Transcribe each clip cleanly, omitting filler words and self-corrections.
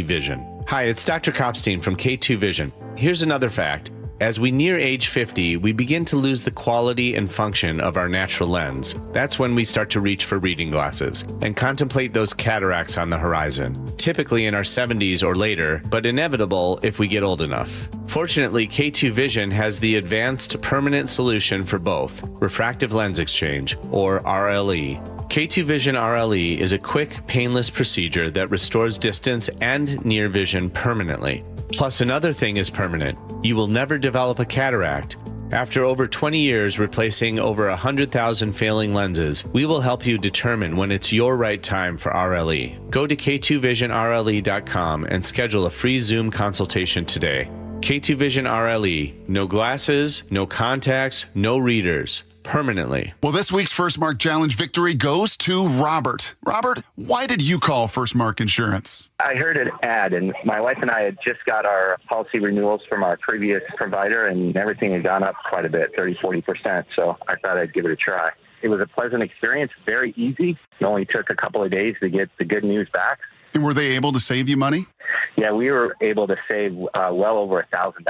Vision. Hi, it's Dr. Kopstein from K2 Vision. Here's another fact. As we near age 50, we begin to lose the quality and function of our natural lens. That's when we start to reach for reading glasses and contemplate those cataracts on the horizon, typically in our 70s or later, but inevitable if we get old enough. Fortunately, K2 Vision has the advanced permanent solution for both, refractive lens exchange, or RLE. K2 Vision RLE is a quick, painless procedure that restores distance and near vision permanently. Plus, another thing is permanent. You will never develop a cataract. After over 20 years replacing over 100,000 failing lenses, we will help you determine when it's your right time for RLE. Go to k2visionrle.com and schedule a free Zoom consultation today. K2 Vision RLE. No glasses, no contacts, no readers. Permanently. Well, this week's First Mark Challenge victory goes to Robert. Robert, why did you call First Mark Insurance? I heard an ad, and my wife and I had just got our policy renewals from our previous provider, and everything had gone up quite a bit, 30-40%, so I thought I'd give it a try. It was a pleasant experience, very easy. It only took a couple of days to get the good news back. And were they able to save you money? Yeah, we were able to save well over $1,000.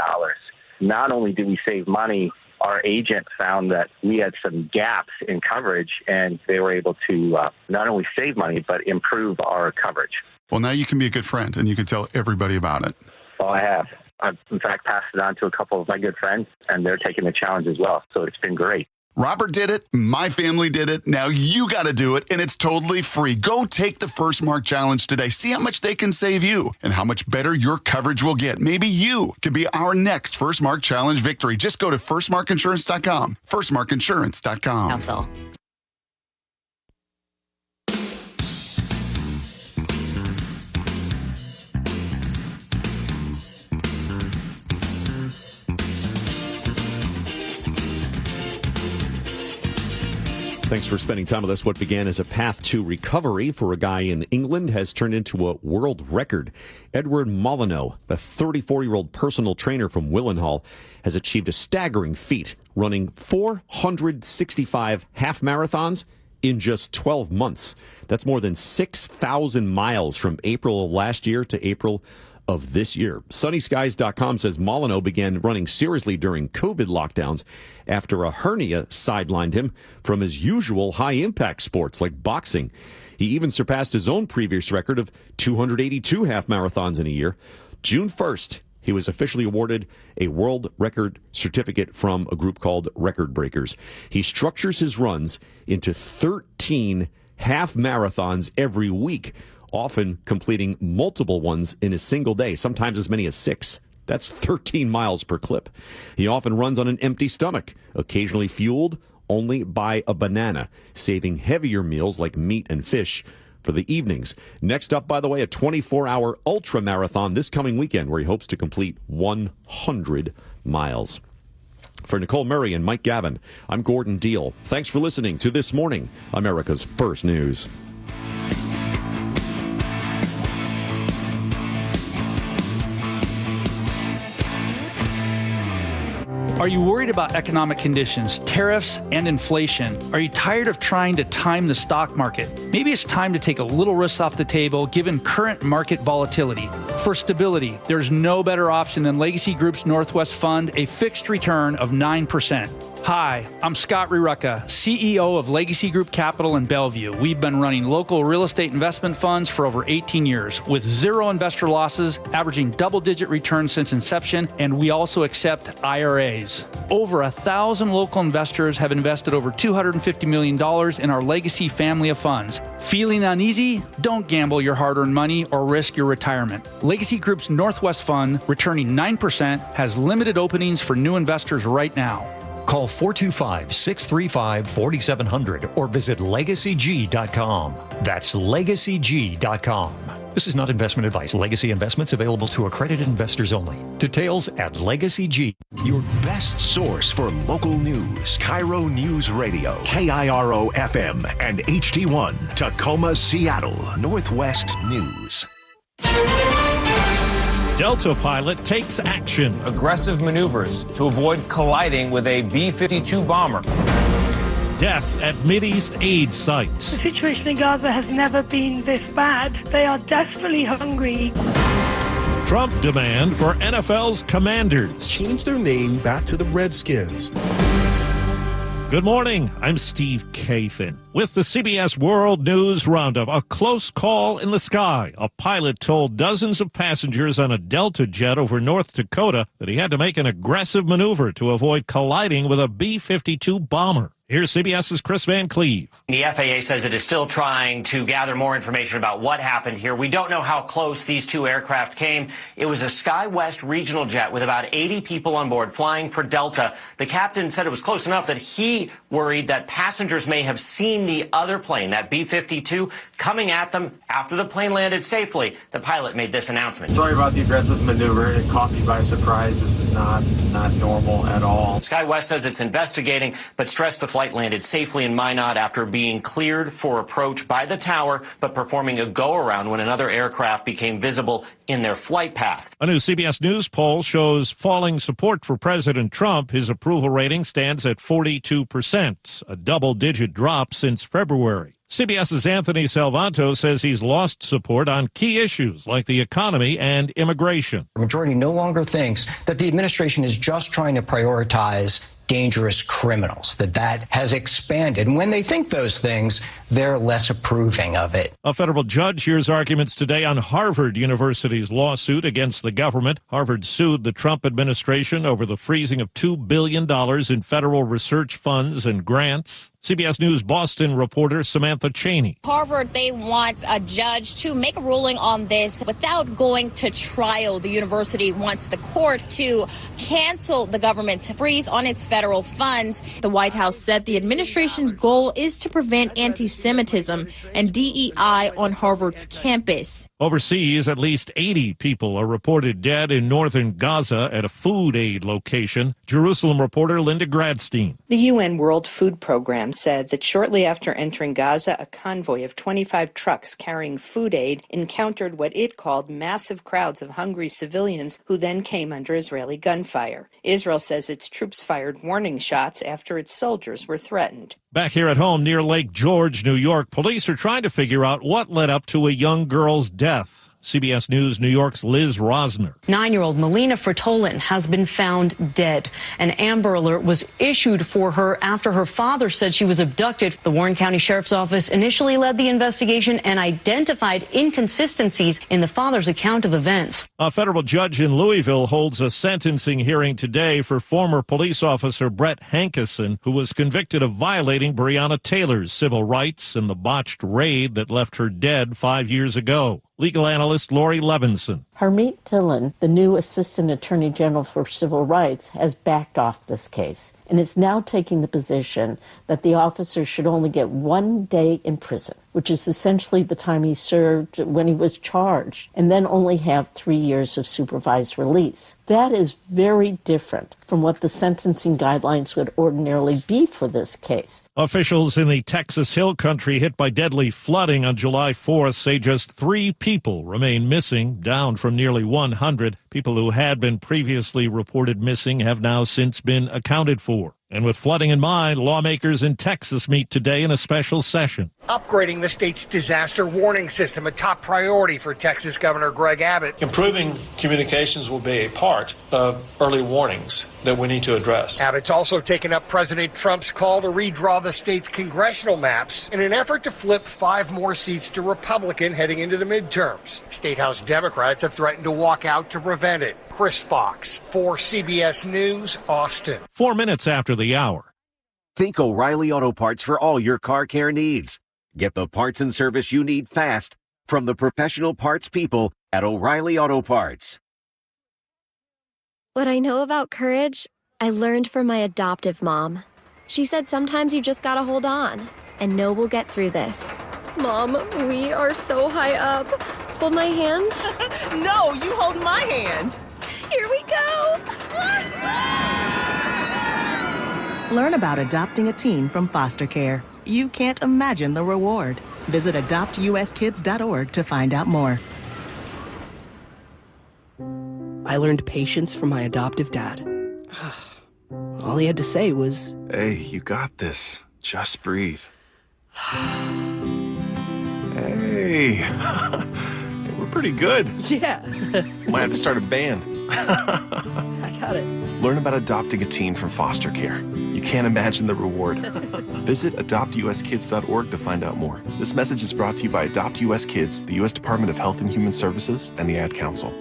Not only did we save money, our agent found that we had some gaps in coverage, and they were able to not only save money, but improve our coverage. Well, now you can be a good friend, and you can tell everybody about it. Well, I have. I've, in fact, passed it on to a couple of my good friends, and they're taking the challenge as well. So it's been great. Robert did it. My family did it. Now you got to do it, and it's totally free. Go take the First Mark Challenge today. See how much they can save you and how much better your coverage will get. Maybe you can be our next First Mark Challenge victory. Just go to firstmarkinsurance.com. Firstmarkinsurance.com. Council. Thanks for spending time with us. What began as a path to recovery for a guy in England has turned into a world record. Edward Molyneux, a 34-year-old personal trainer from Willenhall, has achieved a staggering feat, running 465 half marathons in just 12 months. That's more than 6,000 miles from April of last year to April of this year. SunnySkies.com says Molyneux began running seriously during COVID lockdowns after a hernia sidelined him from his usual high-impact sports like boxing. He even surpassed his own previous record of 282 half marathons in a year. June 1st, he was officially awarded a world record certificate from a group called Record Breakers. He structures his runs into 13 half marathons every week, often completing multiple ones in a single day, sometimes as many as 6. That's 13 miles per clip. He often runs on an empty stomach, occasionally fueled only by a banana, saving heavier meals like meat and fish for the evenings. Next up, by the way, a 24-hour ultra marathon this coming weekend where he hopes to complete 100 miles. For Nicole Murray and Mike Gavin, I'm Gordon Deal. Thanks for listening to This Morning, America's First News. Are you worried about economic conditions, tariffs, and inflation? Are you tired of trying to time the stock market? Maybe it's time to take a little risk off the table given current market volatility. For stability, there's no better option than Legacy Group's Northwest Fund, a fixed return of 9%. Hi, I'm Scott Rirucka, CEO of Legacy Group Capital in Bellevue. We've been running local real estate investment funds for over 18 years with zero investor losses, averaging double-digit returns since inception, and we also accept IRAs. Over 1,000 local investors have invested over $250 million in our Legacy family of funds. Feeling uneasy? Don't gamble your hard-earned money or risk your retirement. Legacy Group's Northwest Fund, returning 9%, has limited openings for new investors right now. Call 425-635-4700 or visit LegacyG.com. That's LegacyG.com. This is not investment advice. Legacy investments available to accredited investors only. Details at LegacyG. Your best source for local news. KIRO Newsradio, KIRO FM, and HD1, Tacoma, Seattle, Northwest News. Delta pilot takes action. Aggressive maneuvers to avoid colliding with a B-52 bomber. Death at Mideast aid site. The situation in Gaza has never been this bad. They are desperately hungry. Trump demand for NFL's Commanders. Change their name back to the Redskins. Good morning. I'm Steve Kathan with the CBS World News Roundup. A close call in the sky. A pilot told dozens of passengers on a Delta jet over North Dakota that he had to make an aggressive maneuver to avoid colliding with a B-52 bomber. Here's CBS's Chris Van Cleve. The FAA says it is still trying to gather more information about what happened here. We don't know how close these two aircraft came. It was a SkyWest regional jet with about 80 people on board flying for Delta. The captain said it was close enough that he worried that passengers may have seen the other plane, that B-52, coming at them after the plane landed safely. The pilot made this announcement. Sorry about the aggressive maneuver. It caught me by surprise. This is not normal at all. SkyWest says it's investigating, but stressed the flight landed safely in Minot after being cleared for approach by the tower, but performing a go-around when another aircraft became visible in their flight path. A new CBS News poll shows falling support for President Trump. His approval rating stands at 42%, a double-digit drop since February. CBS's Anthony Salvanto says he's lost support on key issues like the economy and immigration. The majority no longer thinks that the administration is just trying to prioritize dangerous criminals, that has expanded. And when they think those things, they're less approving of it. A federal judge hears arguments today on Harvard University's lawsuit against the government. Harvard sued the Trump administration over the freezing of $2 billion in federal research funds and grants. CBS News Boston reporter Samantha Cheney. Harvard, they want a judge to make a ruling on this without going to trial. The university wants the court to cancel the government's freeze on its federal funds. The White House said the administration's goal is to prevent anti-Semitism and DEI on Harvard's campus. Overseas, at least 80 people are reported dead in northern Gaza at a food aid location. Jerusalem reporter Linda Gradstein. The UN World Food Program said that shortly after entering Gaza, a convoy of 25 trucks carrying food aid encountered what it called massive crowds of hungry civilians who then came under Israeli gunfire. Israel says its troops fired warning shots after its soldiers were threatened. Back here at home near Lake George, New York, police are trying to figure out what led up to a young girl's death. CBS News New York's Liz Rosner. 9-year-old Melina Fritolin has been found dead. An Amber Alert was issued for her after her father said she was abducted. The Warren County Sheriff's Office initially led the investigation and identified inconsistencies in the father's account of events. A federal judge in Louisville holds a sentencing hearing today for former police officer Brett Hankison, who was convicted of violating Breonna Taylor's civil rights in the botched raid that left her dead 5 years ago. Legal analyst Lori Levinson. Harmeet Dillon, the new Assistant Attorney General for Civil Rights, has backed off this case and is now taking the position that the officer should only get 1 day in prison, which is essentially the time he served when he was charged, and then only have 3 years of supervised release. That is very different from what the sentencing guidelines would ordinarily be for this case. Officials in the Texas Hill Country hit by deadly flooding on July 4th say just 3 people remain missing, down from nearly 100. People who had been previously reported missing have now since been accounted for. And with flooding in mind, lawmakers in Texas meet today in a special session. Upgrading the state's disaster warning system, a top priority for Texas Governor Greg Abbott. Improving communications will be a part of early warnings that we need to address. Abbott's also taken up President Trump's call to redraw the state's congressional maps in an effort to flip 5 more seats to Republican heading into the midterms. State House Democrats have threatened to walk out to prevent it. Chris Fox for CBS News, Austin. 4 minutes after the hour. Think O'Reilly Auto Parts for all your car care needs. Get the parts and service you need fast from the professional parts people at O'Reilly Auto Parts. What I know about courage, I learned from my adoptive mom. She said sometimes you just gotta hold on and know we'll get through this. Mom, we are so high up. Hold my hand. No, you hold my hand. Here we go. Learn about adopting a teen from foster care. You can't imagine the reward. Visit adoptuskids.org to find out more. I learned patience from my adoptive dad. All he had to say was, "Hey, you got this. Just breathe." Hey, we're pretty good. Yeah. Might have to start a band. I got it. Learn about adopting a teen from foster care. You can't imagine the reward. Visit adoptuskids.org to find out more. This message is brought to you by Adopt US Kids, the U.S. Department of Health and Human Services, and the Ad Council.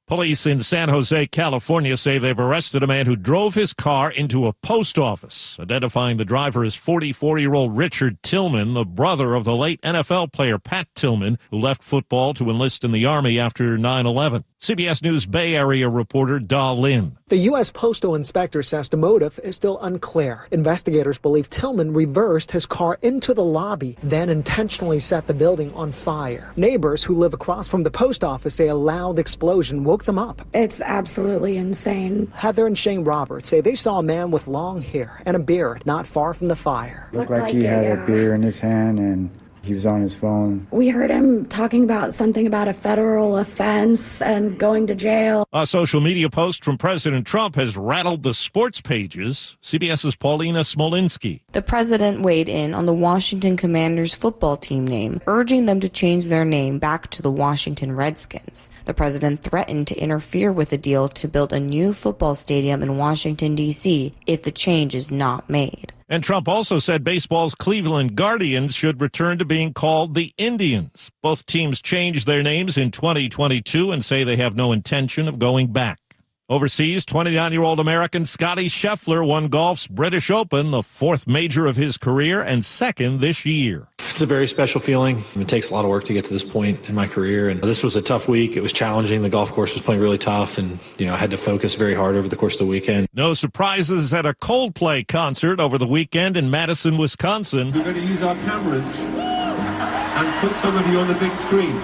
Police in San Jose, California say they've arrested a man who drove his car into a post office, identifying the driver as 44-year-old Richard Tillman, the brother of the late NFL player Pat Tillman, who left football to enlist in the Army after 9/11. CBS News Bay Area reporter Da Lin. The U.S. Postal Inspector says the motive is still unclear. Investigators believe Tillman reversed his car into the lobby, then intentionally set the building on fire. Neighbors who live across from the post office say a loud explosion woke them up. It's absolutely insane. Heather and Shane Roberts say they saw a man with long hair and a beard not far from the fire. Looked like he had a beer in his hand and he was on his phone. We heard him talking about something about a federal offense and going to jail. A social media post from President Trump has rattled the sports pages. CBS's Paulina Smolinski. The president weighed in on the Washington Commanders football team name, urging them to change their name back to the Washington Redskins. The president threatened to interfere with the deal to build a new football stadium in Washington, D.C. if the change is not made. And Trump also said baseball's Cleveland Guardians should return to being called the Indians. Both teams changed their names in 2022 and say they have no intention of going back. Overseas, 29-year-old American Scottie Scheffler won golf's British Open, the fourth major of his career and second this year. It's a very special feeling. It takes a lot of work to get to this point in my career, and this was a tough week. It was challenging. The golf course was playing really tough, and I had to focus very hard over the course of the weekend. No surprises at a Coldplay concert over the weekend in Madison, Wisconsin. We're going to use our cameras and put some of you on the big screen.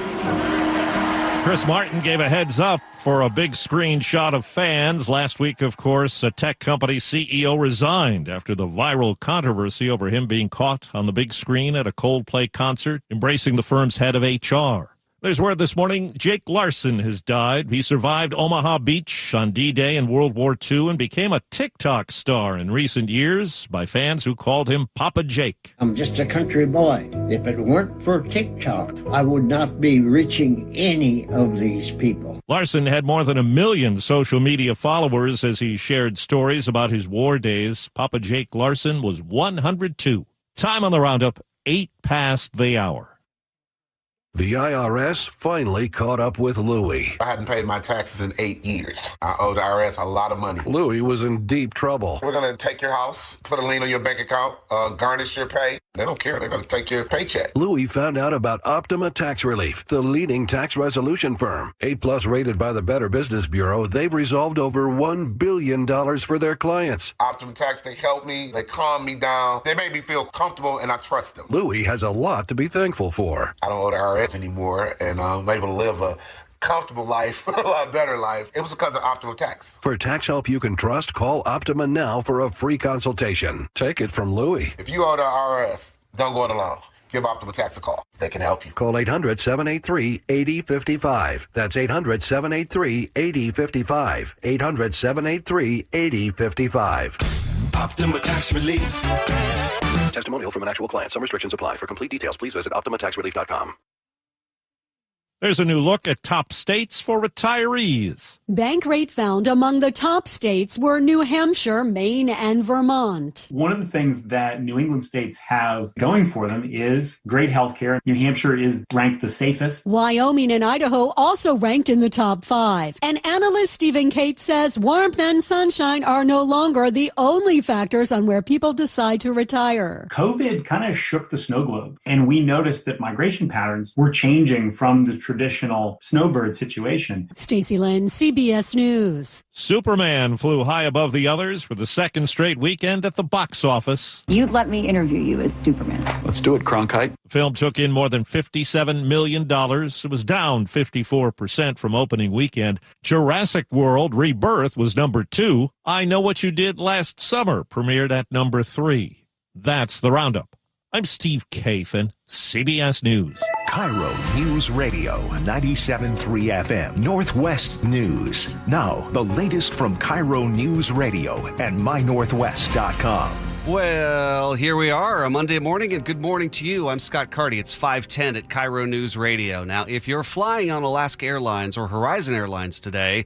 Chris Martin gave a heads up for a big screen shot of fans. Last week, of course, a tech company CEO resigned after the viral controversy over him being caught on the big screen at a Coldplay concert, embracing the firm's head of HR. There's word this morning Jake Larson has died. He survived Omaha Beach on D-Day in World War II and became a TikTok star in recent years by fans who called him Papa Jake. I'm just a country boy. If it weren't for TikTok, I would not be reaching any of these people. Larson had more than 1 million social media followers as he shared stories about his war days. Papa Jake Larson was 102. Time on the roundup, 8 past the hour. The IRS finally caught up with Louie. I hadn't paid my taxes in 8 years. I owe the IRS a lot of money. Louie was in deep trouble. We're going to take your house, put a lien on your bank account, garnish your pay. They don't care. They're going to take your paycheck. Louie found out about Optima Tax Relief, the leading tax resolution firm. A+ rated by the Better Business Bureau, they've resolved over $1 billion for their clients. Optima Tax, they help me. They calm me down. They make me feel comfortable, and I trust them. Louie has a lot to be thankful for. I don't owe the IRS anymore, and I'm able to live a comfortable life, a lot better life. It was because of Optima Tax. For tax help you can trust, call Optima now for a free consultation. Take it from Louie. If you owe the IRS, don't go it alone. Give Optima Tax a call. They can help you. Call 800-783-8055. That's 800-783-8055. 800-783-8055. Optima Tax Relief. Testimonial from an actual client. Some restrictions apply. For complete details, please visit OptimaTaxRelief.com. There's a new look at top states for retirees. Bankrate found among the top states were New Hampshire, Maine, and Vermont. One of the things that New England states have going for them is great health care. New Hampshire is ranked the safest. Wyoming and Idaho also ranked in the top 5. And analyst Stephen Cates says warmth and sunshine are no longer the only factors on where people decide to retire. COVID kind of shook the snow globe, and we noticed that migration patterns were changing from the traditional snowbird situation. Stacey Lynn, CBS News. Superman flew high above the others for the second straight weekend at the box office. You'd let me interview you as Superman. Let's do it, Cronkite. The film took in more than $57 million. It was down 54% from opening weekend. Jurassic World Rebirth was number 2. I Know What You Did Last Summer premiered at number 3. That's the Roundup. I'm Steve Kathan, CBS News. KIRO Newsradio 97.3 FM, Northwest News. Now, the latest from KIRO Newsradio and mynorthwest.com. Well, here we are, a Monday morning, and good morning to you. I'm Scott Carty. It's 5:10 at KIRO Newsradio. Now, if you're flying on Alaska Airlines or Horizon Airlines today,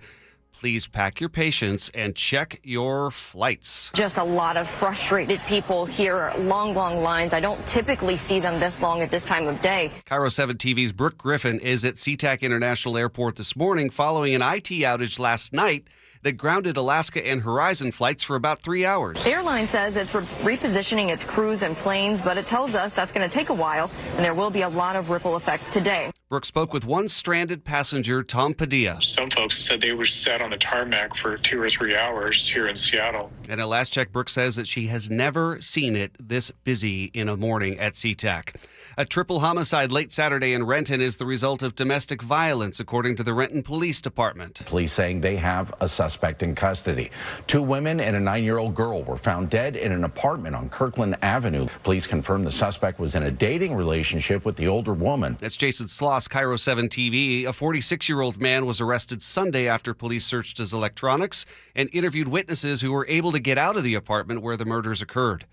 please pack your patience and check your flights. Just a lot of frustrated people here, long lines. I don't typically see them this long at this time of day. KIRO 7 TV's Brooke Griffin is at SeaTac International Airport this morning following an IT outage last night that grounded Alaska and Horizon flights for about 3 hours. The airline says it's repositioning its crews and planes, but it tells us that's going to take a while, and there will be a lot of ripple effects today. Brooke spoke with one stranded passenger, Tom Padilla. Some folks said they were sat on the tarmac for 2 or 3 hours here in Seattle. And at last check, Brooke says that she has never seen it this busy in a morning at SeaTac. A triple homicide late Saturday in Renton is the result of domestic violence, according to the Renton Police Department. Police saying they have a suspect in custody. 2 women and a 9-year-old girl were found dead in an apartment on Kirkland Avenue. Police confirmed the suspect was in a dating relationship with the older woman. That's Jason Sloss, KIRO 7 TV. A 46-year-old man was arrested Sunday after police searched his electronics and interviewed witnesses who were able to get out of the apartment where the murders occurred.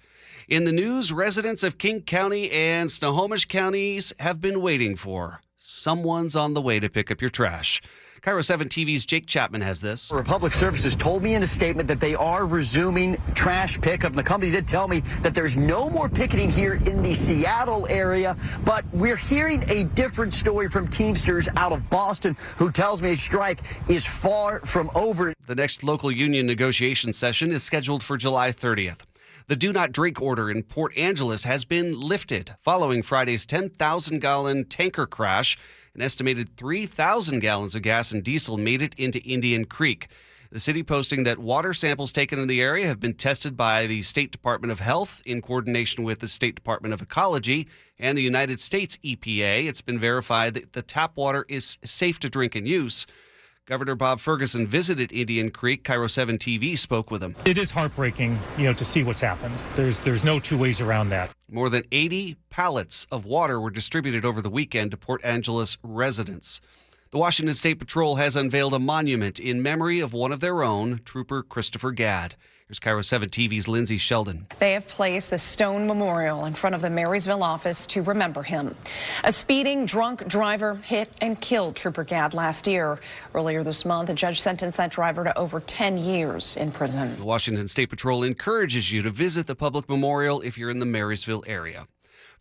In the news, residents of King County and Snohomish counties have been waiting for. Someone's on the way to pick up your trash. KIRO 7 TV's Jake Chapman has this. Public Services told me in a statement that they are resuming trash pickup. And the company did tell me that there's no more picketing here in the Seattle area. But we're hearing a different story from Teamsters out of Boston, who tells me a strike is far from over. The next local union negotiation session is scheduled for July 30th. The do not drink order in Port Angeles has been lifted following Friday's 10,000-gallon tanker crash. An estimated 3,000 gallons of gas and diesel made it into Indian Creek. The city posting that water samples taken in the area have been tested by the State Department of Health in coordination with the State Department of Ecology and the United States EPA. It's been verified that the tap water is safe to drink and use. Governor Bob Ferguson visited Indian Creek. KIRO 7 TV spoke with him. It is heartbreaking, to see what's happened. There's no two ways around that. More than 80 pallets of water were distributed over the weekend to Port Angeles residents. The Washington State Patrol has unveiled a monument in memory of one of their own, Trooper Christopher Gadd. Here's KIRO 7 TV's Lindsay Sheldon. They have placed the stone memorial in front of the Marysville office to remember him. A speeding drunk driver hit and killed Trooper Gadd last year. Earlier this month, a judge sentenced that driver to over 10 years in prison. The Washington State Patrol encourages you to visit the public memorial if you're in the Marysville area.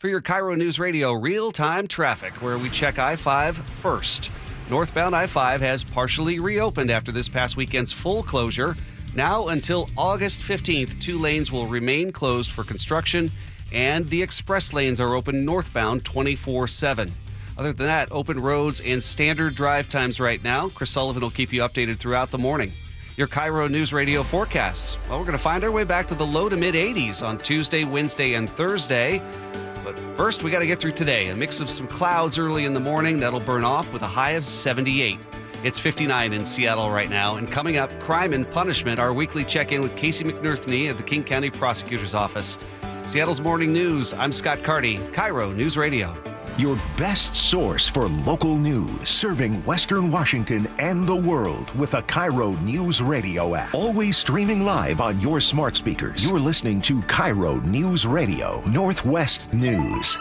For your KIRO News Radio real-time traffic, where we check I-5 first. Northbound I-5 has partially reopened after this past weekend's full closure. Now until August 15th, 2 lanes will remain closed for construction, and the express lanes are open northbound 24/7. Other than that, open roads and standard drive times right now. Chris Sullivan will keep you updated throughout the morning. Your KIRO News Radio forecasts. Well, we're going to find our way back to the low to mid-80s on Tuesday, Wednesday, and Thursday. But first, we got to get through today. A mix of some clouds early in the morning. That'll burn off with a high of 78. It's 59 in Seattle right now. And coming up, Crime and Punishment, our weekly check-in with Casey McNerthney of the King County Prosecutor's Office. Seattle's Morning News, I'm Scott Carty, KIRO News Radio. Your best source for local news, serving Western Washington and the world with the KIRO Newsradio app. Always streaming live on your smart speakers. You're listening to KIRO Newsradio, Northwest News.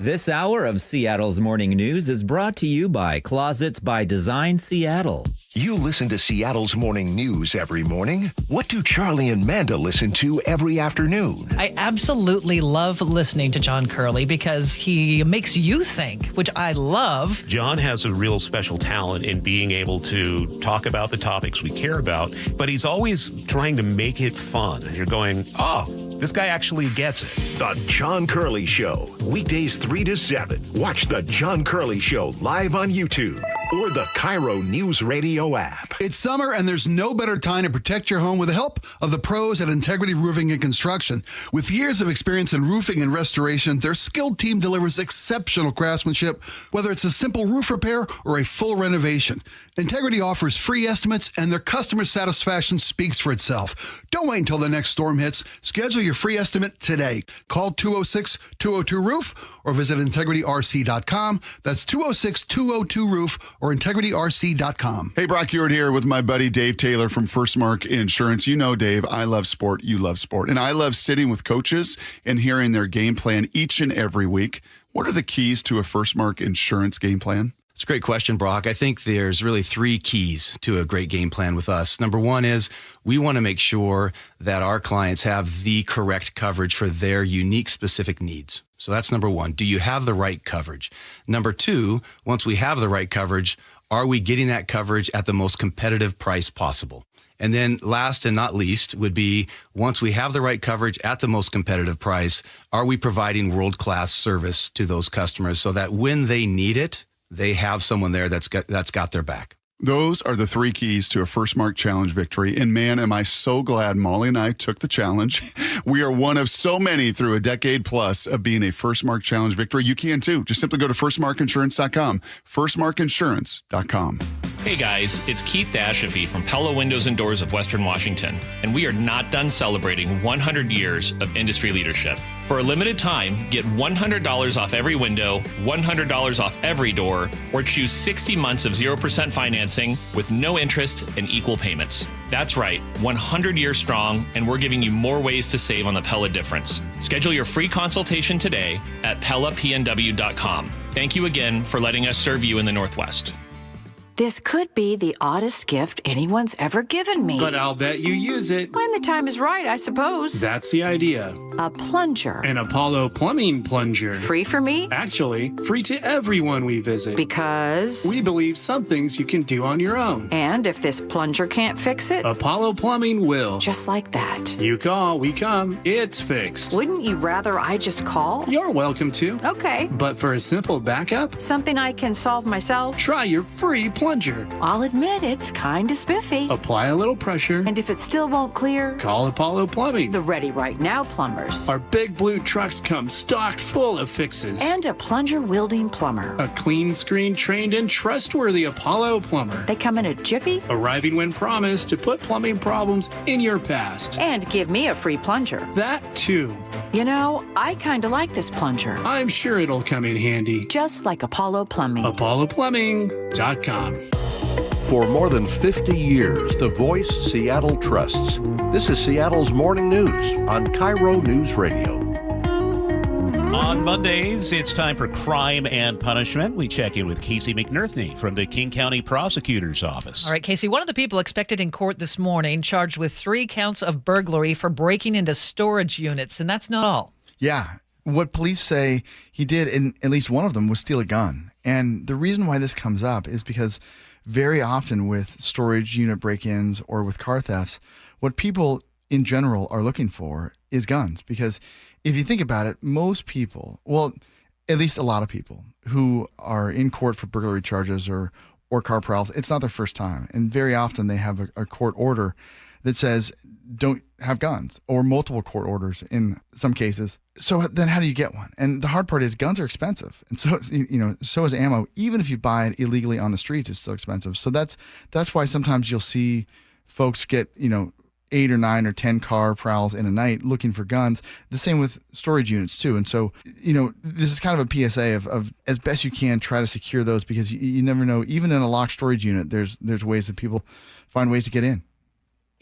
This hour of Seattle's Morning News is brought to you by Closets by Design Seattle. You listen to Seattle's Morning News every morning. What do Charlie and Manda listen to every afternoon? I absolutely love listening to John Curley because he makes you think, which I love. John has a real special talent in being able to talk about the topics we care about, but he's always trying to make it fun. And you're going, oh, this guy actually gets it. The John Curley Show, weekdays 3 to 7. Watch The John Curley Show live on YouTube or the KIRO Newsradio app. It's summer, and there's no better time to protect your home with the help of the pros at Integrity Roofing and Construction. With years of experience in roofing and restoration, their skilled team delivers exceptional craftsmanship, whether it's a simple roof repair or a full renovation. Integrity offers free estimates, and their customer satisfaction speaks for itself. Don't wait until the next storm hits. Schedule your free estimate today. Call 206-202-ROOF or visit integrityrc.com. That's 206-202-ROOF, or integrityrc.com. Hey, Brock Ewart here with my buddy Dave Taylor from First Mark Insurance. You know, Dave, I love sport. You love sport. And I love sitting with coaches and hearing their game plan each and every week. What are the keys to a First Mark Insurance game plan? It's a great question, Brock. I think there's really 3 keys to a great game plan with us. Number 1 is we want to make sure that our clients have the correct coverage for their unique specific needs. So that's number 1. Do you have the right coverage? Number 2, once we have the right coverage, are we getting that coverage at the most competitive price possible? And then last and not least would be, once we have the right coverage at the most competitive price, are we providing world-class service to those customers so that when they need it, they have someone there that's got their back? Those are the 3 keys to a First Mark Challenge victory. And man, am I so glad Molly and I took the challenge. We are one of so many through a decade plus of being a First Mark Challenge victory. You can too. Just simply go to firstmarkinsurance.com, firstmarkinsurance.com. Hey guys, it's Keith Dashafee from Pella Windows and Doors of Western Washington, and we are not done celebrating 100 years of industry leadership. For a limited time, get $100 off every window, $100 off every door, or choose 60 months of 0% financing with no interest and equal payments. That's right, 100 years strong, and we're giving you more ways to save on the Pella difference. Schedule your free consultation today at PellaPNW.com. Thank you again for letting us serve you in the Northwest. This could be the oddest gift anyone's ever given me. But I'll bet you use it. When the time is right, I suppose. That's the idea. A plunger. An Apollo plumbing plunger. Free for me? Actually, free to everyone we visit. Because? We believe some things you can do on your own. And if this plunger can't fix it? Apollo Plumbing will. Just like that. You call, we come. It's fixed. Wouldn't you rather I just call? You're welcome to. Okay. But for a simple backup? Something I can solve myself? Try your free plunger. I'll admit it's kind of spiffy. Apply a little pressure. And if it still won't clear? Call Apollo Plumbing. The Ready Right Now plumbers. Our big blue trucks come stocked full of fixes. And a plunger-wielding plumber. A clean screen, trained and trustworthy Apollo plumber. They come in a jiffy. Arriving when promised to put plumbing problems in your past. And give me a free plunger. That too. You know, I kind of like this plunger. I'm sure it'll come in handy. Just like Apollo Plumbing. ApolloPlumbing.com. For more than 50 years, the voice Seattle trusts. This is Seattle's Morning News on KIRO Newsradio. On Mondays, it's time for Crime and Punishment. We check in with Casey McNerthney from the King County Prosecutor's Office. All right, Casey, one of the people expected in court this morning charged with 3 counts of burglary for breaking into storage units, and that's not all. Yeah. What police say he did, in at least one of them, was steal a gun. And the reason why this comes up is because very often with storage unit break-ins or with car thefts, what people in general are looking for is guns. Because if you think about it, most people, well, at least a lot of people who are in court for burglary charges or car prowls, it's not their first time. And very often they have a court order that says don't have guns, or multiple court orders in some cases. So then how do you get one? And the hard part is guns are expensive. And so, so is ammo. Even if you buy it illegally on the streets, it's still expensive. So that's why sometimes you'll see folks get, 8 or 9 or 10 car prowls in a night looking for guns. The same with storage units too. And so, this is kind of a PSA of as best you can, try to secure those, because you never know, even in a locked storage unit, there's ways that people find ways to get in.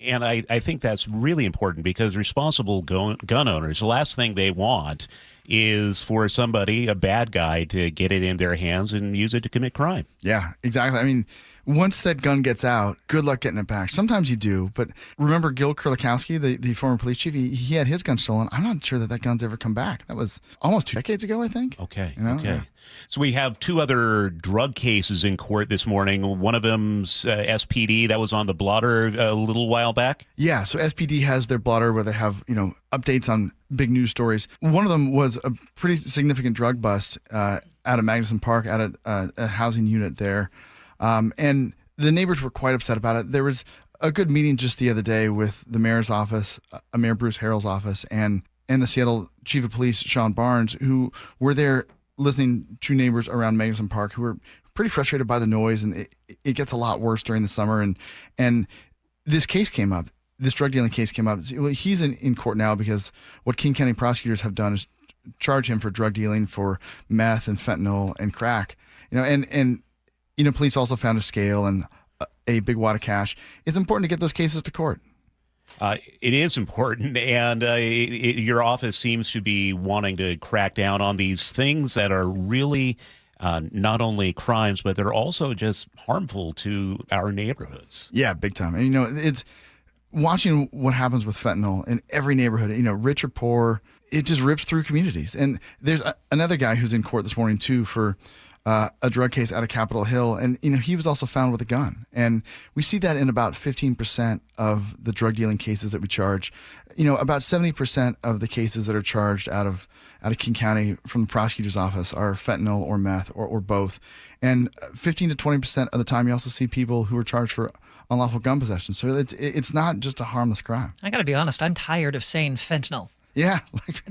And I think that's really important, because responsible gun owners, the last thing they want is for somebody, a bad guy, to get it in their hands and use it to commit crime. Yeah, exactly. I mean, once that gun gets out, good luck getting it back. Sometimes you do, but remember Gil Kurlikowski, the former police chief, he had his gun stolen. I'm not sure that gun's ever come back. That was almost 2 decades ago, I think. Okay, okay. Yeah. So we have 2 other drug cases in court this morning. One of them's SPD. That was on the blotter a little while back. Yeah, so SPD has their blotter where they have, updates on big news stories. One of them was a pretty significant drug bust out of Magnuson Park, out of a housing unit there. And the neighbors were quite upset about it. There was a good meeting just the other day with the mayor's office, Mayor Bruce Harrell's office, and the Seattle Chief of Police, Sean Barnes, who were there listening to neighbors around Magnuson Park who were pretty frustrated by the noise, and it gets a lot worse during the summer. And this case came up. This drug dealing case came up. He's in court now because what King County prosecutors have done is charge him for drug dealing for meth and fentanyl and crack. And police also found a scale and a big wad of cash. It's important to get those cases to court. It is important, and your office seems to be wanting to crack down on these things that are really not only crimes, but they're also just harmful to our neighborhoods. Yeah, big time. And, it's watching what happens with fentanyl in every neighborhood, rich or poor, it just rips through communities. And there's another guy who's in court this morning, too, for a drug case out of Capitol Hill. And, he was also found with a gun. And we see that in about 15% of the drug dealing cases that we charge. About 70% of the cases that are charged out of King County from the prosecutor's office are fentanyl or meth or both. And 15 to 20% of the time, you also see people who are charged for unlawful gun possession. So it's not just a harmless crime. I got to be honest, I'm tired of saying fentanyl. Yeah.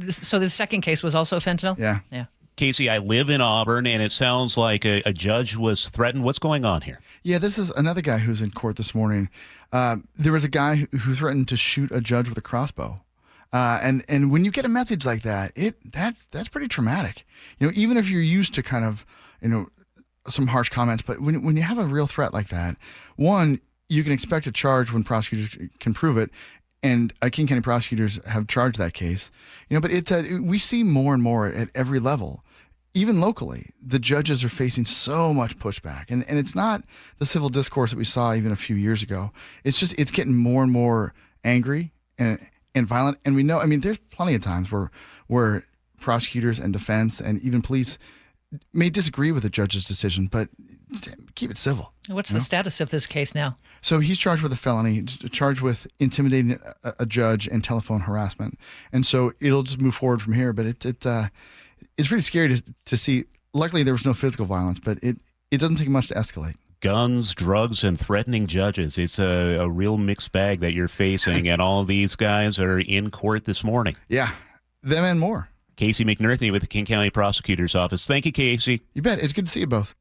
So the second case was also fentanyl? Yeah. Casey, I live in Auburn, and it sounds like a judge was threatened. What's going on here? Yeah, this is another guy who's in court this morning. There was a guy who threatened to shoot a judge with a crossbow. And when you get a message like that, that's pretty traumatic. Even if you're used to kind of, some harsh comments, but when you have a real threat like that, one, you can expect a charge when prosecutors can prove it. And King County prosecutors have charged that case, but we see more and more at every level, even locally, the judges are facing so much pushback. And it's not the civil discourse that we saw even a few years ago. It's getting more and more angry and violent. And we know, there's plenty of times where prosecutors and defense and even police may disagree with the judge's decision, but keep it civil. What's the status of this case now? So he's charged with a felony, charged with intimidating a judge and telephone harassment. And so it'll just move forward from here. But it's pretty scary to see. Luckily, there was no physical violence, but it doesn't take much to escalate. Guns, drugs, and threatening judges. It's a real mixed bag that you're facing, and all these guys are in court this morning. Yeah, them and more. Casey McNerthy with the King County Prosecutor's Office. Thank you, Casey. You bet. It's good to see you both.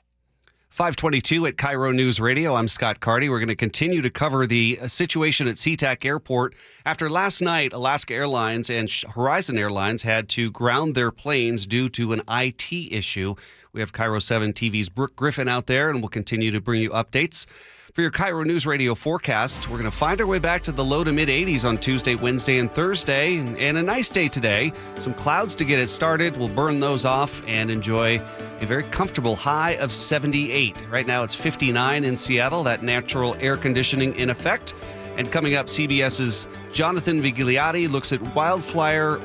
522 at KIRO News Radio. I'm Scott Carty. We're going to continue to cover the situation at SeaTac Airport after last night Alaska Airlines and Horizon Airlines had to ground their planes due to an IT issue. We have KIRO 7 TV's Brooke Griffin out there, and we'll continue to bring you updates. For your KIRO News Radio forecast, we're going to find our way back to the low to mid-80s on Tuesday, Wednesday, and Thursday. And a nice day today. Some clouds to get it started. We'll burn those off and enjoy a very comfortable high of 78. Right now it's 59 in Seattle, that natural air conditioning in effect. And coming up, CBS's Jonathan Vigliotti looks at wildfire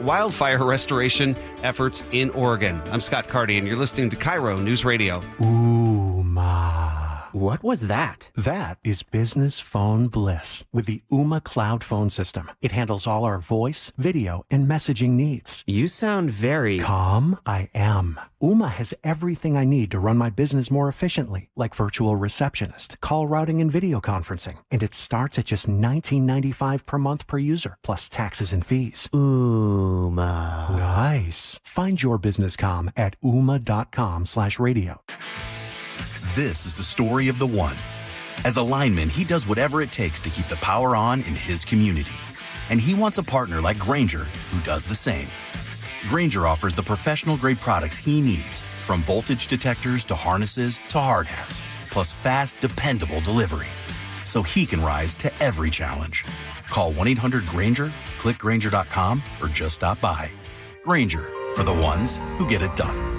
restoration efforts in Oregon. I'm Scott Carty, and you're listening to KIRO News Radio. Ooh, ma. What was that? That is business phone bliss with the Ooma Cloud Phone System. It handles all our voice, video, and messaging needs. You sound very... Calm. I am. Ooma has everything I need to run my business more efficiently, like virtual receptionist, call routing, and video conferencing. And it starts at just $19.95 per month per user, plus taxes and fees. Ooma. Nice. Find your business comm at ooma.com/radio. This is the story of the one. As a lineman, he does whatever it takes to keep the power on in his community. And he wants a partner like Grainger who does the same. Grainger offers the professional-grade products he needs, from voltage detectors to harnesses to hard hats, plus fast, dependable delivery, so he can rise to every challenge. Call 1-800-GRAINGER, click Grainger.com, or just stop by. Grainger, for the ones who get it done.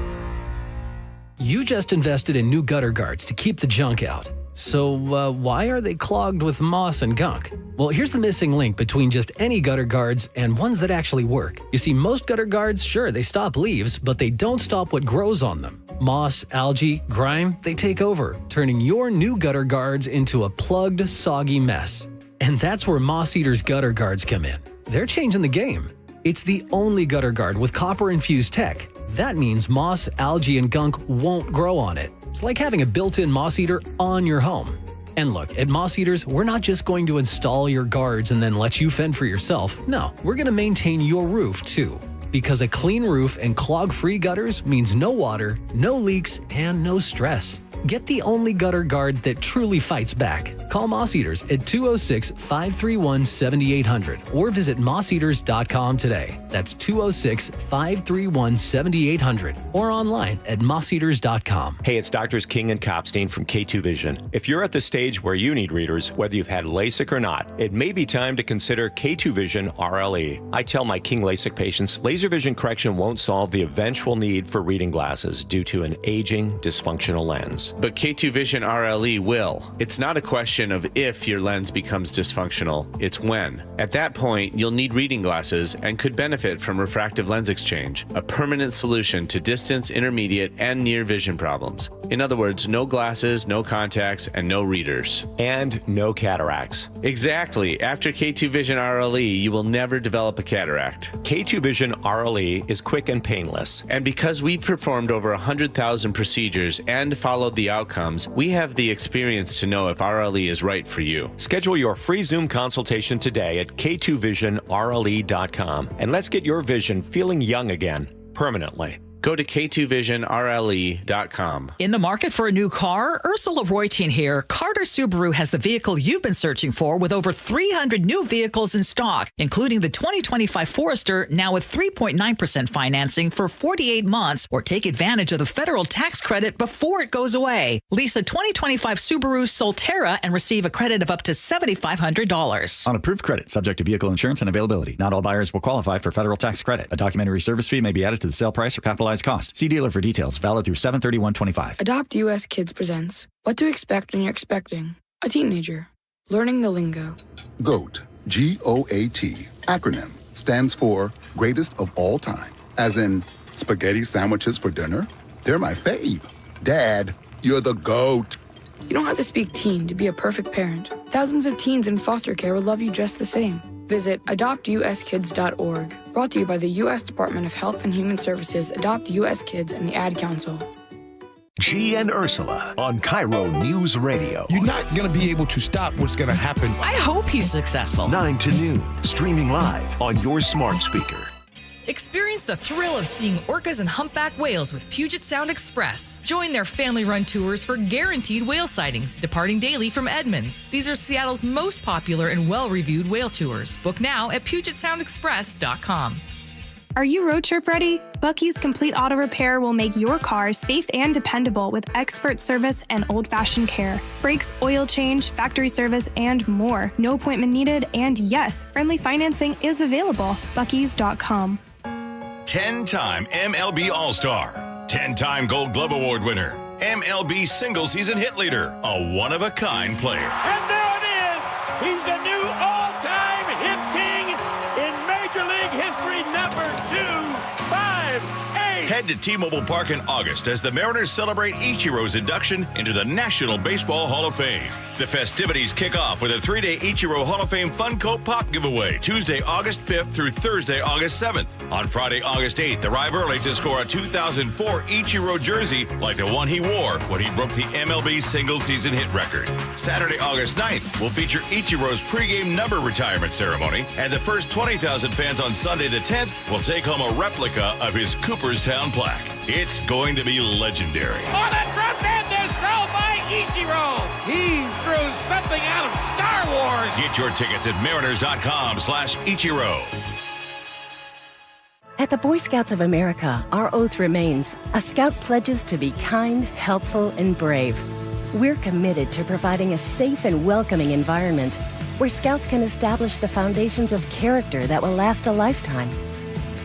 You just invested in new gutter guards to keep the junk out. So why are they clogged with moss and gunk? Well, here's the missing link between just any gutter guards and ones that actually work. You see, most gutter guards, sure, they stop leaves, but they don't stop what grows on them. Moss, algae, grime, they take over, turning your new gutter guards into a plugged, soggy mess. And that's where Moss Eater's gutter guards come in. They're changing the game. It's the only gutter guard with copper-infused tech. That means moss, algae, and gunk won't grow on it. It's like having a built-in Moss Eater on your home. And look, at Moss Eaters, we're not just going to install your guards and then let you fend for yourself. No, we're going to maintain your roof, too. Because a clean roof and clog-free gutters means no water, no leaks, and no stress. Get the only gutter guard that truly fights back. Call Moss Eaters at 206-531-7800 or visit mosseaters.com today. That's 206-531-7800 or online at mosseaters.com. Hey, it's Doctors King and Copstein from K2 Vision. If you're at the stage where you need readers, whether you've had LASIK or not, it may be time to consider K2 Vision RLE. I tell my King LASIK patients, laser vision correction won't solve the eventual need for reading glasses due to an aging, dysfunctional lens. But K2 Vision RLE will. It's not a question of if your lens becomes dysfunctional, it's when. At that point, you'll need reading glasses and could benefit from refractive lens exchange, a permanent solution to distance, intermediate, and near vision problems. In other words, no glasses, no contacts, and no readers. And no cataracts. Exactly. After K2 Vision RLE, you will never develop a cataract. K2 Vision RLE is quick and painless. And because we've performed over 100,000 procedures and followed the outcomes, we have the experience to know if RLE is right for you. Schedule your free Zoom consultation today at k2visionrle.com and let's get your vision feeling young again, permanently. Go to k2visionrle.com. In the market for a new car? Ursula Roytien here. Carter Subaru has the vehicle you've been searching for with over 300 new vehicles in stock, including the 2025 Forester, now with 3.9% financing for 48 months, or take advantage of the federal tax credit before it goes away. Lease a 2025 Subaru Solterra and receive a credit of up to $7,500. On approved credit, subject to vehicle insurance and availability. Not all buyers will qualify for federal tax credit. A documentary service fee may be added to the sale price or capitalized cost. See dealer for details. Valid through 7/31/25. Adopt US Kids presents What to Expect When You're Expecting a Teenager. Learning the lingo. GOAT, G-O-A-T, acronym, stands for Greatest of All Time. As in, spaghetti sandwiches for dinner? They're my fave. Dad, you're the GOAT. You don't have to speak teen to be a perfect parent. Thousands of teens in foster care will love you just the same. Visit adoptuskids.org. Brought to you by the U.S. Department of Health and Human Services, Adopt U.S. Kids, and the Ad Council. G and Ursula on KIRO News Radio. You're not going to be able to stop what's going to happen. I hope he's successful. 9 to noon, streaming live on your smart speaker. Experience the thrill of seeing orcas and humpback whales with Puget Sound Express. Join their family-run tours for guaranteed whale sightings, departing daily from Edmonds. These are Seattle's most popular and well-reviewed whale tours. Book now at PugetSoundExpress.com. Are you road trip ready? Bucky's Complete Auto Repair will make your car safe and dependable with expert service and old-fashioned care. Brakes, oil change, factory service, and more. No appointment needed, and yes, friendly financing is available. Bucky's.com. 10-time MLB All-Star, 10-time Gold Glove Award winner, MLB single-season hit leader, a one-of-a-kind player. And there it is! He's the new all-time hit king in Major League history, number 258. Head to T-Mobile Park in August as the Mariners celebrate Ichiro's induction into the National Baseball Hall of Fame. The festivities kick off with a 3-day Ichiro Hall of Fame Funko Pop giveaway, Tuesday, August 5th through Thursday, August 7th. On Friday, August 8th, arrive early to score a 2004 Ichiro jersey like the one he wore when he broke the MLB single-season hit record. Saturday, August 9th, will feature Ichiro's pregame number retirement ceremony, and the first 20,000 fans on Sunday the 10th will take home a replica of his Cooperstown plaque. It's going to be legendary. On a tremendous throw by Ichiro. He threw something out of Star Wars. Get your tickets at mariners.com/Ichiro. At the Boy Scouts of America, our oath remains. A Scout pledges to be kind, helpful, and brave. We're committed to providing a safe and welcoming environment where Scouts can establish the foundations of character that will last a lifetime.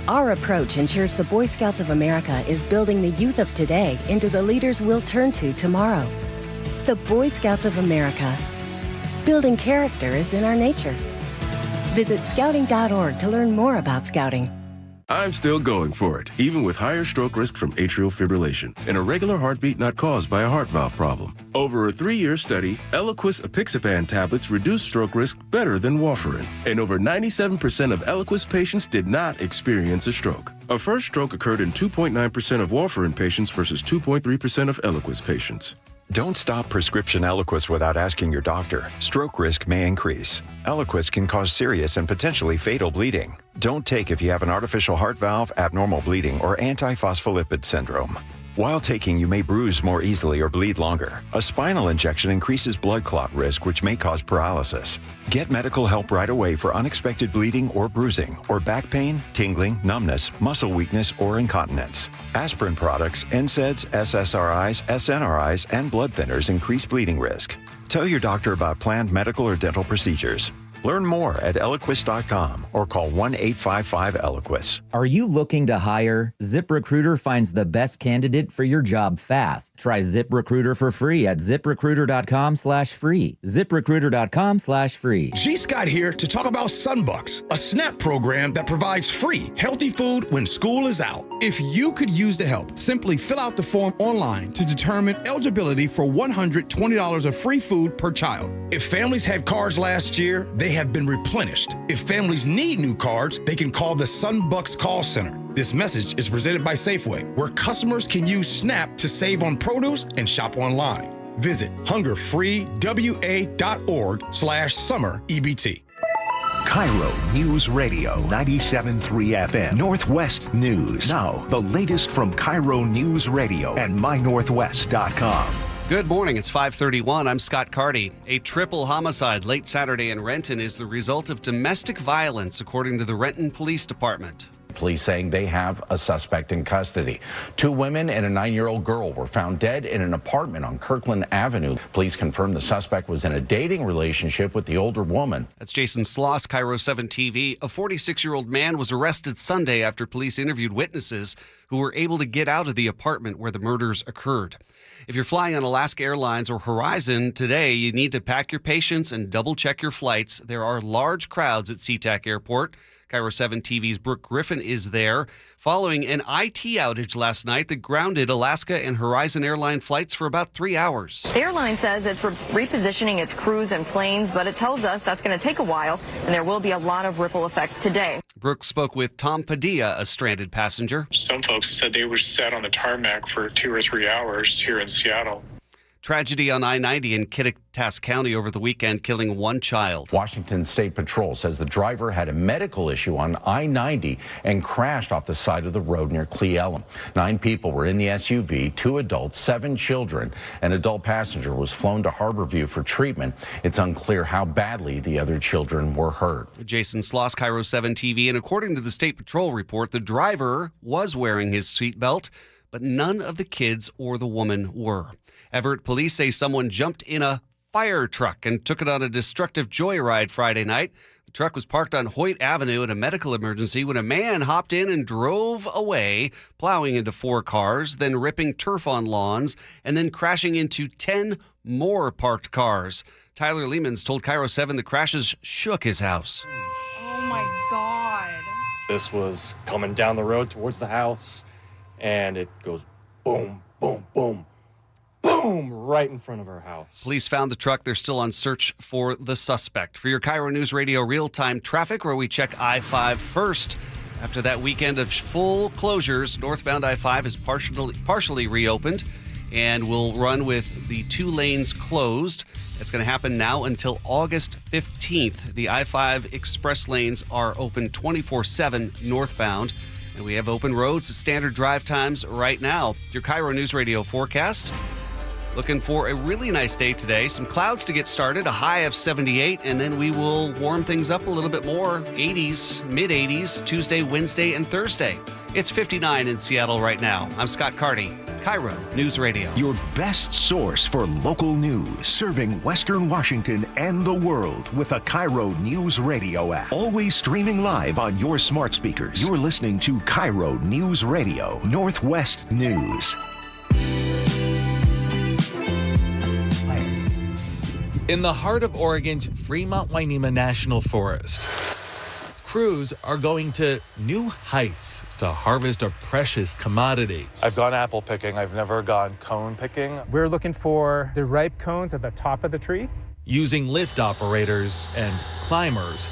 Our approach ensures the Boy Scouts of America is building the youth of today into the leaders we'll turn to tomorrow. The Boy Scouts of America. Building character is in our nature. Visit scouting.org to learn more about Scouting. I'm still going for it, even with higher stroke risk from atrial fibrillation, an irregular heartbeat not caused by a heart valve problem. Over a 3-year study, Eliquis apixaban tablets reduced stroke risk better than warfarin, and over 97% of Eliquis patients did not experience a stroke. A first stroke occurred in 2.9% of warfarin patients versus 2.3% of Eliquis patients. Don't stop prescription Eliquis without asking your doctor. Stroke risk may increase. Eliquis can cause serious and potentially fatal bleeding. Don't take if you have an artificial heart valve, abnormal bleeding, or antiphospholipid syndrome. While taking, you may bruise more easily or bleed longer. A spinal injection increases blood clot risk, which may cause paralysis. Get medical help right away for unexpected bleeding or bruising, or back pain, tingling, numbness, muscle weakness, or incontinence. Aspirin products, NSAIDs, SSRIs, SNRIs, and blood thinners increase bleeding risk. Tell your doctor about planned medical or dental procedures. Learn more at Eliquis.com or call 1-855-ELIQUIS. Are you looking to hire? ZipRecruiter finds the best candidate for your job fast. Try ZipRecruiter for free at ZipRecruiter.com/free. ZipRecruiter.com/free. G. Scott here to talk about Sunbucks, a SNAP program that provides free, healthy food when school is out. If you could use the help, simply fill out the form online to determine eligibility for $120 of free food per child. If families had cards last year, they have been replenished. If families need new cards, they can call the Sunbucks call center. This message is presented by Safeway, where customers can use SNAP to save on produce and shop online. Visit hungerfreewa.org/summer EBT. KIRO News Radio 97.3 FM Northwest News. Now, the latest from KIRO News Radio and mynorthwest.com. Good morning. It's 5:31. I'm Scott Carty. A triple homicide late Saturday in Renton is the result of domestic violence, according to the Renton Police Department. Police saying they have a suspect in custody. 2 women and a 9-year-old girl were found dead in an apartment on Kirkland Avenue. Police confirmed the suspect was in a dating relationship with the older woman. That's Jason Sloss, KIRO 7 TV. A 46-year-old man was arrested Sunday after police interviewed witnesses who were able to get out of the apartment where the murders occurred. If you're flying on Alaska Airlines or Horizon today, you need to pack your patience and double-check your flights. There are large crowds at SeaTac Airport. KIRO 7 TV's Brooke Griffin is there. Following an IT outage last night that grounded Alaska and Horizon airline flights for about 3 hours. The airline says it's repositioning its crews and planes, but it tells us that's going to take a while, and there will be a lot of ripple effects today. Brooke spoke with Tom Padilla, a stranded passenger. Some folks said they were sat on the tarmac for 2 or 3 hours here in Seattle. Tragedy on I-90 in Kittitas County over the weekend, killing 1 child. Washington State Patrol says the driver had a medical issue on I-90 and crashed off the side of the road near Cle Elum. 9 people were in the SUV, 2 adults, 7 children. An adult passenger was flown to Harborview for treatment. It's unclear how badly the other children were hurt. Jason Sloss, KIRO 7 TV, and according to the State Patrol report, the driver was wearing his seatbelt, but none of the kids or the woman were. Everett police say someone jumped in a fire truck and took it on a destructive joyride Friday night. The truck was parked on Hoyt Avenue in a medical emergency when a man hopped in and drove away, plowing into 4 cars, then ripping turf on lawns, and then crashing into 10 more parked cars. Tyler Lehmans told KIRO 7 the crashes shook his house. Oh my God. This was coming down the road towards the house, and it goes boom, boom, boom. Boom! Right in front of our house. Police found the truck. They're still on search for the suspect. For your KIRO News Radio real-time traffic, where we check I-5 first. After that weekend of full closures, northbound I-5 is partially reopened and will run with the 2 lanes closed. That's going to happen now until August 15th. The I-5 express lanes are open 24/7 northbound. And we have open roads to standard drive times right now. Your KIRO News Radio forecast. Looking for a really nice day today. Some clouds to get started, a high of 78, and then we will warm things up a little bit more. 80s, mid-80s, Tuesday, Wednesday, and Thursday. It's 59 in Seattle right now. I'm Scott Carty, KIRO News Radio. Your best source for local news, serving Western Washington and the world with a KIRO News Radio app. Always streaming live on your smart speakers. You're listening to KIRO News Radio, Northwest News. In the heart of Oregon's Fremont-Wainema National Forest, crews are going to new heights to harvest a precious commodity. I've gone apple picking. I've never gone cone picking. We're looking for the ripe cones at the top of the tree. Using lift operators and climbers,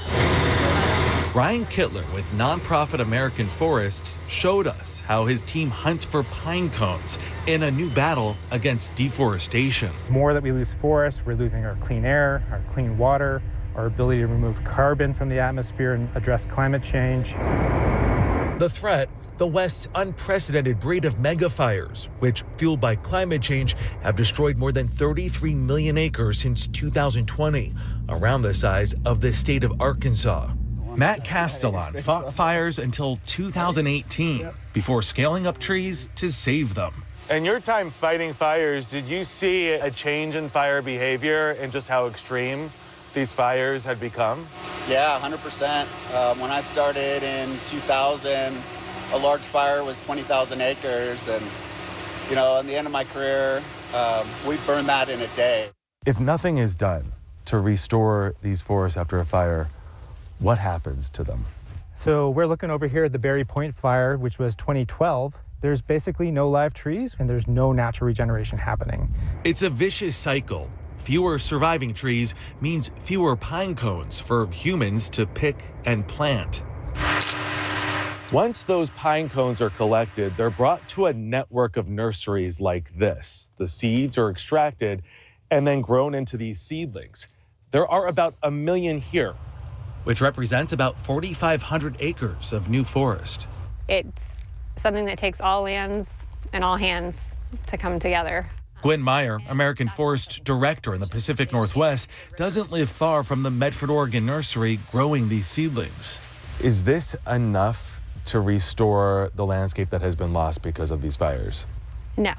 Brian Kittler with nonprofit American Forests showed us how his team hunts for pine cones in a new battle against deforestation. The more that we lose forests, we're losing our clean air, our clean water, our ability to remove carbon from the atmosphere and address climate change. The threat, the West's unprecedented rate of megafires, which, fueled by climate change, have destroyed more than 33 million acres since 2020, around the size of the state of Arkansas. Matt Castellan fought fires until 2018 before scaling up trees to save them. In your time fighting fires, did you see a change in fire behavior and just how extreme these fires had become? Yeah, 100%. When I started in 2000, a large fire was 20,000 acres. And, you know, at the end of my career, we burned that in a day. If nothing is done to restore these forests after a fire, what happens to them? So we're looking over here at the Berry Point fire, which was 2012. There's basically no live trees and there's no natural regeneration happening. It's a vicious cycle. Fewer surviving trees means fewer pine cones for humans to pick and plant. Once those pine cones are collected, they're brought to a network of nurseries like this. The seeds are extracted and then grown into these seedlings. There are about 1 million here, which represents about 4,500 acres of new forest. It's something that takes all lands and all hands to come together. Gwen Meyer, American Forest Director in the Pacific Northwest, doesn't live far from the Medford, Oregon nursery growing these seedlings. Is this enough to restore the landscape that has been lost because of these fires? No,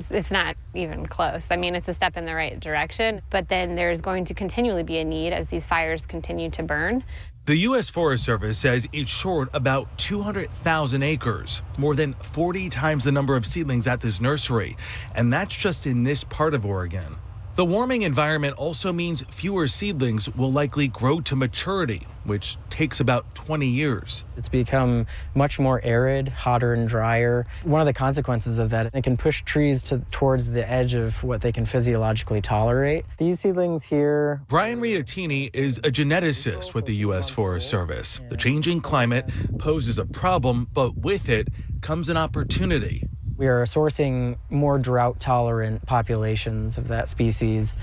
it's not even close. I mean, it's a step in the right direction, but then there's going to continually be a need as these fires continue to burn. The U.S. Forest Service says it's short about 200,000 acres, more than 40 times the number of seedlings at this nursery, and that's just in this part of Oregon. The warming environment also means fewer seedlings will likely grow to maturity, which takes about 20 years. It's become much more arid, hotter and drier. One of the consequences of that, it can push trees towards the edge of what they can physiologically tolerate. These seedlings here... Brian Riatini is a geneticist with the U.S. Forest Service. The changing climate poses a problem, but with it comes an opportunity. We are sourcing more drought-tolerant populations of that species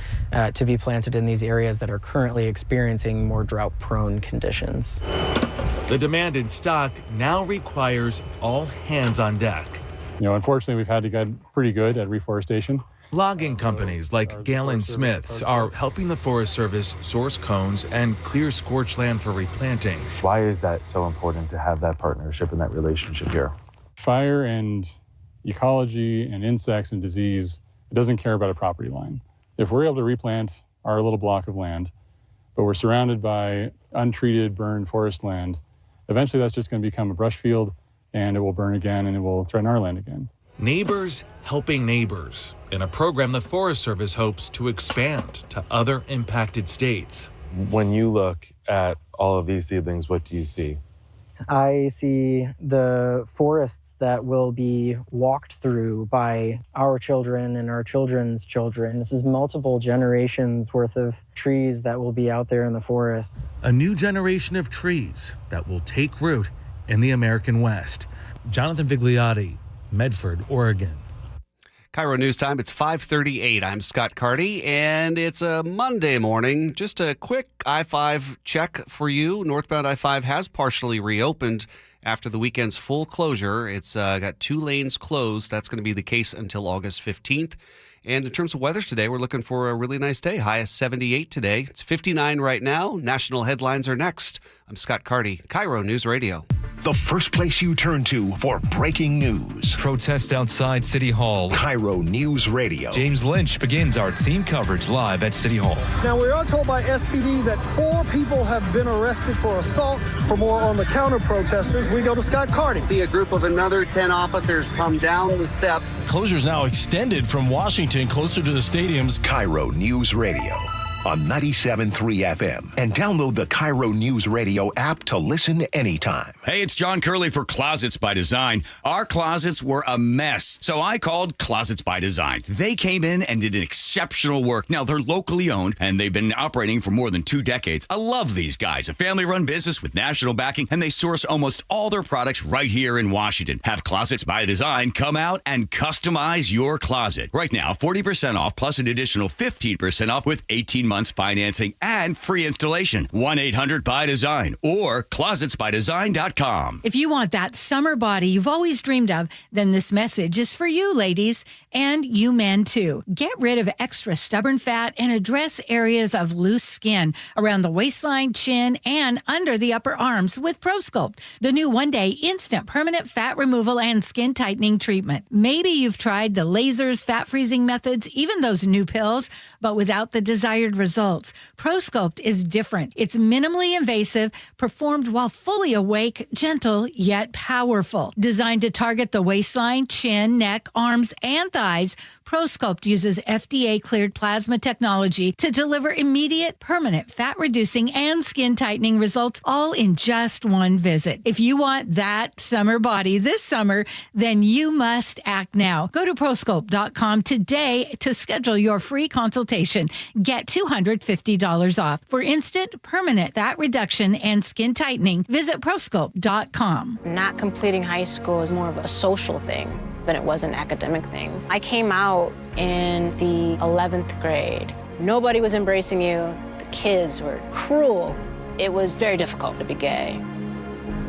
to be planted in these areas that are currently experiencing more drought-prone conditions. The demand in stock now requires all hands on deck. You know, unfortunately, we've had to get pretty good at reforestation. Logging companies like Galen Smith's are helping the Forest Service source cones and clear scorched land for replanting. Why is that so important to have that partnership and that relationship here? Fire and ecology and insects and disease, it doesn't care about a property line. If we're able to replant our little block of land, but we're surrounded by untreated, burned forest land, eventually that's just going to become a brush field and it will burn again and it will threaten our land again. Neighbors helping neighbors in a program the Forest Service hopes to expand to other impacted states. When you look at all of these seedlings, what do you see? I see the forests that will be walked through by our children and our children's children. This is multiple generations worth of trees that will be out there in the forest. A new generation of trees that will take root in the American West. Jonathan Vigliotti, Medford, Oregon. KIRO News Time, it's 5:38. I'm Scott Carty, and it's a Monday morning. Just a quick I-5 check for you. Northbound I-5 has partially reopened after the weekend's full closure. It's got 2 lanes closed. That's going to be the case until August 15th. And in terms of weather today, we're looking for a really nice day. High of 78 today. It's 59 right now. National headlines are next. I'm Scott Carty, KIRO News Radio. The first place you turn to for breaking news. Protest outside City Hall. KIRO News Radio. James Lynch begins our team coverage live at City Hall. Now, we are told by SPD that 4 people have been arrested for assault. For more on the counter-protesters, we go to Scott Carty. See a group of another 10 officers come down the steps. Closures now extended from Washington closer to the stadiums. KIRO News Radio on 97.3 FM and download the KIRO News Radio app to listen anytime. Hey, it's John Curley for Closets by Design. Our closets were a mess, so I called Closets by Design. They came in and did an exceptional work. Now, they're locally owned, and they've been operating for more than 2 decades. I love these guys, a family-run business with national backing, and they source almost all their products right here in Washington. Have Closets by Design come out and customize your closet. Right now, 40% off plus an additional 15% off with 18 months financing and free installation. 1-800-BY-DESIGN or closetsbydesign.com. If you want that summer body you've always dreamed of, then this message is for you, ladies, and you men too. Get rid of extra stubborn fat and address areas of loose skin around the waistline, chin, and under the upper arms with ProSculpt, the new one-day instant permanent fat removal and skin tightening treatment. Maybe you've tried the lasers, fat freezing methods, even those new pills, but without the desired results. ProSculpt is different. It's minimally invasive, performed while fully awake, gentle yet powerful. Designed to target the waistline, chin, neck, arms, and thighs, ProSculpt uses FDA-cleared plasma technology to deliver immediate, permanent fat-reducing and skin-tightening results, all in just one visit. If you want that summer body this summer, then you must act now. Go to ProSculpt.com today to schedule your free consultation. Get $250 off. For instant, permanent fat reduction and skin tightening, visit ProSculpt.com. Not completing high school is more of a social thing than it was an academic thing. I came out in the 11th grade. Nobody was embracing you. The kids were cruel. It was very difficult to be gay.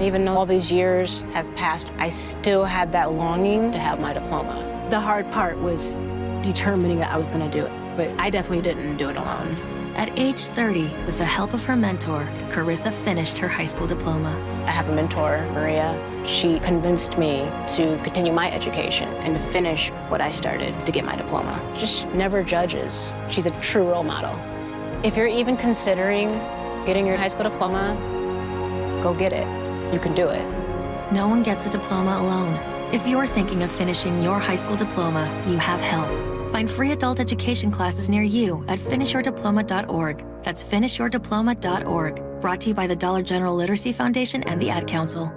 Even though all these years have passed, I still had that longing to have my diploma. The hard part was determining that I was going to do it, but I definitely didn't do it alone. At age 30, with the help of her mentor, Carissa finished her high school diploma. I have a mentor, Maria. She convinced me to continue my education and to finish what I started to get my diploma. Just never judges. She's a true role model. If you're even considering getting your high school diploma, go get it. You can do it. No one gets a diploma alone. If you're thinking of finishing your high school diploma, you have help. Find free adult education classes near you at finishyourdiploma.org. That's finishyourdiploma.org. Brought to you by the Dollar General Literacy Foundation and the Ad Council.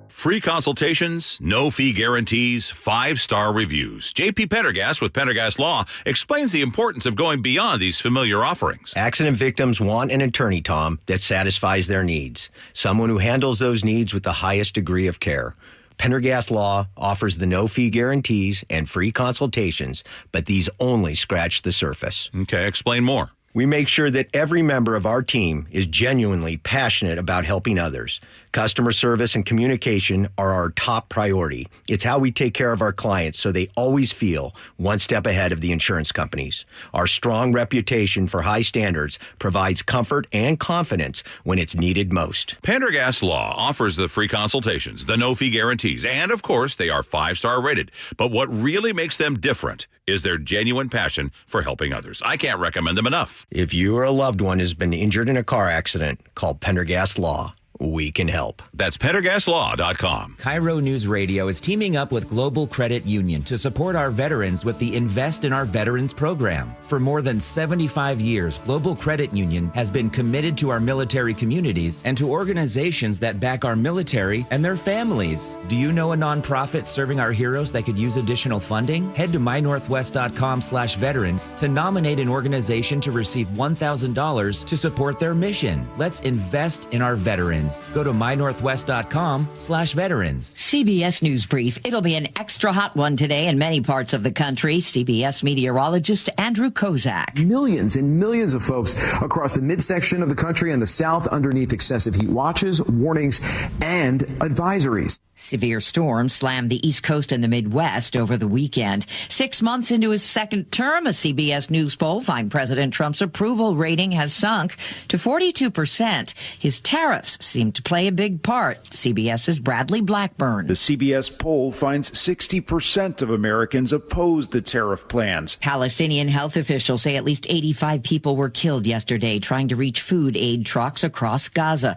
Free consultations, no fee guarantees, 5-star reviews. JP Pendergast with Pendergast Law explains the importance of going beyond these familiar offerings. Accident victims want an attorney, Tom, that satisfies their needs. Someone who handles those needs with the highest degree of care. Pendergast Law offers the no-fee guarantees and free consultations, but these only scratch the surface. Okay, explain more. We make sure that every member of our team is genuinely passionate about helping others. Customer service and communication are our top priority. It's how we take care of our clients so they always feel one step ahead of the insurance companies. Our strong reputation for high standards provides comfort and confidence when it's needed most. Pendergast Law offers the free consultations, the no-fee guarantees, and of course, they are 5-star rated. But what really makes them different is their genuine passion for helping others. I can't recommend them enough. If you or a loved one has been injured in a car accident, call Pendergast Law. We can help. That's PendergastLaw.com. KIRO Newsradio is teaming up with Global Credit Union to support our veterans with the Invest in Our Veterans program. For more than 75 years, Global Credit Union has been committed to our military communities and to organizations that back our military and their families. Do you know a nonprofit serving our heroes that could use additional funding? Head to mynorthwest.com/veterans to nominate an organization to receive $1,000 to support their mission. Let's invest in our veterans. Go to mynorthwest.com/veterans. CBS News Brief. It'll be an extra hot one today in many parts of the country. CBS meteorologist Andrew Kozak. Millions and millions of folks across the midsection of the country and the south underneath excessive heat watches, warnings, and advisories. Severe storms slammed the East Coast and the Midwest over the weekend. 6 months into his second term, a CBS News poll finds President Trump's approval rating has sunk to 42%. His tariffs seem to play a big part. CBS's Bradley Blackburn. The CBS poll finds 60% of Americans oppose the tariff plans. Palestinian health officials say at least 85 people were killed yesterday trying to reach food aid trucks across Gaza.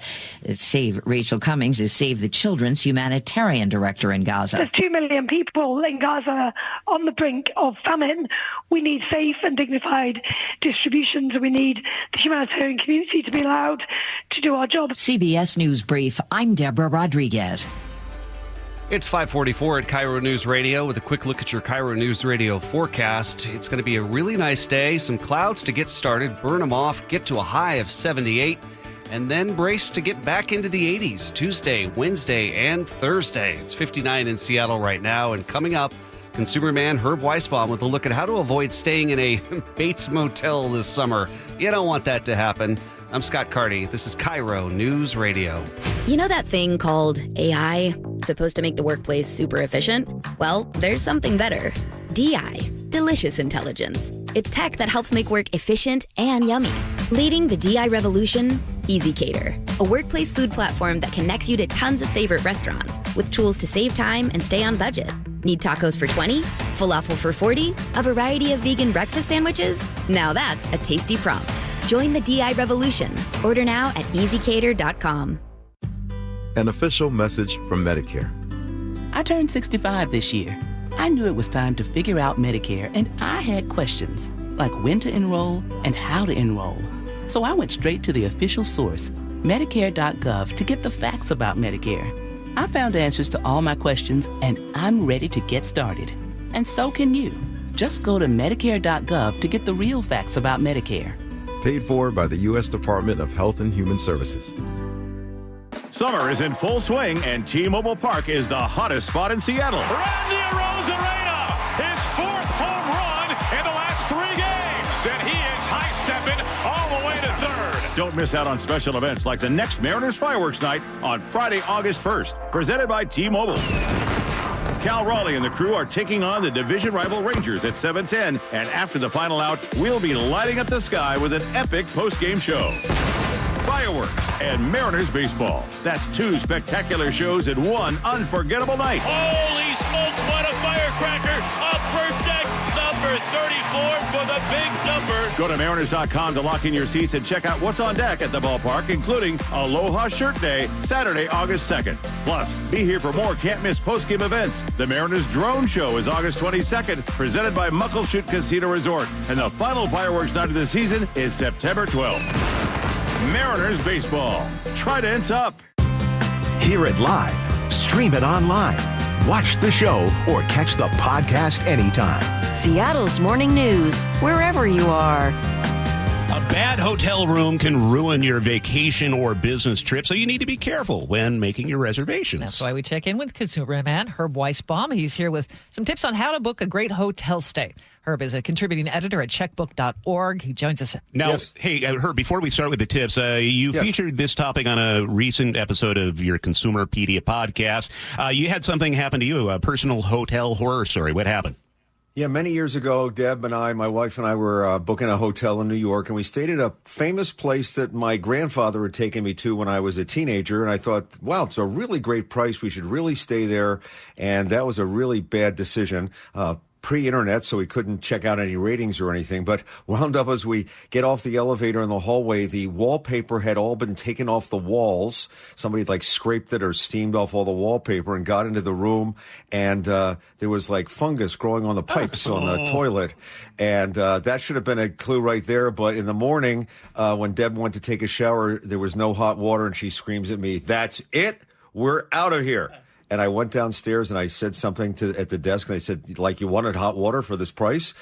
Rachel Cummings is Save the Children's humanitarian director in Gaza. There's 2 million people in Gaza on the brink of famine. We need safe and dignified distributions, and we need the humanitarian community to be allowed to do our job. CBS News Brief. I'm Deborah Rodriguez. It's 5:44 at KIRO News Radio with a quick look at your KIRO News Radio forecast. It's going to be a really nice day. Some clouds to get started, burn them off, get to a high of 78. And then brace to get back into the 80s Tuesday, Wednesday, and Thursday. It's 59 in Seattle right now, and coming up, Consumer man Herb Weisbaum with a look at how to avoid staying in a Bates Motel this summer. You don't want that to happen. I'm Scott Carty. This is KIRO News Radio. You know that thing called AI? Supposed to make the workplace super efficient? Well, there's something better. DI, Delicious Intelligence. It's tech that helps make work efficient and yummy. Leading the DI revolution, EasyCater, a workplace food platform that connects you to tons of favorite restaurants with tools to save time and stay on budget. Need tacos for 20? Falafel for 40? A variety of vegan breakfast sandwiches? Now that's a tasty prompt. Join the DI revolution. Order now at easycater.com. An official message from Medicare. I turned 65 this year. I knew it was time to figure out Medicare, and I had questions, like when to enroll and how to enroll. So I went straight to the official source, Medicare.gov, to get the facts about Medicare. I found answers to all my questions, and I'm ready to get started. And so can you. Just go to Medicare.gov to get the real facts about Medicare. Paid for by the U.S. Department of Health and Human Services. Summer is in full swing, and T-Mobile Park is the hottest spot in Seattle. Randy Arozarena, his 4th home run in the last 3 games, and he is high-stepping all the way to 3rd. Don't miss out on special events like the next Mariners Fireworks Night on Friday, August 1st, presented by T-Mobile. Cal Raleigh and the crew are taking on the division rival Rangers at 7:10, and after the final out, we'll be lighting up the sky with an epic post-game show. Fireworks and Mariners baseball. That's 2 spectacular shows in one unforgettable night. Holy smokes, what a firecracker! Upper deck number 34 for the big number. Go to Mariners.com to lock in your seats and check out what's on deck at the ballpark, including Aloha Shirt Day, Saturday, August 2nd. Plus, be here for more can't-miss post-game events. The Mariners Drone Show is August 22nd, presented by Muckleshoot Casino Resort. And the final fireworks night of the season is September 12th. Mariners baseball. Trident's up. Hear it live, stream it online, watch the show, or catch the podcast anytime. Seattle's Morning News, wherever you are. A bad hotel room can ruin your vacation or business trip, so you need to be careful when making your reservations. That's why we check in with consumer man Herb Weisbaum. He's here with some tips on how to book a great hotel stay. Herb is a contributing editor at checkbook.org. He joins us now. Yes. Hey, Herb, before we start with the tips, you featured this topic on a recent episode of your Consumerpedia podcast. You had something happen to you, a personal hotel horror story. What happened? Yeah, many years ago, Deb and I, my wife and I were booking a hotel in New York, and we stayed at a famous place that my grandfather had taken me to when I was a teenager. And I thought, wow, it's a really great price. We should really stay there. And that was a really bad decision. Pre-internet, so we couldn't check out any ratings or anything. But wound up as we get off the elevator in the hallway, the wallpaper had all been taken off the walls. Somebody had scraped it or steamed off all the wallpaper and got into the room. And there was fungus growing on the pipes on the toilet. And that should have been a clue right there. But in the morning, when Deb went to take a shower, there was no hot water. And she screams at me, "That's it. We're out of here." And I went downstairs and I said something at the desk. And they said, you wanted hot water for this price?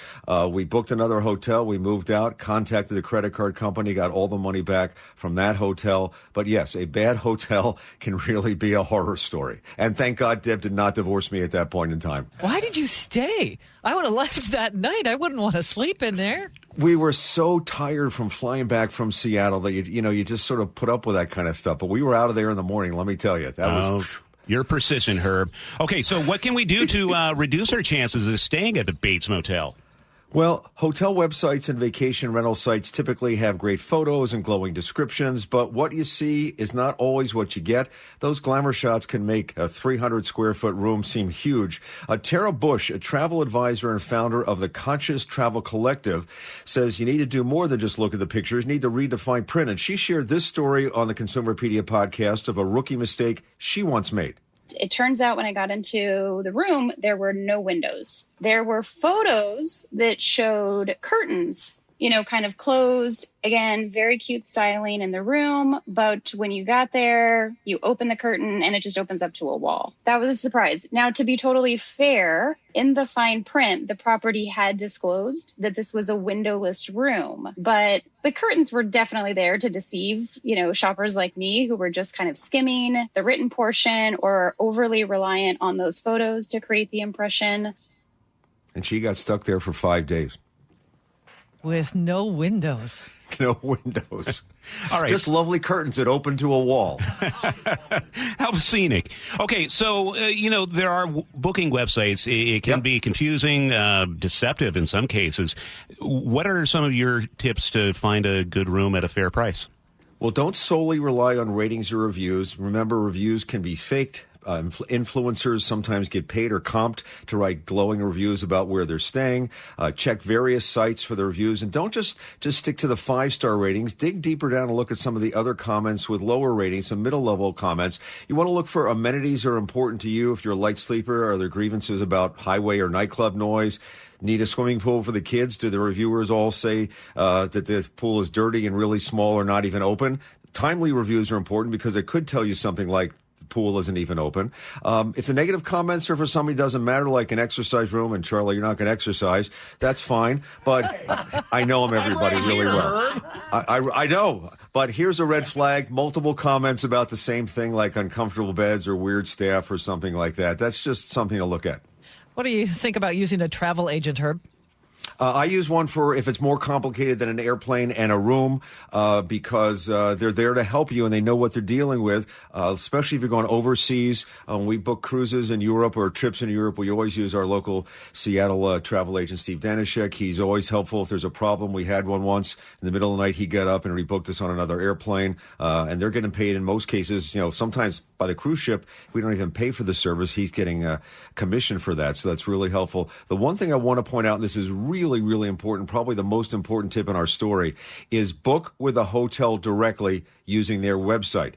We booked another hotel. We moved out, contacted the credit card company, got all the money back from that hotel. But yes, a bad hotel can really be a horror story. And thank God Deb did not divorce me at that point in time. Why did you stay? I would have left that night. I wouldn't want to sleep in there. We were so tired from flying back from Seattle that, you just sort of put up with that kind of stuff. But we were out of there in the morning, let me tell you. That was... You're persistent, Herb. Okay, so what can we do to reduce our chances of staying at the Bates Motel? Well, hotel websites and vacation rental sites typically have great photos and glowing descriptions, but what you see is not always what you get. Those glamour shots can make a 300-square-foot room seem huge. Tara Bush, a travel advisor and founder of the Conscious Travel Collective, says you need to do more than just look at the pictures. You need to read the fine print. And she shared this story on the Consumerpedia podcast of a rookie mistake she once made. It turns out when I got into the room, there were no windows. There were photos that showed curtains, kind of closed. Again, very cute styling in the room. But when you got there, you open the curtain and it just opens up to a wall. That was a surprise. Now, to be totally fair, in the fine print, the property had disclosed that this was a windowless room. But the curtains were definitely there to deceive, shoppers like me who were just kind of skimming the written portion or overly reliant on those photos to create the impression. and she got stuck there for 5 days. With no windows. No windows. All right. Just lovely curtains that open to a wall. How scenic. Okay, so, there are booking websites. It can be confusing, deceptive in some cases. What are some of your tips to find a good room at a fair price? Well, don't solely rely on ratings or reviews. Remember, reviews can be faked. Influencers sometimes get paid or comped to write glowing reviews about where they're staying. Check various sites for the reviews, and don't just stick to the 5-star ratings. Dig deeper down and look at some of the other comments with lower ratings, some middle-level comments. You want to look for amenities that are important to you. If you're a light sleeper, are there grievances about highway or nightclub noise? Need a swimming pool for the kids? Do the reviewers all say that the pool is dirty and really small or not even open? Timely reviews are important because it could tell you something like pool isn't even open. If the negative comments are for somebody doesn't matter, like an exercise room, and Charlie, you're not going to exercise, that's fine. But I know everybody really well. I know. But here's a red flag. Multiple comments about the same thing, like uncomfortable beds or weird staff or something like that. That's just something to look at. What do you think about using a travel agent, Herb? I use one for if it's more complicated than an airplane and a room because they're there to help you and they know what they're dealing with, especially if you're going overseas. We book cruises in Europe or trips in Europe. We always use our local Seattle travel agent, Steve Danishek. He's always helpful. If there's a problem, we had one once in the middle of the night. He got up and rebooked us on another airplane. And they're getting paid in most cases, sometimes by the cruise ship. We don't even pay for the service. He's getting a commission for that. So that's really helpful. The one thing I want to point out, and this is really, really important, probably the most important tip in our story, is book with a hotel directly using their website.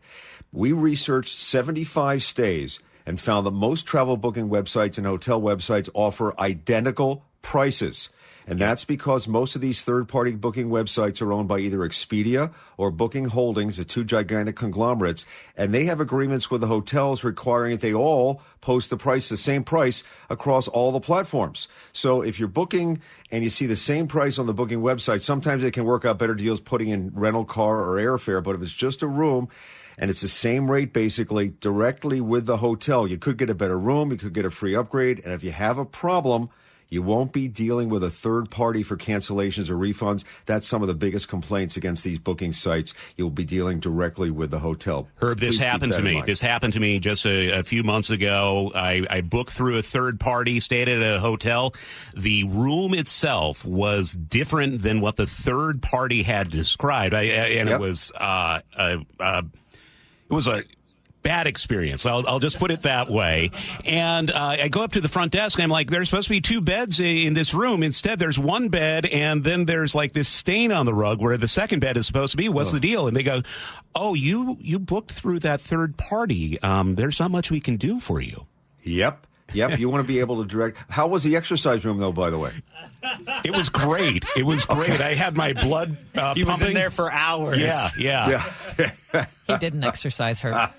We researched 75 stays and found that most travel booking websites and hotel websites offer identical prices. And that's because most of these third-party booking websites are owned by either Expedia or Booking Holdings, the two gigantic conglomerates, and they have agreements with the hotels requiring that they all post the same price across all the platforms. So if you're booking and you see the same price on the booking website, sometimes it can work out better deals putting in rental car or airfare, but if it's just a room, and it's the same rate, basically, directly with the hotel, you could get a better room, you could get a free upgrade, and if you have a problem, you won't be dealing with a third party for cancellations or refunds. That's some of the biggest complaints against these booking sites. You'll be dealing directly with the hotel. Herb, this happened to me. This happened to me just a few months ago. I booked through a third party, stayed at a hotel. The room itself was different than what the third party had described. It was a bad experience. I'll just put it that way. And I go up to the front desk and I'm like, there's supposed to be 2 beds in this room. Instead, there's 1 bed and then there's like this stain on the rug where the second bed is supposed to be. What's the deal? And they go, oh, you booked through that third party. There's not much we can do for you. Yep. You want to be able to direct. How was the exercise room, though, by the way? It was great. It was great. Okay. I had my blood He was in there for hours. Yeah. He didn't exercise, Herb.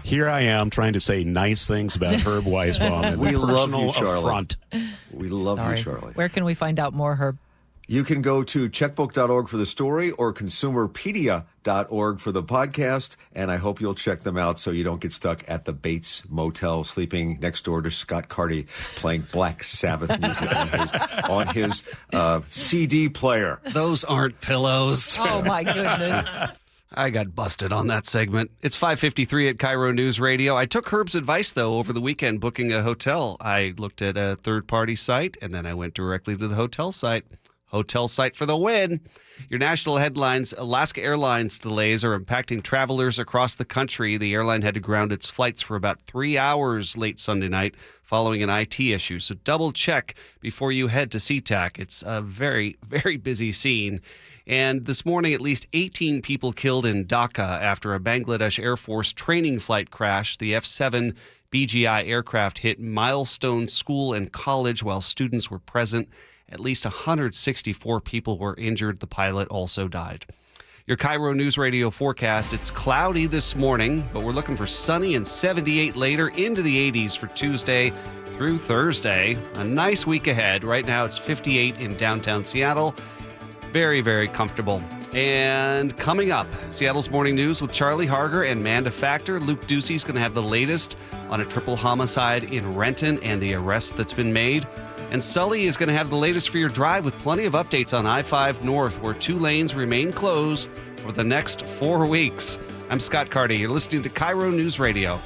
Here I am trying to say nice things about Herb Weisbaum. We love you, Charlie. Affront. We love you, Charlie. Where can we find out more, Herb? You can go to checkbook.org for the story or consumerpedia.org for the podcast, and I hope you'll check them out so you don't get stuck at the Bates Motel sleeping next door to Scott Carty playing Black Sabbath music on his CD player. Those aren't pillows. Oh, my goodness. I got busted on that segment. It's 5:53 at KIRO News Radio. I took Herb's advice, though, over the weekend booking a hotel. I looked at a third-party site, and then I went directly to the hotel site. Hotel site for the win. Your national headlines: Alaska Airlines delays are impacting travelers across the country. The airline had to ground its flights for about 3 hours late Sunday night following an IT issue. So double check before you head to SeaTac. It's a very, very busy scene. And this morning, at least 18 people killed in Dhaka after a Bangladesh Air Force training flight crash. The F-7 BGI aircraft hit Milestone School and College while students were present. At least 164 people were injured. The pilot also died. Your KIRO News Radio forecast: it's cloudy this morning, but we're looking for sunny and 78 later, into the 80s for Tuesday through Thursday. A nice week ahead. Right now it's 58 in downtown Seattle. Very, very comfortable. And coming up, Seattle's Morning News with Charlie Harger and Manda Factor. Luke Ducey's going to have the latest on a triple homicide in Renton and the arrest that's been made. And Sully is going to have the latest for your drive with plenty of updates on I-5 North, where 2 lanes remain closed for the next 4 weeks. I'm Scott Carty. You're listening to KIRO News Radio.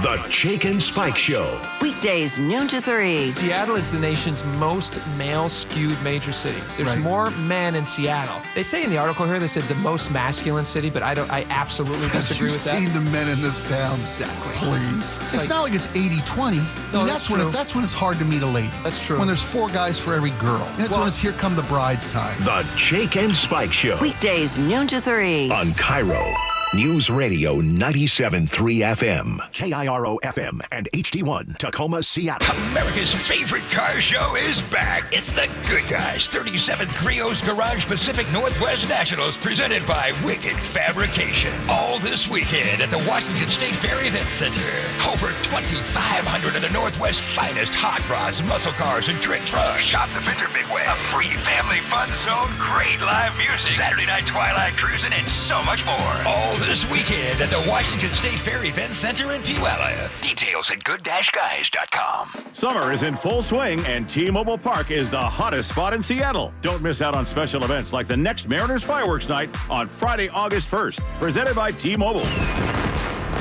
The Jake and Spike Show. Weekdays, noon to 3. Seattle is the nation's most male-skewed major city. There's more men in Seattle. They say in the article here, they said the most masculine city, but I absolutely disagree with that. You've seen the men in this town. Exactly. Please. It's not like it's 80-20. No, that's when it's hard to meet a lady. That's true. When there's 4 guys for every girl. That's when it's here come the bride's time. The Jake and Spike Show. Weekdays, noon to 3. On KIRO News Radio 97.3 FM, KIRO FM, and HD1, Tacoma, Seattle. America's favorite car show is back. It's the Good Guys 37th Griot's Garage Pacific Northwest Nationals, presented by Wicked Fabrication. All this weekend at the Washington State Fair Event Center. Over 2,500 of the Northwest's finest hot rods, muscle cars, and trick trucks. Shop the Fender Big Wheel, a free family fun zone, great live music, Saturday night twilight cruising, and so much more. All this weekend at the Washington State Fair Event Center in Puyallup. Details at good-guys.com. Summer is in full swing, and T-Mobile Park is the hottest spot in Seattle. Don't miss out on special events like the next Mariners Fireworks Night on Friday, August 1st, presented by T-Mobile.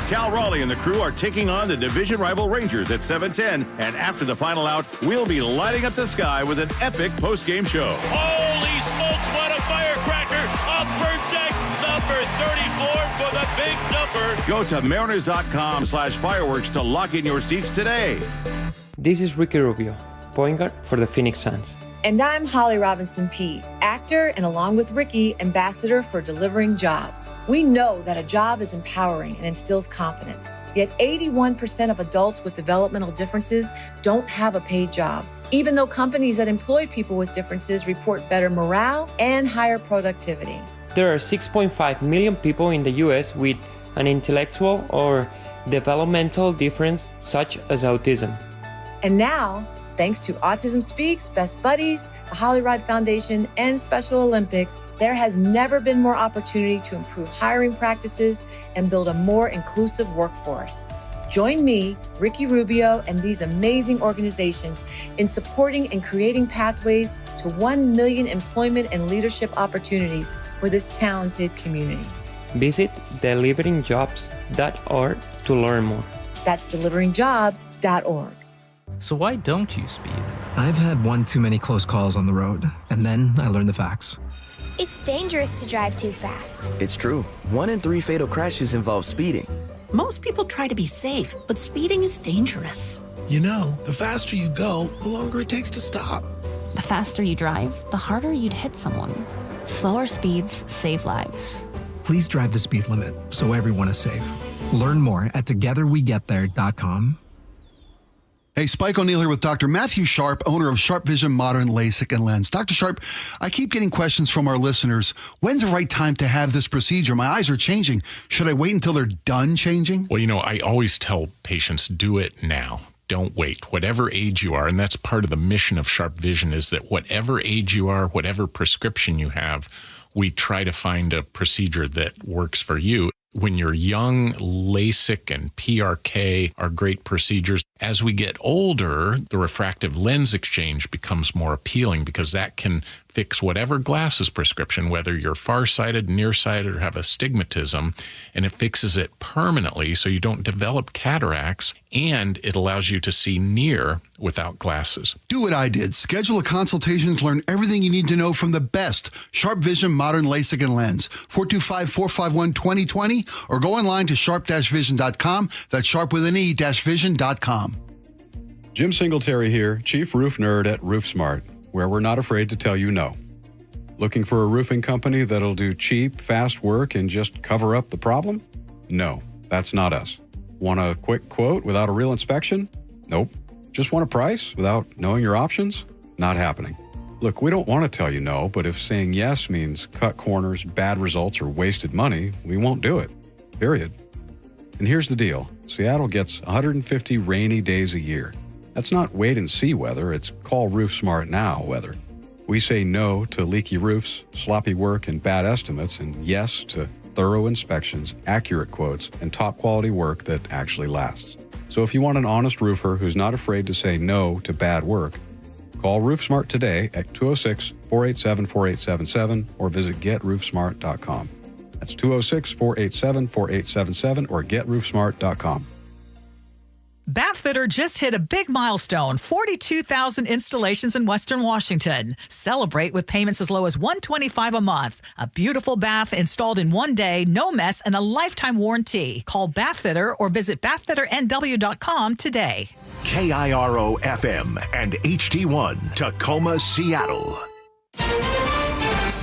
Cal Raleigh and the crew are taking on the division rival Rangers at 7:10, and after the final out, we'll be lighting up the sky with an epic post-game show. Holy smokes, what a firecracker! Upper deck number 34 for the big number. Go to mariners.com/fireworks to lock in your seats today. This is Ricky Rubio, point guard for the Phoenix Suns. And I'm Holly Robinson Peete, actor and along with Ricky, ambassador for Delivering Jobs. We know that a job is empowering and instills confidence. Yet 81% of adults with developmental differences don't have a paid job, even though companies that employ people with differences report better morale and higher productivity. There are 6.5 million people in the U.S. with an intellectual or developmental difference such as autism. And now, thanks to Autism Speaks, Best Buddies, the Holly Rod Foundation, and Special Olympics, there has never been more opportunity to improve hiring practices and build a more inclusive workforce. Join me, Ricky Rubio, and these amazing organizations in supporting and creating pathways to 1 million employment and leadership opportunities for this talented community. Visit deliveringjobs.org to learn more. That's deliveringjobs.org. So why don't you speed? I've had one too many close calls on the road, and then I learned the facts. It's dangerous to drive too fast. It's true. 1 in 3 fatal crashes involve speeding. Most people try to be safe, but speeding is dangerous. You know, the faster you go, the longer it takes to stop. The faster you drive, the harder you'd hit someone. Slower speeds save lives. Please drive the speed limit so everyone is safe. Learn more at togetherwegetthere.com. Hey, Spike O'Neill here with Dr. Matthew Sharp, owner of Sharp Vision Modern LASIK and Lens. Dr. Sharp, I keep getting questions from our listeners. When's the right time to have this procedure? My eyes are changing. Should I wait until they're done changing? Well, I always tell patients, do it now. Don't wait. Whatever age you are, and that's part of the mission of Sharp Vision, is that whatever age you are, whatever prescription you have, we try to find a procedure that works for you. When you're young, LASIK and PRK are great procedures. As we get older, the refractive lens exchange becomes more appealing because that can fix whatever glasses prescription, whether you're farsighted, nearsighted, or have astigmatism, and it fixes it permanently so you don't develop cataracts, and it allows you to see near without glasses. Do what I did. Schedule a consultation to learn everything you need to know from the best Sharp Vision Modern LASIK and Lens. 425-451-2020, or go online to sharp-vision.com. That's sharp with an E-vision.com. Jim Singletary here, Chief Roof Nerd at RoofSmart, where we're not afraid to tell you no. Looking for a roofing company that'll do cheap, fast work and just cover up the problem? No, that's not us. Want a quick quote without a real inspection? Nope. Just want a price without knowing your options? Not happening. Look, we don't want to tell you no, but if saying yes means cut corners, bad results, or wasted money, we won't do it. Period. And here's the deal. Seattle gets 150 rainy days a year. That's not wait and see weather, it's call RoofSmart now weather. We say no to leaky roofs, sloppy work, and bad estimates, and yes to thorough inspections, accurate quotes, and top quality work that actually lasts. So if you want an honest roofer who's not afraid to say no to bad work, call RoofSmart today at 206-487-4877 or visit GetRoofSmart.com. That's 206-487-4877 or GetRoofSmart.com. Bathfitter just hit a big milestone, 42,000 installations in Western Washington. Celebrate with payments as low as $125 a month. A beautiful bath installed in one day, no mess, and a lifetime warranty. Call Bathfitter or visit bathfitternw.com today. KIRO FM and HD1 Tacoma, Seattle.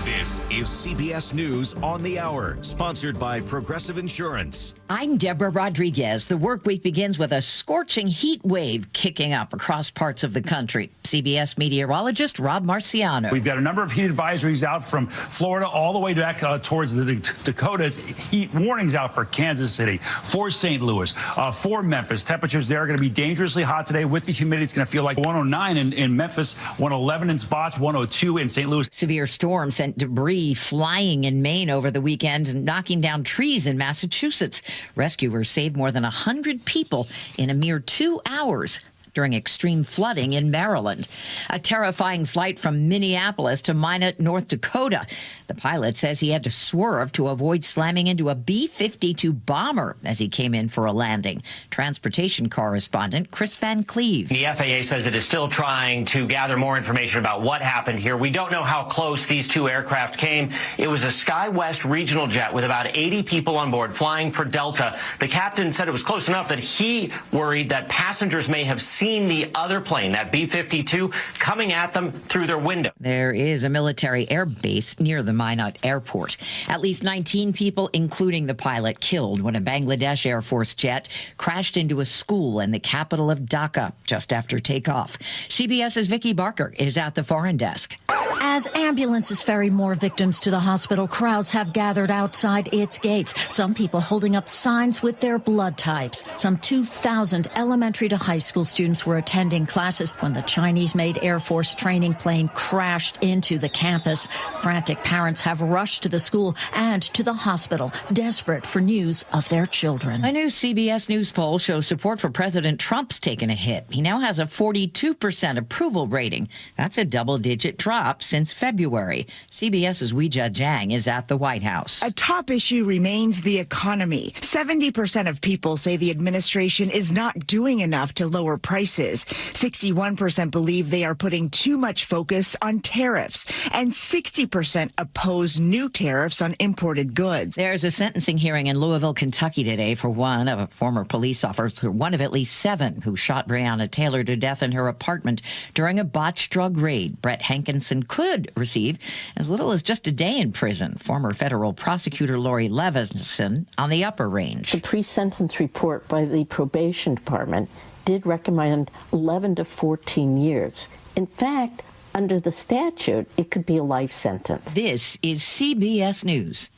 This is CBS News on the Hour, sponsored by Progressive Insurance. I'm Deborah Rodriguez. The work week begins with a scorching heat wave kicking up across parts of the country. CBS meteorologist Rob Marciano. We've got a number of heat advisories out from Florida all the way back towards the Dakotas. Heat warnings out for Kansas City, for St. Louis, for Memphis. Temperatures there are going to be dangerously hot today with the humidity. It's going to feel like 109 in Memphis, 111 in spots, 102 in St. Louis. Severe storms sent debris flying in Maine over the weekend and knocking down trees in Massachusetts. Rescuers saved more than 100 people in a mere 2 hours during extreme flooding in Maryland. A terrifying flight from Minneapolis to Minot, North Dakota. The pilot says he had to swerve to avoid slamming into a B-52 bomber as he came in for a landing. Transportation correspondent Chris Van Cleve. The FAA says it is still trying to gather more information about what happened here. We don't know how close these two aircraft came. It was a SkyWest regional jet with about 80 people on board flying for Delta. The captain said it was close enough that he worried that passengers may have seen the other plane, that B-52, coming at them through their window. There is a military air base near the Minot airport. At least 19 people, including the pilot, killed when a Bangladesh Air Force jet crashed into a school in the capital of Dhaka just after takeoff. CBS's Vicki Barker is at the foreign desk. As ambulances ferry more victims to the hospital, crowds have gathered outside its gates. Some people holding up signs with their blood types. Some 2,000 elementary to high school students were attending classes when the Chinese-made Air Force training plane crashed into the campus. Frantic parents have rushed to the school and to the hospital, desperate for news of their children. A new CBS News poll shows support for President Trump's taken a hit. He now has a 42% approval rating. That's a double-digit drop since February. CBS's Weijia Jiang is at the White House. A top issue remains the economy. 70% of people say the administration is not doing enough to lower prices. 61% believe they are putting too much focus on tariffs, and 60% oppose new tariffs on imported goods. There's a sentencing hearing in Louisville, Kentucky today for one of a former police officer, one of at least 7 who shot Breonna Taylor to death in her apartment during a botched drug raid. Brett Hankinson could receive as little as just a day in prison. Former federal prosecutor Lori Levinson on the upper range. The pre-sentence report by the probation department did recommend 11 to 14 years. In fact, under the statute, it could be a life sentence. This is CBS News.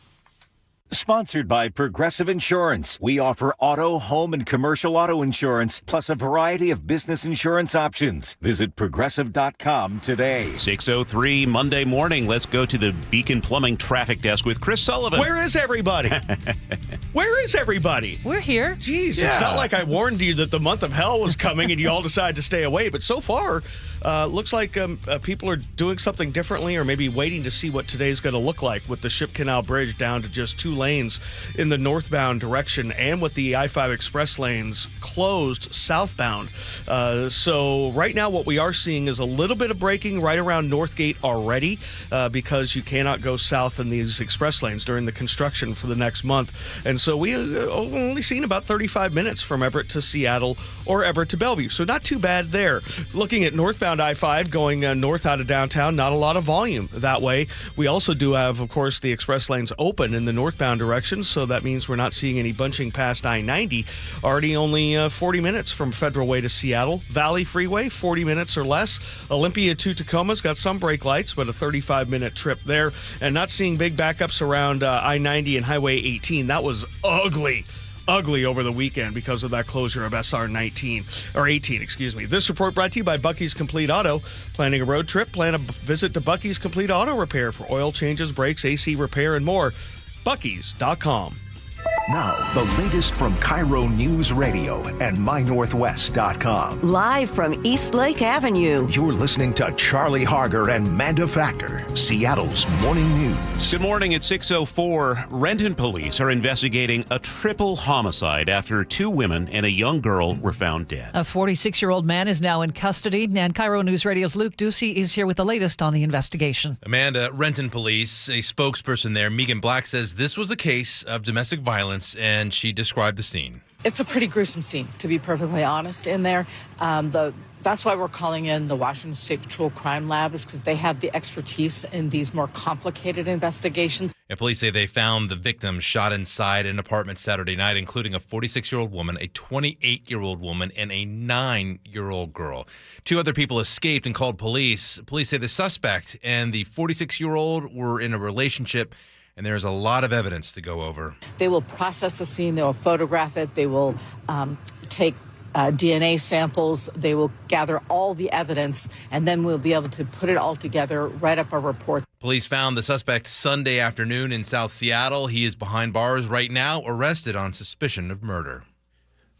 Sponsored by Progressive Insurance. We offer auto, home, and commercial auto insurance, plus a variety of business insurance options. Visit Progressive.com today. 6:03 Monday morning. Let's go to the Beacon Plumbing Traffic Desk with Chris Sullivan. Where is everybody? Where is everybody? We're here. Jeez, It's not like I warned you that the month of hell was coming and you all decided to stay away. But so far, looks like people are doing something differently, or maybe waiting to see what today's going to look like with the Ship Canal Bridge down to just 2 lanes in the northbound direction, and with the I-5 express lanes closed southbound. So right now what we are seeing is a little bit of braking right around Northgate already, because you cannot go south in these express lanes during the construction for the next month. And so we only seen about 35 minutes from Everett to Seattle or Everett to Bellevue. So not too bad there. Looking at northbound I-5 going north out of downtown, not a lot of volume that way. We also do have, of course, the express lanes open in the northbound direction, so that means we're not seeing any bunching past I-90. Already only 40 minutes from Federal Way to Seattle. Valley Freeway, 40 minutes or less. Olympia to Tacoma's got some brake lights, but a 35-minute trip there. And not seeing big backups around I-90 and Highway 18. That was ugly ugly over the weekend because of that closure of SR 18. This report brought to you by Bucky's Complete Auto. Planning a road trip? Plan a visit to Bucky's Complete Auto Repair for oil changes, brakes, AC repair, and more. Bucky's.com. Now, the latest from KIRO Newsradio and MyNorthwest.com. Live from Eastlake Avenue. You're listening to Charlie Harger and Manda Factor, Seattle's morning news. Good morning at 6:04. Renton police are investigating a triple homicide after 2 women and a young girl were found dead. A 46-year-old man is now in custody, and KIRO News Radio's Luke Ducey is here with the latest on the investigation. Amanda, Renton police, a spokesperson there, Megan Black, says this was a case of domestic violence, and she described the scene. It's a pretty gruesome scene, to be perfectly honest, in there. That's why we're calling in the Washington State Patrol Crime Lab, is because they have the expertise in these more complicated investigations. And police say they found the victim shot inside an apartment Saturday night, including a 46-year-old woman, a 28-year-old woman, and a 9-year-old girl. 2 other people escaped and called police. Police say the suspect and the 46-year-old were in a relationship, and there's a lot of evidence to go over. They will process the scene. They will photograph it. They will take DNA samples. They will gather all the evidence, and then we'll be able to put it all together, write up a report. Police found the suspect Sunday afternoon in South Seattle. He is behind bars right now, arrested on suspicion of murder.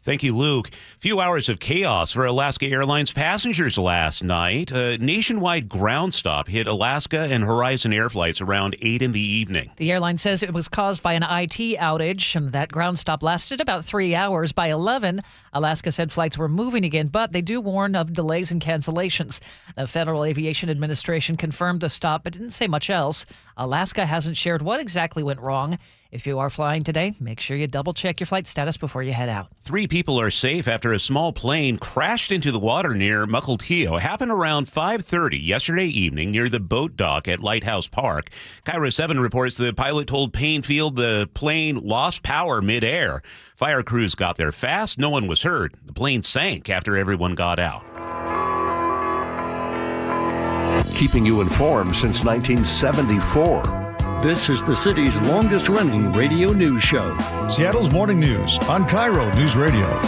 Thank you, Luke. Few hours of chaos for Alaska Airlines passengers last night. A nationwide ground stop hit Alaska and Horizon Air flights around 8 in the evening. The airline says it was caused by an IT outage. That ground stop lasted about 3 hours. By 11, Alaska said flights were moving again, but they do warn of delays and cancellations. The Federal Aviation Administration confirmed the stop, but didn't say much else. Alaska hasn't shared what exactly went wrong. If you are flying today, make sure you double-check your flight status before you head out. 3 people are safe after a small plane crashed into the water near Mukilteo. It happened around 5:30 yesterday evening near the boat dock at Lighthouse Park. KIRO 7 reports the pilot told Painfield the plane lost power midair. Fire crews got there fast. No one was hurt. The plane sank after everyone got out. Keeping you informed since 1974. This is the city's longest-running radio news show. Seattle's Morning News on KIRO News Radio.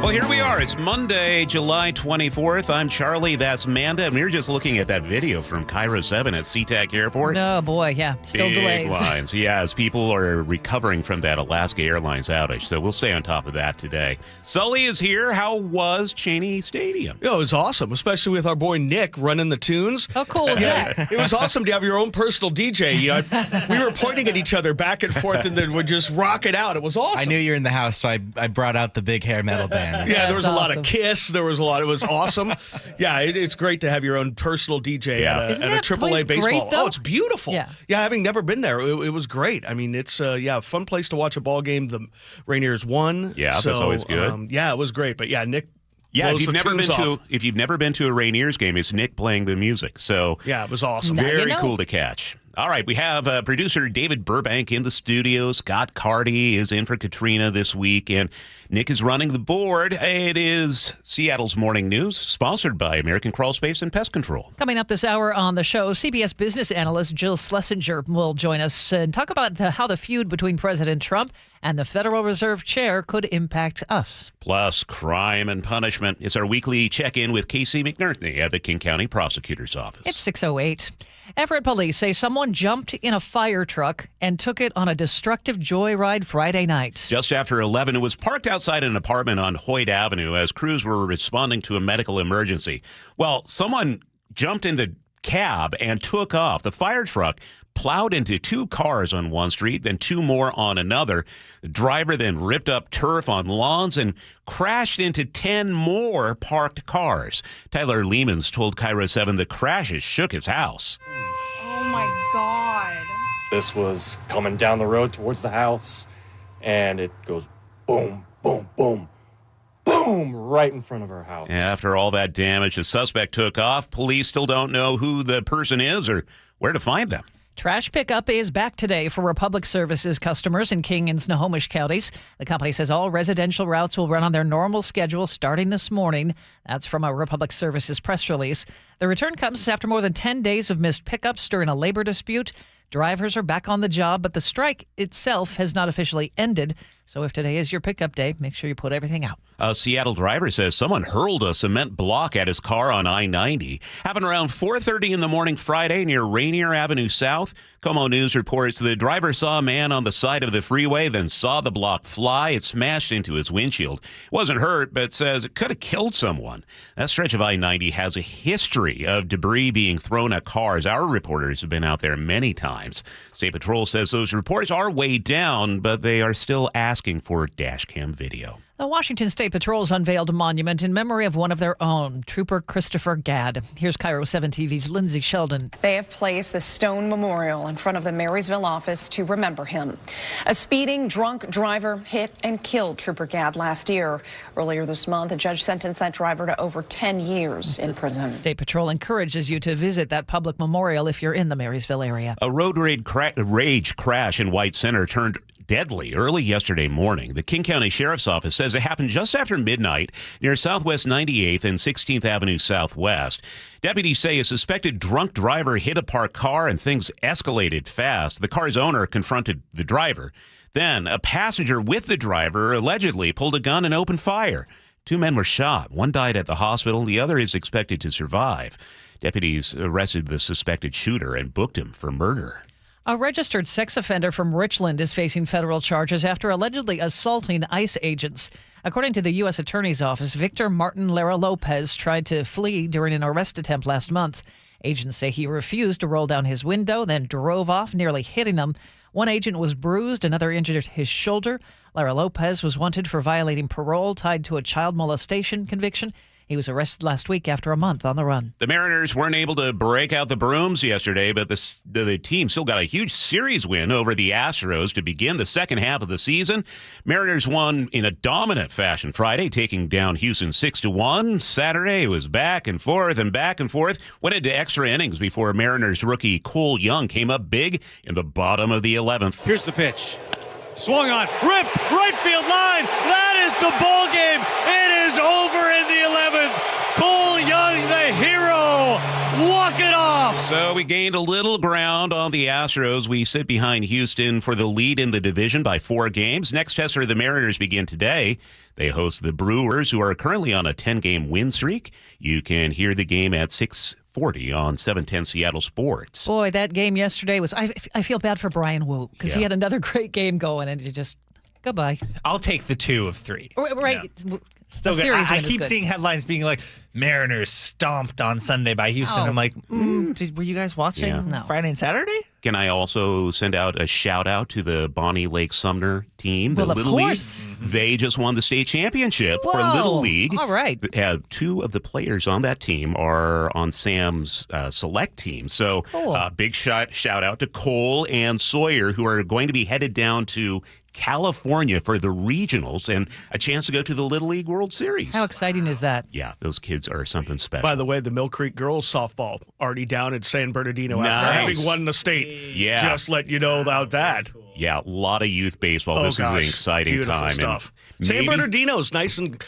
Well, here we are. It's Monday, July 24th. I'm Charlie. That's Manda. And we were just looking at that video from KIRO 7 at SeaTac Airport. Oh, boy. Yeah. Still Big delays. lines. Yeah, as people are recovering from that Alaska Airlines outage. So we'll stay on top of that today. Sully is here. How was Cheney Stadium? Yeah, it was awesome, especially with our boy Nick running the tunes. How cool is that? It was awesome to have your own personal DJ. You know, we were pointing at each other back and forth and then would just rock it out. It was awesome. I knew you were in the house, so I brought out the big hair metal band. Yeah, there was a lot of Kiss. There was a lot. It was awesome. Yeah, it's great to have your own personal DJ at a AAA baseball. Great, oh, it's beautiful. Yeah, having never been there, it was great. I mean, it's a fun place to watch a ball game. The Rainiers won. Yeah, that's always good. Yeah, it was great. But yeah, Nick. Yeah, if you've never been to a Rainiers game, it's Nick playing the music. So yeah, it was awesome. Very cool to catch. All right, we have producer David Burbank in the studio. Scott Carty is in for Katrina this week, and Nick is running the board. It is Seattle's Morning News, sponsored by American Crawl Space and Pest Control. Coming up this hour on the show, CBS business analyst Jill Schlesinger will join us and talk about how the feud between President Trump and the Federal Reserve Chair could impact us. Plus, crime and punishment. It's our weekly check-in with Casey McNerney at the King County Prosecutor's Office. It's 6:08. Everett police say someone jumped in a fire truck and took it on a destructive joyride Friday night. Just after 11, it was parked outside an apartment on Hoyt Avenue as crews were responding to a medical emergency. Well, someone jumped in the cab and took off. The fire truck plowed into 2 cars on one street, then 2 more on another. The driver then ripped up turf on lawns and crashed into 10 more parked cars. Tyler Lehmans told KIRO 7 the crashes shook his house. Oh my God. This was coming down the road towards the house, and it goes boom, boom, boom. Boom! Right in front of our house. After all that damage, the suspect took off. Police still don't know who the person is or where to find them. Trash pickup is back today for Republic Services customers in King and Snohomish counties. The company says all residential routes will run on their normal schedule starting this morning. That's from a Republic Services press release. The return comes after more than 10 days of missed pickups during a labor dispute. Drivers are back on the job, but the strike itself has not officially ended. So if today is your pickup day, make sure you put everything out. A Seattle driver says someone hurled a cement block at his car on I-90. Happened around 4:30 in the morning Friday near Rainier Avenue South. KOMO News reports the driver saw a man on the side of the freeway, then saw the block fly. It smashed into his windshield. Wasn't hurt, but says it could have killed someone. That stretch of I-90 has a history of debris being thrown at cars. Our reporters have been out there many times. State Patrol says those reports are way down, but they are still asking for dash cam video. The Washington State Patrol's unveiled a monument in memory of one of their own, Trooper Christopher Gadd. Here's KIRO 7 TV's Lindsay Sheldon. They have placed the stone memorial in front of the Marysville office to remember him. A speeding drunk driver hit and killed Trooper Gadd last year. Earlier this month, a judge sentenced that driver to over 10 years in prison. State Patrol encourages you to visit that public memorial if you're in the Marysville area. A road rage crash in White Center turned deadly early yesterday morning. The King County Sheriff's Office says it happened just after midnight near Southwest 98th and 16th Avenue Southwest. Deputies say a suspected drunk driver hit a parked car and things escalated fast. The car's owner confronted the driver. Then a passenger with the driver allegedly pulled a gun and opened fire. 2 men were shot. One died at the hospital. The other is expected to survive. Deputies arrested the suspected shooter and booked him for murder. A registered sex offender from Richland is facing federal charges after allegedly assaulting ICE agents. According to the U.S. Attorney's Office, Victor Martin Lara Lopez tried to flee during an arrest attempt last month. Agents say he refused to roll down his window, then drove off, nearly hitting them. One agent was bruised, another injured his shoulder. Lara Lopez was wanted for violating parole tied to a child molestation conviction. He was arrested last week after a month on the run. The Mariners weren't able to break out the brooms yesterday, but the team still got a huge series win over the Astros to begin the second half of the season. Mariners won in a dominant fashion Friday, taking down Houston 6-1. Saturday, it was back and forth. Went into extra innings before Mariners rookie Cole Young came up big in the bottom of the 11th. Here's the pitch. Swung on, ripped, right field line. That is the ball game. It is over in the 11th. Cole Young, the hero, walk it off. So we gained a little ground on the Astros. We sit behind Houston for the lead in the division by 4 games. Next tester of the Mariners begin today. They host the Brewers, who are currently on a 10-game win streak. You can hear the game at 6:40 on 710 Seattle Sports. Boy, that game yesterday was, I feel bad for Brian Wu because he had another great game going and you just, goodbye. I'll take the 2 of 3. Right. Yeah. Still good. I keep seeing headlines being like, Mariners stomped on Sunday by Houston. I'm like, were you guys watching Friday and Saturday? Can I also send out a shout out to the Bonnie Lake Sumner team, the Little League? They just won the state championship for Little League. All right. 2 of the players on that team are on Sam's select team. So big shout out to Cole and Sawyer, who are going to be headed down to California for the regionals and a chance to go to the Little League World Series. How exciting is that? Yeah, those kids are something special. By the way, the Mill Creek girls softball already down at San Bernardino after having won the state. Yeah. Just let you know about that. Yeah, a lot of youth baseball. This is an exciting time. Stuff. And San Bernardino's nice and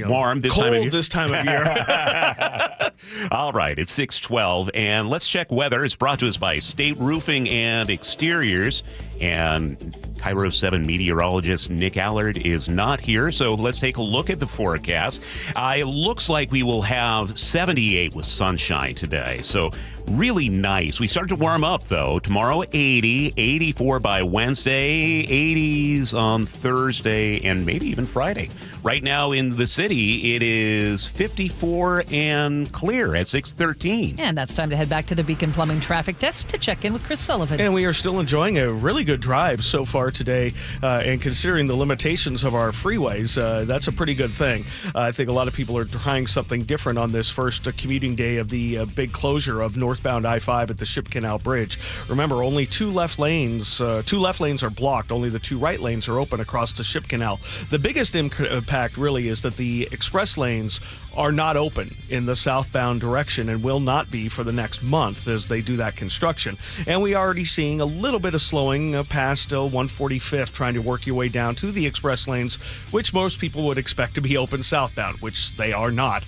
warm this cold time of year. This time of year. All right, it's 6:12, and let's check weather. It's brought to us by State Roofing and Exteriors, and KIRO 7 meteorologist Nick Allard is not here, so let's take a look at the forecast. It looks like we will have 78 with sunshine today, so really nice. We start to warm up, though. Tomorrow, 80, 84 by Wednesday, 80s on Thursday, and maybe even Friday. Right now in the city, it is 54 and clear at 6:13. And that's time to head back to the Beacon Plumbing traffic desk to check in with Chris Sullivan. And we are still enjoying a really good drive so far today, and considering the limitations of our freeways, that's a pretty good thing. I think a lot of people are trying something different on this first commuting day of the big closure of northbound I-5 at the Ship Canal Bridge. Remember, only 2 left lanes are blocked. Only the 2 right lanes are open across the Ship Canal. The biggest impact really is that the express lanes are not open in the southbound direction and will not be for the next month as they do that construction. And we are already seeing a little bit of slowing past 145th, trying to work your way down to the express lanes, which most people would expect to be open southbound, which they are not.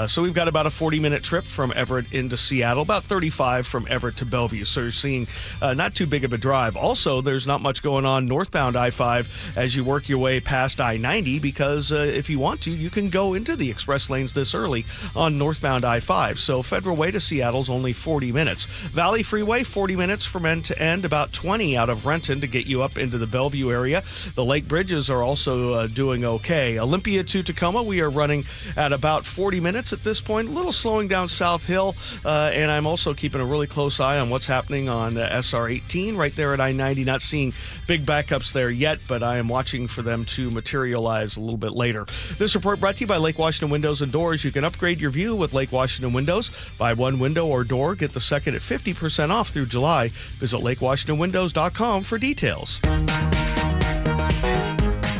So we've got about a 40-minute trip from Everett into Seattle, about 35 from Everett to Bellevue. So you're seeing not too big of a drive. Also, there's not much going on northbound I-5 as you work your way past I-90, because if you want to, you can go into the express lanes this early on northbound I-5. So Federal Way to Seattle's only 40 minutes. Valley Freeway, 40 minutes from end to end, about 20 out of Renton to get you up into the Bellevue area. The Lake Bridges are also doing okay. Olympia to Tacoma, we are running at about 40 minutes at this point, a little slowing down South Hill, and I'm also keeping a really close eye on what's happening on SR 18 right there at I-90. Not seeing big backups there yet, but I am watching for them to materialize a little bit later. This report brought to you by Lake Washington Windows and Doors. You can upgrade your view with Lake Washington Windows. Buy one window or door, get the second at 50% off through July. Visit lakewashingtonwindows.com for details.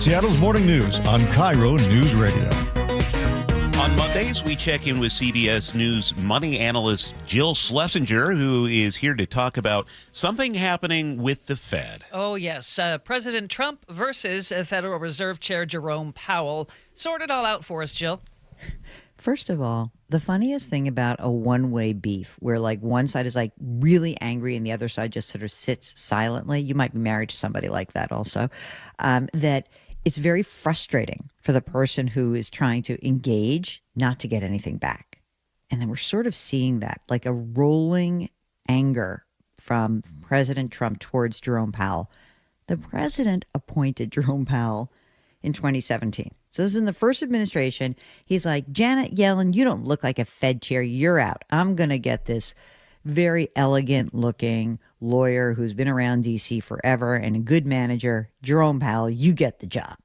Seattle's morning news on KIRO News Radio. On Mondays, we check in with CBS News money analyst Jill Schlesinger, who is here to talk about something happening with the Fed. Oh, yes. President Trump versus Federal Reserve Chair Jerome Powell. Sort it all out for us, Jill. First of all, the funniest thing about a one-way beef where like one side is like really angry and the other side just sort of sits silently. You might be married to somebody like that also. That it's very frustrating for the person who is trying to engage not to get anything back. And then we're sort of seeing that, like a rolling anger from President Trump towards Jerome Powell. The president appointed Jerome Powell in 2017. So this is in the first administration. He's like, Janet Yellen, you don't look like a Fed chair. You're out. I'm going to get this very elegant looking lawyer who's been around D.C. forever and a good manager, Jerome Powell, you get the job.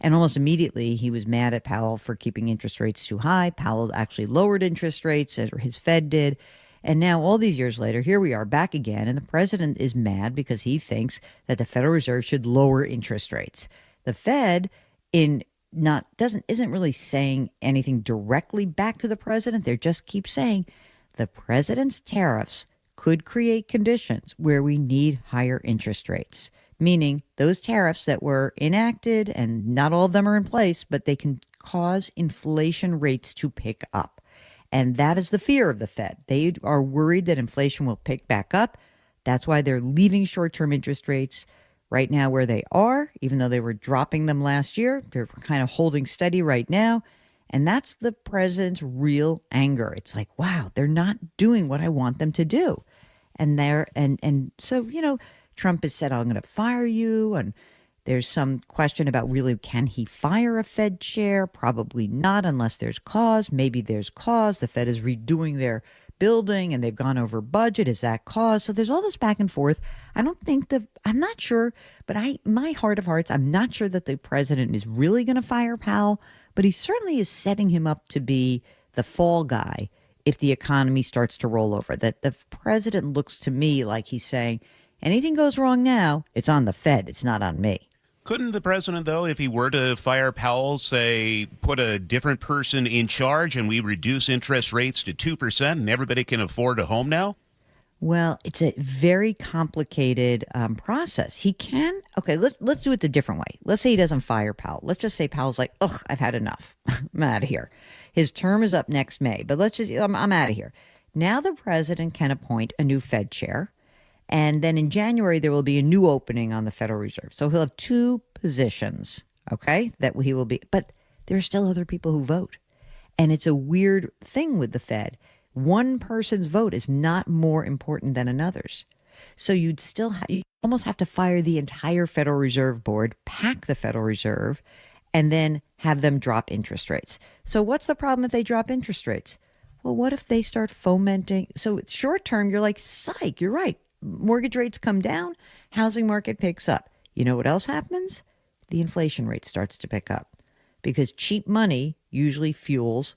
And almost immediately he was mad at Powell for keeping interest rates too high. Powell actually lowered interest rates, or his Fed did. And now all these years later, here we are back again. And the president is mad because he thinks that the Federal Reserve should lower interest rates. The Fed isn't really saying anything directly back to the president. They just keep saying the president's tariffs could create conditions where we need higher interest rates, meaning those tariffs that were enacted, and not all of them are in place, but they can cause inflation rates to pick up. And that is the fear of the Fed. They are worried that inflation will pick back up. That's why they're leaving short-term interest rates right now where they are, even though they were dropping them last year. They're kind of holding steady right now. And that's the president's real anger. It's like, wow, they're not doing what I want them to do. And so, you know, Trump has said, I'm going to fire you. And there's some question about really, can he fire a Fed chair? Probably not unless there's cause. Maybe there's cause. The Fed is redoing their building and they've gone over budget. Is that cause? So there's all this back and forth. I'm not sure, but my heart of hearts, I'm not sure that the president is really going to fire Powell, but he certainly is setting him up to be the fall guy if the economy starts to roll over. That the president looks to me like he's saying, anything goes wrong now, it's on the Fed. It's not on me. Couldn't the president, though, if he were to fire Powell, say, put a different person in charge and we reduce interest rates to 2% and everybody can afford a home now? Well, it's a very complicated process. He can. Okay, let's do it the different way. Let's say he doesn't fire Powell. Let's just say Powell's like, ugh, I've had enough. I'm out of here. His term is up next May, but I'm out of here. Now the president can appoint a new Fed chair. And then in January, there will be a new opening on the Federal Reserve. So he'll have two positions, okay, that he will be. But there are still other people who vote. And it's a weird thing with the Fed. One person's vote is not more important than another's. So you almost have to fire the entire Federal Reserve Board, pack the Federal Reserve, and then have them drop interest rates. So what's the problem if they drop interest rates? Well, what if they start fomenting? So short term, you're like, psych, you're right. Mortgage rates come down, housing market picks up. You know what else happens? The inflation rate starts to pick up because cheap money usually fuels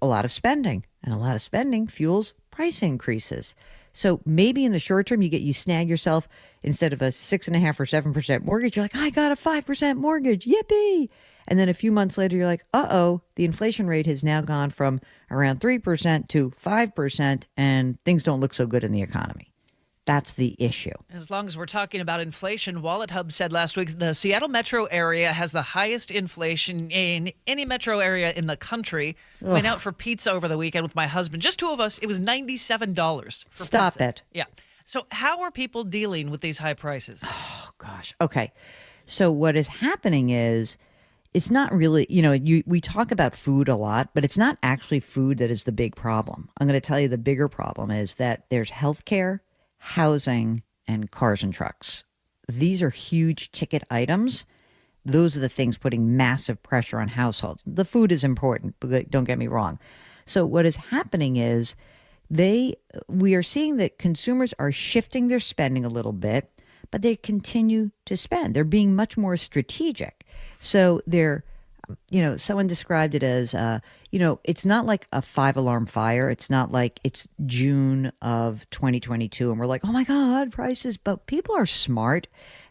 a lot of spending, and a lot of spending fuels price increases. So maybe in the short term, you snag yourself, instead of a 6.5% or 7% mortgage, you're like, I got a 5% mortgage, yippee! And then a few months later, you're like, uh-oh, the inflation rate has now gone from around 3% to 5%, and things don't look so good in the economy. That's the issue. As long as we're talking about inflation, Wallet Hub said last week the Seattle metro area has the highest inflation in any metro area in the country. Ugh. Went out for pizza over the weekend with my husband. Just two of us. It was $97 for Stop pizza. it. Yeah. So how are people dealing with these high prices? Oh, gosh. Okay. So what is happening is it's not really, we talk about food a lot, but it's not actually food that is the big problem. I'm going to tell you the bigger problem is that there's healthcare, housing, and cars and trucks. These are huge ticket items. Those are the things putting massive pressure on households. The food is important, but don't get me wrong. So what is happening is we are seeing that consumers are shifting their spending a little bit, but they continue to spend. They're being much more strategic. So they're, someone described it as, it's not like a 5-alarm fire. It's not like it's June of 2022 and we're like, oh my God, prices. But people are smart.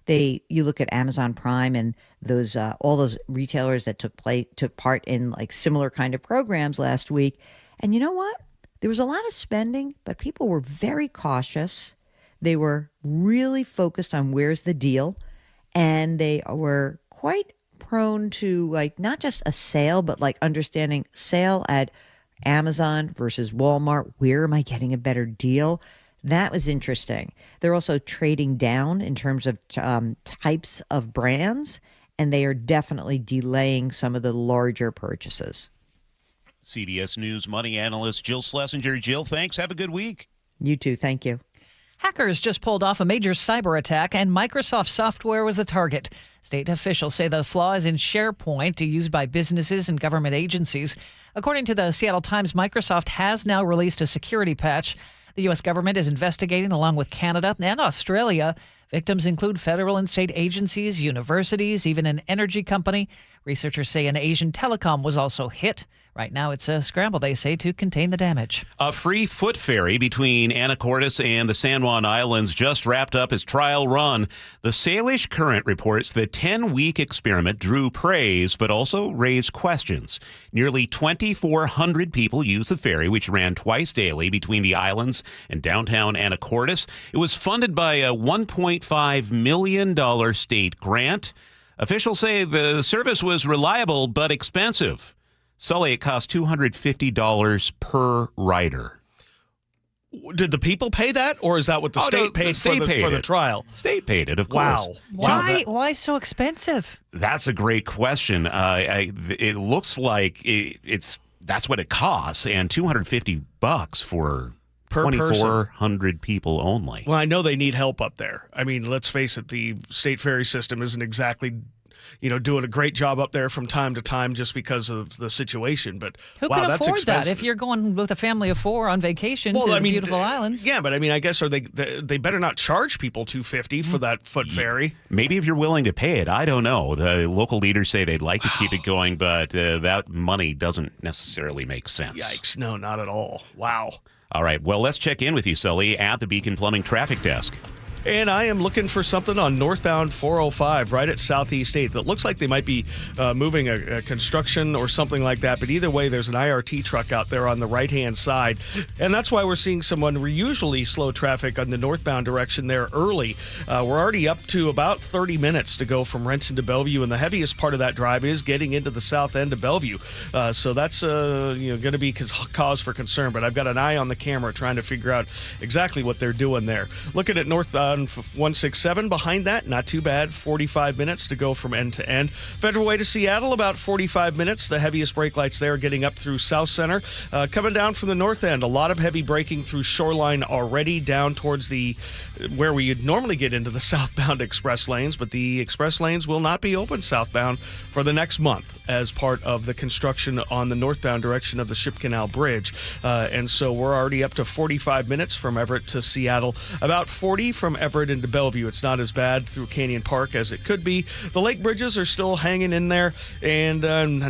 You look at Amazon Prime and those all those retailers that took part in like similar kind of programs last week. And you know what? There was a lot of spending, but people were very cautious. They were really focused on where's the deal. And they were quite prone to like not just a sale, but like understanding sale at Amazon versus Walmart. Where am I getting a better deal? That was interesting. They're also trading down in terms of types of brands, and they are definitely delaying some of the larger purchases. CBS News money analyst Jill Schlesinger. Jill, thanks. Have a good week. You too. Thank you. Hackers just pulled off a major cyber attack, and Microsoft software was the target. State officials say the flaw is in SharePoint, used by businesses and government agencies. According to the Seattle Times, Microsoft has now released a security patch. The U.S. government is investigating along with Canada and Australia. Victims include federal and state agencies, universities, even an energy company. Researchers say an Asian telecom was also hit. Right now, it's a scramble, they say, to contain the damage. A free foot ferry between Anacortes and the San Juan Islands just wrapped up its trial run. The Salish Current reports the 10-week experiment drew praise, but also raised questions. Nearly 2,400 people used the ferry, which ran twice daily between the islands and downtown Anacortes. It was funded by a $1.5 million state grant. Officials say the service was reliable but expensive. Sully, it cost $250 per rider. Did the people pay that, or is that what the state paid for the trial? State paid it, of course. Wow. Why so expensive? That's a great question. It looks like that's what it costs, and $250 for 2,400 people only. Well, I know they need help up there. I mean, let's face it, the state ferry system isn't exactly doing a great job up there from time to time just because of the situation. But who wow, can that's afford expensive. that if you're going with a family of 4 on vacation to the beautiful islands? Yeah, but I mean, I guess they better not charge people $250 for that foot ferry. Maybe if you're willing to pay it, I don't know. The local leaders say they'd like to keep it going, but that money doesn't necessarily make sense. Yikes! No, not at all. Wow. All right, well, let's check in with you, Sully, at the Beacon Plumbing Traffic Desk. And I am looking for something on northbound 405 right at Southeast 8 that looks like they might be moving a construction or something like that. But either way, there's an IRT truck out there on the right-hand side. And that's why we're seeing some unusually slow traffic on the northbound direction there early. We're already up to about 30 minutes to go from Renton to Bellevue. And the heaviest part of that drive is getting into the south end of Bellevue. So that's going to be cause for concern. But I've got an eye on the camera trying to figure out exactly what they're doing there. Looking at northbound 167 behind that, not too bad. 45 minutes to go from end to end. Federal Way to Seattle, about 45 minutes. The heaviest brake lights there getting up through South Center. Coming down from the north end, a lot of heavy braking through Shoreline already down towards where we would normally get into the southbound express lanes, but the express lanes will not be open southbound for the next month as part of the construction on the northbound direction of the Ship Canal Bridge. And so we're already up to 45 minutes from Everett to Seattle, about 40 from from Everett into Bellevue. It's not as bad through Canyon Park as it could be. The lake bridges are still hanging in there, and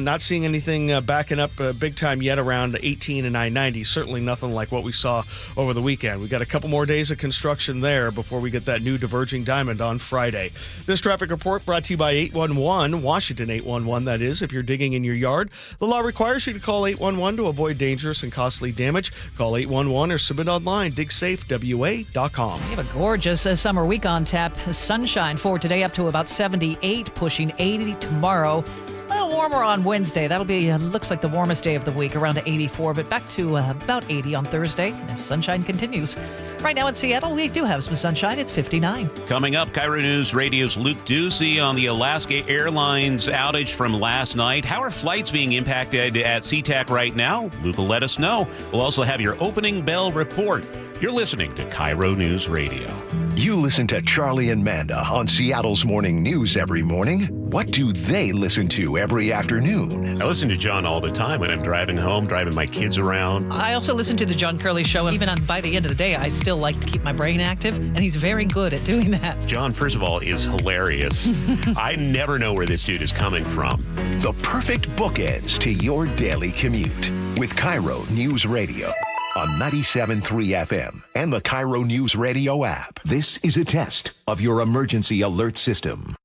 not seeing anything backing up big time yet around 18 and I-90. Certainly nothing like what we saw over the weekend. We got a couple more days of construction there before we get that new diverging diamond on Friday. This traffic report brought to you by 811, Washington 811, that is, if you're digging in your yard. The law requires you to call 811 to avoid dangerous and costly damage. Call 811 or submit online, digsafewa.com. We have a gorgeous summer week on tap. Sunshine for today up to about 78, pushing 80 tomorrow. A little warmer on Wednesday. That'll be, looks like the warmest day of the week, around 84, but back to about 80 on Thursday as sunshine continues. Right now in Seattle, we do have some sunshine. It's 59. Coming up, KIRO News Radio's Luke Ducey on the Alaska Airlines outage from last night. How are flights being impacted at SeaTac right now? Luke will let us know. We'll also have your opening bell report. You're listening to KIRO News Radio. You listen to Charlie and Manda on Seattle's Morning News every morning. What do they listen to every afternoon? I listen to John all the time when I'm driving home, driving my kids around. I also listen to the John Curley Show, and even by the end of the day, I still like to keep my brain active, and he's very good at doing that. John, first of all, is hilarious. I never know where this dude is coming from. The perfect bookends to your daily commute with KIRO News Radio. On 97.3 FM and the KIRO Newsradio app. This is a test of your emergency alert system.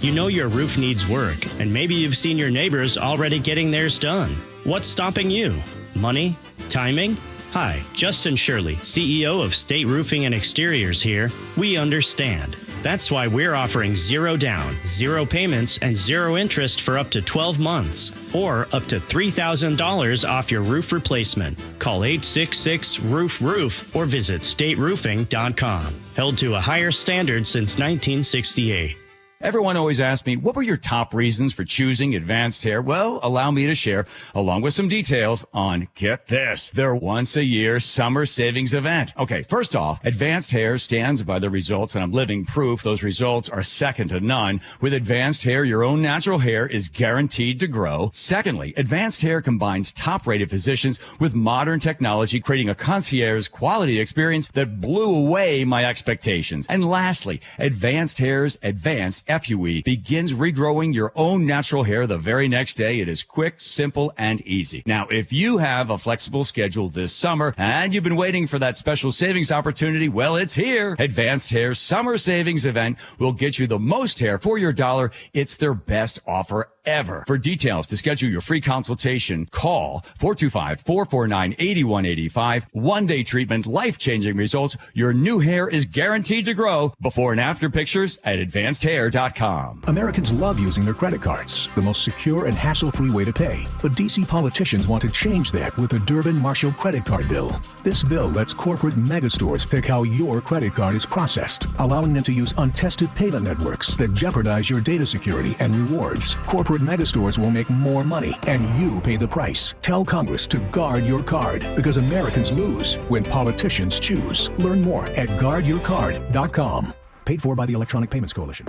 You know your roof needs work, and maybe you've seen your neighbors already getting theirs done. What's stopping you? Money? Timing? Hi, Justin Shirley, CEO of State Roofing and Exteriors here. We understand. That's why we're offering 0 down, 0 payments, and 0 interest for up to 12 months, or up to $3,000 off your roof replacement. Call 866-ROOF-ROOF or visit stateroofing.com. Held to a higher standard since 1968. Everyone always asks me, what were your top reasons for choosing Advanced Hair? Well, allow me to share, along with some details on, get this, their once-a-year summer savings event. Okay, first off, Advanced Hair stands by the results, and I'm living proof those results are second to none. With Advanced Hair, your own natural hair is guaranteed to grow. Secondly, Advanced Hair combines top-rated physicians with modern technology, creating a concierge quality experience that blew away my expectations. And lastly, Advanced Hair's Advanced FUE begins regrowing your own natural hair the very next day. It is quick, simple, and easy. Now, if you have a flexible schedule this summer and you've been waiting for that special savings opportunity, well, it's here. Advanced Hair's Summer Savings Event will get you the most hair for your dollar. It's their best offer ever. For details to schedule your free consultation, call 425-449-8185. One-day treatment, life-changing results. Your new hair is guaranteed to grow. Before and after pictures at advancedhair.com. Americans love using their credit cards, the most secure and hassle-free way to pay. But D.C. politicians want to change that with the Durbin-Marshall credit card bill. This bill lets corporate megastores pick how your credit card is processed, allowing them to use untested payment networks that jeopardize your data security and rewards. Corporate megastores will make more money, and you pay the price. Tell Congress to guard your card, because Americans lose when politicians choose. Learn more at guardyourcard.com. Paid for by the Electronic Payments Coalition.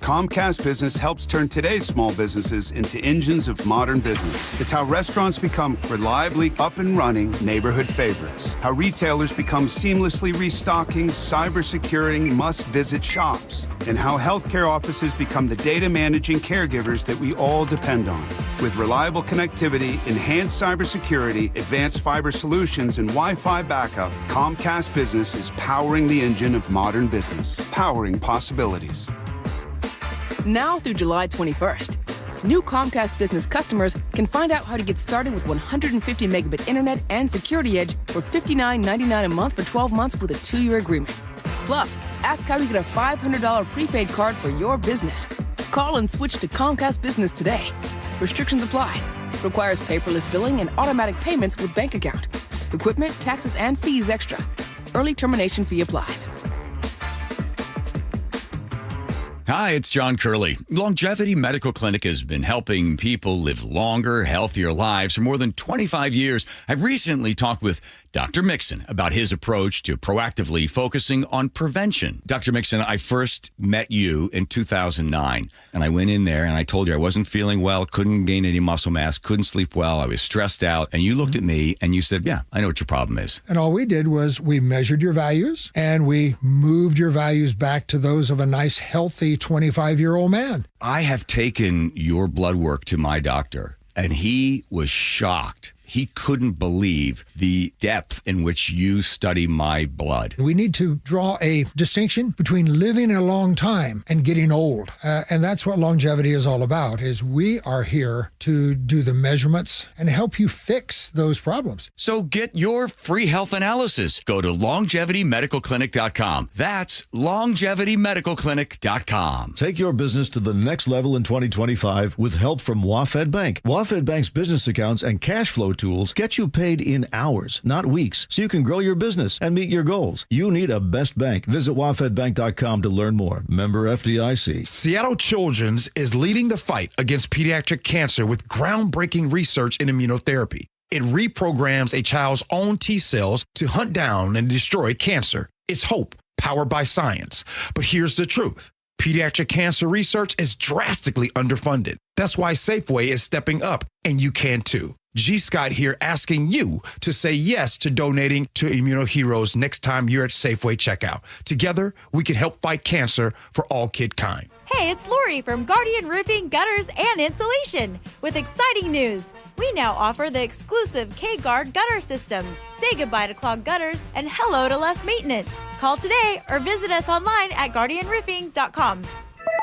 Comcast Business helps turn today's small businesses into engines of modern business. It's how restaurants become reliably up and running neighborhood favorites. How retailers become seamlessly restocking, cyber-securing must-visit shops. And how healthcare offices become the data managing caregivers that we all depend on. With reliable connectivity, enhanced cybersecurity, advanced fiber solutions, and Wi-Fi backup, Comcast Business is powering the engine of modern business. Powering possibilities. Now through July 21st, new Comcast Business customers can find out how to get started with 150 megabit internet and Security Edge for $59.99 a month for 12 months with a 2-year agreement. Plus, ask how you get a $500 prepaid card for your business. Call and switch to Comcast Business today. Restrictions apply. Requires paperless billing and automatic payments with bank account. Equipment, taxes, and fees extra. Early termination fee applies. Hi, it's John Curley. Longevity Medical Clinic has been helping people live longer, healthier lives for more than 25 years. I've recently talked with Dr. Mixon about his approach to proactively focusing on prevention. Dr. Mixon, I first met you in 2009, and I went in there and I told you I wasn't feeling well, couldn't gain any muscle mass, couldn't sleep well, I was stressed out, and you looked at me and you said, yeah, I know what your problem is. And all we did was we measured your values and we moved your values back to those of a nice, healthy 25-year-old man. I have taken your blood work to my doctor, and he was shocked. He couldn't believe the depth in which you study my blood. We need to draw a distinction between living a long time and getting old. And that's what longevity is all about, is we are here to do the measurements and help you fix those problems. So get your free health analysis. Go to longevitymedicalclinic.com. That's longevitymedicalclinic.com. Take your business to the next level in 2025 with help from WaFd Bank. WaFd Bank's business accounts and cash flow tools get you paid in hours, not weeks, so you can grow your business and meet your goals. You need a best bank. Visit wafdbank.com to learn more. Member FDIC. Seattle Children's is leading the fight against pediatric cancer with groundbreaking research in immunotherapy. It reprograms a child's own T cells to hunt down and destroy cancer. It's hope, powered by science. But here's the truth. Pediatric cancer research is drastically underfunded. That's why Safeway is stepping up, and you can too. G. Scott here asking you to say yes to donating to Immunoheroes next time you're at Safeway checkout. Together, we can help fight cancer for all kidkind. Hey, it's Lori from Guardian Roofing, Gutters, and Insulation with exciting news. We now offer the exclusive K-Guard gutter system. Say goodbye to clogged gutters and hello to less maintenance. Call today or visit us online at guardianroofing.com.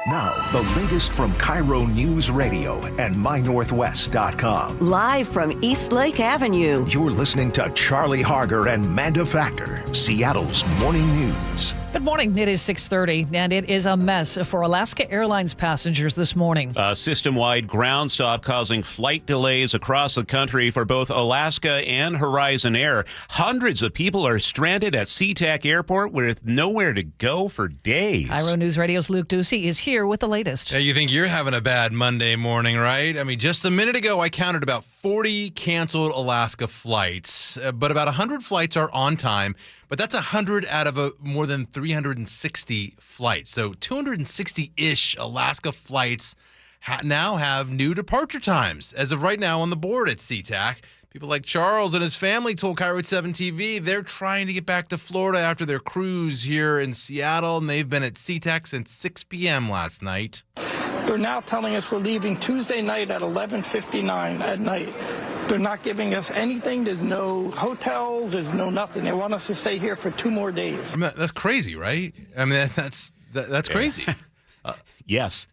Now, the latest from KIRO Newsradio and MyNorthwest.com. Live from East Lake Avenue. You're listening to Charlie Harger and Manda Factor, Seattle's morning news. Good morning. It is 6:30, and it is a mess for Alaska Airlines passengers this morning. A system-wide ground stop causing flight delays across the country for both Alaska and Horizon Air. Hundreds of people are stranded at SeaTac Airport with nowhere to go for days. KIRO News Radio's Luke Ducey is here with the latest. Yeah, you think you're having a bad Monday morning, right? I mean, just a minute ago, I counted about 40 canceled Alaska flights, but about 100 flights are on time. But that's 100 out of more than 360 flights. So 260-ish Alaska flights now have new departure times. As of right now on the board at SeaTac, people like Charles and his family told KIRO 7 TV they're trying to get back to Florida after their cruise here in Seattle, and they've been at SeaTac since 6 p.m. last night. They're now telling us we're leaving Tuesday night at 11:59 at night. They're not giving us anything. There's no hotels. There's no nothing. They want us to stay here for 2 more days. I mean, that's crazy, right? I mean, that's crazy. Yes.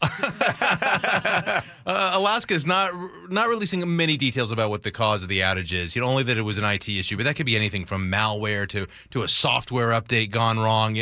Alaska is not releasing many details about what the cause of the outage is. Only that it was an IT issue, but that could be anything from malware to a software update gone wrong.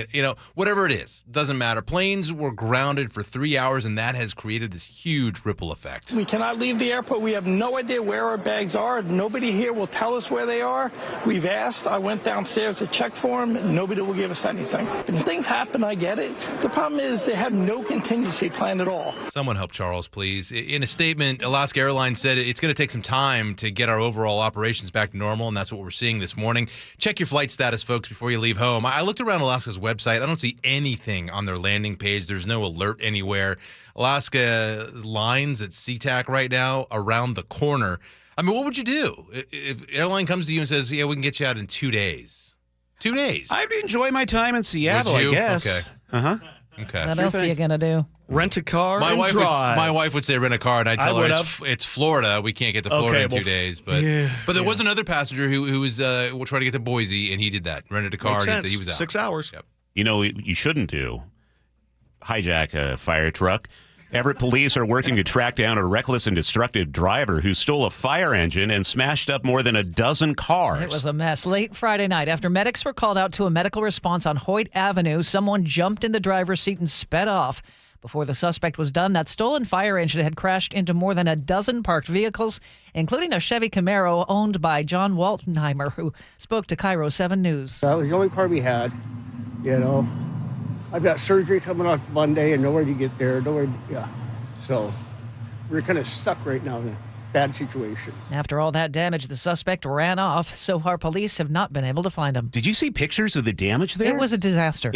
Whatever it is, doesn't matter. Planes were grounded for 3 hours, and that has created this huge ripple effect. We cannot leave the airport. We have no idea where our bags are. Nobody here will tell us where they are. We've asked. I went downstairs to check for them. Nobody will give us anything. If things happen, I get it. The problem is they have no contingency plan at all. Someone help Charles, please. In a statement, Alaska Airlines said it's going to take some time to get our overall operations back to normal, and that's what we're seeing this morning. Check your flight status, folks, before you leave home. I looked around Alaska's website. I don't see anything on their landing page. There's no alert anywhere. Alaska lines at SeaTac right now around the corner. I mean, what would you do if airline comes to you and says, yeah, we can get you out in 2 days? 2 days. I'd enjoy my time in Seattle, I guess. Okay. Uh-huh. Okay. What else are you going to do? Rent a car my and wife drive. My wife would say rent a car, and I'd tell her it's Florida. We can't get to Florida in 2 days. But there was another passenger who was trying to get to Boise, and he did that. Rented a car, and he said he was out. 6 hours. Yep. You know what you shouldn't do? Hijack a fire truck. Everett police are working to track down a reckless and destructive driver who stole a fire engine and smashed up more than a dozen cars. It was a mess. Late Friday night, after medics were called out to a medical response on Hoyt Avenue, someone jumped in the driver's seat and sped off. Before the suspect was done, that stolen fire engine had crashed into more than a dozen parked vehicles, including a Chevy Camaro owned by John Waltenheimer, who spoke to KIRO 7 News. That was the only car we had, I've got surgery coming up Monday and nowhere to get there. So we're kind of stuck right now in a bad situation. After all that damage, the suspect ran off. So far, police have not been able to find him. Did you see pictures of the damage there? It was a disaster.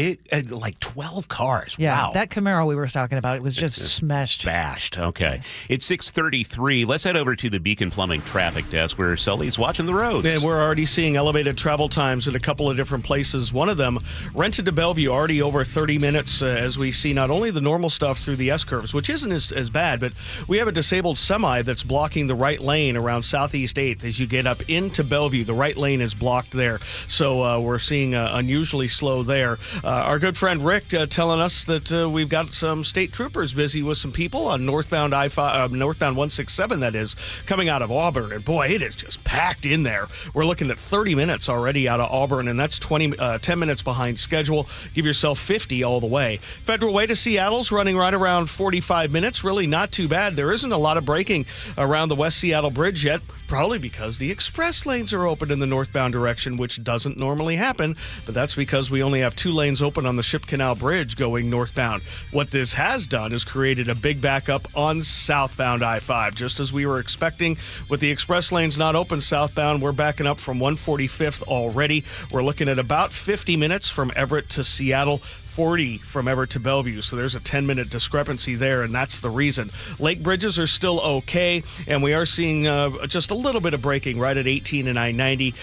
Like 12 cars. Yeah, wow. That Camaro we were talking about, it was just smashed. Bashed. Okay. It's 6:33. Let's head over to the Beacon Plumbing traffic desk where Sully's watching the roads. And we're already seeing elevated travel times in a couple of different places. One of them, rented to Bellevue, already over 30 minutes as we see not only the normal stuff through the S-curves, which isn't as bad, but we have a disabled semi that's blocking the right lane around Southeast 8th as you get up into Bellevue. The right lane is blocked there. So we're seeing unusually slow there. Our good friend Rick telling us that we've got some state troopers busy with some people on northbound northbound 167, that is, coming out of Auburn. And boy, it is just packed in there. We're looking at 30 minutes already out of Auburn, and that's 10 minutes behind schedule. Give yourself 50 all the way. Federal Way to Seattle's running right around 45 minutes. Really not too bad. There isn't a lot of braking around the West Seattle Bridge yet, probably because the express lanes are open in the northbound direction, which doesn't normally happen, but that's because we only have 2 lanes open on the Ship Canal Bridge going northbound. What this has done is created a big backup on southbound I-5, just as we were expecting. With the express lanes not open southbound, we're backing up from 145th already. We're looking at about 50 minutes from Everett to Seattle, 40 from Everett to Bellevue, so there's a 10-minute discrepancy there, and that's the reason. Lake bridges are still okay, and we are seeing just a little bit of braking right at 18 and I-90,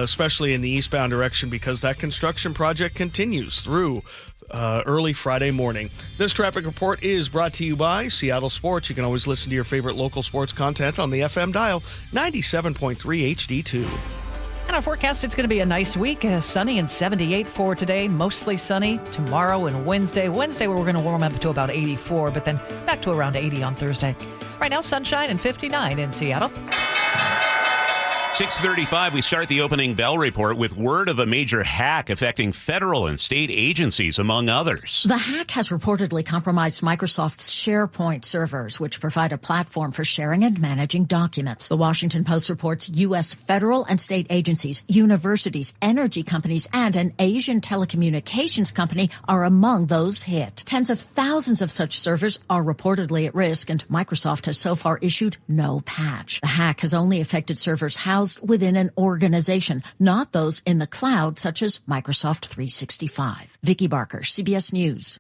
especially in the eastbound direction, because that construction project continues through early Friday morning. This traffic report is brought to you by Seattle Sports. You can always listen to your favorite local sports content on the FM dial, 97.3 HD2. And our forecast, it's going to be a nice week. Sunny and 78 for today. Mostly sunny tomorrow and Wednesday. Wednesday, we're going to warm up to about 84, but then back to around 80 on Thursday. Right now, sunshine and 59 in Seattle. 6:35, we start the opening bell report with word of a major hack affecting federal and state agencies, among others. The hack has reportedly compromised Microsoft's SharePoint servers, which provide a platform for sharing and managing documents. The Washington Post reports U.S. federal and state agencies, universities, energy companies, and an Asian telecommunications company are among those hit. Tens of thousands of such servers are reportedly at risk, and Microsoft has so far issued no patch. The hack has only affected servers housed within an organization, not those in the cloud, such as Microsoft 365. Vicki Barker, CBS News.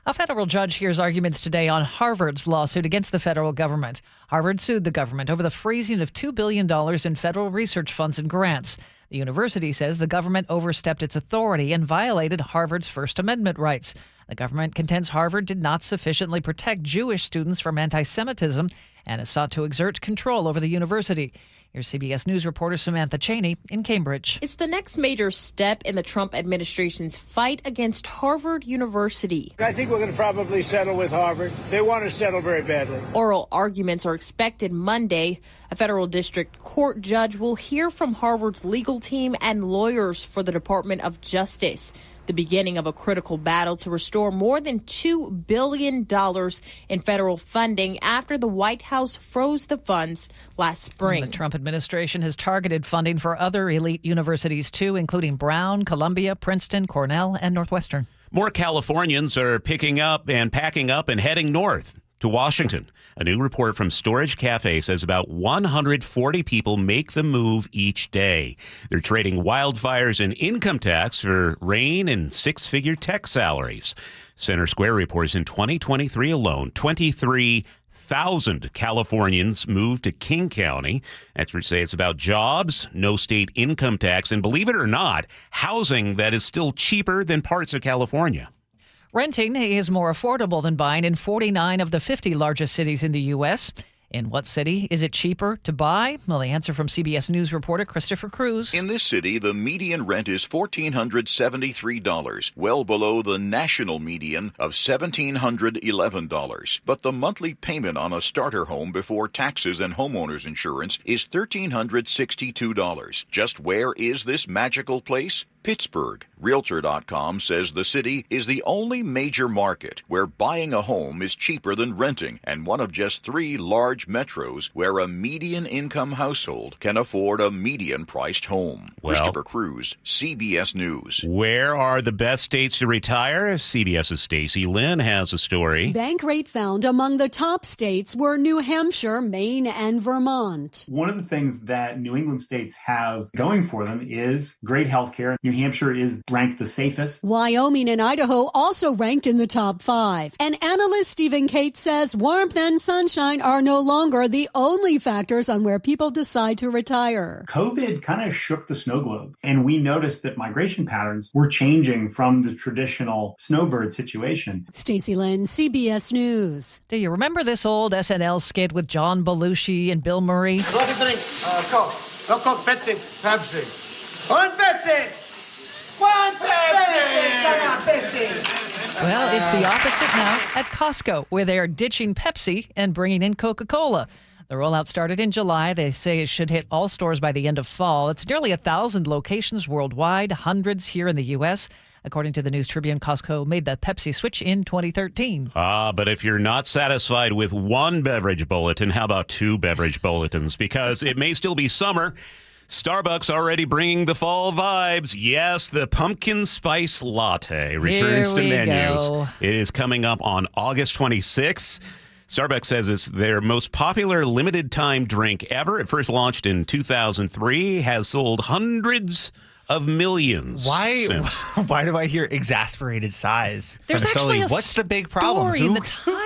A federal judge hears arguments today on Harvard's lawsuit against the federal government. Harvard sued the government over the freezing of $2 billion in federal research funds and grants. The university says the government overstepped its authority and violated Harvard's First Amendment rights. The government contends Harvard did not sufficiently protect Jewish students from anti-Semitism and has sought to exert control over the university. Here's CBS News reporter Samantha Cheney in Cambridge. It's the next major step in the Trump administration's fight against Harvard University. I think we're going to probably settle with Harvard. They want to settle very badly. Oral arguments are expected Monday. A federal district court judge will hear from Harvard's legal team and lawyers for the Department of Justice. The beginning of a critical battle to restore more than $2 billion in federal funding after the White House froze the funds last spring. The Trump administration has targeted funding for other elite universities, too, including Brown, Columbia, Princeton, Cornell, and Northwestern. More Californians are packing up and heading north to Washington. A new report from Storage Cafe says about 140 people make the move each day. They're trading wildfires and income tax for rain and six-figure tech salaries. Center Square reports in 2023 alone, 23,000 Californians moved to King County. Experts say it's about jobs, no state income tax, and believe it or not, housing that is still cheaper than parts of California. Renting is more affordable than buying in 49 of the 50 largest cities in the U.S. In what city is it cheaper to buy? Well, the answer from CBS News reporter Christopher Cruz. In this city, the median rent is $1,473, well below the national median of $1,711. But the monthly payment on a starter home before taxes and homeowners insurance is $1,362. Just where is this magical place? Pittsburgh. Realtor.com says the city is the only major market where buying a home is cheaper than renting, and one of just 3 large metros where a median income household can afford a median-priced home. Well, Christopher Cruz, CBS News. Where are the best states to retire? CBS's Stacey Lynn has a story. Bankrate found among the top states were New Hampshire, Maine, and Vermont. One of the things that New England states have going for them is great health care. New Hampshire is ranked the safest. Wyoming and Idaho also ranked in the top 5. And analyst Stephen Cates says warmth and sunshine are no longer the only factors on where people decide to retire. COVID kind of shook the snow globe, and we noticed that migration patterns were changing from the traditional snowbird situation. Stacey Lynn, CBS News. Do you remember this old SNL skit with John Belushi and Bill Murray? What do you drink? Coke. No Coke, Pepsi. Pepsi. One Pepsi! One Pepsi! Come on, Pepsi! Well, it's the opposite now at Costco, where they are ditching Pepsi and bringing in Coca-Cola. The rollout started in July. They say it should hit all stores by the end of fall. It's nearly 1,000 locations worldwide, hundreds here in the U.S. According to the News Tribune, Costco made the Pepsi switch in 2013. But if you're not satisfied with one beverage bulletin, how about 2 beverage bulletins? Because it may still be summer. Starbucks already bringing the fall vibes. Yes, the pumpkin spice latte returns to menus. It is coming up on August 26th. Starbucks says it's their most popular limited-time drink ever. It first launched in 2003, has sold hundreds of millions. Why do I hear exasperated sighs? There's actually what's the big problem? Who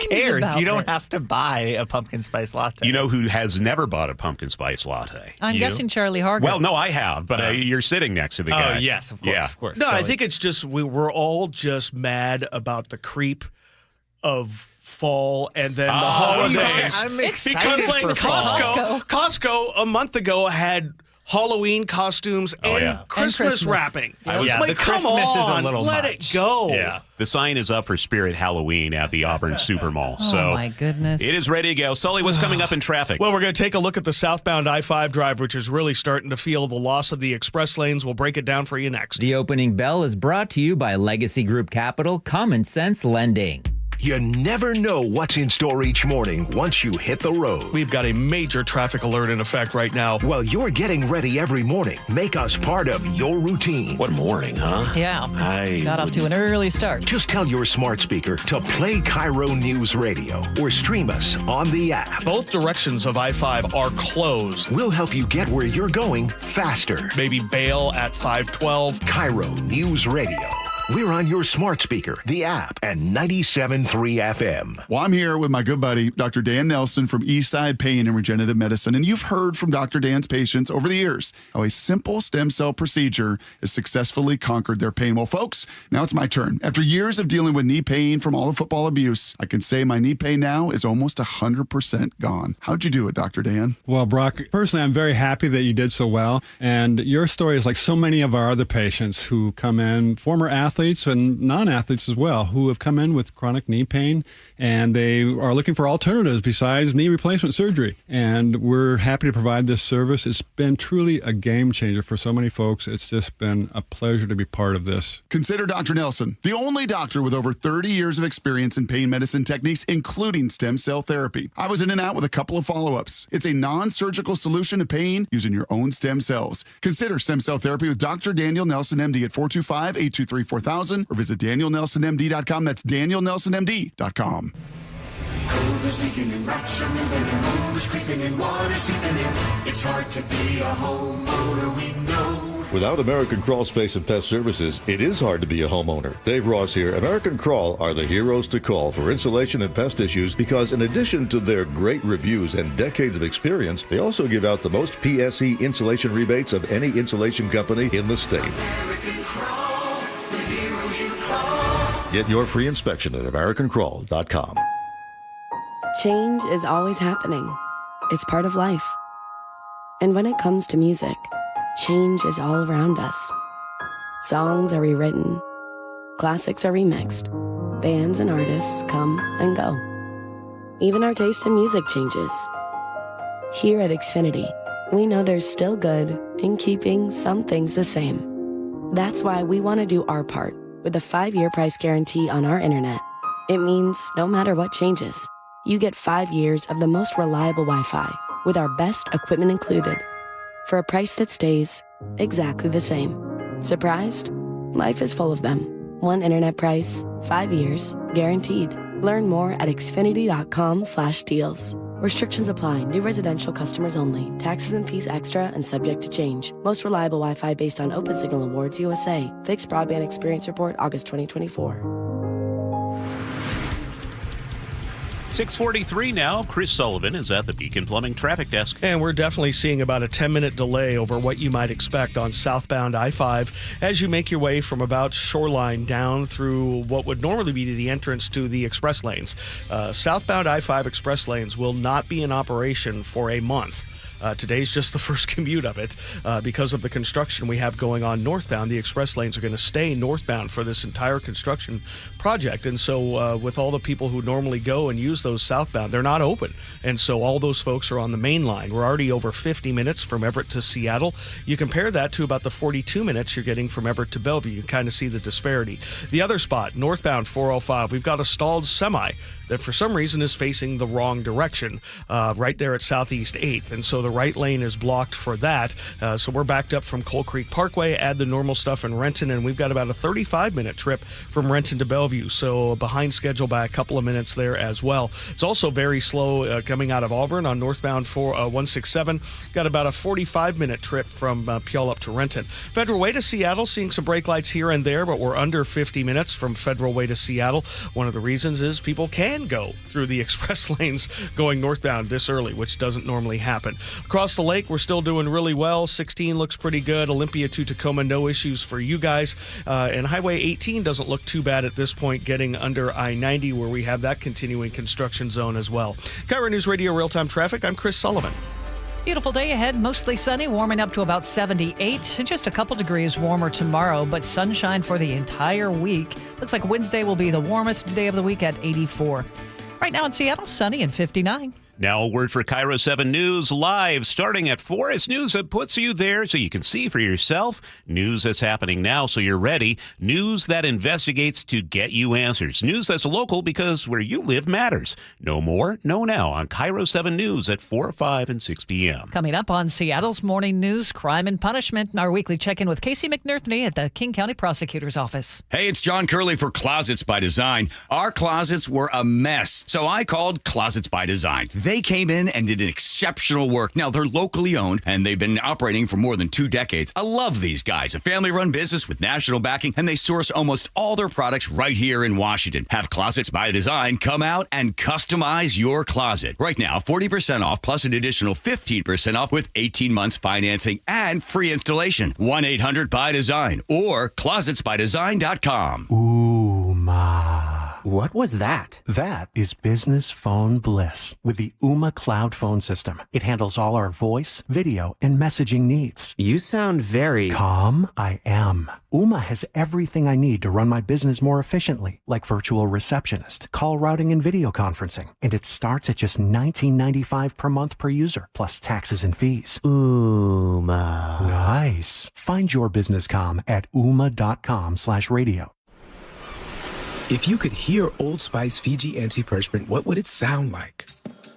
cares? about You don't this. have to buy a pumpkin spice latte. You know who has never bought a pumpkin spice latte? I'm guessing Charlie Harger. Well, no, I have, but you're sitting next to the guy. Oh, yes, of course, Yeah. of course. No, So I think it's just we're all just mad about the creep of fall and then the holidays. I'm excited Because for like Costco a month ago had Halloween costumes and Christmas wrapping. The Christmas is a little let much. it go. Yeah. The sign is up for Spirit Halloween at the Auburn Supermall. Oh, my goodness. It is ready to go. Sully, what's coming up in traffic? Well, we're going to take a look at the southbound I-5 drive, which is really starting to feel the loss of the express lanes. We'll break it down for you next. The opening bell is brought to you by Legacy Group Capital Common Sense Lending. You never know what's in store each morning once you hit the road. We've got a major traffic alert in effect right now. While you're getting ready every morning, make us part of your routine. What morning, huh? Yeah. Got off to an early start. Just tell your smart speaker to play KIRO News Radio or stream us on the app. Both directions of I-5 are closed. We'll help you get where you're going faster. Maybe bail at 512. KIRO News Radio. We're on your smart speaker, the app, and 97.3 FM. Well, I'm here with my good buddy, Dr. Dan Nelson from Eastside Pain and Regenerative Medicine. And you've heard from Dr. Dan's patients over the years how a simple stem cell procedure has successfully conquered their pain. Well, folks, now it's my turn. After years of dealing with knee pain from all the football abuse, I can say my knee pain now is almost 100% gone. How'd you do it, Dr. Dan? Well, Brock, personally, I'm very happy that you did so well. And your story is like so many of our other patients who come in, former athletes and non-athletes as well, who have come in with chronic knee pain, and they are looking for alternatives besides knee replacement surgery. And we're happy to provide this service. It's been truly a game changer for so many folks. It's just been a pleasure to be part of this. Consider Dr. Nelson, the only doctor with over 30 years of experience in pain medicine techniques, including stem cell therapy. I was in and out with a couple of follow-ups. It's a non-surgical solution to pain using your own stem cells. Consider stem cell therapy with Dr. Daniel Nelson, MD at 425-823-4000 or visit DanielNelsonMD.com. That's DanielNelsonMD.com. Cold leaking and rats are moving and mold is creeping and water seeping in. It's hard to be a homeowner, we know. Without American Crawl Space and Pest Services, it is hard to be a homeowner. Dave Ross here. American Crawl are the heroes to call for insulation and pest issues because in addition to their great reviews and decades of experience, they also give out the most PSE insulation rebates of any insulation company in the state. American Crawl, the heroes you call. Get your free inspection at AmericanCrawl.com. Change is always happening. It's part of life. And when it comes to music, change is all around us. Songs are rewritten. Classics are remixed. Bands and artists come and go. Even our taste in music changes. Here at Xfinity, we know there's still good in keeping some things the same. That's why we want to do our part with a 5-year price guarantee on our internet. It means no matter what changes, you get 5 years of the most reliable Wi-Fi with our best equipment included for a price that stays exactly the same. Surprised? Life is full of them. One internet price, 5 years, guaranteed. Learn more at Xfinity.com/deals. Restrictions apply. New residential customers only. Taxes and fees extra and subject to change. Most reliable Wi-Fi based on Open Signal Awards USA. Fixed Broadband Experience Report, August 2024. 6:43 now. Chris Sullivan is at the Beacon Plumbing Traffic Desk. And we're definitely seeing about a 10-minute delay over what you might expect on southbound I-5 as you make your way from about Shoreline down through what would normally be the entrance to the express lanes. Southbound I-5 express lanes will not be in operation for a month. Today's just the first commute of it. Because of the construction we have going on northbound, the express lanes are going to stay northbound for this entire construction project. And so with all the people who normally go and use those southbound, they're not open. And so all those folks are on the main line. We're already over 50 minutes from Everett to Seattle. You compare that to about the 42 minutes you're getting from Everett to Bellevue. You can kind of see the disparity. The other spot, northbound 405, we've got a stalled semi that for some reason is facing the wrong direction right there at Southeast 8th. And so the right lane is blocked for that. So we're backed up from Coal Creek Parkway, add the normal stuff in Renton, and we've got about a 35-minute trip from Renton to Bellevue. So behind schedule by a couple of minutes there as well. It's also very slow coming out of Auburn on northbound 167. Got about a 45-minute trip from Puyallup to Renton. Federal Way to Seattle, seeing some brake lights here and there, but we're under 50 minutes from Federal Way to Seattle. One of the reasons is people can go through the express lanes going northbound this early, which doesn't normally happen. Across the lake, we're still doing really well. 16 looks pretty good. Olympia to Tacoma, no issues for you guys. And Highway 18 doesn't look too bad at this point, getting under I-90 where we have that continuing construction zone as well. KIRO News Radio Real-Time Traffic, I'm Chris Sullivan. Beautiful day ahead, mostly sunny, warming up to about 78. And just a couple degrees warmer tomorrow, but sunshine for the entire week. Looks like Wednesday will be the warmest day of the week at 84. Right now in Seattle, sunny and 59. Now a word for KIRO 7 News live starting at 4. It's news that puts you there so you can see for yourself. News that's happening now so you're ready. News that investigates to get you answers. News that's local because where you live matters. Know more, know now on KIRO 7 News at 4, 5, and 6 p.m. Coming up on Seattle's Morning News, Crime and Punishment, our weekly check-in with Casey McNerthney at the King County Prosecutor's Office. Hey, it's John Curley for Closets by Design. Our closets were a mess, so I called Closets by Design. They came in and did exceptional work. Now, they're locally owned, and they've been operating for more than 2 decades. I love these guys. A family-run business with national backing, and they source almost all their products right here in Washington. Have Closets by Design come out and customize your closet. Right now, 40% off plus an additional 15% off with 18 months financing and free installation. 1-800-BY-DESIGN or closetsbydesign.com. Ooh, ma. What was that? That is business phone bliss with the Ooma Cloud Phone System. It handles all our voice, video, and messaging needs. You sound very... Calm. I am. Ooma has everything I need to run my business more efficiently, like virtual receptionist, call routing, and video conferencing. And it starts at just $19.95 per month per user, plus taxes and fees. Ooma. Nice. Find your business calm at ooma.com/radio. If you could hear Old Spice Fiji Antiperspirant, what would it sound like?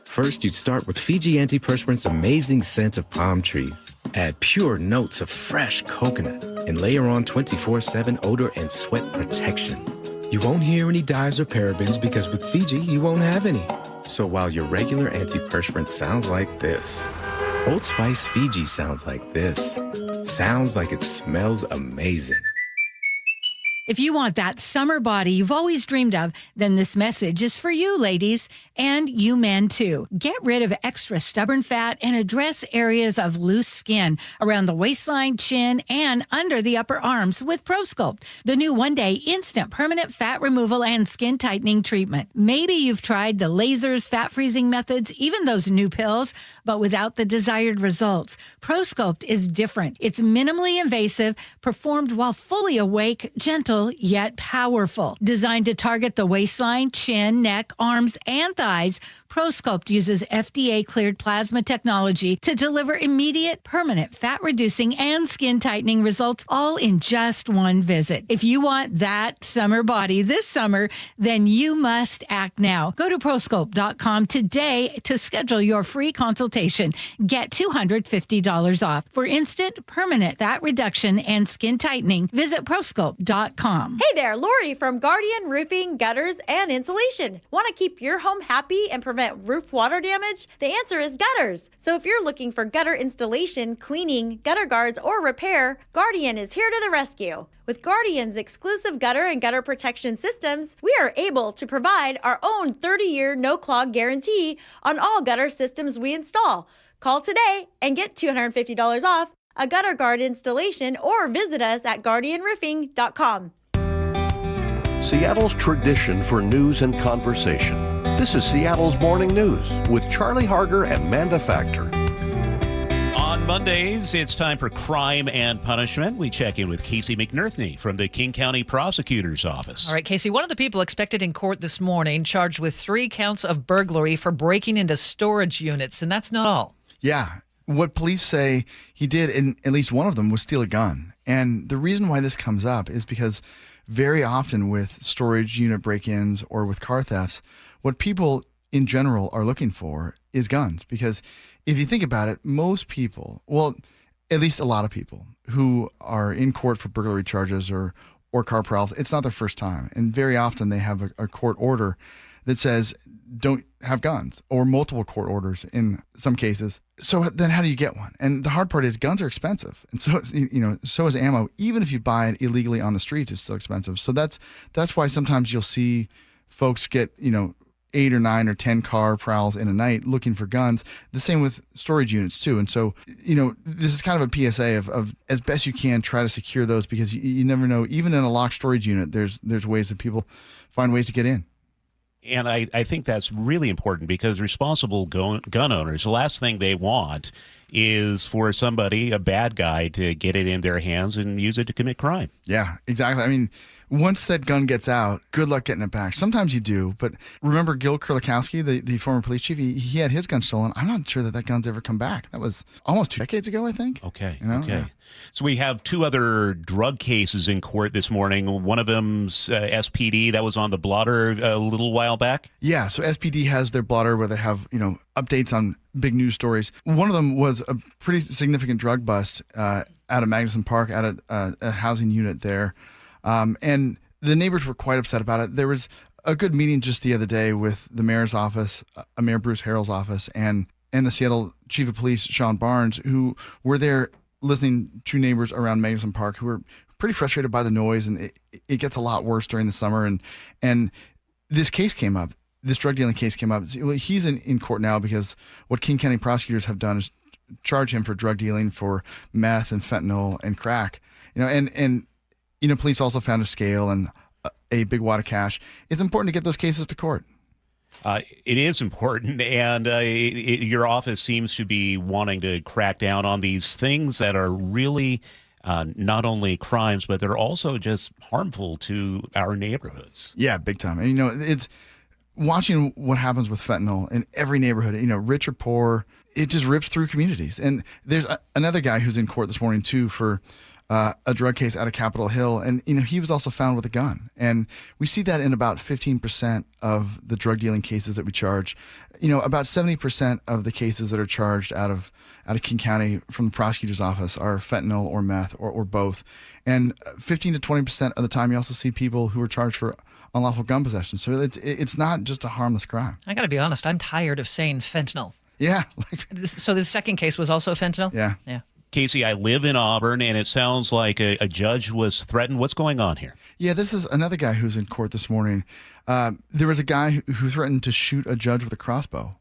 First, you'd start with Fiji Antiperspirant's amazing scent of palm trees. Add pure notes of fresh coconut and layer on 24/7 odor and sweat protection. You won't hear any dyes or parabens because with Fiji, you won't have any. So while your regular antiperspirant sounds like this, Old Spice Fiji sounds like this. Sounds like it smells amazing. If you want that summer body you've always dreamed of, then this message is for you, ladies, and you men too. Get rid of extra stubborn fat and address areas of loose skin around the waistline, chin, and under the upper arms with ProSculpt, the new one-day instant permanent fat removal and skin tightening treatment. Maybe you've tried the lasers, fat freezing methods, even those new pills, but without the desired results. ProSculpt is different. It's minimally invasive, performed while fully awake, gentle, gentle yet powerful. Designed to target the waistline, chin, neck, arms, and thighs, ProSculpt uses FDA-cleared plasma technology to deliver immediate, permanent fat-reducing and skin-tightening results, all in just one visit. If you want that summer body this summer, then you must act now. Go to ProSculpt.com today to schedule your free consultation. Get $250 off. For instant, permanent fat reduction and skin tightening, visit ProSculpt.com. Hey there, Lori from Guardian Roofing, Gutters, and Insulation. Want to keep your home happy and prevent roof water damage? The answer is gutters. So if you're looking for gutter installation, cleaning, gutter guards, or repair, Guardian is here to the rescue. With Guardian's exclusive gutter and gutter protection systems, we are able to provide our own 30-year no-clog guarantee on all gutter systems we install. Call today and get $250 off a gutter guard installation or visit us at guardianroofing.com. Seattle's tradition for news and conversation. This is Seattle's Morning News with Charlie Harger and Manda Factor. On Mondays, it's time for Crime and Punishment. We check in with Casey McNerthney from the King County Prosecutor's Office. All right, Casey, one of the people expected in court this morning charged with 3 counts of burglary for breaking into storage units, and that's not all. Yeah. What police say he did, in at least one of them, was steal a gun. And the reason why this comes up is because very often with storage unit break-ins or with car thefts, what people in general are looking for is guns. Because if you think about it, most people, well, at least a lot of people who are in court for burglary charges or car prowls, it's not their first time. And very often they have a court order that says don't have guns, or multiple court orders in some cases. So then how do you get one? And the hard part is guns are expensive. And so, so is ammo. Even if you buy it illegally on the streets, it's still expensive. So that's why sometimes you'll see folks get, 8 or 9 or 10 car prowls in a night looking for guns. The same with storage units too. And so, this is kind of a PSA of as best you can, try to secure those, because you never know, even in a locked storage unit, there's ways that people find ways to get in. And I think that's really important, because responsible gun owners, the last thing they want is for somebody, a bad guy, to get it in their hands and use it to commit crime. Yeah, exactly. I mean, once that gun gets out, good luck getting it back. Sometimes you do, but remember Gil Kurlikowski, the former police chief, he had his gun stolen. I'm not sure that gun's ever come back. That was almost 2 decades ago, I think. Okay, okay. Yeah. So we have 2 other drug cases in court this morning. One of them's SPD, that was on the blotter a little while back. Yeah, so SPD has their blotter where they have, updates on big news stories. One of them was a pretty significant drug bust out of Magnuson Park, at a housing unit there. And the neighbors were quite upset about it. There was a good meeting just the other day with the mayor's office, Mayor Bruce Harrell's office, and the Seattle Chief of Police, Sean Barnes, who were there listening to neighbors around Magnuson Park who were pretty frustrated by the noise, and it gets a lot worse during the summer. And this case came up. This drug dealing case came up. He's in court now because what King County prosecutors have done is charge him for drug dealing for meth and fentanyl and crack. Police also found a scale and a big wad of cash. It's important to get those cases to court. It is important, and your office seems to be wanting to crack down on these things that are really not only crimes, but they're also just harmful to our neighborhoods. Yeah, big time. And, it's watching what happens with fentanyl in every neighborhood, rich or poor, it just rips through communities. And there's another guy who's in court this morning, too, for a drug case out of Capitol Hill. And, he was also found with a gun. And we see that in about 15% of the drug dealing cases that we charge. About 70% of the cases that are charged out of King County from the prosecutor's office are fentanyl or meth or both. And 15 to 20% of the time, you also see people who are charged for unlawful gun possession. So it's not just a harmless crime. I got to be honest, I'm tired of saying fentanyl. Yeah. So the second case was also fentanyl? Yeah. Casey, I live in Auburn, and it sounds like a judge was threatened. What's going on here? Yeah, this is another guy who's in court this morning. There was a guy who threatened to shoot a judge with a crossbow.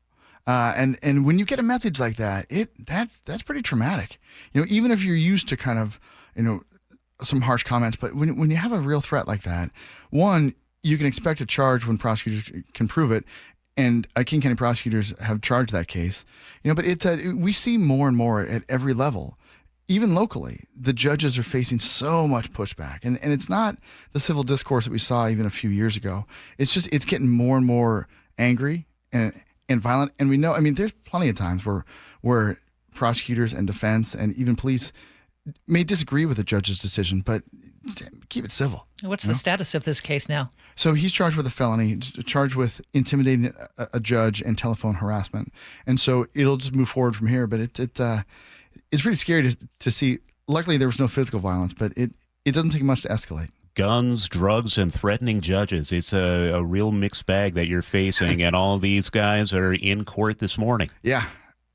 And when you get a message like that, that's pretty traumatic. Even if you're used to kind of, some harsh comments, but when you have a real threat like that, one, you can expect a charge when prosecutors can prove it. And King County prosecutors have charged that case, but we see more and more at every level. even locally, the judges are facing so much pushback. And it's not the civil discourse that we saw even a few years ago. It's getting more and more angry and violent. And we know, there's plenty of times where prosecutors and defense and even police may disagree with the judge's decision, but keep it civil. What's the status of this case now? So he's charged with a felony, charged with intimidating a judge and telephone harassment. And so it'll just move forward from here. But it's pretty scary to see. Luckily, there was no physical violence, but it doesn't take much to escalate. Guns, drugs, and threatening judges. It's a real mixed bag that you're facing, and all these guys are in court this morning. Yeah,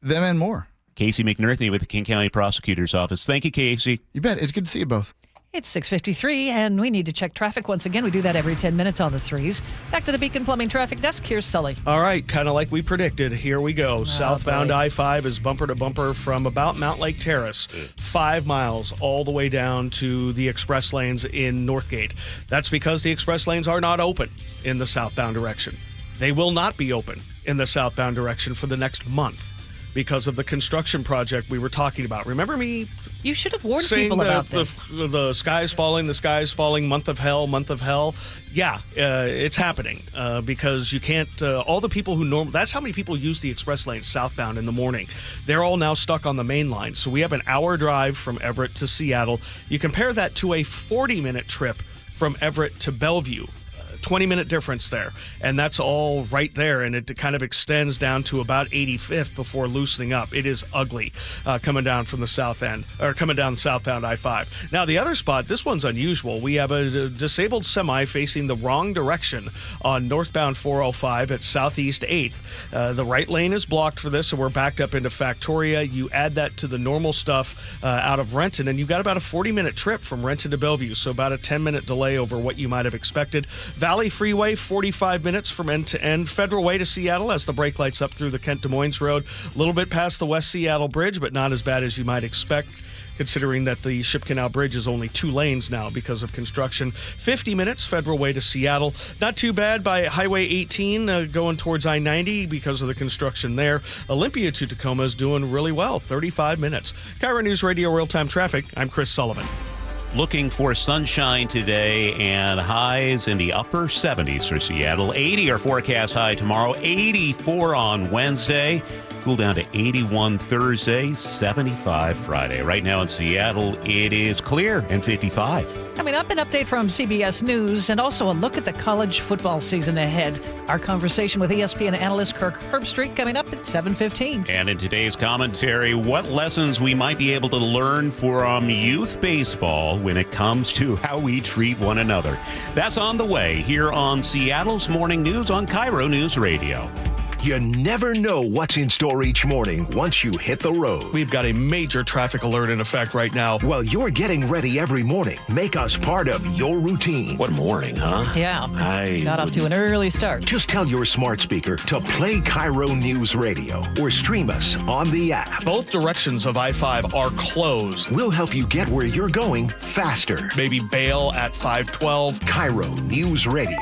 them and more. Casey McNerthy with the King County Prosecutor's Office. Thank you, Casey. You bet. It's good to see you both. It's 6:53, and we need to check traffic once again. We do that every 10 minutes on the 3s. Back to the Beacon Plumbing Traffic Desk. Here's Sully. All right, kind of like we predicted. Here we go. Southbound I-5 is bumper to bumper from about Mount Lake Terrace, 5 miles all the way down to the express lanes in Northgate. That's because the express lanes are not open in the southbound direction. They will not be open in the southbound direction for the next month because of the construction project we were talking about. Remember me? You should have warned people about this. The sky's falling, month of hell. Yeah, it's happening because you can't, all the people who that's how many people use the express lane southbound in the morning. They're all now stuck on the main line. So we have an hour drive from Everett to Seattle. You compare that to a 40-minute trip from Everett to Bellevue. 20-minute difference there, and that's all right there, and it kind of extends down to about 85th before loosening up. It is ugly coming down from the south end, or coming down southbound I-5. Now, the other spot, this one's unusual. We have a disabled semi facing the wrong direction on northbound 405 at Southeast 8th. The right lane is blocked for this, and we're backed up into Factoria. You add that to the normal stuff out of Renton, and you've got about a 40-minute trip from Renton to Bellevue, so about a 10-minute delay over what you might have expected. Valley Freeway, 45 minutes from end to end. Federal Way to Seattle as the brake lights up through the Kent Des Moines Road. A little bit past the West Seattle Bridge, but not as bad as you might expect, considering that the Ship Canal Bridge is only 2 lanes now because of construction. 50 minutes, Federal Way to Seattle. Not too bad by Highway 18 going towards I-90 because of the construction there. Olympia to Tacoma is doing really well, 35 minutes. KIRO Newsradio Real-Time Traffic, I'm Chris Sullivan. Looking for sunshine today and highs in the upper 70s for Seattle. 80 are forecast high tomorrow, 84 on Wednesday. Cool down to 81 Thursday, 75 Friday. Right now in Seattle, it is clear and 55. Coming up, an update from CBS News and also a look at the college football season ahead. Our conversation with ESPN analyst Kirk Herbstreit coming up at 7:15. And in today's commentary, what lessons we might be able to learn from youth baseball when it comes to how we treat one another. That's on the way here on Seattle's Morning News on KIRO News Radio. You never know what's in store each morning once you hit the road. We've got a major traffic alert in effect right now. While you're getting ready every morning, make us part of your routine. What morning, huh? Yeah, got off to an early start. Just tell your smart speaker to play KIRO News Radio or stream us on the app. Both directions of I-5 are closed. We'll help you get where you're going faster. Maybe bail at 512. KIRO News Radio.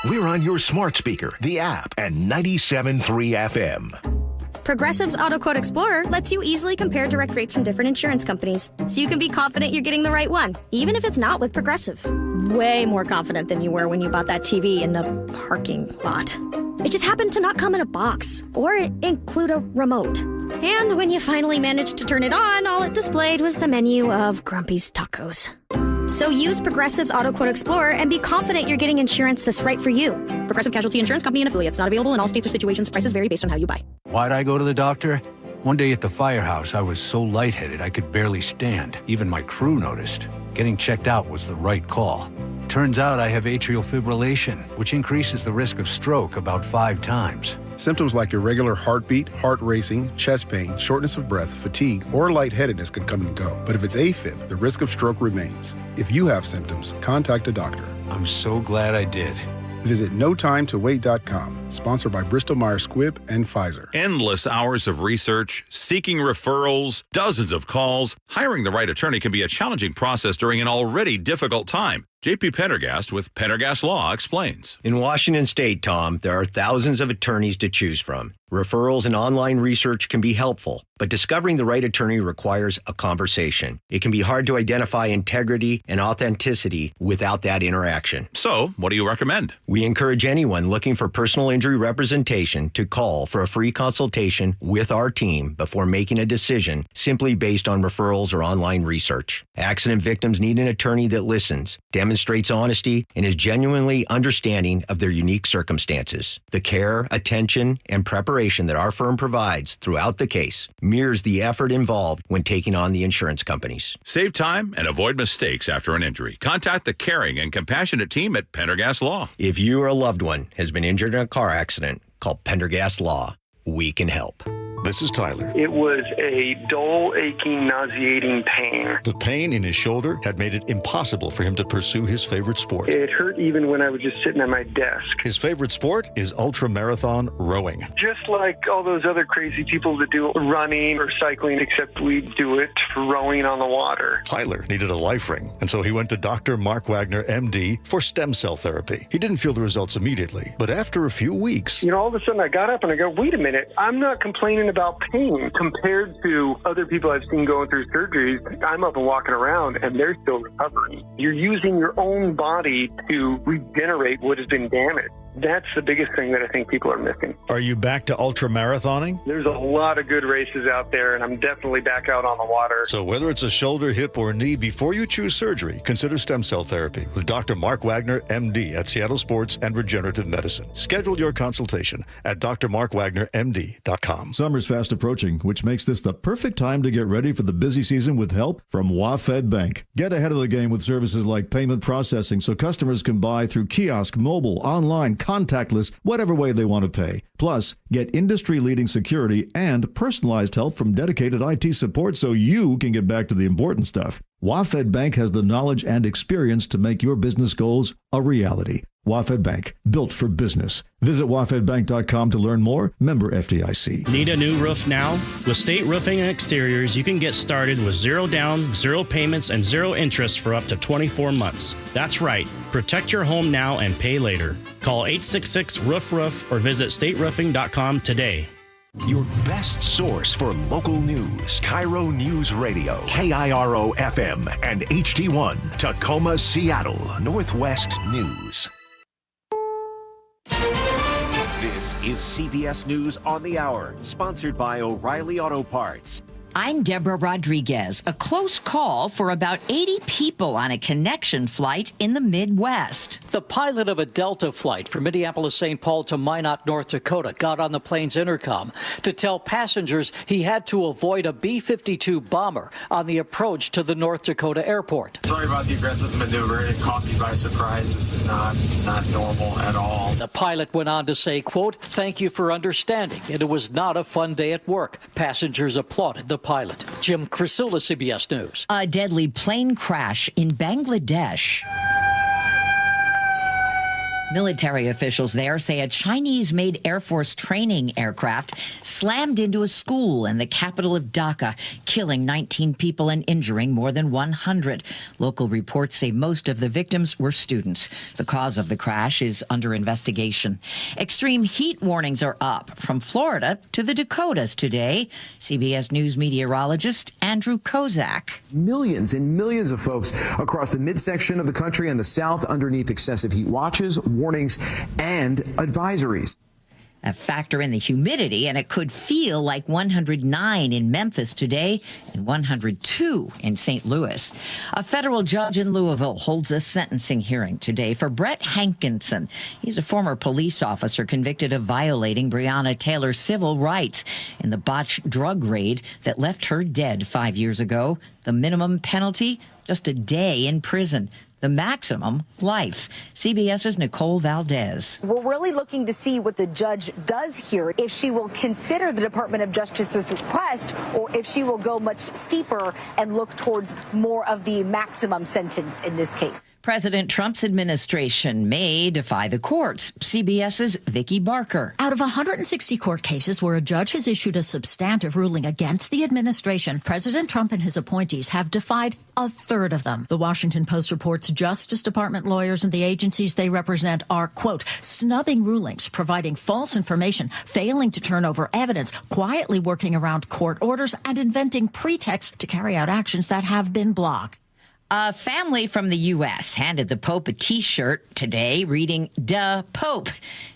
We're on your smart speaker, the app, and 97.3 FM. Progressive's Auto Quote Explorer lets you easily compare direct rates from different insurance companies, so you can be confident you're getting the right one, even if it's not with Progressive. Way more confident than you were when you bought that TV in the parking lot. It just happened to not come in a box, or include a remote. And when you finally managed to turn it on, all it displayed was the menu of Grumpy's Tacos. So use Progressive's Auto Quote Explorer and be confident you're getting insurance that's right for you. Progressive Casualty Insurance Company and affiliates. Not available in all states or situations. Prices vary based on how you buy. Why'd I go to the doctor? One day at the firehouse, I was so lightheaded I could barely stand. Even my crew noticed. Getting checked out was the right call. Turns out I have atrial fibrillation, which increases the risk of stroke about 5 times. Symptoms like irregular heartbeat, heart racing, chest pain, shortness of breath, fatigue, or lightheadedness can come and go. But if it's AFib, the risk of stroke remains. If you have symptoms, contact a doctor. I'm so glad I did. Visit NoTimeToWait.com, sponsored by Bristol-Myers Squibb and Pfizer. Endless hours of research, seeking referrals, dozens of calls. Hiring the right attorney can be a challenging process during an already difficult time. JP Pendergast with Pendergast Law explains. In Washington State, Tom, there are thousands of attorneys to choose from. Referrals and online research can be helpful, but discovering the right attorney requires a conversation. It can be hard to identify integrity and authenticity without that interaction. So, what do you recommend? We encourage anyone looking for personal injury representation to call for a free consultation with our team before making a decision simply based on referrals or online research. Accident victims need an attorney that listens, demonstrates honesty, and is genuinely understanding of their unique circumstances. The care, attention, and preparation that our firm provides throughout the case mirrors the effort involved when taking on the insurance companies. Save time and avoid mistakes after an injury. Contact the caring and compassionate team at Pendergast Law. If you or a loved one has been injured in a car accident, call Pendergast Law. We can help. This is Tyler. It was a dull, aching, nauseating pain. The pain in his shoulder had made it impossible for him to pursue his favorite sport. It hurt even when I was just sitting at my desk. His favorite sport is ultramarathon rowing. Just like all those other crazy people that do running or cycling, except we do it rowing on the water. Tyler needed a life ring, and so he went to Dr. Mark Wagner, MD, for stem cell therapy. He didn't feel the results immediately, but after a few weeks... all of a sudden I got up and I go, wait a minute, I'm not complaining about pain compared to other people I've seen going through surgeries. I'm up and walking around and they're still recovering. You're using your own body to regenerate what has been damaged. That's the biggest thing that I think people are missing. Are you back to ultramarathoning? There's a lot of good races out there, and I'm definitely back out on the water. So whether it's a shoulder, hip, or knee, before you choose surgery, consider stem cell therapy with Dr. Mark Wagner, MD, at Seattle Sports and Regenerative Medicine. Schedule your consultation at drmarkwagnermd.com. Summer's fast approaching, which makes this the perfect time to get ready for the busy season with help from WaFd Bank. Get ahead of the game with services like payment processing so customers can buy through kiosk, mobile, online, contactless, whatever way they want to pay. Plus, get industry-leading security and personalized help from dedicated IT support so you can get back to the important stuff. WaFd Bank has the knowledge and experience to make your business goals a reality. WaFd Bank, built for business. Visit wafdbank.com to learn more. Member FDIC. Need a new roof now? With State Roofing and Exteriors, you can get started with zero down, zero payments, and zero interest for up to 24 months. That's right. Protect your home now and pay later. Call 866-ROOF-ROOF or visit stateroofing.com today. Your best source for local news. KIRO Newsradio, KIRO FM and HD1, Tacoma, Seattle, Northwest News. This is CBS News on the Hour, sponsored by O'Reilly Auto Parts. I'm Deborah Rodriguez. A close call for about 80 people on a connection flight in the Midwest. The pilot of a Delta flight from Minneapolis-St. Paul to Minot, North Dakota, got on the plane's intercom to tell passengers he had to avoid a B-52 bomber on the approach to the North Dakota airport. Sorry about the aggressive maneuver. It caught me by surprise. This is not normal at all. The pilot went on to say, quote, "Thank you for understanding. It was not a fun day at work." Passengers applauded the pilot. Jim Crisula, CBS News. A deadly plane crash in Bangladesh. Military officials there say a Chinese-made Air Force training aircraft slammed into a school in the capital of Dhaka, killing 19 people and injuring more than 100. Local reports say most of the victims were students. The cause of the crash is under investigation. Extreme heat warnings are up from Florida to the Dakotas today. CBS News meteorologist Andrew Kozak. Millions and millions of folks across the midsection of the country and the south underneath excessive heat watches, warnings, and advisories. A factor in the humidity, and it could feel like 109 in Memphis today and 102 in St. Louis. A federal judge in Louisville holds a sentencing hearing today for Brett Hankinson. He's a former police officer convicted of violating Breonna Taylor's civil rights in the botched drug raid that left her dead 5 years ago. The minimum penalty, just a day in prison. The maximum, life. CBS's Nicole Valdez. We're really looking to see what the judge does here, if she will consider the Department of Justice's request or if she will go much steeper and look towards more of the maximum sentence in this case. President Trump's administration may defy the courts. CBS's Vicki Barker. Out of 160 court cases where a judge has issued a substantive ruling against the administration, President Trump and his appointees have defied a third of them. The Washington Post reports Justice Department lawyers and the agencies they represent are, quote, snubbing rulings, providing false information, failing to turn over evidence, quietly working around court orders, and inventing pretexts to carry out actions that have been blocked. A family from the U.S. handed the Pope a T-shirt today reading, "Duh, Pope."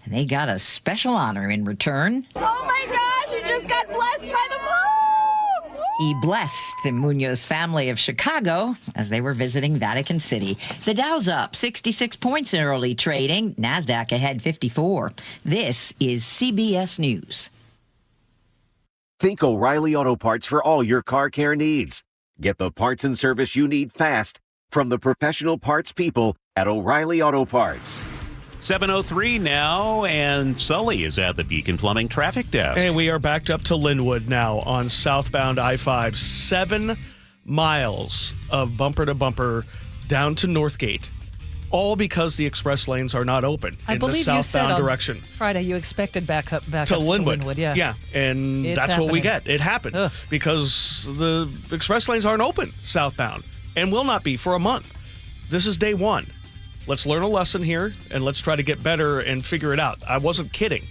And they got a special honor in return. Oh my gosh, you just got blessed by the Pope! He blessed the Munoz family of Chicago as they were visiting Vatican City. The Dow's up 66 points in early trading. NASDAQ ahead 54. This is CBS News. Think O'Reilly Auto Parts for all your car care needs. Get the parts and service you need fast from the professional parts people at O'Reilly Auto Parts. 7:03 now, and Sully is at the Beacon Plumbing traffic desk. And we are backed up to Linwood now on southbound I-5. 7 miles of bumper-to-bumper down to Northgate, all because the express lanes are not open in the southbound direction. Friday you expected backups to to Linwood. Yeah, and It's that's what we happening. get. It happened because the express lanes aren't open southbound and will not be for a month. This is day one. Let's learn a lesson here and let's try to get better and figure it out. I wasn't kidding.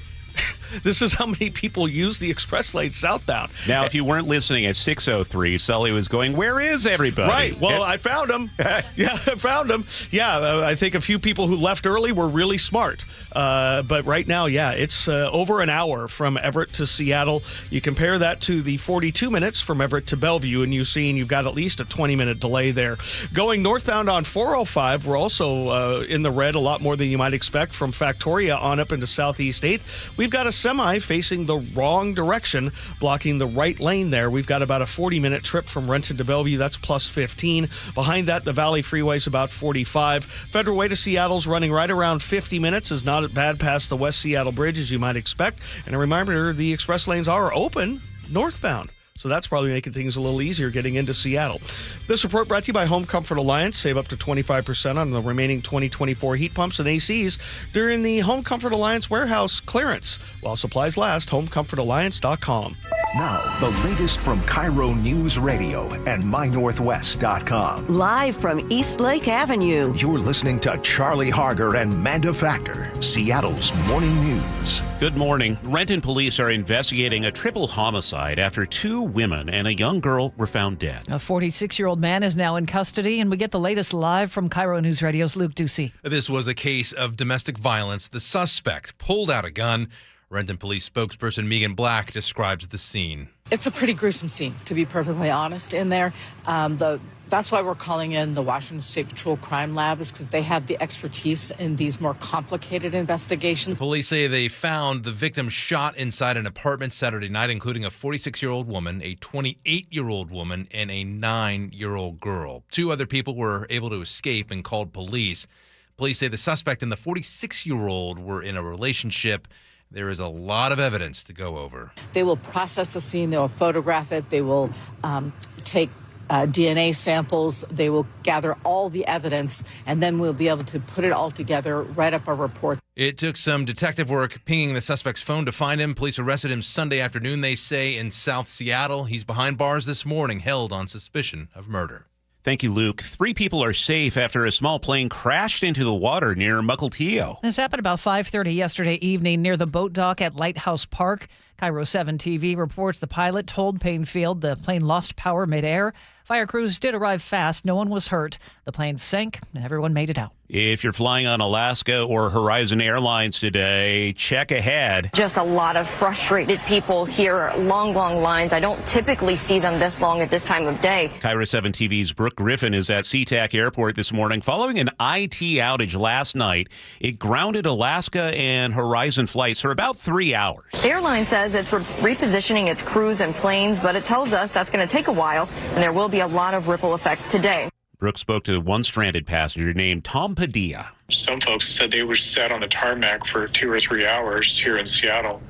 This is how many people use the express lane southbound. Now, if you weren't listening at 6:03, Sully was going, "Where is everybody?" Right. Well, I found him. Yeah, I found him. Yeah, I think a few people who left early were really smart. But right now, yeah, it's over an hour from Everett to Seattle. You compare that to the 42 minutes from Everett to Bellevue, and you've got at least a 20-minute delay there. Going northbound on 405, we're also in the red a lot more than you might expect from Factoria on up into Southeast 8th. We've got a semi facing the wrong direction, blocking the right lane there. We've got about a 40-minute trip from Renton to Bellevue. That's plus 15. Behind that, the Valley Freeway's about 45. Federal Way to Seattle's running right around 50 minutes. Is not bad past the West Seattle Bridge, as you might expect. And a reminder, the express lanes are open northbound. So that's probably making things a little easier getting into Seattle. This report brought to you by Home Comfort Alliance. Save up to 25% on the remaining 2024 heat pumps and ACs during the Home Comfort Alliance warehouse clearance. While supplies last, homecomfortalliance.com. Now, the latest from KIRO Newsradio and MyNorthwest.com. Live from East Lake Avenue. You're listening to Charlie Harger and Manda Factor, Seattle's morning news. Good morning. Renton police are investigating a triple homicide after 2 women and a young girl were found dead. A 46-year-old man is now in custody, and we get the latest live from KIRO News Radio's Luke Ducey. This was a case of domestic violence. The suspect pulled out a gun. Renton Police spokesperson Megan Black describes the scene. It's a pretty gruesome scene, to be perfectly honest, in there. That's why we're calling in the Washington State Patrol Crime Lab, is because they have the expertise in these more complicated investigations. Police say they found the victim shot inside an apartment Saturday night, including a 46-year-old woman, a 28-year-old woman, and a 9-year-old girl. 2 other people were able to escape and called police. Police say the suspect and the 46-year-old were in a relationship. There is a lot of evidence to go over. They will process the scene. They will photograph it. They will take DNA samples. They will gather all the evidence, and then we'll be able to put it all together, write up a report. It took some detective work pinging the suspect's phone to find him. Police arrested him Sunday afternoon, they say, in South Seattle. He's behind bars this morning, held on suspicion of murder. Thank you, Luke. 3 people are safe after a small plane crashed into the water near Mukilteo. This happened about 5:30 yesterday evening near the boat dock at Lighthouse Park. KIRO 7 TV reports the pilot told Painfield the plane lost power midair. Fire crews did arrive fast. No one was hurt. The plane sank and everyone made it out. If you're flying on Alaska or Horizon Airlines today, check ahead. Just a lot of frustrated people here, long lines. I don't typically see them this long at this time of day. KIRO 7 TV's Brooke Griffin is at SeaTac Airport this morning. Following an IT outage last night, it grounded Alaska and Horizon flights for about 3 hours. The airline says it's repositioning its crews and planes, but it tells us that's going to take a while, and there will be a lot of ripple effects today. Brooke spoke to one stranded passenger named Tom Padilla. Some folks said they were sat on the tarmac for 2 or 3 hours here in Seattle.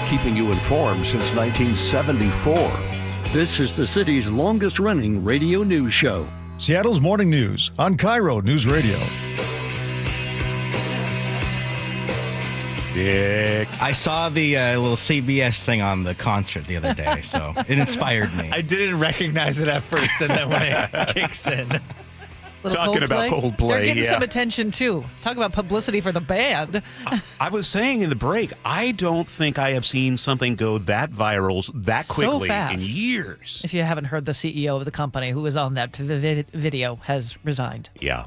Keeping you informed since 1974. This is the city's longest-running radio news show. Seattle's Morning News on KIRO News Radio. Dick. I saw the little CBS thing on the concert the other day, so it inspired me. I didn't recognize it at first, and then when it kicks in. Talking about Coldplay, They're getting some attention, too. Talk about publicity for the band. I was saying in the break, I don't think I have seen something go that viral that quickly in years. If you haven't heard, the CEO of the company who was on that video has resigned. Yeah.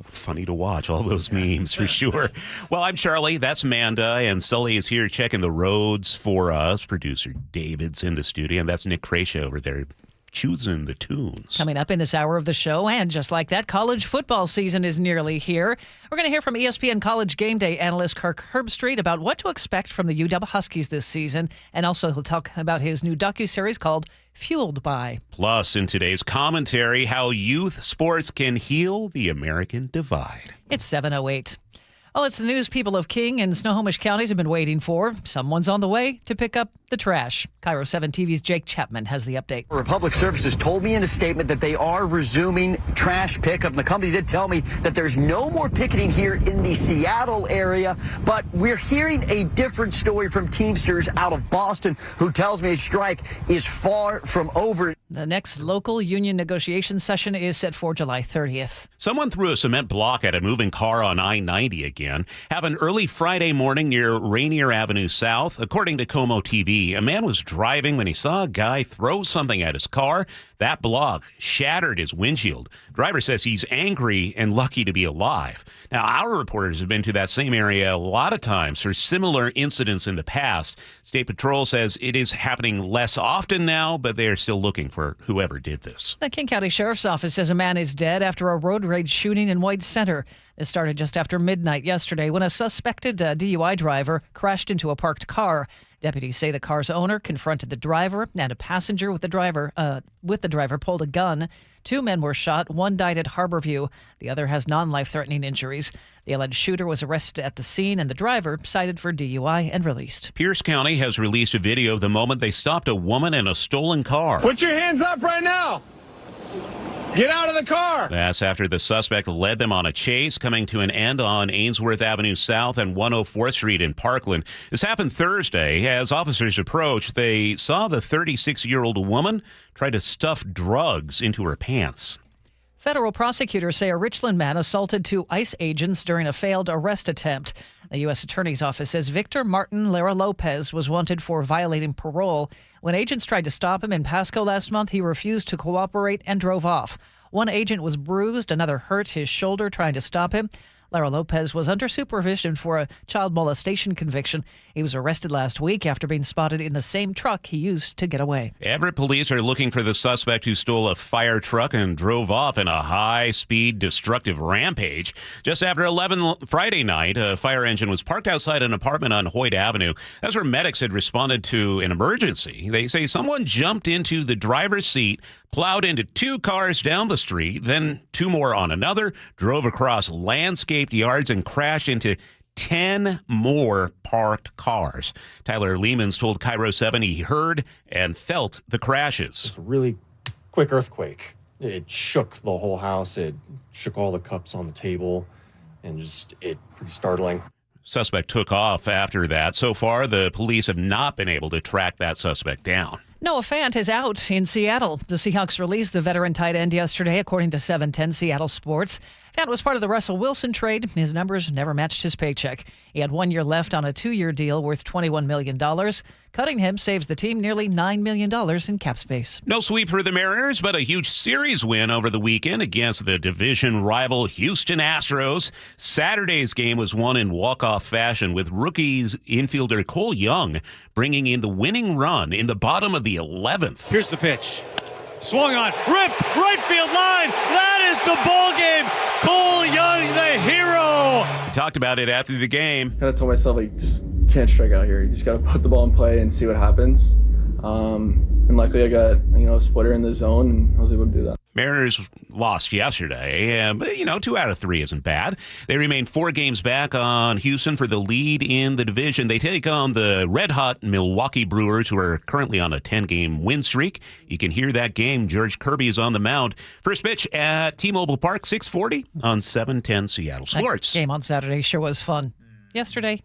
Funny to watch, all those memes for sure. Well, I'm Charlie. That's Manda. And Sully is here checking the roads for us. Producer David's in the studio. And that's Nick Kracia over there choosing the tunes. Coming up in this hour of the show, and just like that, college football season is nearly here. We're going to hear from ESPN College Game Day analyst Kirk Herbstreit about what to expect from the UW Huskies this season, and also he'll talk about his new docuseries called Fueled By. Plus, in today's commentary, how youth sports can heal the American divide. It's 7:08. Well, it's the news people of King and Snohomish counties have been waiting for. Someone's on the way to pick up the trash. KIRO 7 TV's Jake Chapman has the update. Republic Services told me in a statement that they are resuming trash pickup. And the company did tell me that there's no more picketing here in the Seattle area. But we're hearing a different story from Teamsters out of Boston, who tells me a strike is far from over. The next local union negotiation session is set for July 30th. Someone threw a cement block at a moving car on I-90 again. Happened early Friday morning near Rainier Avenue South. According to Como TV, a man was driving when he saw a guy throw something at his car. That block shattered his windshield. Driver says he's angry and lucky to be alive. Now, our reporters have been to that same area a lot of times for similar incidents in the past. State Patrol says it is happening less often now, but they are still looking for whoever did this. The King County Sheriff's Office says a man is dead after a road rage shooting in White Center. This started just after midnight yesterday when a suspected DUI driver crashed into a parked car. Deputies say the car's owner confronted the driver, and a passenger with the driver pulled a gun. 2 men were shot. 1 died at Harborview. The other has non-life-threatening injuries. The alleged shooter was arrested at the scene, and the driver cited for DUI and released. Pierce County has released a video of the moment they stopped a woman in a stolen car. Put your hands up right now. Get out of the car! That's after the suspect led them on a chase, coming to an end on Ainsworth Avenue South and 104th Street in Parkland. This happened Thursday. As officers approached, they saw the 36-year-old woman try to stuff drugs into her pants. Federal prosecutors say a Richland man assaulted 2 ICE agents during a failed arrest attempt. The U.S. Attorney's Office says Victor Martin Lara Lopez was wanted for violating parole. When agents tried to stop him in Pasco last month, he refused to cooperate and drove off. 1 agent was bruised, another hurt his shoulder trying to stop him. Lara Lopez was under supervision for a child molestation conviction. He was arrested last week after being spotted in the same truck he used to get away. Everett police are looking for the suspect who stole a fire truck and drove off in a high-speed, destructive rampage. Just after 11 Friday night, a fire engine was parked outside an apartment on Hoyt Avenue. That's where medics had responded to an emergency. They say someone jumped into the driver's seat, plowed into 2 cars down the street, then 2 more on another, drove across landscaped yards and crashed into 10 more parked cars. Tyler Lehmans told KIRO 7 he heard and felt the crashes. It's a really quick earthquake. It shook the whole house. It shook all the cups on the table, and it pretty startling. Suspect took off after that. So far, the police have not been able to track that suspect down. Noah Fant is out in Seattle. The Seahawks released the veteran tight end yesterday, according to 710 Seattle Sports. Fant was part of the Russell Wilson trade. His numbers never matched his paycheck. He had 1 year left on a 2-year deal worth $21 million. Cutting him saves the team nearly $9 million in cap space. No sweep for the Mariners, but a huge series win over the weekend against the division rival Houston Astros. Saturday's game was won in walk-off fashion, with rookies infielder Cole Young bringing in the winning run in the bottom of the 11th. Here's the pitch. Swung on, ripped, right field line. That is the ball game. Cole Young, the hero. Talked about it after the game. Kind of told myself, just can't strike out here. You just got to put the ball in play and see what happens. And luckily I got, a splitter in the zone, and I was able to do that. Mariners lost yesterday, and 2 out of 3 isn't bad. They remain 4 games back on Houston for the lead in the division. They take on the red-hot Milwaukee Brewers, who are currently on a 10-game win streak. You can hear that game. George Kirby is on the mound. First pitch at T-Mobile Park, 6:40 on 710 Seattle Sports. That game on Saturday sure was fun. Yesterday,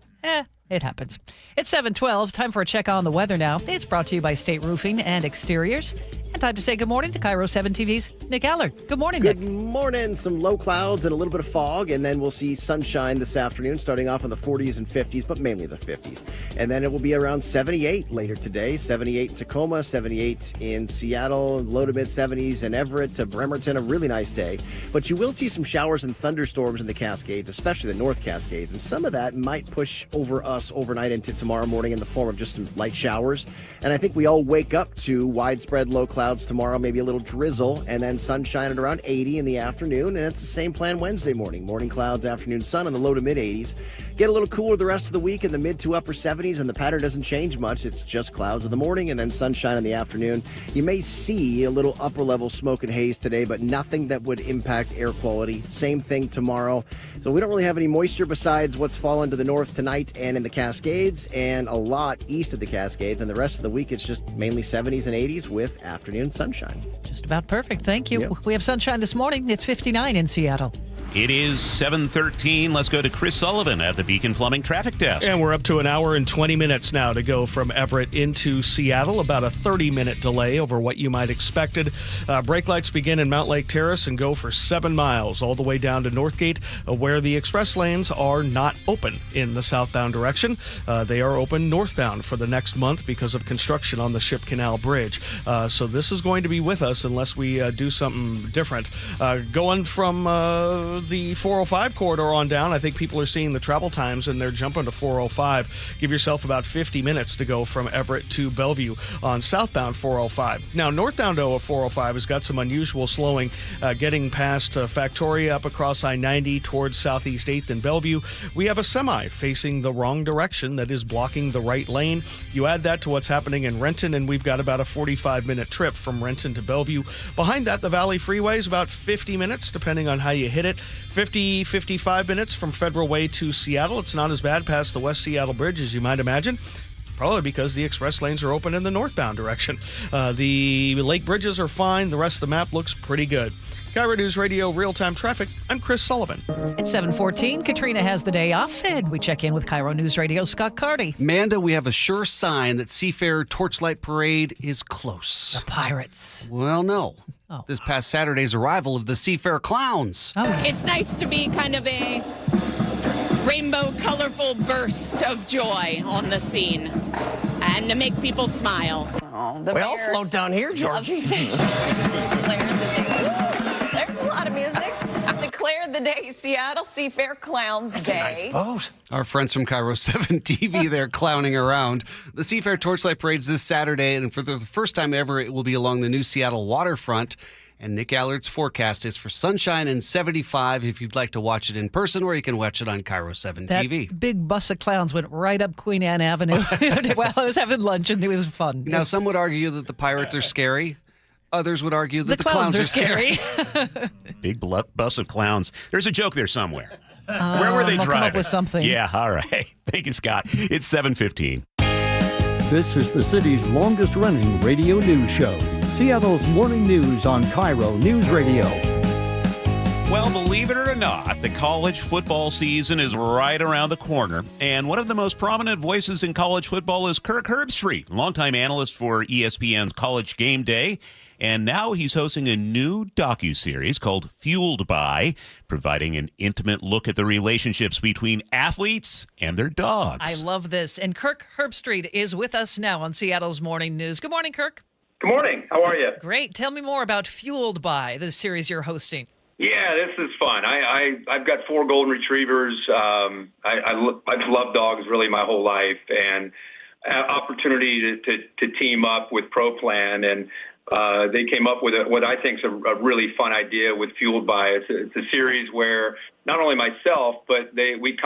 it happens. It's 7:12. Time for a check on the weather now. It's brought to you by State Roofing and Exteriors. And time to say good morning to KIRO 7 TV's Nick Allard. Good morning, Nick. Good morning. Some low clouds and a little bit of fog, and then we'll see sunshine this afternoon, starting off in the 40s and 50s, but mainly the 50s. And then it will be around 78 later today. 78 in Tacoma, 78 in Seattle, low to mid-70s in Everett to Bremerton. A really nice day. But you will see some showers and thunderstorms in the Cascades, especially the North Cascades. And some of that might push over us overnight into tomorrow morning in the form of just some light showers. And I think we all wake up to widespread low clouds tomorrow, maybe a little drizzle, and then sunshine at around 80 in the afternoon. And that's the same plan Wednesday morning. Morning clouds, afternoon sun in the low to mid 80s. Get a little cooler the rest of the week in the mid to upper 70s, and the pattern doesn't change much. It's just clouds in the morning and then sunshine in the afternoon. You may see a little upper level smoke and haze today, but nothing that would impact air quality. Same thing tomorrow. So we don't really have any moisture besides what's fallen to the north tonight and in the Cascades, and a lot east of the Cascades. And the rest of the week, it's just mainly 70s and 80s with afternoon sunshine. Just about perfect. Thank you. Yep. We have sunshine this morning. It's 59 in Seattle. It is 7:13. Let's go to Chris Sullivan at the Beacon Plumbing Traffic Desk. And we're up to an hour and 20 minutes now to go from Everett into Seattle. About a 30-minute delay over what you might expected. Brake lights begin in Mount Lake Terrace and go for 7 miles all the way down to Northgate, where the express lanes are not open in the southbound direction. They are open northbound for the next month because of construction on the Ship Canal Bridge. So this is going to be with us unless we do something different. Going from the 405 corridor on down, I think people are seeing the travel times and they're jumping to 405. Give yourself about 50 minutes to go from Everett to Bellevue on southbound 405. Now, northbound 405 has got some unusual slowing getting past Factoria up across I-90 towards Southeast 8th and Bellevue. We have a semi facing the wrong direction that is blocking the right lane. You add that to what's happening in Renton, and we've got about a 45-minute trip from Renton to Bellevue. Behind that, the Valley Freeway is about 50 minutes, depending on how you hit it. 55 minutes from Federal Way to Seattle. It's not as bad past the West Seattle Bridge as you might imagine. Probably because the express lanes are open in the northbound direction. The lake bridges are fine. The rest of the map looks pretty good. KIRO Newsradio real-time traffic. I'm Chris Sullivan. It's 7:14. Katrina has the day off, and we check in with KIRO Newsradio Scott Carty. Manda, we have a sure sign that Seafair Torchlight Parade is close. The pirates. Well, no. Oh. This past Saturday's arrival of the Seafair Clowns. Oh. It's nice to be kind of a rainbow, colorful burst of joy on the scene and to make people smile. Oh, we all float down here, Georgie. There's a lot of music. Declare the day Seattle Seafair Clowns That's Day. A nice boat. Our friends from KIRO 7 TV, they're clowning around. The Seafair Torchlight Parade's this Saturday, and for the first time ever, it will be along the new Seattle waterfront. And Nick Allard's forecast is for sunshine and 75 if you'd like to watch it in person, or you can watch it on KIRO 7 TV. That big bus of clowns went right up Queen Anne Avenue while I was having lunch, and it was fun. Now, some would argue that the pirates are scary. Others would argue that the clowns are scary. Big bus of clowns. There's a joke there somewhere. Where were they I'll driving? come up with something. Yeah, all right. Thank you, Scott. It's 7:15. This is the city's longest-running radio news show, Seattle's Morning News on KIRO Newsradio. Well, believe it or not, the college football season is right around the corner, and one of the most prominent voices in college football is Kirk Herbstreit, longtime analyst for ESPN's College Game Day, and now he's hosting a new docuseries called Fueled By, providing an intimate look at the relationships between athletes and their dogs. I love this. And Kirk Herbstreit is with us now on Seattle's Morning News. Good morning, Kirk. Good morning. How are you? Great. Tell me more about Fueled By, the series you're hosting. Yeah, this is fun. I've got 4 golden retrievers. I've loved dogs really my whole life, and opportunity to team up with ProPlan, and they came up with what I think is a really fun idea with Fueled By. It's a series where not only myself, but we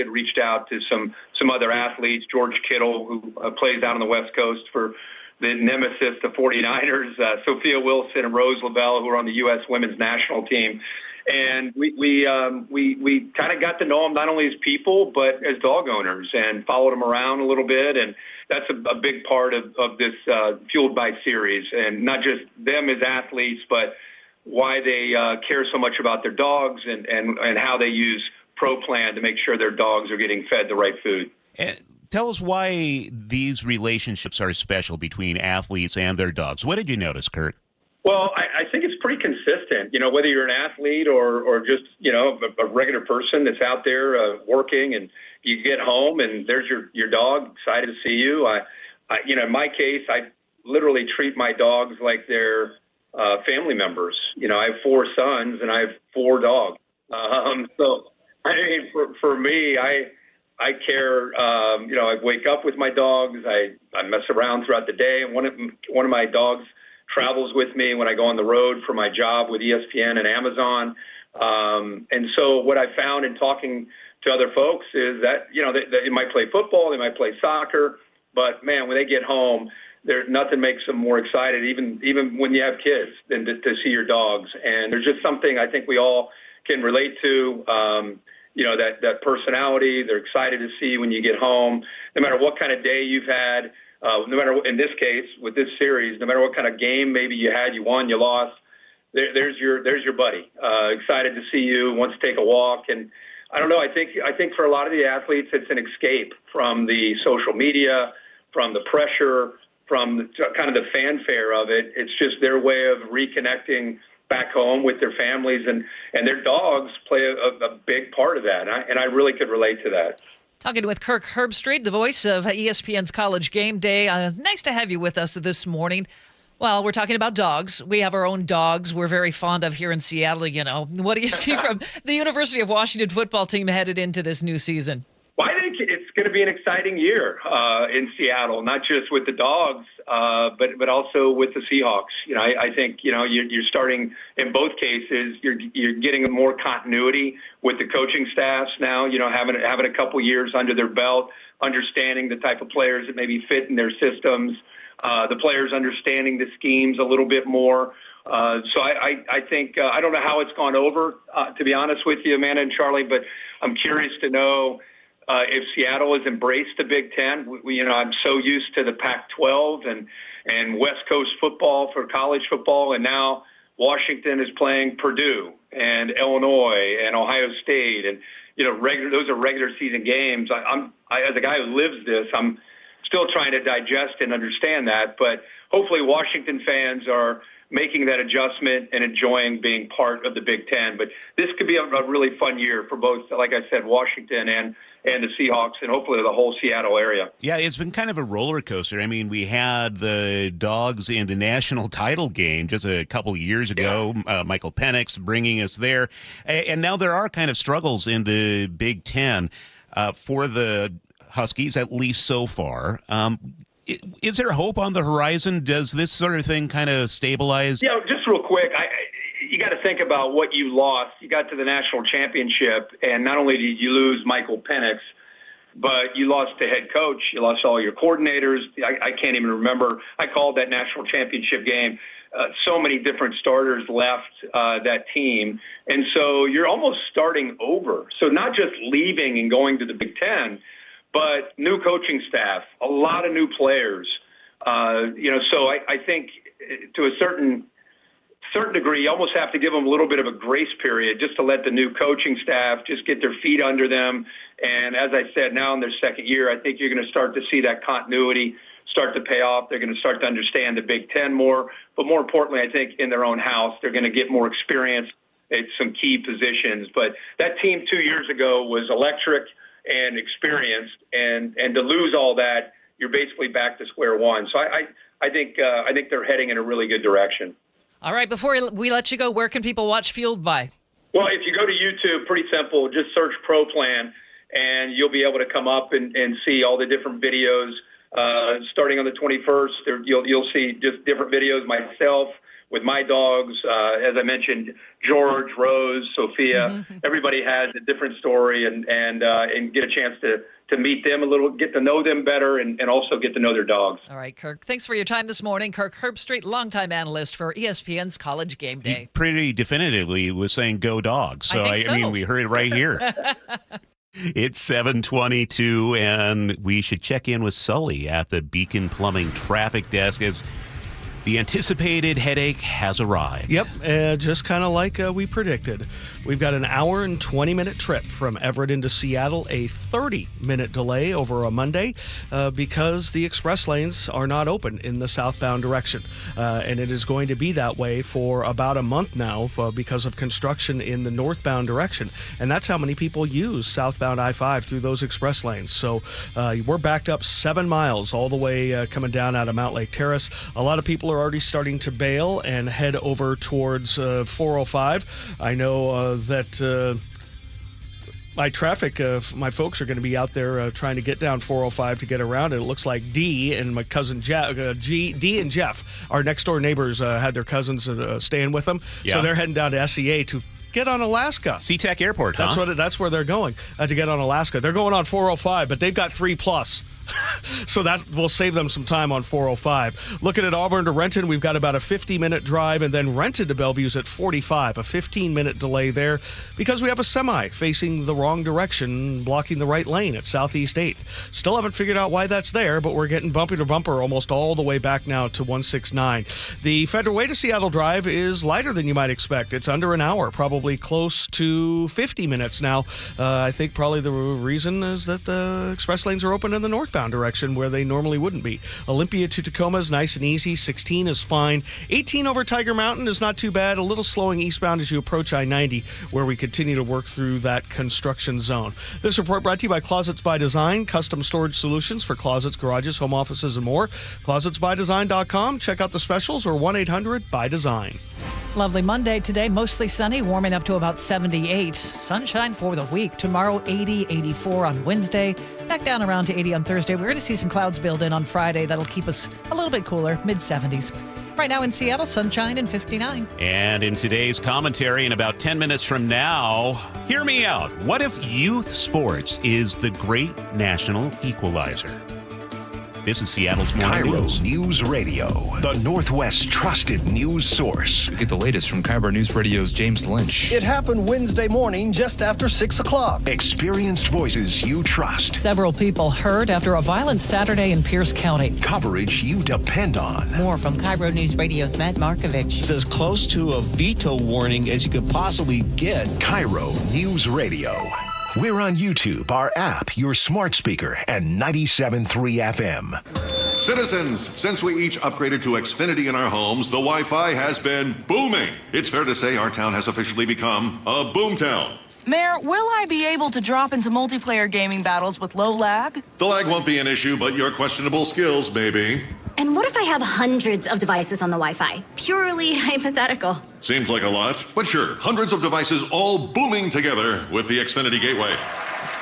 reached out to some other athletes. George Kittle, who plays out on the West Coast for the nemesis, the 49ers, Sophia Wilson and Rose Lavelle, who are on the U.S. women's national team. And we kind of got to know them not only as people, but as dog owners, and followed them around a little bit. And that's a big part of this Fueled by series, and not just them as athletes, but why they care so much about their dogs and how they use ProPlan to make sure their dogs are getting fed the right food. Tell us why these relationships are special between athletes and their dogs. What did you notice, Kurt? Well, I think it's pretty consistent, whether you're an athlete or just, a regular person that's out there working, and you get home and there's your dog excited to see you. In my case, I literally treat my dogs like they're family members. I have 4 sons and I have 4 dogs. So, I mean, for me, I care. I wake up with my dogs. I mess around throughout the day, and one of my dogs travels with me when I go on the road for my job with ESPN and Amazon. And so what I found in talking to other folks is that, they might play football, they might play soccer, but man, when they get home, nothing makes them more excited, even when you have kids, than to see your dogs. And there's just something I think we all can relate to, that personality. They're excited to see you when you get home, no matter what kind of day you've had. No matter, in this case, with this series, no matter what kind of game maybe you had, you won, you lost, there's your buddy, excited to see you, wants to take a walk. And I don't know, I think for a lot of the athletes, it's an escape from the social media, from the pressure, from kind of the fanfare of it. It's just their way of reconnecting back home with their families, and their dogs play a big part of that. And I really could relate to that. Talking with Kirk Herbstreit, the voice of ESPN's College Game Day. Nice to have you with us this morning. Well, we're talking about dogs. We have our own dogs we're very fond of here in Seattle, What do you see from the University of Washington football team headed into this new season? Well, I think it's going to be an exciting year in Seattle, not just with the dogs, but also with the Seahawks. I think you're starting in both cases. You're getting more continuity with the coaching staffs now. Having a couple years under their belt, understanding the type of players that maybe fit in their systems, the players understanding the schemes a little bit more. So I think I don't know how it's gone over, to be honest with you, Amanda and Charlie, but I'm curious to know. If Seattle has embraced the Big Ten, I'm so used to the Pac-12 and West Coast football for college football, and now Washington is playing Purdue and Illinois and Ohio State, and those are regular season games. I as a guy who lives this, I'm still trying to digest and understand that, but hopefully Washington fans are making that adjustment and enjoying being part of the Big Ten. But this could be a really fun year for both, like I said, Washington and the Seahawks, and hopefully the whole Seattle area. Yeah, it's been kind of a roller coaster. I mean, we had the dogs in the national title game just a couple of years ago, Michael Penix bringing us there. And now there are kind of struggles in the Big Ten for the Huskies, at least so far. Is there hope on the horizon? Does this sort of thing kind of stabilize? Yeah, just real quick, you got to think about what you lost. You got to the national championship, and not only did you lose Michael Penix, but you lost the head coach. You lost all your coordinators. I can't even remember. I called that national championship game. So many different starters left that team, and so you're almost starting over. So not just leaving and going to the Big Ten, but new coaching staff, a lot of new players. So I think to a certain degree, you almost have to give them a little bit of a grace period just to let the new coaching staff just get their feet under them. And as I said, now in their second year, I think you're going to start to see that continuity start to pay off. They're going to start to understand the Big Ten more. But more importantly, I think in their own house, they're going to get more experience at some key positions. But that team 2 years ago was electric and experienced, and to lose all that, you're basically back to square one. So I think they're heading in a really good direction. All right, before we let you go, where can people watch Fueled by? Well, if you go to YouTube, pretty simple, just search ProPlan, and you'll be able to come up and see all the different videos. Starting on the 21st, you'll see just different videos, myself, with my dogs, as I mentioned, George, Rose, Sophia, everybody has a different story, and get a chance to meet them a little, get to know them better, and also get to know their dogs. All right, Kirk. Thanks for your time this morning. Kirk Herbstreit, longtime analyst for ESPN's College Game Day. He pretty definitively was saying "Go Dogs," so I mean, we heard it right here. It's 7:22, and we should check in with Sully at the Beacon Plumbing traffic desk as the anticipated headache has arrived. Yep, just kind of like we predicted. We've got an hour and 20-minute trip from Everett into Seattle, a 30-minute delay over a Monday because the express lanes are not open in the southbound direction. And it is going to be that way for about a month now because of construction in the northbound direction. And that's how many people use southbound I-5 through those express lanes. So we're backed up 7 miles all the way coming down out of Mount Lake Terrace. A lot of people are already starting to bail and head over towards 405. I know that my folks are going to be out there trying to get down 405 to get around. And it looks like Dee and my cousin Dee and Jeff, our next door neighbors, had their cousins staying with them. Yeah. So they're heading down to SEA to get on Alaska. SeaTac Airport, huh? That's where they're going to get on Alaska. They're going on 405, but they've got 3+. So that will save them some time on 405. Looking at Auburn to Renton, we've got about a 50-minute drive, and then Renton to Bellevue's at 45, a 15-minute delay there because we have a semi facing the wrong direction, blocking the right lane at Southeast 8th. Still haven't figured out why that's there, but we're getting bumper to bumper almost all the way back now to 169. The Federal Way to Seattle drive is lighter than you might expect. It's under an hour, probably close to 50 minutes now. I think probably the reason is that the express lanes are open in the northbound direction where they normally wouldn't be. Olympia to Tacoma is nice and easy. 16 is fine. 18 over Tiger Mountain is not too bad. A little slowing eastbound as you approach I-90, where we continue to work through that construction zone. This report brought to you by Closets by Design, custom storage solutions for closets, garages, home offices, and more. ClosetsByDesign.com. Check out the specials or 1-800-BY-DESIGN. Lovely Monday today, mostly sunny, warming up to about 78. Sunshine for the week. Tomorrow, 80, 84 on Wednesday. Back down around to 80 on Thursday. We're going to see some clouds build in on Friday. That'll keep us a little bit cooler, mid-70s. Right now in Seattle, sunshine and 59. And in today's commentary, in about 10 minutes from now, hear me out. What if youth sports is the great national equalizer? This is Seattle's Morning KIRO Newsradio, the Northwest's trusted news source. Get the latest from KIRO Newsradio's James Lynch. It happened Wednesday morning just after 6 o'clock. Experienced voices you trust. Several people hurt after a violent Saturday in Pierce County. Coverage you depend on. More from KIRO Newsradio's Matt Markovich. It's as close to a veto warning as you could possibly get. KIRO Newsradio. We're on YouTube, our app, your smart speaker, and 97.3 FM. Citizens, since we each upgraded to Xfinity in our homes, the Wi-Fi has been booming. It's fair to say our town has officially become a boomtown. Mayor, will I be able to drop into multiplayer gaming battles with low lag? The lag won't be an issue, but your questionable skills may be. And what if I have hundreds of devices on the Wi-Fi? Purely hypothetical. Seems like a lot, but sure, hundreds of devices all booming together with the Xfinity Gateway.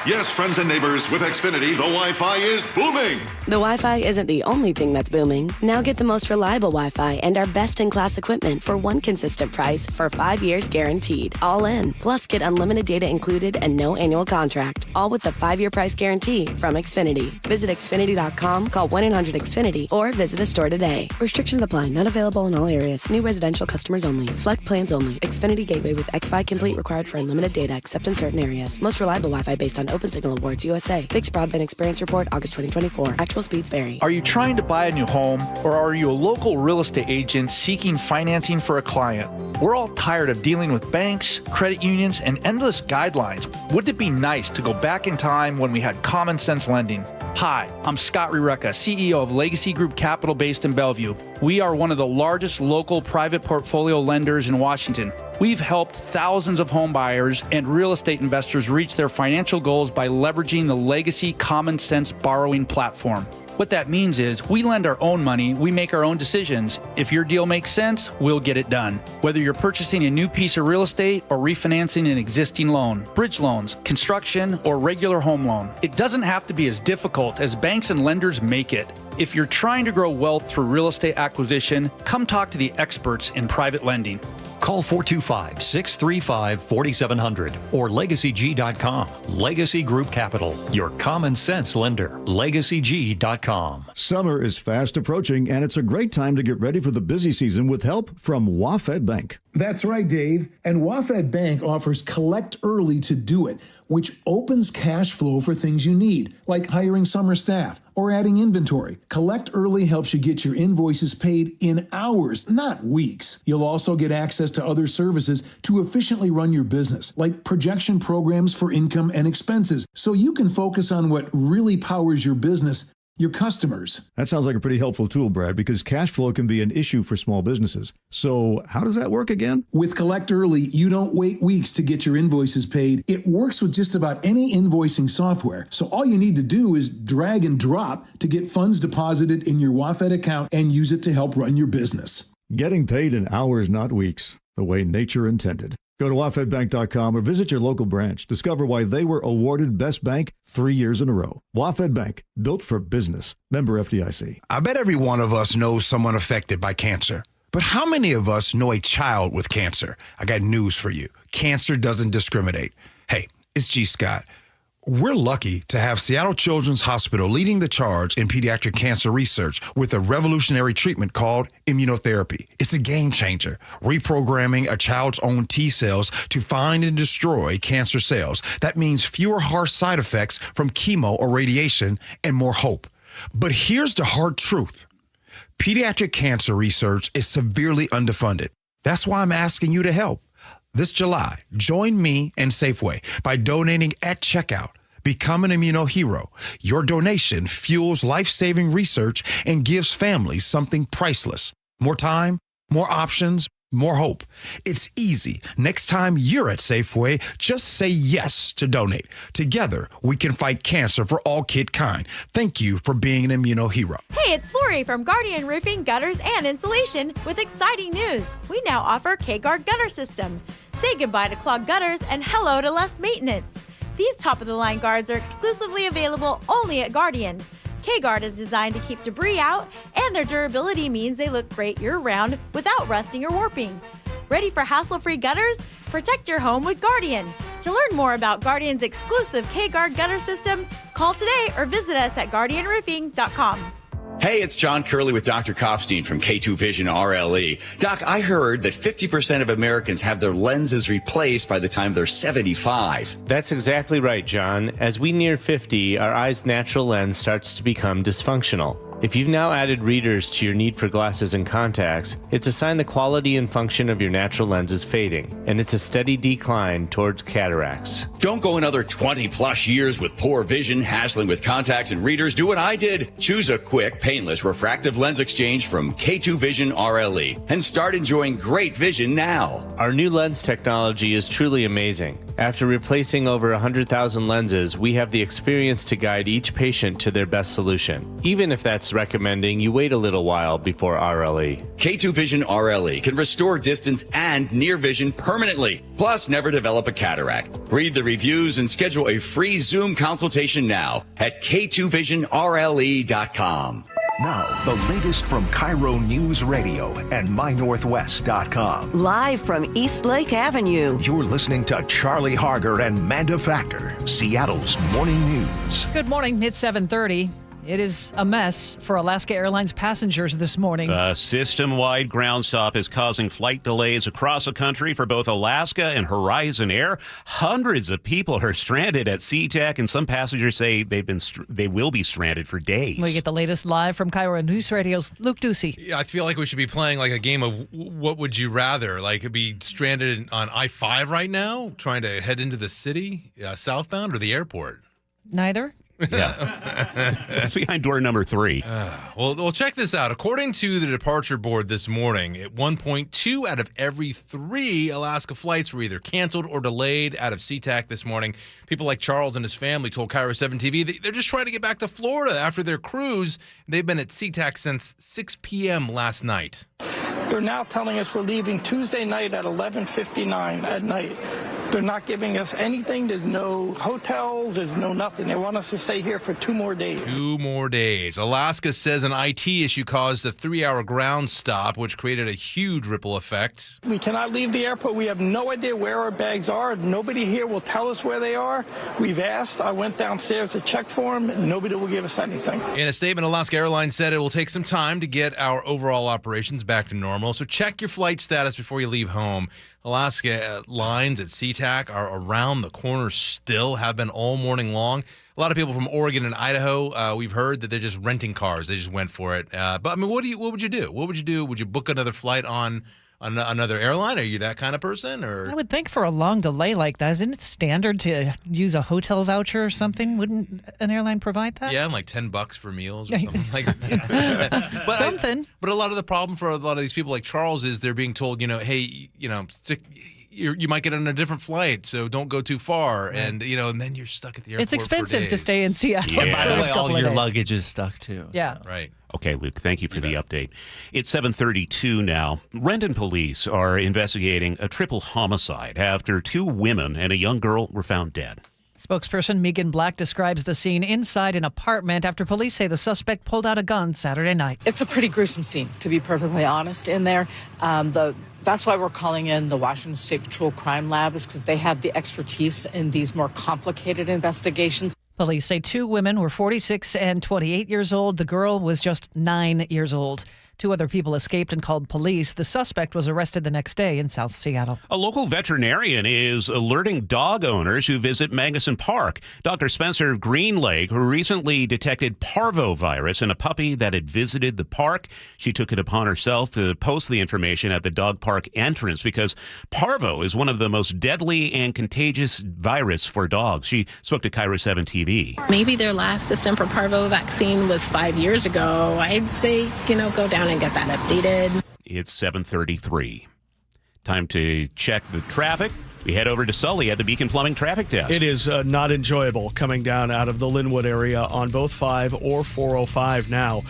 Yes, friends and neighbors, with Xfinity, the Wi-Fi is booming. The Wi-Fi isn't the only thing that's booming. Now get the most reliable Wi-Fi and our best-in-class equipment for one consistent price for 5 years guaranteed. All in. Plus, get unlimited data included and no annual contract. All with the 5-year price guarantee from Xfinity. Visit Xfinity.com, call 1-800-XFINITY, or visit a store today. Restrictions apply. Not available in all areas. New residential customers only. Select plans only. Xfinity Gateway with X-Fi Complete required for unlimited data except in certain areas. Most reliable Wi-Fi based on Open Signal Awards USA. Fixed Broadband Experience Report, August 2024. Actual speeds vary. Are you trying to buy a new home, or are you a local real estate agent seeking financing for a client? We're all tired of dealing with banks, credit unions, and endless guidelines. Wouldn't it be nice to go back in time when we had common sense lending? Hi, I'm Scott Rireka, CEO of Legacy Group Capital based in Bellevue. We are one of the largest local private portfolio lenders in Washington. We've helped thousands of home buyers and real estate investors reach their financial goals by leveraging the Legacy Common Sense borrowing platform. What that means is we lend our own money, we make our own decisions. If your deal makes sense, we'll get it done. Whether you're purchasing a new piece of real estate or refinancing an existing loan, bridge loans, construction, or regular home loan, it doesn't have to be as difficult as banks and lenders make it. If you're trying to grow wealth through real estate acquisition, come talk to the experts in private lending. Call 425-635-4700 or LegacyG.com. Legacy Group Capital, your common sense lender. LegacyG.com. Summer is fast approaching, and it's a great time to get ready for the busy season with help from WaFd Bank. That's right, Dave. And WaFd Bank offers Collect Early to do it, which opens cash flow for things you need, like hiring summer staff or adding inventory. Collect Early helps you get your invoices paid in hours, not weeks. You'll also get access to other services to efficiently run your business, like projection programs for income and expenses, so you can focus on what really powers your business, your customers. That sounds like a pretty helpful tool, Brad, because cash flow can be an issue for small businesses. So how does that work again? With Collect Early, you don't wait weeks to get your invoices paid. It works with just about any invoicing software. So all you need to do is drag and drop to get funds deposited in your WaFd account and use it to help run your business. Getting paid in hours, not weeks, the way nature intended. Go to wafdbank.com or visit your local branch. Discover why they were awarded Best Bank 3 years in a row. WaFd Bank, built for business. Member FDIC. I bet every one of us knows someone affected by cancer. But how many of us know a child with cancer? I got news for you. Cancer doesn't discriminate. Hey, it's G. Scott. We're lucky to have Seattle Children's Hospital leading the charge in pediatric cancer research with a revolutionary treatment called immunotherapy. It's a game changer, reprogramming a child's own T cells to find and destroy cancer cells. That means fewer harsh side effects from chemo or radiation and more hope. But here's the hard truth. Pediatric cancer research is severely underfunded. That's why I'm asking you to help. This July, join me and Safeway by donating at checkout. Become an immunohero. Your donation fuels life-saving research and gives families something priceless. More time, more options, more hope. It's easy. Next time you're at Safeway, just say yes to donate. Together, we can fight cancer for all kidkind. Thank you for being an immunohero. Hey, it's Lori from Guardian Roofing, Gutters, and Insulation with exciting news. We now offer K-Guard Gutter System. Say goodbye to clogged gutters and hello to less maintenance. These top-of-the-line guards are exclusively available only at Guardian. K-Guard is designed to keep debris out, and their durability means they look great year-round without rusting or warping. Ready for hassle-free gutters? Protect your home with Guardian. To learn more about Guardian's exclusive K-Guard gutter system, call today or visit us at guardianroofing.com. Hey, it's John Curley with Dr. Kopstein from K2 Vision RLE. Doc, I heard that 50% of Americans have their lenses replaced by the time they're 75. That's exactly right, John. As we near 50, our eye's natural lens starts to become dysfunctional. If you've now added readers to your need for glasses and contacts, it's a sign the quality and function of your natural lens is fading, and it's a steady decline towards cataracts. Don't go another 20 plus years with poor vision, hassling with contacts and readers. Do what I did. Choose a quick, painless refractive lens exchange from K2 Vision RLE and start enjoying great vision now. Our new lens technology is truly amazing. After replacing over 100,000 lenses, we have the experience to guide each patient to their best solution, even if that's recommending you wait a little while before RLE. K2 Vision RLE can restore distance and near vision permanently, plus never develop a cataract. Read the reviews and schedule a free Zoom consultation now at k2visionrle.com. Now, the latest from KIRO Newsradio and MyNorthwest.com. Live from East Lake Avenue. You're listening to Charlie Harger and Manda Factor, Seattle's morning news. Good morning. It's 7:30. It is a mess for Alaska Airlines passengers this morning. A system-wide ground stop is causing flight delays across the country for both Alaska and Horizon Air. Hundreds of people are stranded at SeaTac, and some passengers say they will be stranded for days. We get the latest live from KIRO Newsradio's Luke Ducey. Yeah, I feel like we should be playing like a game of what would you rather? Like be stranded on I-5 right now, trying to head into the city, southbound, or the airport? Neither. Yeah. It's behind door number 3. Well, check this out. According to the departure board this morning, at 1.2 out of every 3 Alaska flights were either canceled or delayed out of SeaTac this morning. People like Charles and his family told KIRO 7 TV they're just trying to get back to Florida after their cruise. They've been at SeaTac since 6 p.m. last night. They're now telling us we're leaving Tuesday night at 11:59 at night. They're not giving us anything. There's no hotels. There's no nothing. They want us to stay here for 2 more days. 2 more days. Alaska says an IT issue caused a 3-hour ground stop, which created a huge ripple effect. We cannot leave the airport. We have no idea where our bags are. Nobody here will tell us where they are. We've asked. I went downstairs to check for them. Nobody will give us anything. In a statement, Alaska Airlines said it will take some time to get our overall operations back to normal, so check your flight status before you leave home. Alaska lines at SeaTac are around the corner still, have been all morning long. A lot of people from Oregon and Idaho, we've heard that they're just renting cars. They just went for it. But I mean, what would you do? What would you do? Would you book another flight on another airline? Are you that kind of person? Or I would think for a long delay like that, isn't it standard to use a hotel voucher or something? Wouldn't an airline provide that? Yeah, and like $10 for meals or something like that. But something. But a lot of the problem for a lot of these people like Charles is they're being told, hey, you might get on a different flight, so don't go too far. Right. And then you're stuck at the airport. It's expensive to stay in Seattle. Yeah. By the way, all your luggage is stuck too. Yeah. So. Right. Okay, Luke, thank you for the update. It's 7:32 now. Renton police are investigating a triple homicide after 2 women and a young girl were found dead. Spokesperson Megan Black describes the scene inside an apartment after police say the suspect pulled out a gun Saturday night. It's a pretty gruesome scene, to be perfectly honest, in there. That's why we're calling in the Washington State Patrol Crime Lab, is because they have the expertise in these more complicated investigations. Police say 2 women were 46 and 28 years old. The girl was just 9 years old. 2 other people escaped and called police. The suspect was arrested the next day in South Seattle. A local veterinarian is alerting dog owners who visit Magnuson Park. Dr. Spencer Greenlake, who recently detected parvovirus in a puppy that had visited the park. She took it upon herself to post the information at the dog park entrance because parvo is one of the most deadly and contagious virus for dogs. She spoke to KIRO 7 TV. Maybe their last distemper parvo vaccine was 5 years ago. I'd say, go down and get that updated. It's 7:33. Time to check the traffic. We head over to Sully at the Beacon Plumbing Traffic Desk. It is not enjoyable coming down out of the Linwood area on both 5 or 405 now.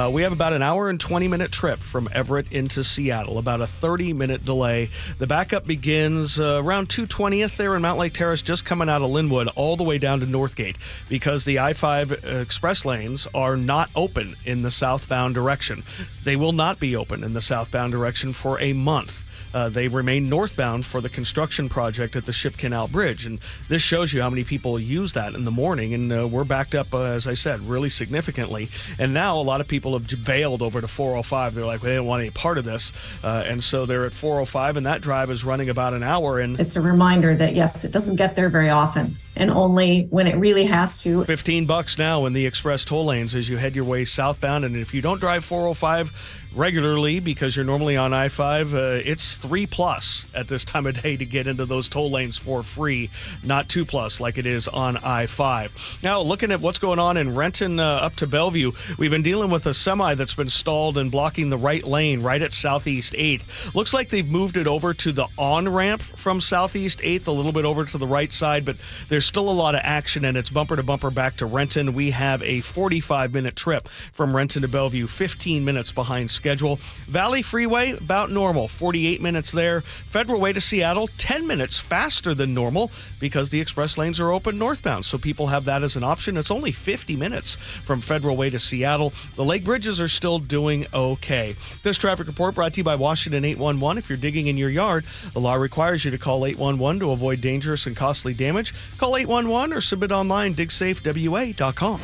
We have about an hour and 20-minute trip from Everett into Seattle, about a 30-minute delay. The backup begins around 220th there in Mount Lake Terrace, just coming out of Linwood all the way down to Northgate because the I-5 express lanes are not open in the southbound direction. They will not be open in the southbound direction for a month. They remain northbound for the construction project at the Ship Canal Bridge. And this shows you how many people use that in the morning. And we're backed up, as I said, really significantly. And now a lot of people have bailed over to 405. They're like, they don't want any part of this. And so they're at 405, and that drive is running about an hour. And it's a reminder that, yes, it doesn't get there very often, and only when it really has to. $15 now in the express toll lanes as you head your way southbound. And if you don't drive 405 regularly because you're normally on I-5, it's $3+ at this time of day to get into those toll lanes for free, not $2+ like it is on I-5. Now, looking at what's going on in Renton up to Bellevue, we've been dealing with a semi that's been stalled and blocking the right lane right at Southeast 8th. Looks like they've moved it over to the on-ramp from Southeast 8th, a little bit over to the right side, but there's still a lot of action, and it's bumper to bumper back to Renton. We have a 45-minute trip from Renton to Bellevue, 15 minutes behind schedule. Valley Freeway, about normal, 48 minutes there. Federal Way to Seattle, 10 minutes faster than normal because the express lanes are open northbound, so people have that as an option. It's only 50 minutes from Federal Way to Seattle. The lake bridges are still doing okay. This traffic report brought to you by Washington 811. If you're digging in your yard, the law requires you to call 811 to avoid dangerous and costly damage. Call 811 or submit online, digsafewa.com.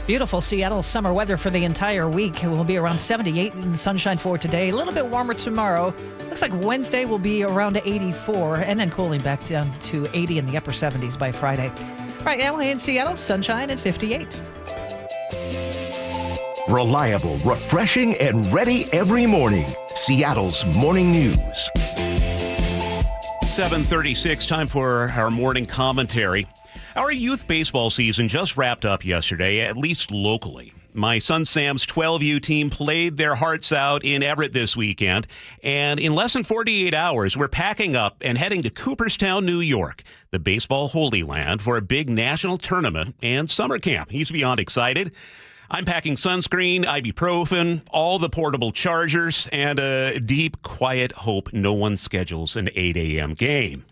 Beautiful Seattle summer weather for the entire week. It will be around 78 in the sunshine for today. A little bit warmer tomorrow. Looks like Wednesday will be around 84 and then cooling back down to 80 in the upper 70s by Friday. Right now in Seattle, sunshine at 58. Reliable, refreshing, and ready every morning. Seattle's Morning News. 7:36, time for our morning commentary. Our youth baseball season just wrapped up yesterday, at least locally. My son Sam's 12U team played their hearts out in Everett this weekend, and in less than 48 hours, we're packing up and heading to Cooperstown, New York, the baseball holy land, for a big national tournament and summer camp. He's beyond excited. I'm packing sunscreen, ibuprofen, all the portable chargers, and a deep, quiet hope no one schedules an 8 a.m. game.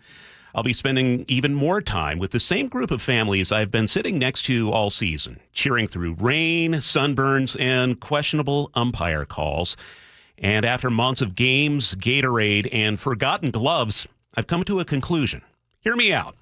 I'll be spending even more time with the same group of families I've been sitting next to all season, cheering through rain, sunburns, and questionable umpire calls. And after months of games, Gatorade, and forgotten gloves, I've come to a conclusion. Hear me out.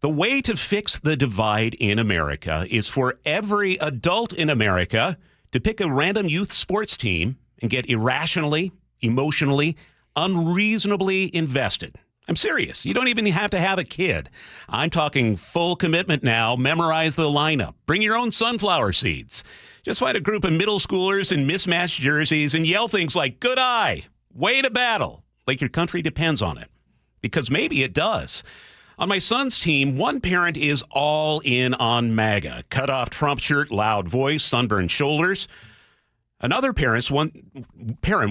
The way to fix the divide in America is for every adult in America to pick a random youth sports team and get irrationally, emotionally, unreasonably invested. I'm serious. You don't even have to have a kid. I'm talking full commitment now. Memorize the lineup. Bring your own sunflower seeds. Just find a group of middle schoolers in mismatched jerseys and yell things like, "Good eye, way to battle," like your country depends on it. Because maybe it does. On my son's team, one parent is all in on MAGA. Cut off Trump shirt, loud voice, sunburned shoulders. Another parent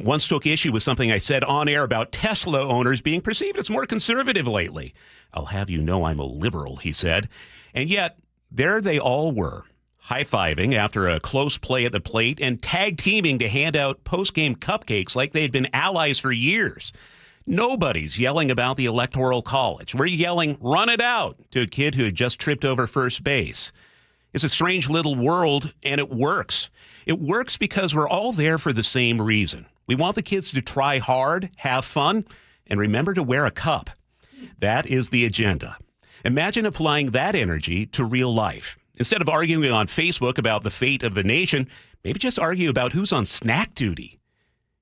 once took issue with something I said on air about Tesla owners being perceived as more conservative lately. "I'll have you know I'm a liberal," he said. And yet, there they all were, high-fiving after a close play at the plate and tag-teaming to hand out post-game cupcakes like they'd been allies for years. Nobody's yelling about the Electoral College. We're yelling, "Run it out," to a kid who had just tripped over first base. It's a strange little world, and it works. It works because we're all there for the same reason. We want the kids to try hard, have fun, and remember to wear a cup. That is the agenda. Imagine applying that energy to real life. Instead of arguing on Facebook about the fate of the nation, maybe just argue about who's on snack duty.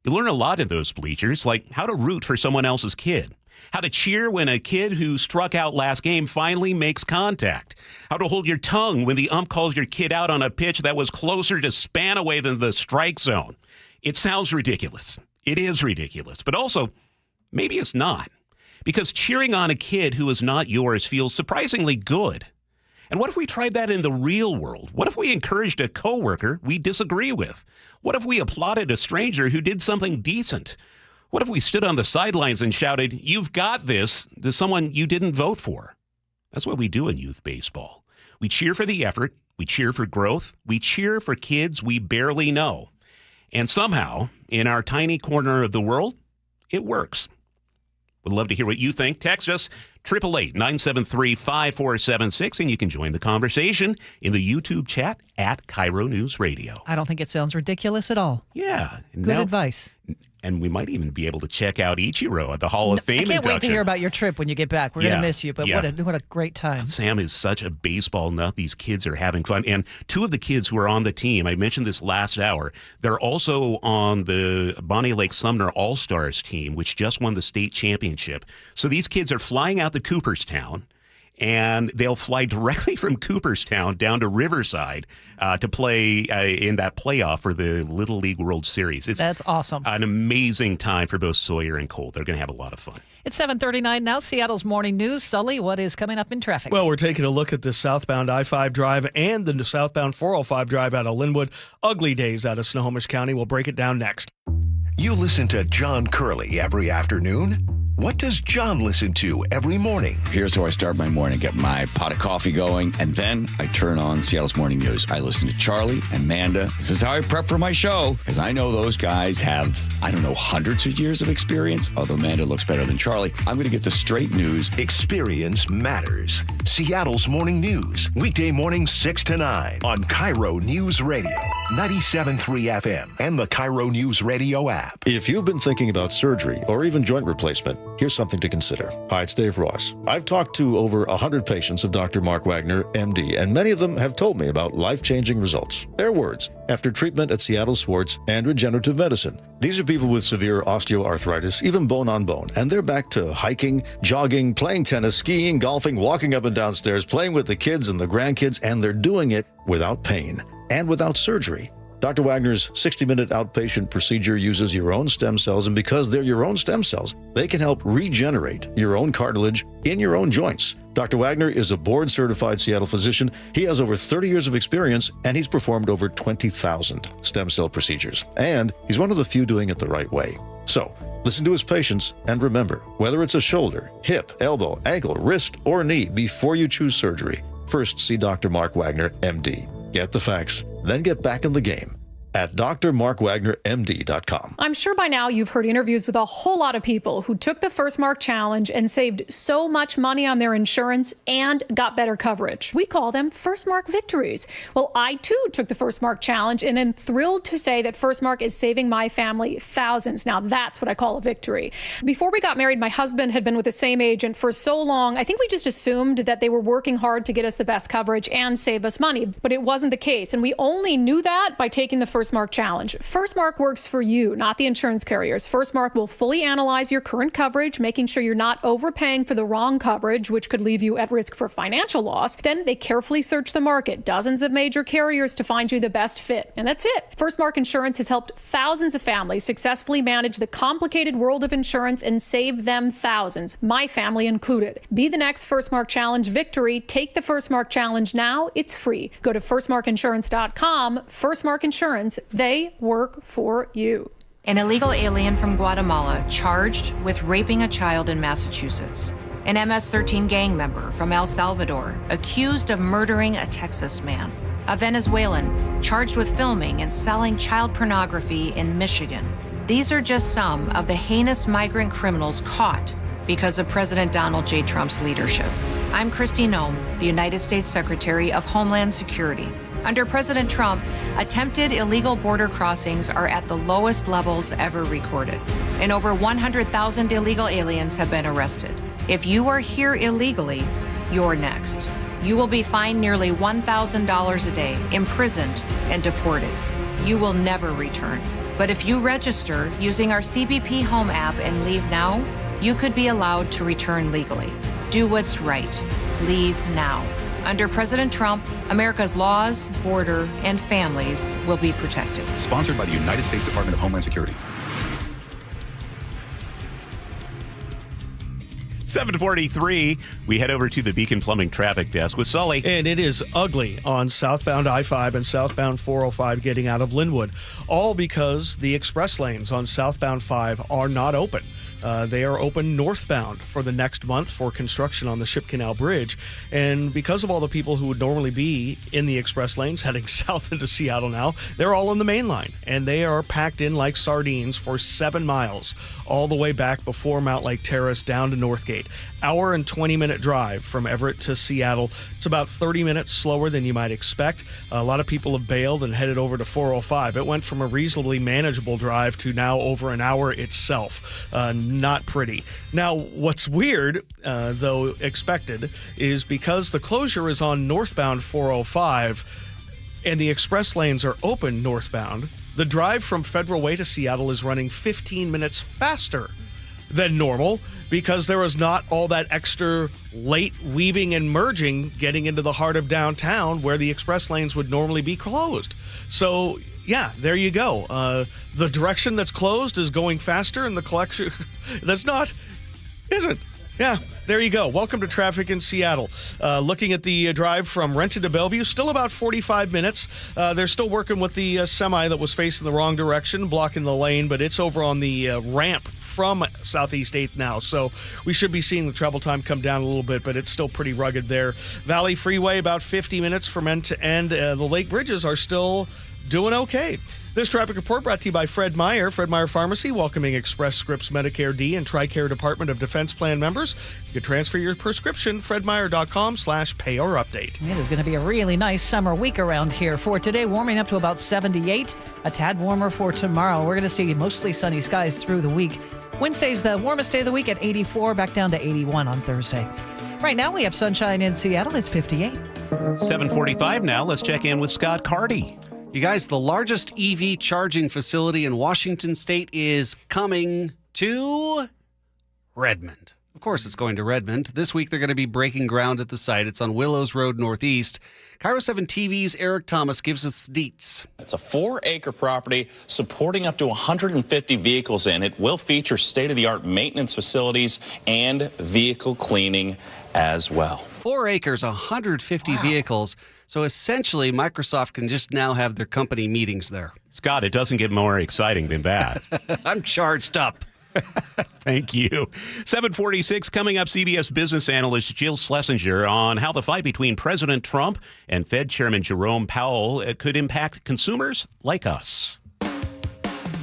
You learn a lot in those bleachers, like how to root for someone else's kid, how to cheer when a kid who struck out last game finally makes contact, how to hold your tongue when the ump calls your kid out on a pitch that was closer to span away than the strike zone. It sounds ridiculous. It is ridiculous, but also maybe it's not, because cheering on a kid who is not yours feels surprisingly good. And what if we tried that in the real world? What if we encouraged a coworker we disagree with? What if we applauded a stranger who did something decent? What if we stood on the sidelines and shouted, "You've got this," to someone you didn't vote for? That's what we do in youth baseball. We cheer for the effort. We cheer for growth. We cheer for kids we barely know. And somehow, in our tiny corner of the world, it works. Would love to hear what you think. Text us 888-973-5476, and you can join the conversation in the YouTube chat at KIRO News Radio. I don't think it sounds ridiculous at all. Yeah. Good advice. And we might even be able to check out Ichiro at the Hall of Fame induction. I can't wait to hear about your trip when you get back. We're going to miss you, but what a great time. Sam is such a baseball nut. These kids are having fun. And two of the kids who are on the team, I mentioned this last hour, they're also on the Bonnie Lake Sumner All-Stars team, which just won the state championship. So these kids are flying out to Cooperstown, and they'll fly directly from Cooperstown down to Riverside to play in that playoff for the Little League World Series. That's awesome. An amazing time for both Sawyer and Cole. They're going to have a lot of fun. It's 7:39 now. Seattle's Morning News. Sully, what is coming up in traffic? Well, we're taking a look at the southbound I-5 drive and the southbound 405 drive out of Linwood. Ugly days out of Snohomish County. We'll break it down next. You listen to John Curley every afternoon. What does John listen to every morning? Here's how I start my morning. Get my pot of coffee going, and then I turn on Seattle's Morning News. I listen to Charlie and Manda. This is how I prep for my show, because I know those guys have, hundreds of years of experience, although Manda looks better than Charlie. I'm going to get the straight news. Experience matters. Seattle's Morning News. Weekday mornings 6 to 9 on KIRO News Radio, 97.3 FM, and the KIRO News Radio app. If you've been thinking about surgery or even joint replacement, here's something to consider. Hi, it's Dave Ross. I've talked to over 100 patients of Dr. Mark Wagner, MD, and many of them have told me about life-changing results. Their words, after treatment at Seattle Sports and Regenerative Medicine. These are people with severe osteoarthritis, even bone on bone, and they're back to hiking, jogging, playing tennis, skiing, golfing, walking up and down stairs, playing with the kids and the grandkids, and they're doing it without pain and without surgery. Dr. Wagner's 60-minute outpatient procedure uses your own stem cells, and because they're your own stem cells, they can help regenerate your own cartilage in your own joints. Dr. Wagner is a board-certified Seattle physician. He has over 30 years of experience, and he's performed over 20,000 stem cell procedures. And he's one of the few doing it the right way. So, listen to his patients, and remember, whether it's a shoulder, hip, elbow, ankle, wrist, or knee, before you choose surgery, first see Dr. Mark Wagner, MD. Get the facts, then get back in the game. at drmarkwagnermd.com. I'm sure by now you've heard interviews with a whole lot of people who took the First Mark Challenge and saved so much money on their insurance and got better coverage. We call them First Mark victories. Well, I too took the First Mark Challenge and am thrilled to say that First Mark is saving my family thousands. Now that's what I call a victory. Before we got married, my husband had been with the same agent for so long, I think we just assumed that they were working hard to get us the best coverage and save us money, but it wasn't the case. And we only knew that by taking the First Mark Challenge. First Mark works for you, not the insurance carriers. First Mark will fully analyze your current coverage, making sure you're not overpaying for the wrong coverage, which could leave you at risk for financial loss. Then they carefully search the market, dozens of major carriers to find you the best fit. And that's it. First Mark Insurance has helped thousands of families successfully manage the complicated world of insurance and save them thousands, my family included. Be the next First Mark Challenge victory. Take the First Mark Challenge now. It's free. Go to firstmarkinsurance.com. First Mark Insurance. They work for you. An illegal alien from Guatemala charged with raping a child in Massachusetts. An MS-13 gang member from El Salvador accused of murdering a Texas man. A Venezuelan charged with filming and selling child pornography in Michigan. These are just some of the heinous migrant criminals caught because of President Donald J. Trump's leadership. I'm Kristi Noem, the United States Secretary of Homeland Security. Under President Trump, attempted illegal border crossings are at the lowest levels ever recorded, and over 100,000 illegal aliens have been arrested. If you are here illegally, you're next. You will be fined nearly $1,000 a day, imprisoned, and deported. You will never return. But if you register using our CBP Home app and leave now, you could be allowed to return legally. Do what's right. Leave now. Under President Trump, America's laws, border, and families will be protected. Sponsored by the United States Department of Homeland Security. 7:43, we head over to the Beacon Plumbing Traffic Desk with Sully. And it is ugly on southbound I-5 and southbound 405 getting out of Linwood, all because the express lanes on southbound 5 are not open. They are open northbound for the next month for construction on the Ship Canal Bridge. And because of all the people who would normally be in the express lanes heading south into Seattle now, they're all on the main line. And they are packed in like sardines for 7 miles, all the way back before Mount Lake Terrace down to Northgate. Hour and 20-minute drive from Everett to Seattle. It's about 30 minutes slower than you might expect. A lot of people have bailed and headed over to 405. It went from a reasonably manageable drive to now over an hour itself. Not pretty. Now, what's weird, though expected, is because the closure is on northbound 405 and the express lanes are open northbound, the drive from Federal Way to Seattle is running 15 minutes faster than normal, because there was not all that extra late weaving and merging getting into the heart of downtown where the express lanes would normally be closed. So, yeah, there you go. The direction that's closed is going faster, and the collection that's not isn't. Yeah, there you go. Welcome to traffic in Seattle. Looking at the drive from Renton to Bellevue, still about 45 minutes. They're still working with the semi that was facing the wrong direction, blocking the lane, but it's over on the ramp from Southeast 8th now. So we should be seeing the travel time come down a little bit, but it's still pretty rugged there. Valley Freeway, about 50 minutes from end to end. The Lake Bridges are still doing okay. This traffic report brought to you by Fred Meyer Pharmacy, welcoming Express Scripts Medicare D and TRICARE Department of Defense Plan members. You can transfer your prescription, fredmeyer.com/pay-or-update. It is going to be a really nice summer week around here. For today, warming up to about 78, a tad warmer for tomorrow. We're going to see mostly sunny skies through the week. Wednesday's the warmest day of the week at 84, back down to 81 on Thursday. Right now, we have sunshine in Seattle. It's 58. 7:45 now. Let's check in with Scott Carty. You guys, the largest EV charging facility in Washington State is coming to Redmond. Of course, it's going to Redmond. This week, they're going to be breaking ground at the site. It's on Willows Road Northeast. KIRO 7 TV's Eric Thomas gives us the deets. It's a 4-acre property supporting up to 150 vehicles in it. Will feature state-of-the-art maintenance facilities and vehicle cleaning as well. 4 acres, 150 vehicles. So essentially, Microsoft can just now have their company meetings there. Scott, it doesn't get more exciting than that. I'm charged up. Thank you. 746 coming up, CBS business analyst Jill Schlesinger on how the fight between President Trump and Fed Chairman Jerome Powell could impact consumers like us.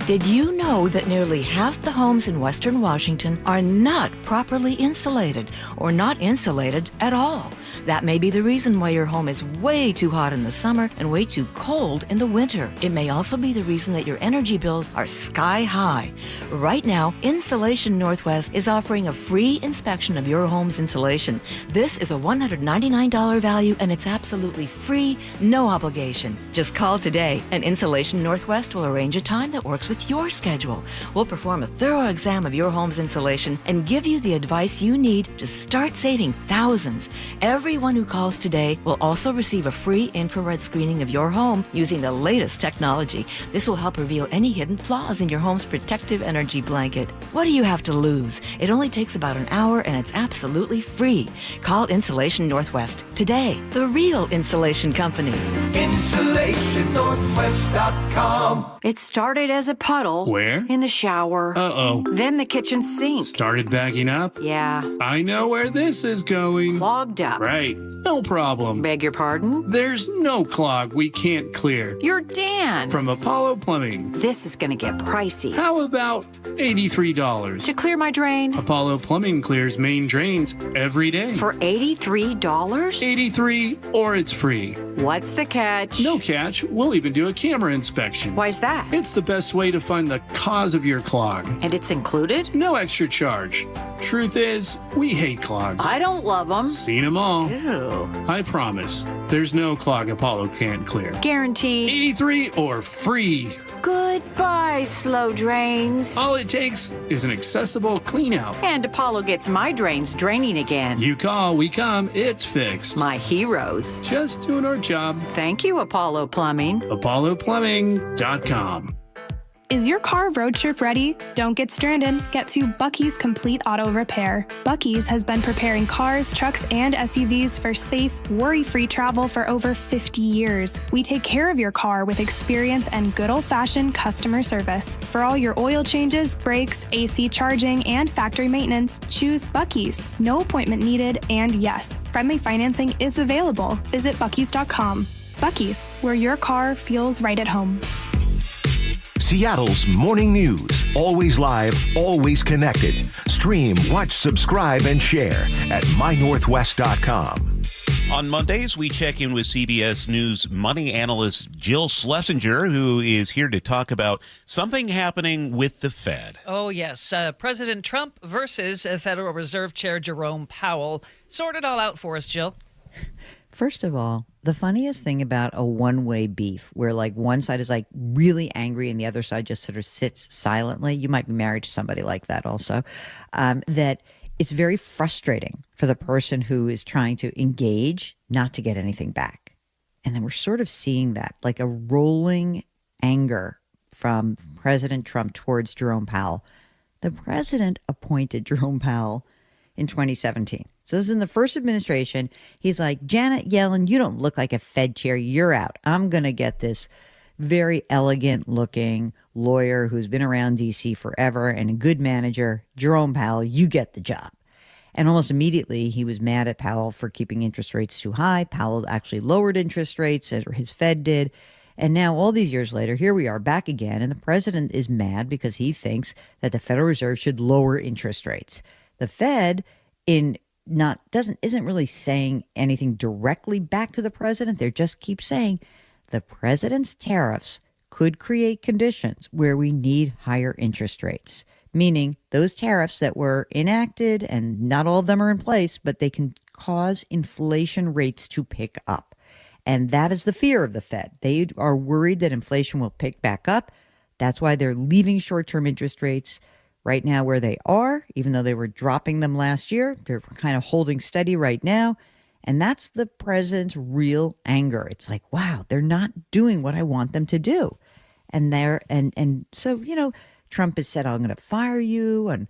Did you know that nearly half the homes in Western Washington are not properly insulated or not insulated at all? That may be the reason why your home is way too hot in the summer and way too cold in the winter. It may also be the reason that your energy bills are sky high. Right now, Insulation Northwest is offering a free inspection of your home's insulation. This is a $199 value and it's absolutely free, no obligation. Just call today and Insulation Northwest will arrange a time that works with your schedule. We'll perform a thorough exam of your home's insulation and give you the advice you need to start saving thousands. Everyone who calls today will also receive a free infrared screening of your home using the latest technology. This will help reveal any hidden flaws in your home's protective energy blanket. What do you have to lose? It only takes about an hour and it's absolutely free. Call Insulation Northwest today, the real insulation company. InsulationNorthwest.com. It started as a puddle. Where? In the shower. Uh-oh. Then the kitchen sink. Started backing up? Yeah. I know where this is going. Clogged up. Right. No problem. Beg your pardon? There's no clog we can't clear. You're Dan. From Apollo Plumbing. This is going to get pricey. How about $83? To clear my drain? Apollo Plumbing clears main drains every day. For $83? 83 or it's free. What's the catch? No catch. We'll even do a camera inspection. Why's that? It's the best way to find the cause of your clog. And it's included? No extra charge. Truth is, we hate clogs. I don't love them. Seen them all. Ew. I promise. There's no clog Apollo can't clear. Guaranteed. 83 or free. Goodbye, slow drains. All it takes is an accessible clean out. And Apollo gets my drains draining again. You call, we come, it's fixed. My heroes. Just doing our job. Thank you, Apollo Plumbing. ApolloPlumbing.com. Is your car road trip ready? Don't get stranded. Get to Bucky's Complete Auto Repair. Bucky's has been preparing cars, trucks, and SUVs for safe, worry-free travel for over 50 years. We take care of your car with experience and good old-fashioned customer service. For all your oil changes, brakes, AC charging, and factory maintenance, choose Bucky's. No appointment needed, and yes, friendly financing is available. Visit Bucky's.com. Bucky's, where your car feels right at home. Seattle's morning news. Always live, always connected. Stream, watch, subscribe, and share at mynorthwest.com. On Mondays, we check in with CBS News money analyst Jill Schlesinger, who is here to talk about something happening with the Fed. Oh, yes. President Trump versus Federal Reserve Chair Jerome Powell. Sort it all out for us, Jill. First of all, the funniest thing about a one-way beef where like one side is like really angry and the other side just sort of sits silently. You might be married to somebody like that also. That it's very frustrating for the person who is trying to engage not to get anything back. And then we're sort of seeing that like a rolling anger from President Trump towards Jerome Powell. The president appointed Jerome Powell in 2017. So this is in the first administration. He's like, Janet Yellen, you don't look like a Fed chair. You're out. I'm going to get this very elegant looking lawyer who's been around D.C. forever and a good manager. Jerome Powell, you get the job. And almost immediately he was mad at Powell for keeping interest rates too high. Powell actually lowered interest rates, or his Fed did. And now all these years later, here we are back again. And the president is mad because he thinks that the Federal Reserve should lower interest rates. The Fed isn't really saying anything directly back to the president. They just keep saying the president's tariffs could create conditions where we need higher interest rates, meaning those tariffs that were enacted, and not all of them are in place, but they can cause inflation rates to pick up. And that is the fear of the Fed. They are worried that inflation will pick back up. That's why they're leaving short-term interest rates right now where they are, even though they were dropping them last year. They're kind of holding steady right now. And that's the president's real anger. It's like, wow, they're not doing what I want them to do. And so, Trump has said, I'm going to fire you. And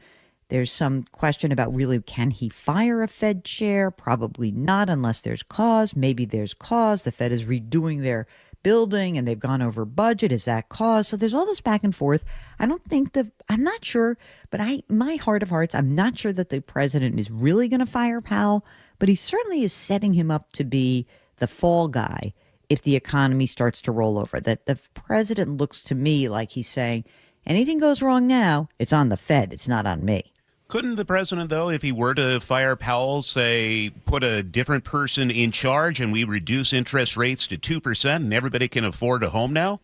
there's some question about really, can he fire a Fed chair? Probably not unless there's cause. Maybe there's cause. The Fed is redoing their building and they've gone over budget. Is that cause? So there's all this back and forth. I'm not sure, but my heart of hearts, I'm not sure that the president is really going to fire Powell, but he certainly is setting him up to be the fall guy if the economy starts to roll over. That the president looks to me like he's saying, anything goes wrong now, it's on the Fed, it's not on me. Couldn't the president, though, if he were to fire Powell, say, put a different person in charge and we reduce interest rates to 2% and everybody can afford a home now?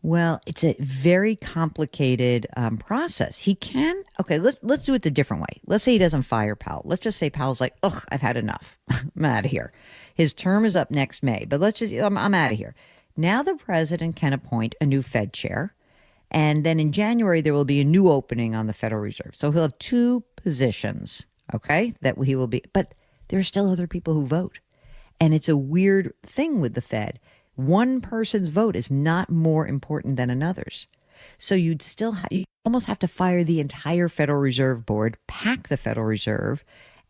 Well, it's a very complicated process. He can, okay, let's do it the different way. Let's say he doesn't fire Powell. Let's just say Powell's like, ugh, I've had enough. I'm out of here. His term is up next May, but I'm out of here. Now the president can appoint a new Fed chair. And then in January, there will be a new opening on the Federal Reserve. So he'll have two positions, okay, that he will be. But there are still other people who vote. And it's a weird thing with the Fed. One person's vote is not more important than another's. So you almost have to fire the entire Federal Reserve Board, pack the Federal Reserve,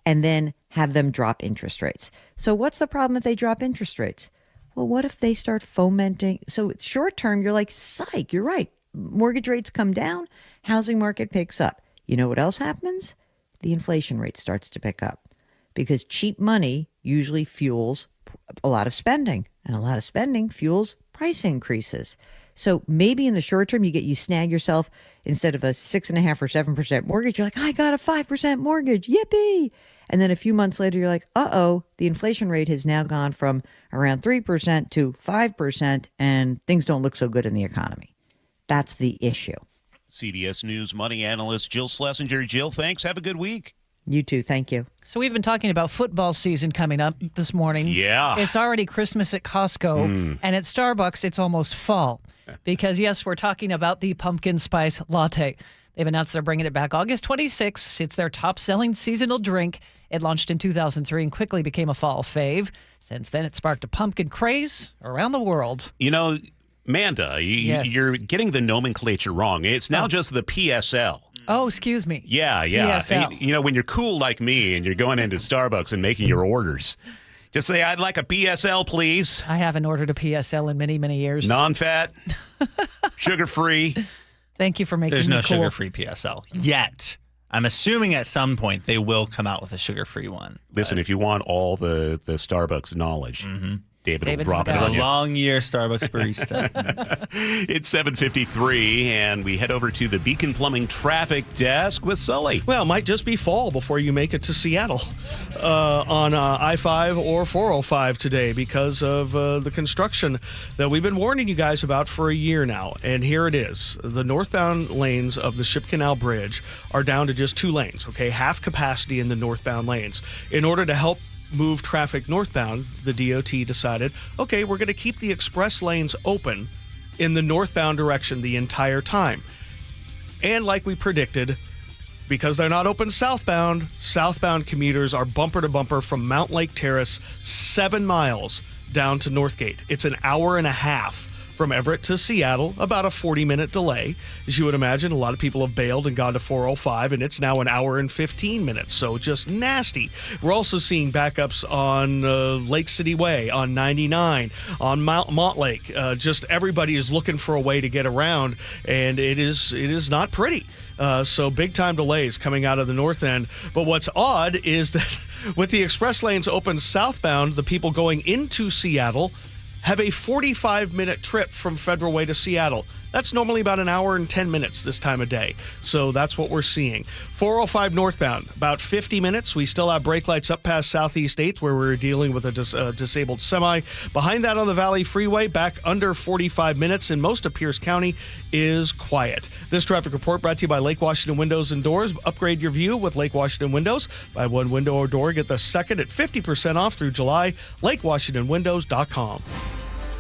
and then have them drop interest rates. So what's the problem if they drop interest rates? Well, what if they start fomenting? So short term, you're like, psych, you're right. Mortgage rates come down, housing market picks up. You know what else happens? The inflation rate starts to pick up because cheap money usually fuels a lot of spending, and a lot of spending fuels price increases. So maybe in the short term, you snag yourself, instead of a 6.5% or 7% mortgage, you're like, I got a 5% mortgage, yippee! And then a few months later, you're like, uh-oh, the inflation rate has now gone from around 3% to 5%, and things don't look so good in the economy. That's the issue. CBS News money analyst Jill Schlesinger. Jill, thanks. Have a good week. You too. Thank you. So we've been talking about football season coming up this morning. Yeah. It's already Christmas at Costco, and at Starbucks, it's almost fall. Because, yes, we're talking about the pumpkin spice latte. They've announced they're bringing it back August 26th. It's their top-selling seasonal drink. It launched in 2003 and quickly became a fall fave. Since then, it sparked a pumpkin craze around the world. You know, Manda, you're getting the nomenclature wrong. It's now just the PSL. Oh, excuse me. Yeah. PSL. And, you know, when you're cool like me and you're going into Starbucks and making your orders, just say, I'd like a PSL, please. I haven't ordered a PSL in many, many years. Non-fat, sugar-free. Thank you for making There's me no cool. sugar-free PSL yet. I'm assuming at some point they will come out with a sugar-free one. Listen, if you want all the Starbucks knowledge, David will drop it on you. A long year Starbucks barista. It's 7:53, and we head over to the Beacon Plumbing traffic desk with Sully. Well, it might just be fall before you make it to Seattle on I-5 or 405 today because of the construction that we've been warning you guys about for a year now. And here it is. The northbound lanes of the Ship Canal Bridge are down to just 2 lanes, okay? Half capacity in the northbound lanes. In order to help move traffic northbound, the DOT decided, okay, we're going to keep the express lanes open in the northbound direction the entire time. And like we predicted, because they're not open southbound commuters are bumper to bumper from Mount Lake Terrace 7 miles down to Northgate. It's an hour and a half from Everett to Seattle, about a 40-minute delay. As you would imagine, a lot of people have bailed and gone to 405, and it's now an hour and 15 minutes, so just nasty. We're also seeing backups on Lake City Way, on 99, on Montlake. Just everybody is looking for a way to get around, and it is not pretty. So big-time delays coming out of the north end. But what's odd is that with the express lanes open southbound, the people going into Seattle have a 45-minute trip from Federal Way to Seattle. That's normally about an hour and 10 minutes this time of day. So that's what we're seeing. 405 northbound, about 50 minutes. We still have brake lights up past Southeast 8th where we're dealing with a disabled semi. Behind that on the Valley Freeway, back under 45 minutes, and most of Pierce County is quiet. This traffic report brought to you by Lake Washington Windows and Doors. Upgrade your view with Lake Washington Windows. Buy one window or door, get the second at 50% off through July. LakeWashingtonWindows.com.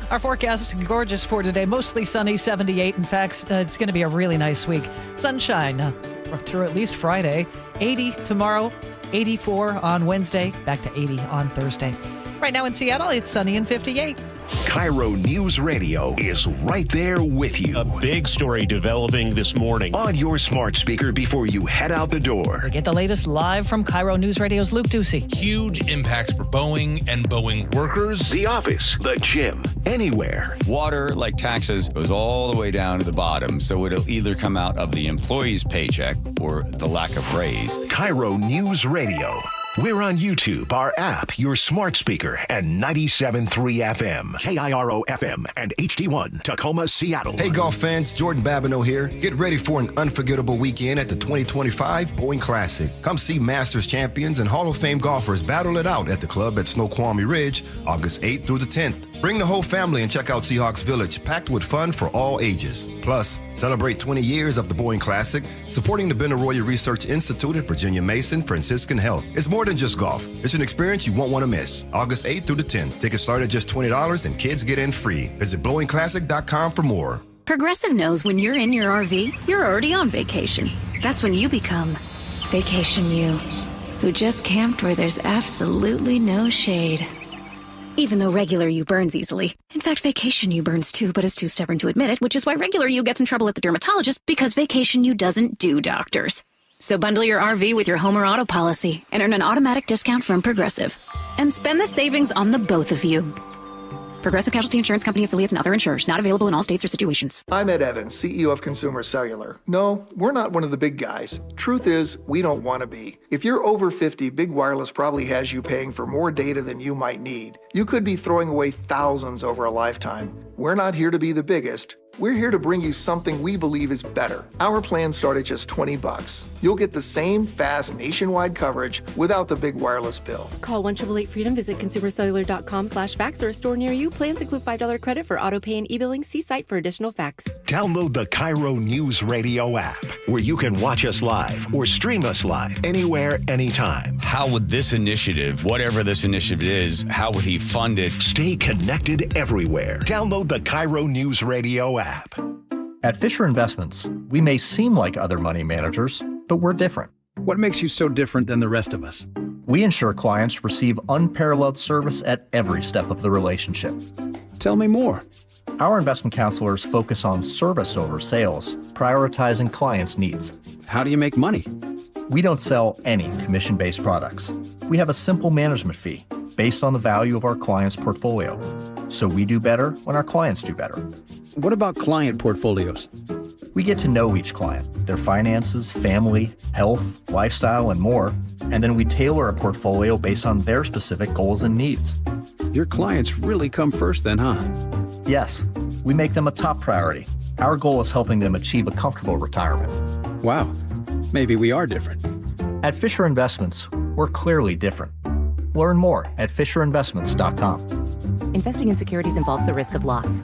Our forecast is gorgeous for today. Mostly sunny, 78. In fact, it's going to be a really nice week. Sunshine through at least Friday. 80 tomorrow, 84 on Wednesday, back to 80 on Thursday. Right now in Seattle, it's sunny and 58. KIRO News Radio is right there with you. A big story developing this morning on your smart speaker before you head out the door. We get the latest live from KIRO News Radio's Luke Ducey. Huge impacts for Boeing and Boeing workers. The office, the gym, anywhere. Water, like taxes, goes all the way down to the bottom, so it'll either come out of the employee's paycheck or the lack of raise. KIRO News Radio. We're on YouTube, our app, your smart speaker, and 97.3 FM, KIRO FM, and HD1, Tacoma, Seattle. Hey, golf fans, Jordan Babineau here. Get ready for an unforgettable weekend at the 2025 Boeing Classic. Come see Masters champions and Hall of Fame golfers battle it out at the club at Snoqualmie Ridge, August 8th through the 10th. Bring the whole family and check out Seahawks Village, packed with fun for all ages. Plus, celebrate 20 years of the Boeing Classic, supporting the Benaroya Research Institute at Virginia Mason Franciscan Health. It's more than just golf. It's an experience you won't want to miss. August 8th through the 10th. Tickets start at just $20 and kids get in free. Visit BlowingClassic.com for more. Progressive knows when you're in your RV, you're already on vacation. That's when you become Vacation You, who just camped where there's absolutely no shade. Even though regular you burns easily. In fact, Vacation You burns too, but is too stubborn to admit it, which is why regular you gets in trouble at the dermatologist, because Vacation You doesn't do doctors. So bundle your RV with your home or auto policy and earn an automatic discount from Progressive. And spend the savings on the both of you. Progressive Casualty Insurance Company affiliates and other insurers. Not available in all states or situations. I'm Ed Evans, CEO of Consumer Cellular. No, we're not one of the big guys. Truth is, we don't want to be. If you're over 50, Big Wireless probably has you paying for more data than you might need. You could be throwing away thousands over a lifetime. We're not here to be the biggest. We're here to bring you something we believe is better. Our plans start at just $20. You'll get the same fast nationwide coverage without the big wireless bill. Call 1-888-FREEDOM, visit consumercellular.com/facts or a store near you. Plans include $5 credit for auto pay and e-billing. See site for additional facts. Download the KIRO News Radio app, where you can watch us live or stream us live anywhere, anytime. How would this initiative, whatever this initiative is, how would he fund it? Stay connected everywhere. Download the KIRO News Radio app. At Fisher Investments, we may seem like other money managers, but we're different. What makes you so different than the rest of us? We ensure clients receive unparalleled service at every step of the relationship. Tell me more. Our investment counselors focus on service over sales, prioritizing clients' needs. How do you make money? We don't sell any commission-based products. We have a simple management fee based on the value of our client's portfolio. So we do better when our clients do better. What about client portfolios? We get to know each client, their finances, family, health, lifestyle, and more, and then we tailor a portfolio based on their specific goals and needs. Your clients really come first then, huh? Yes, we make them a top priority. Our goal is helping them achieve a comfortable retirement. Wow, maybe we are different. At Fisher Investments, we're clearly different. Learn more at FisherInvestments.com. Investing in securities involves the risk of loss.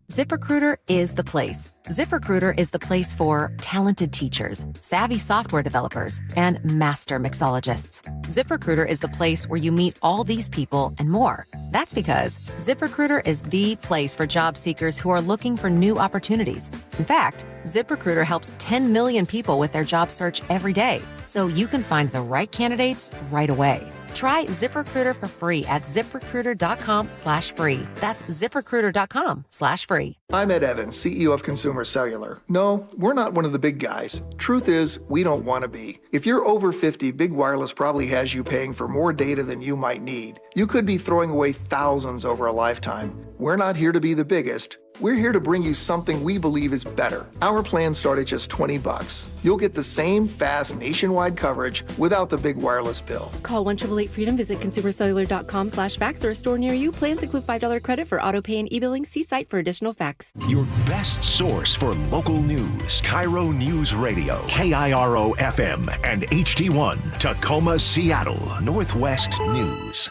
ZipRecruiter is the place. ZipRecruiter is the place for talented teachers, savvy software developers, and master mixologists. ZipRecruiter is the place where you meet all these people and more. That's because ZipRecruiter is the place for job seekers who are looking for new opportunities. In fact, ZipRecruiter helps 10 million people with their job search every day, so you can find the right candidates right away. Try ZipRecruiter for free at ZipRecruiter.com/free. That's ZipRecruiter.com/free. I'm Ed Evans, CEO of Consumer Cellular. No, we're not one of the big guys. Truth is, we don't want to be. If you're over 50, Big Wireless probably has you paying for more data than you might need. You could be throwing away thousands over a lifetime. We're not here to be the biggest. We're here to bring you something we believe is better. Our plans start at just $20. You'll get the same fast nationwide coverage without the big wireless bill. Call 1-888-FREEDOM, visit consumercellular.com/facts or a store near you. Plans include $5 credit for auto pay and e-billing. See site for additional facts. Your best source for local news. KIRO News Radio, KIRO FM and HD1, Tacoma, Seattle, Northwest News.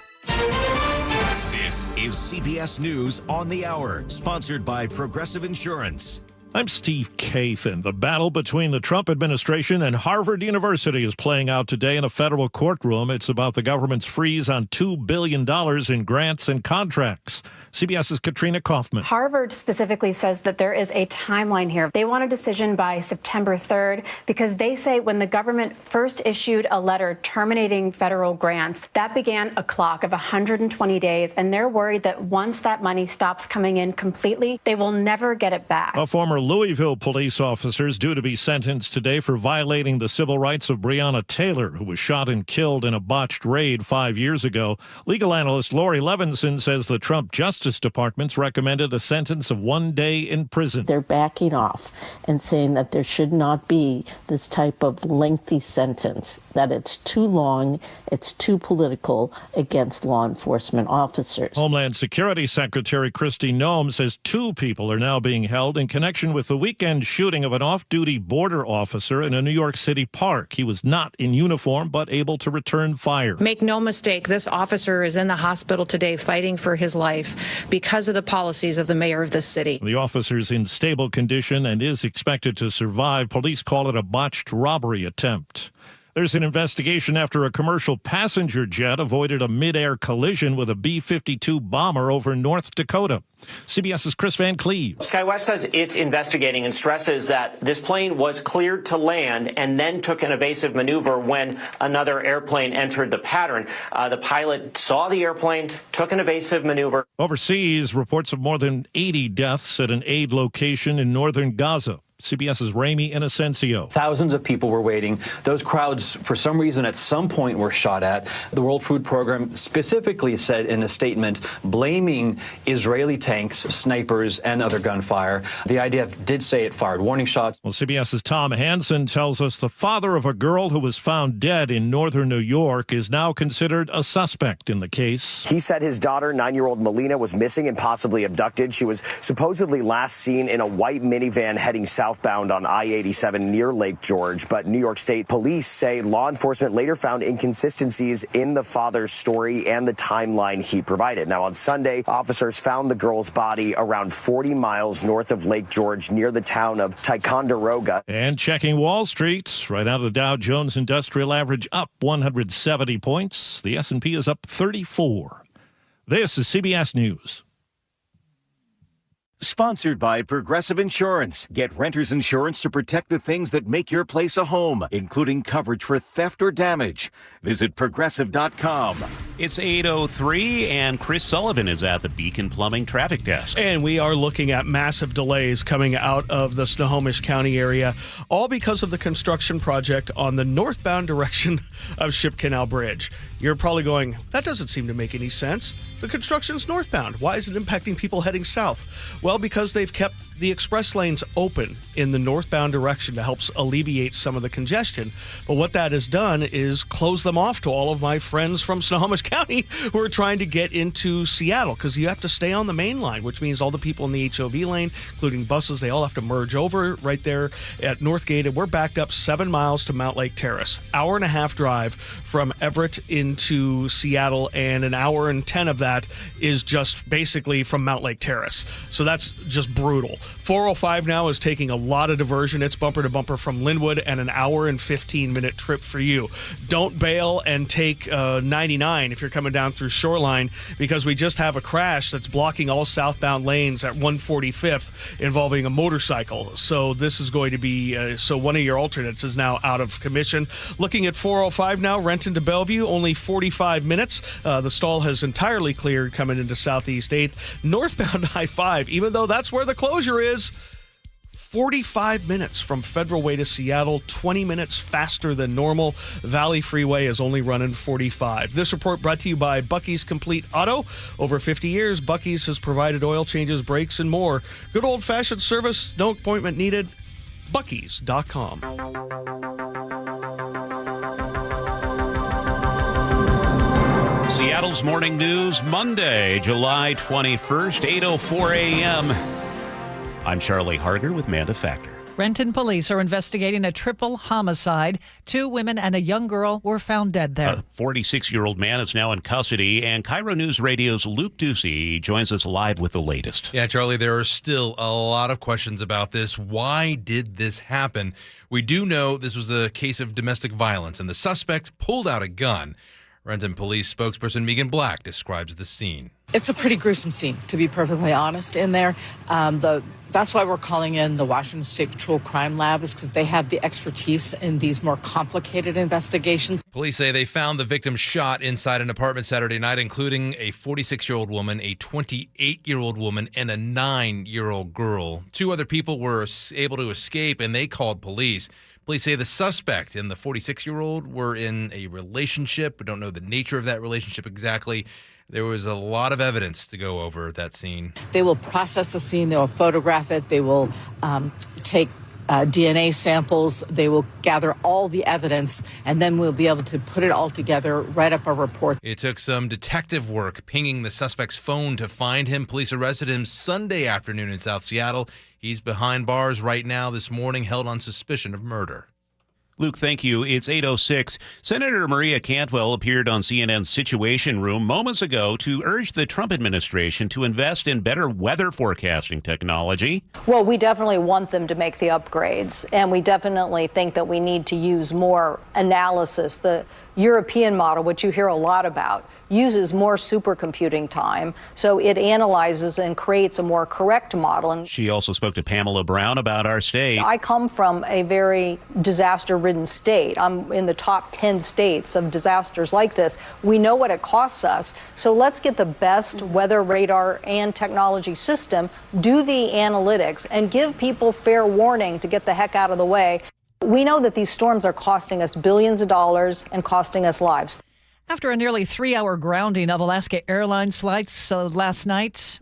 This is CBS News on the Hour, sponsored by Progressive Insurance. I'm Steve Kathan. The battle between the Trump administration and Harvard University is playing out today in a federal courtroom. It's about the government's freeze on $2 billion in grants and contracts. CBS's Katrina Kaufman. Harvard specifically says that there is a timeline here. They want a decision by September 3rd because they say when the government first issued a letter terminating federal grants, that began a clock of 120 days, and they're worried that once that money stops coming in completely, they will never get it back. A former Louisville police officer is due to be sentenced today for violating the civil rights of Breonna Taylor, who was shot and killed in a botched raid 5 years ago. Legal analyst Lori Levinson says the Trump Justice Department's recommended a sentence of 1 day in prison. They're backing off and saying that there should not be this type of lengthy sentence, that it's too long, it's too political against law enforcement officers. Homeland Security Secretary Kristi Noem says 2 people are now being held in connection with the weekend shooting of an off-duty border officer in a New York City park. He was not in uniform, but able to return fire. Make no mistake, this officer is in the hospital today fighting for his life because of the policies of the mayor of this city. The officer's in stable condition and is expected to survive. Police call it a botched robbery attempt. There's an investigation after a commercial passenger jet avoided a mid-air collision with a B-52 bomber over North Dakota. CBS's Chris Van Cleve. SkyWest says it's investigating and stresses that this plane was cleared to land and then took an evasive maneuver when another airplane entered the pattern. The pilot saw the airplane, took an evasive maneuver. Overseas, reports of more than 80 deaths at an aid location in northern Gaza. CBS's Ramy Inocencio. Thousands of people were waiting. Those crowds, for some reason, at some point were shot at. The World Food Program specifically said in a statement blaming Israeli tanks, snipers, and other gunfire. The IDF did say it fired warning shots. Well, CBS's Tom Hansen tells us the father of a girl who was found dead in northern New York is now considered a suspect in the case. He said his daughter, 9-year-old Melina, was missing and possibly abducted. She was supposedly last seen in a white minivan heading southbound on I-87 near Lake George, but New York State police say law enforcement later found inconsistencies in the father's story and the timeline he provided. Now, on Sunday, officers found the girl's body around 40 miles north of Lake George near the town of Ticonderoga. And checking Wall Street, right out of the Dow Jones Industrial Average up 170 points. The S&P is up 34. This is CBS News. Sponsored by Progressive Insurance. Get renter's insurance to protect the things that make your place a home, including coverage for theft or damage. Visit Progressive.com. It's 8:03, and Chris Sullivan is at the Beacon Plumbing Traffic Desk. And we are looking at massive delays coming out of the Snohomish County area, all because of the construction project on the northbound direction of Ship Canal Bridge. You're probably going, that doesn't seem to make any sense. The construction's northbound. Why is it impacting people heading south? Well, because they've kept the express lanes open in the northbound direction to help alleviate some of the congestion. But what that has done is close them off to all of my friends from Snohomish County who are trying to get into Seattle, because you have to stay on the main line, which means all the people in the HOV lane, including buses, they all have to merge over right there at Northgate. And we're backed up 7 miles to Mount Lake Terrace. Hour and a half drive from Everett into Seattle, and an hour and 10 of that is just basically from Mount Lake Terrace. So that's just brutal. 405 now is taking a lot of diversion. It's bumper to bumper from Linwood, and an hour and 15-minute trip for you. Don't bail and take 99 if you're coming down through Shoreline, because we just have a crash that's blocking all southbound lanes at 145th involving a motorcycle. So this is going to be, so one of your alternates is now out of commission. Looking at 405 now, Renton to Bellevue, only 45 minutes. The stall has entirely cleared coming into Southeast 8th. Northbound I-5, even though that's where the closure is, 45 minutes from Federal Way to Seattle, 20 minutes faster than normal. Valley Freeway is only running 45. This report brought to you by Bucky's Complete Auto. Over 50 years, Bucky's has provided oil changes, brakes, and more. Good old-fashioned service, no appointment needed. Bucky's.com. Seattle's Morning News, Monday, July 21st, 8:04 a.m. I'm Charlie Harger with Manda Factor. Renton police are investigating a triple homicide. 2 women and a young girl were found dead there. A 46-year-old man is now in custody, and KIRO News Radio's Luke Ducey joins us live with the latest. Yeah, Charlie, there are still a lot of questions about this. Why did this happen? We do know this was a case of domestic violence, and the suspect pulled out a gun. Renton police spokesperson Megan Black describes the scene. It's a pretty gruesome scene, to be perfectly honest, in there. That's why we're calling in the Washington State Patrol Crime Lab, is because they have the expertise in these more complicated investigations. Police say they found the victim shot inside an apartment Saturday night, including a 46-year-old woman, a 28-year-old woman, and a 9-year-old girl. 2 other people were able to escape, and they called police. Police say the suspect and the 46-year-old were in a relationship. We don't know the nature of that relationship exactly. There was a lot of evidence to go over at that scene. They will process the scene. They will photograph it. They will take DNA samples. They will gather all the evidence, and then we'll be able to put it all together, write up a report. It took some detective work pinging the suspect's phone to find him. Police arrested him Sunday afternoon in South Seattle. He's behind bars right now this morning, held on suspicion of murder. Luke, thank you. It's 8:06. Senator Maria Cantwell appeared on CNN's Situation Room moments ago to urge the Trump administration to invest in better weather forecasting technology. Well, we definitely want them to make the upgrades, and we definitely think that we need to use more analysis. The European model, which you hear a lot about, uses more supercomputing time, so it analyzes and creates a more correct model. And she also spoke to Pamela Brown about our state. I come from a very disaster-ridden state. I'm in the top 10 states of disasters like this. We know what it costs us, so let's get the best weather radar and technology system, do the analytics, and give people fair warning to get the heck out of the way. We know that these storms are costing us billions of dollars and costing us lives. After a nearly 3-hour grounding of Alaska Airlines flights last night,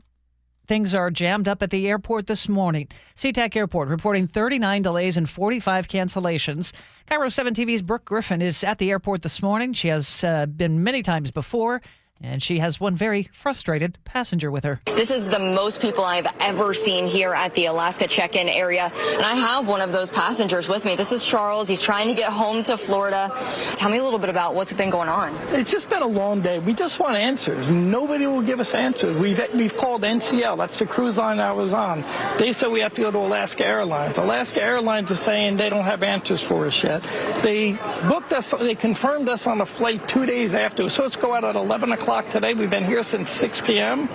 things are jammed up at the airport this morning. SeaTac Airport reporting 39 delays and 45 cancellations. KIRO 7 TV's Brooke Griffin is at the airport this morning. She has been many times before, and she has one very frustrated passenger with her. This is the most people I've ever seen here at the Alaska check-in area, and I have one of those passengers with me. This is Charles. He's trying to get home to Florida. Tell me a little bit about what's been going on. It's just been a long day. We just want answers. Nobody will give us answers. We've called NCL. That's the cruise line I was on. They said we have to go to Alaska Airlines. Alaska Airlines is saying they don't have answers for us yet. They booked us. They confirmed us on a flight 2 days after. So let's go out at 11 o'clock today. We've been here since 6 p.m.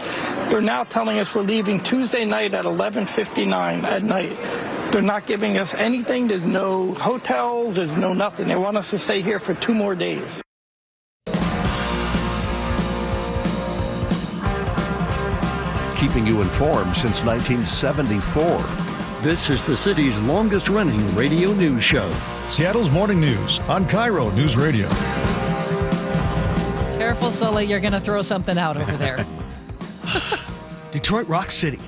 They're now telling us we're leaving Tuesday night at 11:59 at night. They're not giving us anything. There's no hotels. There's no nothing. They want us to stay here for 2 more days. Keeping you informed since 1974. This is the city's longest-running radio news show. Seattle's Morning News on KIRO News Radio. Careful, Sully, you're going to throw something out over there. Detroit Rock City.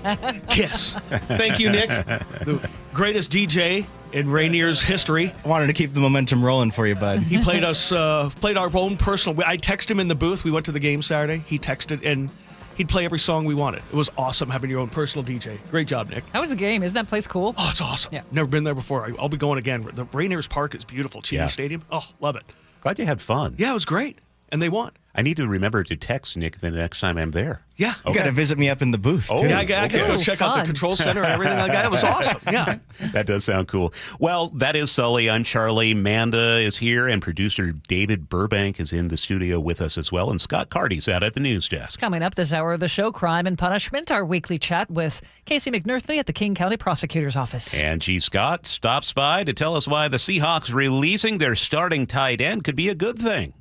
Kiss. Thank you, Nick. The greatest DJ in Rainier's history. I wanted to keep the momentum rolling for you, bud. He played our own personal. I texted him in the booth. We went to the game Saturday. He texted, and he'd play every song we wanted. It was awesome having your own personal DJ. Great job, Nick. How was the game? Isn't that place cool? Oh, it's awesome. Yeah. Never been there before. I'll be going again. The Rainier's Park is beautiful. Cheney Stadium. Oh, love it. Glad you had fun. Yeah, it was great. And they won. I need to remember to text Nick the next time I'm there. Yeah. You got to visit me up in the booth. Oh, yeah, I got to go check out the control center and everything like that. It was awesome. Yeah. That does sound cool. Well, that is Sully. I'm Charlie. Manda is here, and producer David Burbank is in the studio with us as well. And Scott Carty's out at the news desk. Coming up this hour of the show, Crime and Punishment, our weekly chat with Casey McNerthney at the King County Prosecutor's Office. And G. Scott stops by to tell us why the Seahawks releasing their starting tight end could be a good thing.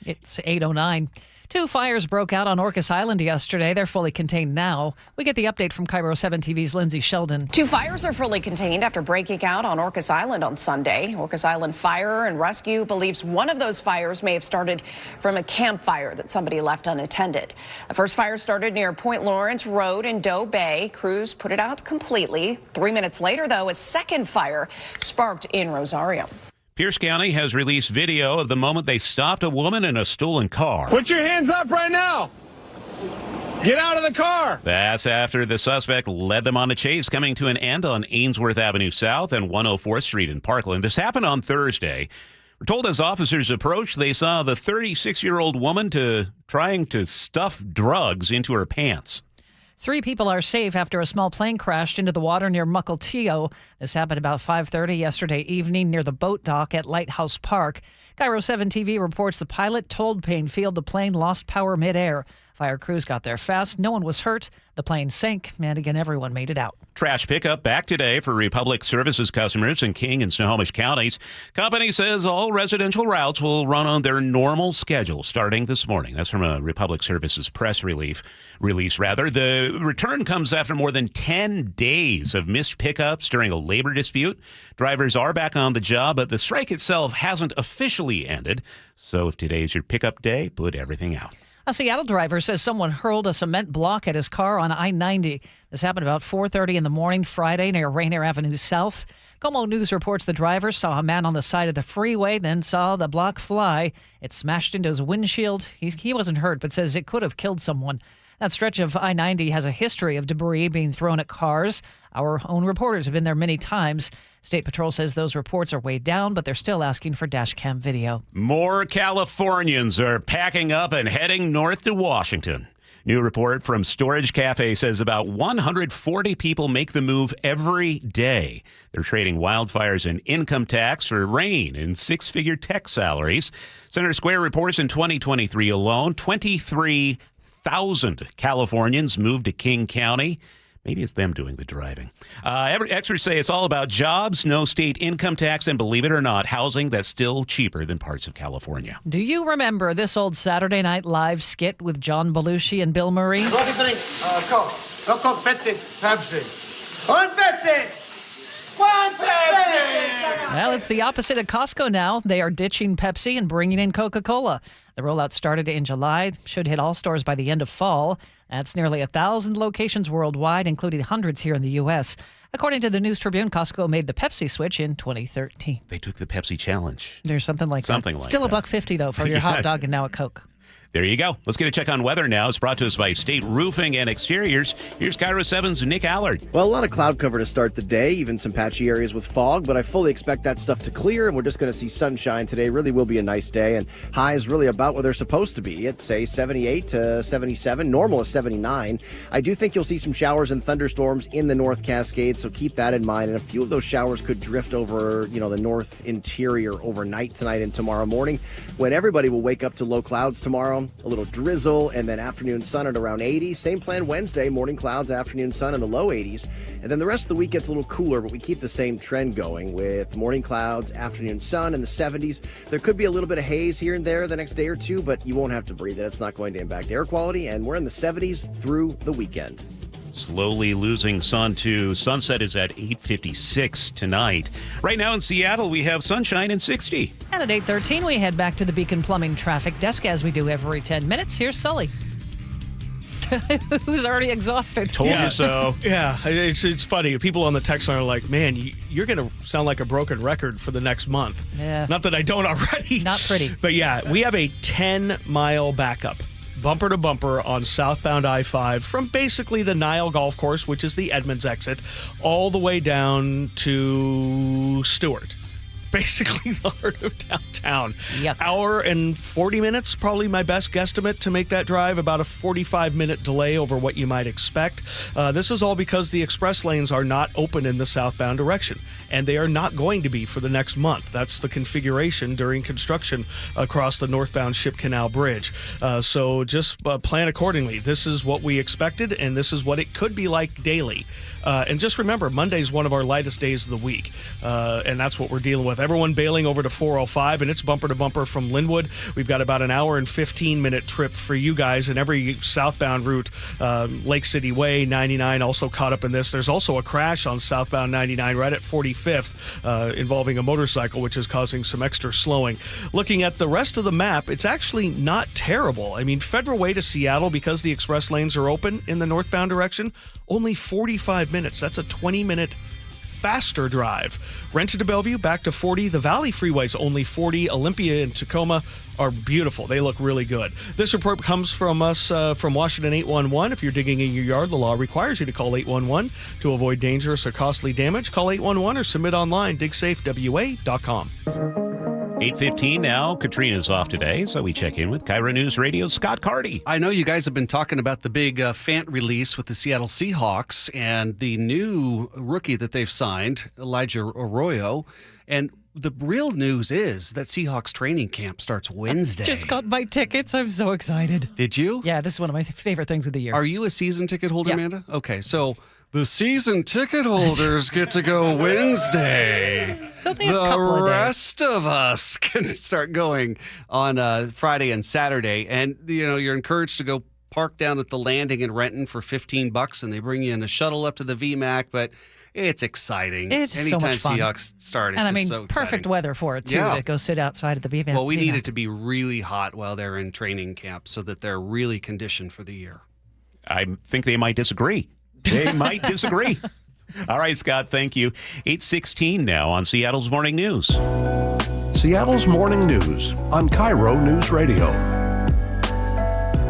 It's 8:09. 2 fires broke out on Orcas Island yesterday. They're fully contained now. We get the update from KIRO 7 TV's Lindsay Sheldon. 2 fires are fully contained after breaking out on Orcas Island on Sunday. Orcas Island Fire and Rescue believes one of those fires may have started from a campfire that somebody left unattended. The first fire started near Point Lawrence Road in Doe Bay. Crews put it out completely. 3 minutes later, though, a second fire sparked in Rosario. Pierce County has released video of the moment they stopped a woman in a stolen car. Put your hands up right now. Get out of the car! That's after the suspect led them on a chase coming to an end on Ainsworth Avenue South and 104th Street in Parkland. This happened on Thursday. We're told as officers approached, they saw the 36-year-old woman trying to stuff drugs into her pants. 3 people are safe after a small plane crashed into the water near Mukilteo. This happened about 5:30 yesterday evening near the boat dock at Lighthouse Park. KIRO 7 TV reports the pilot told Painfield the plane lost power midair. Fire crews got there fast. No one was hurt. The plane sank, and again, everyone made it out. Trash pickup back today for Republic Services customers in King and Snohomish counties. Company says all residential routes will run on their normal schedule starting this morning. That's from a Republic Services press release. The return comes after more than 10 days of missed pickups during a labor dispute. Drivers are back on the job, but the strike itself hasn't officially ended. So if today's your pickup day, put everything out. A Seattle driver says someone hurled a cement block at his car on I-90. This happened about 4:30 in the morning Friday near Rainier Avenue South. KOMO News reports the driver saw a man on the side of the freeway, then saw the block fly. It smashed into his windshield. He wasn't hurt, but says it could have killed someone. That stretch of I-90 has a history of debris being thrown at cars. Our own reporters have been there many times. State Patrol says those reports are way down, but they're still asking for dash cam video. More Californians are packing up and heading north to Washington. New report from Storage Cafe says about 140 people make the move every day. They're trading wildfires and income tax for rain and 6-figure tech salaries. Center Square reports in 2023 alone, 23,000 Californians moved to King County. Maybe it's them doing the driving. Experts say it's all about jobs, no state income tax, and believe it or not, housing that's still cheaper than parts of California. Do you remember this old Saturday Night Live skit with John Belushi and Bill Murray? What do you drink? Coke. No Coke, Pepsi. Pepsi. One Pepsi! One Pepsi! Well, it's the opposite at Costco now. They are ditching Pepsi and bringing in Coca-Cola. The rollout started in July, should hit all stores by the end of fall. That's nearly 1,000 locations worldwide, including hundreds here in the U.S. According to the News Tribune, Costco made the Pepsi switch in 2013. They took the Pepsi challenge. There's something like that. Still $1.50, though, for your hot dog and now a Coke. There you go. Let's get a check on weather now. It's brought to us by State Roofing and Exteriors. Here's KIRO 7's Nick Allard. Well, a lot of cloud cover to start the day, even some patchy areas with fog, but I fully expect that stuff to clear, and we're just going to see sunshine today. Really will be a nice day, and highs really about what they're supposed to be at, say, 78 to 77. Normal is 79. I do think you'll see some showers and thunderstorms in the North Cascades, so keep that in mind. And a few of those showers could drift over, the north interior overnight tonight and tomorrow morning, when everybody will wake up to low clouds tomorrow, a little drizzle, and then afternoon sun at around 80. Same plan Wednesday, morning clouds, afternoon sun in the low 80s. And then the rest of the week gets a little cooler, but we keep the same trend going with morning clouds, afternoon sun in the 70s. There could be a little bit of haze here and there the next day or two, but you won't have to breathe it. It's not going to impact air quality, and we're in the 70s through the weekend. Slowly losing sun to sunset is at 8:56 tonight. Right now in Seattle, we have sunshine and 60. And at 8:13, we head back to the Beacon Plumbing Traffic Desk as we do every 10 minutes. Here's Sully, who's already exhausted. Told you so. Yeah, it's funny. People on the text line are like, man, you're going to sound like a broken record for the next month. Yeah. Not that I don't already. Not pretty. But yeah, we have a 10-mile backup, bumper to bumper on southbound I-5 from basically the Nile Golf Course, which is the Edmonds exit, all the way down to Stewart. Basically the heart of downtown. Yep. Hour and 40 minutes, probably my best guesstimate to make that drive, about a 45-minute delay over what you might expect. This is all because the express lanes are not open in the southbound direction, and they are not going to be for the next month. That's the configuration during construction across the northbound Ship Canal Bridge. So just plan accordingly. This is what we expected, and this is what it could be like daily. And just remember, Monday's one of our lightest days of the week, and that's what we're dealing with. Everyone bailing over to 405, and it's bumper to bumper from Linwood. We've got about an hour and 15-minute trip for you guys, and every southbound route, Lake City Way, 99, also caught up in this. There's also a crash on southbound 99 right at 45th involving a motorcycle, which is causing some extra slowing. Looking at the rest of the map, it's actually not terrible. I mean, Federal Way to Seattle, because the express lanes are open in the northbound direction, only 45 minutes. That's a 20-minute faster drive. Rented to Bellevue, back to 40. The Valley Freeway's only 40. Olympia and Tacoma are beautiful. They look really good. This report comes from us from Washington 811. If you're digging in your yard, the law requires you to call 811 to avoid dangerous or costly damage. Call 811 or submit online, digsafewa.com. 8:15 now. Katrina's off today, so we check in with KIRO News Radio's Scott Carty. I know you guys have been talking about the big Fant release with the Seattle Seahawks and the new rookie that they've signed, Elijah Arroyo. And the real news is that Seahawks training camp starts Wednesday. Just got my tickets. I'm so excited. Did you? Yeah, this is one of my favorite things of the year. Are you a season ticket holder, Yeah. Amanda? Okay, so the season ticket holders get to go Wednesday. It's only a couple of The days. rest of us can start going on Friday and Saturday. And, you're encouraged to go park down at the landing in Renton for $15, and they bring you in a shuttle up to the VMAC. But it's exciting. It's so Anytime much fun. Seahawks start, it's And I just mean, so exciting. perfect weather for it, too, Yeah. to go sit outside at the VMAC. Well, we need it to be really hot while they're in training camp so that they're really conditioned for the year. I think they might disagree. They might disagree. All right, Scott, thank you. 8:16 now on Seattle's Morning News. Seattle's Morning News on KIRO News Radio.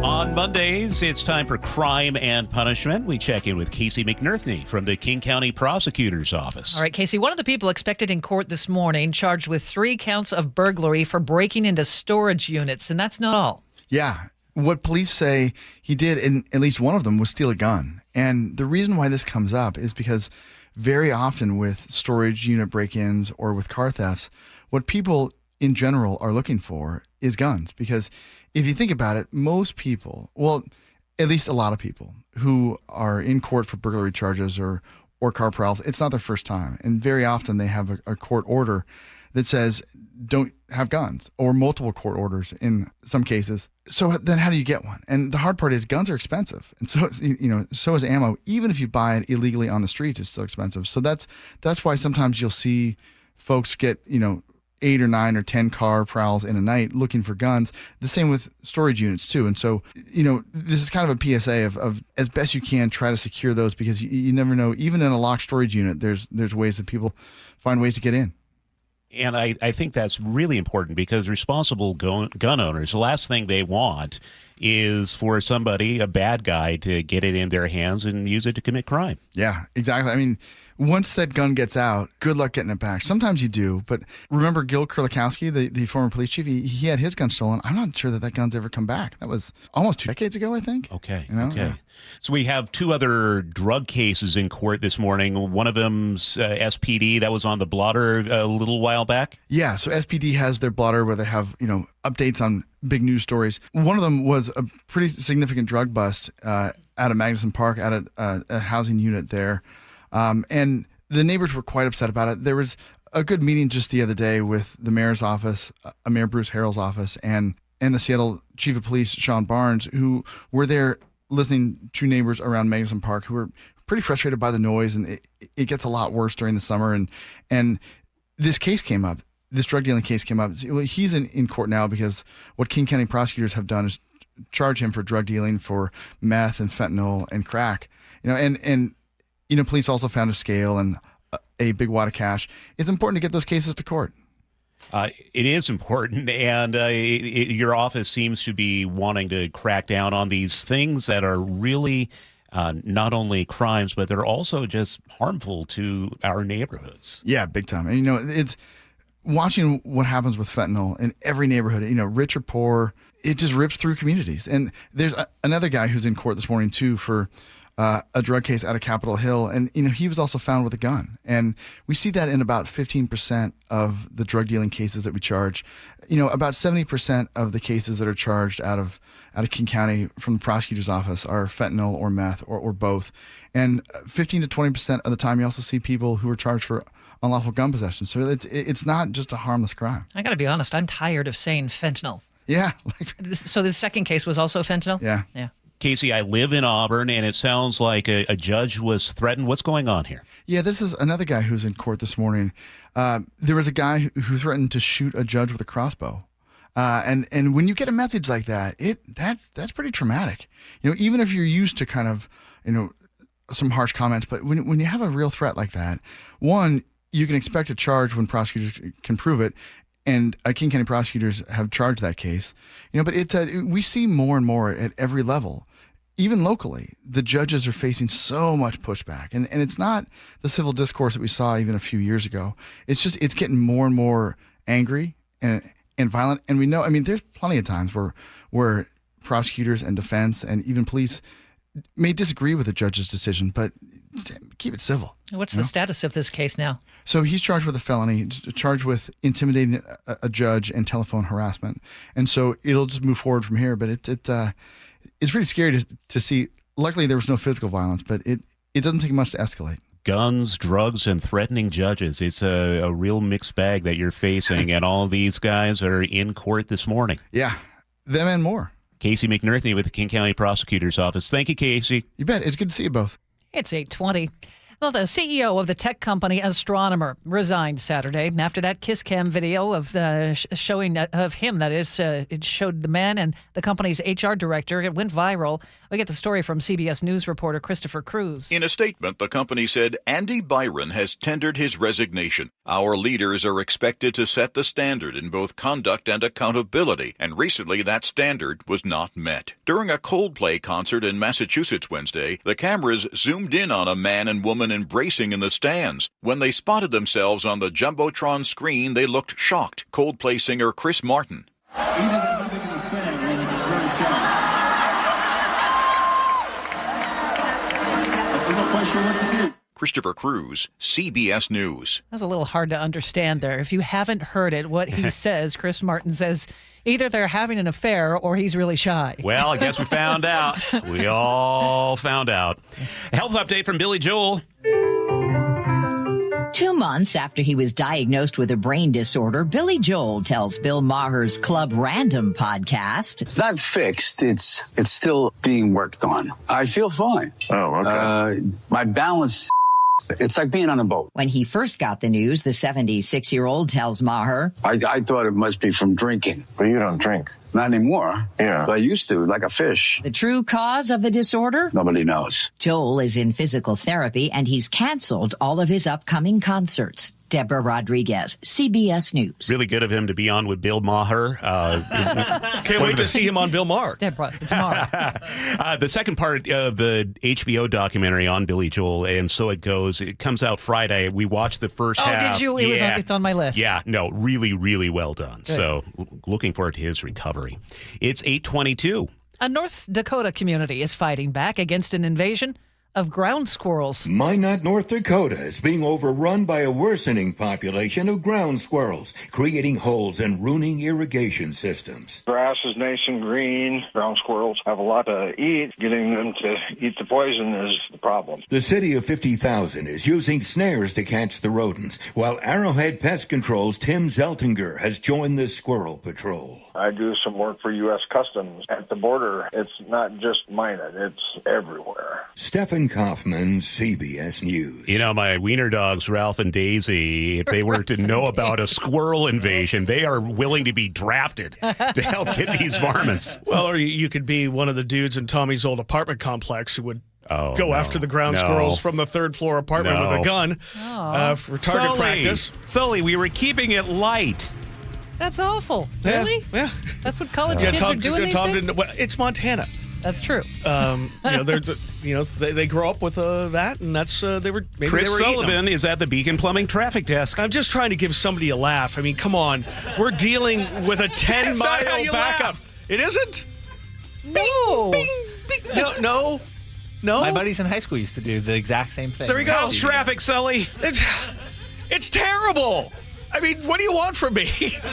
On Mondays, it's time for Crime and Punishment. We check in with Casey McNerthney from the King County Prosecutor's Office. All right, Casey, one of the people expected in court this morning charged with 3 counts of burglary for breaking into storage units, and that's not all. Yeah. What police say he did, in at least one of them, was steal a gun. And the reason why this comes up is because very often with storage unit break-ins or with car thefts, what people in general are looking for is guns. Because if you think about it, most people, well, at least a lot of people who are in court for burglary charges or car prowls, it's not their first time. And very often they have a court order that says don't have guns, or multiple court orders in some cases. So then how do you get one? And the hard part is guns are expensive. And so, so is ammo. Even if you buy it illegally on the streets, it's still expensive. So that's why sometimes you'll see folks get, 8 or 9 or 10 car prowls in a night looking for guns. The same with storage units too. And so, this is kind of a PSA of as best you can try to secure those, because you never know. Even in a locked storage unit, there's ways that people find ways to get in. And I think that's really important, because responsible gun owners, the last thing they want is for somebody, a bad guy, to get it in their hands and use it to commit crime. Yeah, exactly. I mean, once that gun gets out, good luck getting it back. Sometimes you do, but remember Gil Kurlikowski, the former police chief, he had his gun stolen. I'm not sure that gun's ever come back. That was almost 2 decades ago, I think. Okay, Okay. Yeah. So we have 2 other drug cases in court this morning. One of them's SPD, that was on the blotter a little while back. Yeah, so SPD has their blotter where they have, updates on big news stories. One of them was a pretty significant drug bust out of Magnuson Park, out of a housing unit there. And the neighbors were quite upset about it. There was a good meeting just the other day with the mayor's office, Mayor Bruce Harrell's office, and the Seattle Chief of Police, Sean Barnes, who were there listening to neighbors around Magnuson Park who were pretty frustrated by the noise, and it gets a lot worse during the summer. And this case came up. This drug dealing case came up. He's in court now because what King County prosecutors have done is charge him for drug dealing for meth and fentanyl and crack. And police also found a scale and a big wad of cash. It's important to get those cases to court. It is important, and your office seems to be wanting to crack down on these things that are really not only crimes, but they're also just harmful to our neighborhoods. Yeah, big time. And, it's watching what happens with fentanyl in every neighborhood, rich or poor, it just rips through communities. And there's another guy who's in court this morning, too, for a drug case out of Capitol Hill. And, he was also found with a gun. And we see that in about 15% of the drug dealing cases that we charge. About 70% of the cases that are charged out of King County from the prosecutor's office are fentanyl or meth or both. And 15 to 20% of the time you also see people who are charged for unlawful gun possession. So it's not just a harmless crime. I got to be honest, I'm tired of saying fentanyl. Yeah. So the second case was also fentanyl? Yeah. Yeah. Casey, I live in Auburn, and it sounds like a judge was threatened. What's going on here? Yeah, this is another guy who's in court this morning. There was a guy who threatened to shoot a judge with a crossbow. And when you get a message like that, that's pretty traumatic. Even if you're used to kind of, some harsh comments, but when you have a real threat like that, one, you can expect a charge when prosecutors can prove it, and King County prosecutors have charged that case. But we see more and more at every level, even locally. The judges are facing so much pushback, and it's not the civil discourse that we saw even a few years ago. It's getting more and more angry and violent, and we know. There's plenty of times where prosecutors and defense and even police may disagree with the judge's decision, but keep it civil. What's the status of this case now? So he's charged with a felony, charged with intimidating a judge and telephone harassment. And so it'll just move forward from here. But it's pretty scary to see. Luckily, there was no physical violence, but it doesn't take much to escalate. Guns, drugs, and threatening judges. It's a real mixed bag that you're facing, and all these guys are in court this morning. Yeah, them and more. Casey McNerthy with the King County Prosecutor's Office. Thank you, Casey. You bet. It's good to see you both. It's 8:20. Well, the CEO of the tech company Astronomer resigned Saturday after that kiss cam video of showing of him. That is, it showed the man and the company's HR director. It went viral. We get the story from CBS News reporter Christopher Cruz. In a statement, the company said Andy Byron has tendered his resignation. Our leaders are expected to set the standard in both conduct and accountability, and recently that standard was not met. During a Coldplay concert in Massachusetts Wednesday, the cameras zoomed in on a man and woman embracing in the stands. When they spotted themselves on the Jumbotron screen, they looked shocked. Coldplay singer Chris Martin. Christopher Cruz, CBS News. That's a little hard to understand there. If you haven't heard it, what he says, Chris Martin says, either they're having an affair or he's really shy. Well, I guess we found out. We all found out. A health update from Billy Joel. 2 months after he was diagnosed with a brain disorder, Billy Joel tells Bill Maher's Club Random podcast. It's not fixed. It's still being worked on. I feel fine. Oh, okay. My balance, it's like being on a boat. When he first got the news, the 76-year-old tells Maher, I thought it must be from drinking. But you don't drink. Not anymore. Yeah. But I used to, like a fish. The true cause of the disorder? Nobody knows. Joel is in physical therapy, and he's canceled all of his upcoming concerts. Deborah Rodriguez, CBS News. Really good of him to be on with Bill Maher. Can't wait to see him on Bill Maher. Deborah, it's Maher. The second part of the HBO documentary on Billy Joel, and So It Goes, it comes out Friday. We watched the first half. Oh, did you? It's on my list. Yeah, no, really, really well done. Good. So looking forward to his recovery. It's 8:22. A North Dakota community is fighting back against an invasion of ground squirrels. Minot, North Dakota is being overrun by a worsening population of ground squirrels, creating holes and ruining irrigation systems. Grass is nice and green. Ground squirrels have a lot to eat. Getting them to eat the poison is the problem. The city of 50,000 is using snares to catch the rodents, while Arrowhead Pest Control's Tim Zeltinger has joined the squirrel patrol. I do some work for U.S. Customs at the border. It's not just Minot, it's everywhere. Stephen Kaufman, CBS News. You know, my wiener dogs, Ralph and Daisy, if they were to know about a squirrel invasion, they are willing to be drafted to help get these varmints. Well, or you could be one of the dudes in Tommy's old apartment complex who would go after the ground squirrels from the third floor apartment with a gun for target practice. Sully, we were keeping it light. That's awful. Really? Yeah. that's what college kids are doing these days? It's Montana. That's true. They grow up with that, and that's they were. Maybe Chris they were Sullivan is at the Beacon Plumbing traffic desk. I'm just trying to give somebody a laugh. I mean, come on, we're dealing with a 10-mile backup. It isn't. No. Bing, bing. No. My buddies in high school used to do the exact same thing. There we go. How's traffic, Sully? It's terrible. I mean, what do you want from me?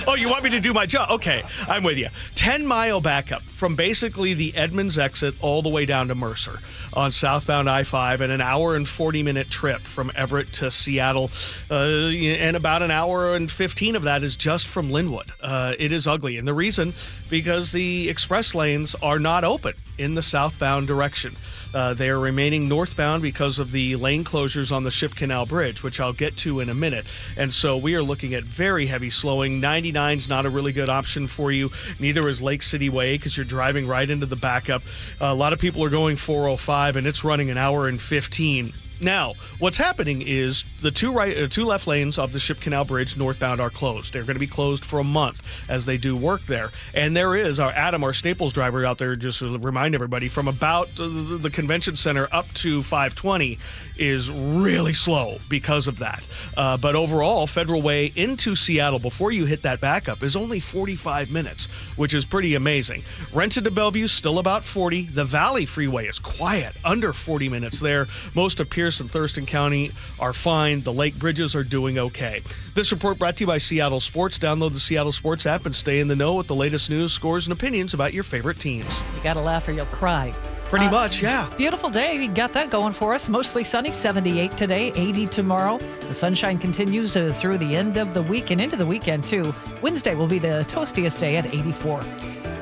Oh, you want me to do my job? Okay, I'm with you. 10-mile backup from basically the Edmonds exit all the way down to Mercer on southbound I-5, and an hour and 40-minute trip from Everett to Seattle, and about an hour and 15 of that is just from Linwood. It is ugly, and the reason, because the express lanes are not open in the southbound direction. They are remaining northbound because of the lane closures on the Ship Canal Bridge, which I'll get to in a minute. And so we are looking at very heavy slowing. 99's not a really good option for you. Neither is Lake City Way because you're driving right into the backup. A lot of people are going 405, and it's running an hour and 15. Now, what's happening is the two left lanes of the Ship Canal Bridge northbound are closed. They're going to be closed for a month as they do work there. And there is Adam, our Staples driver out there, just to remind everybody, from about the convention center up to 520 is really slow because of that. But overall, Federal Way into Seattle before you hit that backup is only 45 minutes, which is pretty amazing. Renton to Bellevue, still about 40. The Valley Freeway is quiet, under 40 minutes there. Most of Pierce and Thurston County are fine. The Lake Bridges are doing okay. This report brought to you by Seattle Sports. Download the Seattle Sports app and stay in the know with the latest news, scores, and opinions about your favorite teams. You got to laugh or you'll cry. Pretty much, yeah. Beautiful day. You got that going for us. Mostly sunny, 78 today, 80 tomorrow. The sunshine continues through the end of the week and into the weekend, too. Wednesday will be the toastiest day at 84.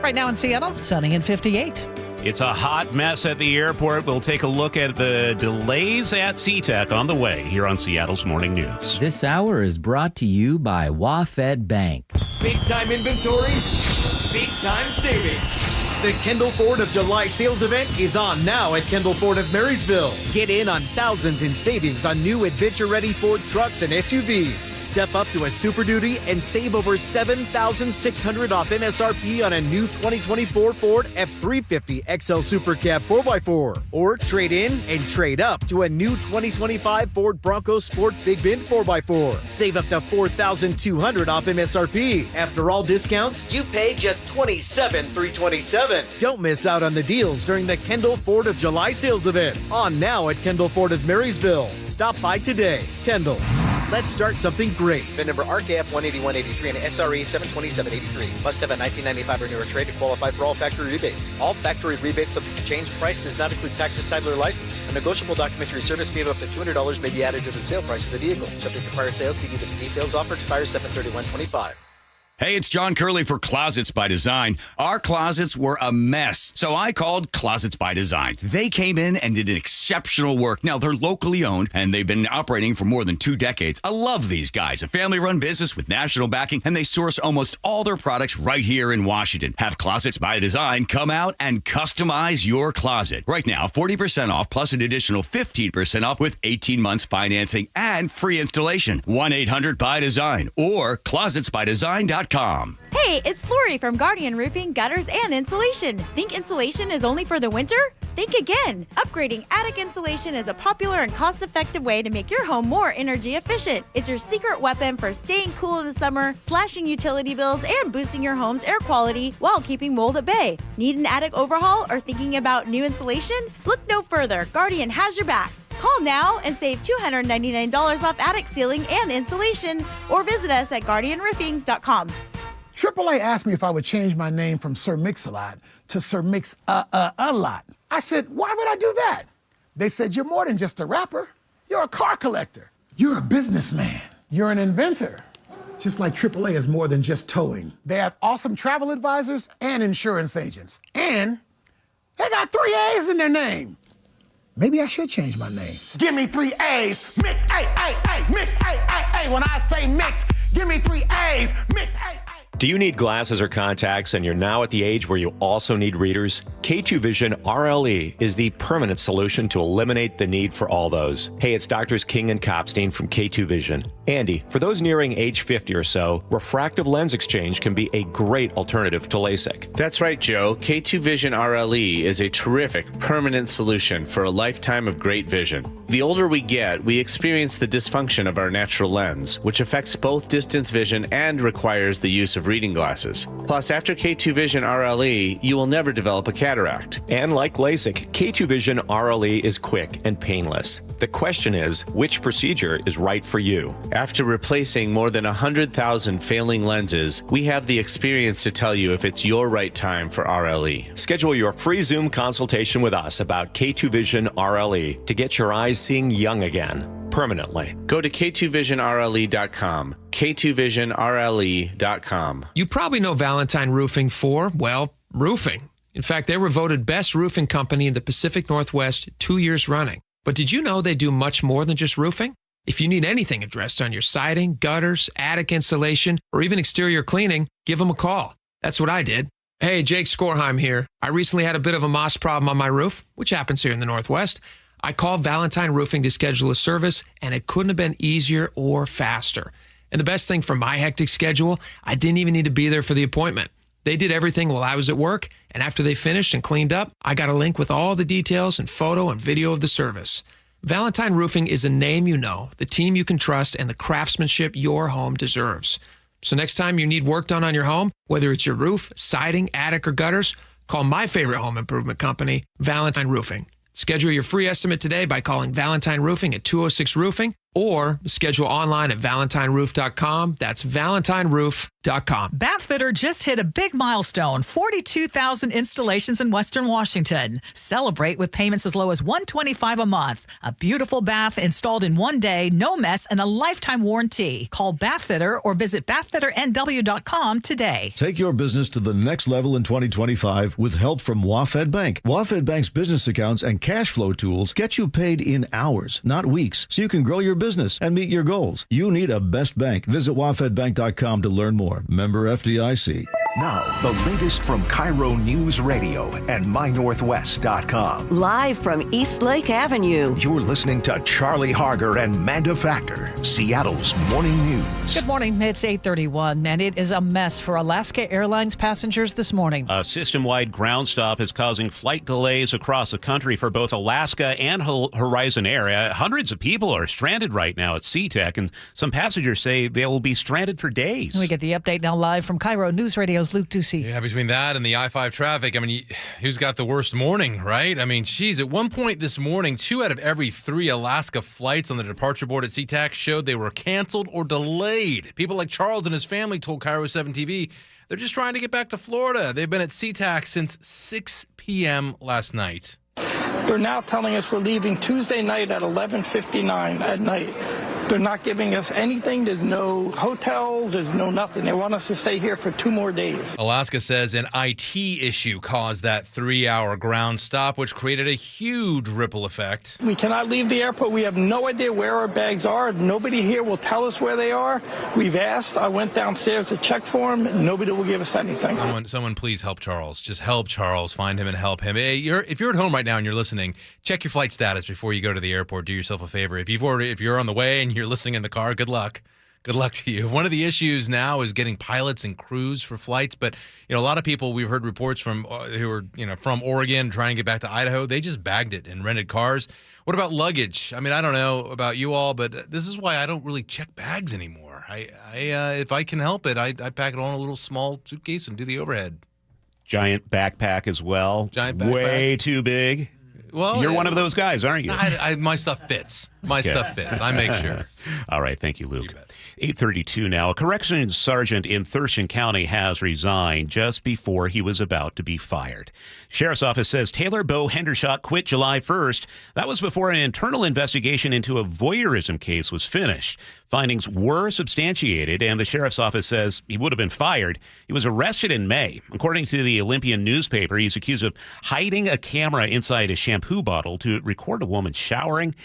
Right now in Seattle, sunny and 58. It's a hot mess at the airport. We'll take a look at the delays at SeaTac on the way here on Seattle's Morning News. This hour is brought to you by WaFed Bank. Big time inventory, big time saving. The Kendall Ford of July sales event is on now at Kendall Ford of Marysville. Get in on thousands in savings on new adventure-ready Ford trucks and SUVs. Step up to a Super Duty and save over $7,600 off MSRP on a new 2024 Ford F-350 XL Super Cab 4x4. Or trade in and trade up to a new 2025 Ford Bronco Sport Big Bend 4x4. Save up to $4,200 off MSRP. After all discounts, you pay just $27,327. Don't miss out on the deals during the Kendall Ford of July sales event. On now at Kendall Ford of Marysville. Stop by today. Kendall. Let's start something great. VIN number RKF 18183 and SRE 72783. Must have a 1995 or newer trade to qualify for all factory rebates. All factory rebates subject to change. Price does not include taxes, title, or license. A negotiable documentary service fee of up to $200 may be added to the sale price of the vehicle. Subject to prior sales, see the details. Offer expires 7/31/25. Hey, it's John Curley for Closets by Design. Our closets were a mess, so I called Closets by Design. They came in and did exceptional work. Now, they're locally owned, and they've been operating for more than 2 decades. I love these guys. A family-run business with national backing, and they source almost all their products right here in Washington. Have Closets by Design come out and customize your closet. Right now, 40% off plus an additional 15% off with 18 months financing and free installation. 1-800-BY-DESIGN or closetsbydesign.com. Hey, it's Lori from Guardian Roofing, Gutters, and Insulation. Think insulation is only for the winter? Think again. Upgrading attic insulation is a popular and cost-effective way to make your home more energy efficient. It's your secret weapon for staying cool in the summer, slashing utility bills, and boosting your home's air quality while keeping mold at bay. Need an attic overhaul or thinking about new insulation? Look no further. Guardian has your back. Call now and save $299 off attic ceiling and insulation, or visit us at guardianroofing.com. AAA asked me if I would change my name from Sir Mix-a-Lot to Sir Mix-a-Lot. I said, why would I do that? They said, you're more than just a rapper. You're a car collector. You're a businessman. You're an inventor. Just like AAA is more than just towing. They have awesome travel advisors and insurance agents. And they got 3 A's in their name. Maybe I should change my name. Give me 3 A's. Mix, mix, When I say mix, give me 3 A's. Mix, Do you need glasses or contacts and you're now at the age where you also need readers? K2 Vision RLE is the permanent solution to eliminate the need for all those. Hey, it's Doctors King and Kopstein from K2 Vision. Andy, for those nearing age 50 or so, refractive lens exchange can be a great alternative to LASIK. That's right, Joe. K2 Vision RLE is a terrific permanent solution for a lifetime of great vision. The older we get, we experience the dysfunction of our natural lens, which affects both distance vision and requires the use of reading glasses. Plus, after K2 Vision RLE, you will never develop a cataract. And like LASIK, K2 Vision RLE is quick and painless. The question is, which procedure is right for you? After replacing more than 100,000 failing lenses, we have the experience to tell you if it's your right time for RLE. Schedule your free Zoom consultation with us about K2 Vision RLE to get your eyes seeing young again, permanently. Go to K2VisionRLE.com. K2VisionRLE.com. You probably know Valentine Roofing for, well, roofing. In fact, they were voted best roofing company in the Pacific Northwest 2 years running. But did you know they do much more than just roofing? If you need anything addressed on your siding, gutters, attic insulation, or even exterior cleaning, give them a call. That's what I did. Hey, Jake Skorheim here. I recently had a bit of a moss problem on my roof, which happens here in the Northwest. I called Valentine Roofing to schedule a service, and it couldn't have been easier or faster. And the best thing for my hectic schedule, I didn't even need to be there for the appointment. They did everything while I was at work, and after they finished and cleaned up, I got a link with all the details and photo and video of the service. Valentine Roofing is a name you know, the team you can trust, and the craftsmanship your home deserves. So next time you need work done on your home, whether it's your roof, siding, attic, or gutters, call my favorite home improvement company, Valentine Roofing. Schedule your free estimate today by calling Valentine Roofing at 206-ROOFING or schedule online at valentineroof.com. That's valentineroof.com. Bathfitter just hit a big milestone, 42,000 installations in Western Washington. Celebrate with payments as low as $125 a month. A beautiful bath installed in one day, no mess, and a lifetime warranty. Call Bathfitter or visit bathfitternw.com today. Take your business to the next level in 2025 with help from WaFed Bank. WaFed Bank's business accounts and cash flow tools get you paid in hours, not weeks, so you can grow your business and meet your goals. You need a best bank. Visit wafedbank.com to learn more. Member FDIC. Now, the latest from KIRO Newsradio and MyNorthwest.com. Live from East Lake Avenue. You're listening to Charlie Harger and Manda Factor, Seattle's morning news. Good morning. It's 8:31, and it is a mess for Alaska Airlines passengers this morning. A system-wide ground stop is causing flight delays across the country for both Alaska and Horizon Air. Hundreds of people are stranded right now at SeaTac, and some passengers say they will be stranded for days. We get the update now live from KIRO Newsradio's Luke Ducey. Yeah, between that and the I-5 traffic, I mean, who's got the worst morning, right? I mean, geez, at one point this morning, 2 out of every 3 Alaska flights on the departure board at SeaTac showed they were canceled or delayed. People like Charles and his family told KIRO 7 TV they're just trying to get back to Florida. They've been at SeaTac since 6 p.m. last night. They're now telling us we're leaving Tuesday night at 11:59 at night. They're not giving us anything. There's no hotels. There's no nothing. They want us to stay here for 2 more days. Alaska says an IT issue caused that 3-hour ground stop, which created a huge ripple effect. We cannot leave the airport. We have no idea where our bags are. Nobody here will tell us where they are. We've asked. I went downstairs to check for them. Nobody will give us anything. Someone please help Charles. Just help Charles. Find him and help him. Hey, if you're at home right now and you're listening, check your flight status before you go to the airport. Do yourself a favor. If you're on the way and you're listening in the car, good luck. Good luck to you. One of the issues now is getting pilots and crews for flights, but a lot of people, we've heard reports from who are from Oregon trying to get back to Idaho. They just bagged it and rented cars. What about luggage? I mean, I don't know about you all, but this is why I don't really check bags anymore. I if I can help it, I pack it on a little small suitcase and do the overhead. Giant backpack as well. Giant backpack. Way too big. Well, you're one of those guys, aren't you? My stuff fits. Stuff fits. I make sure. All right. Thank you, Luke. 8:32 now. A corrections sergeant in Thurston County has resigned just before he was about to be fired. Sheriff's office says Taylor Bo Hendershot quit July 1st. That was before an internal investigation into a voyeurism case was finished. Findings were substantiated, and the sheriff's office says he would have been fired. He was arrested in May. According to the Olympian newspaper, he's accused of hiding a camera inside a shampoo bottle to record a woman showering.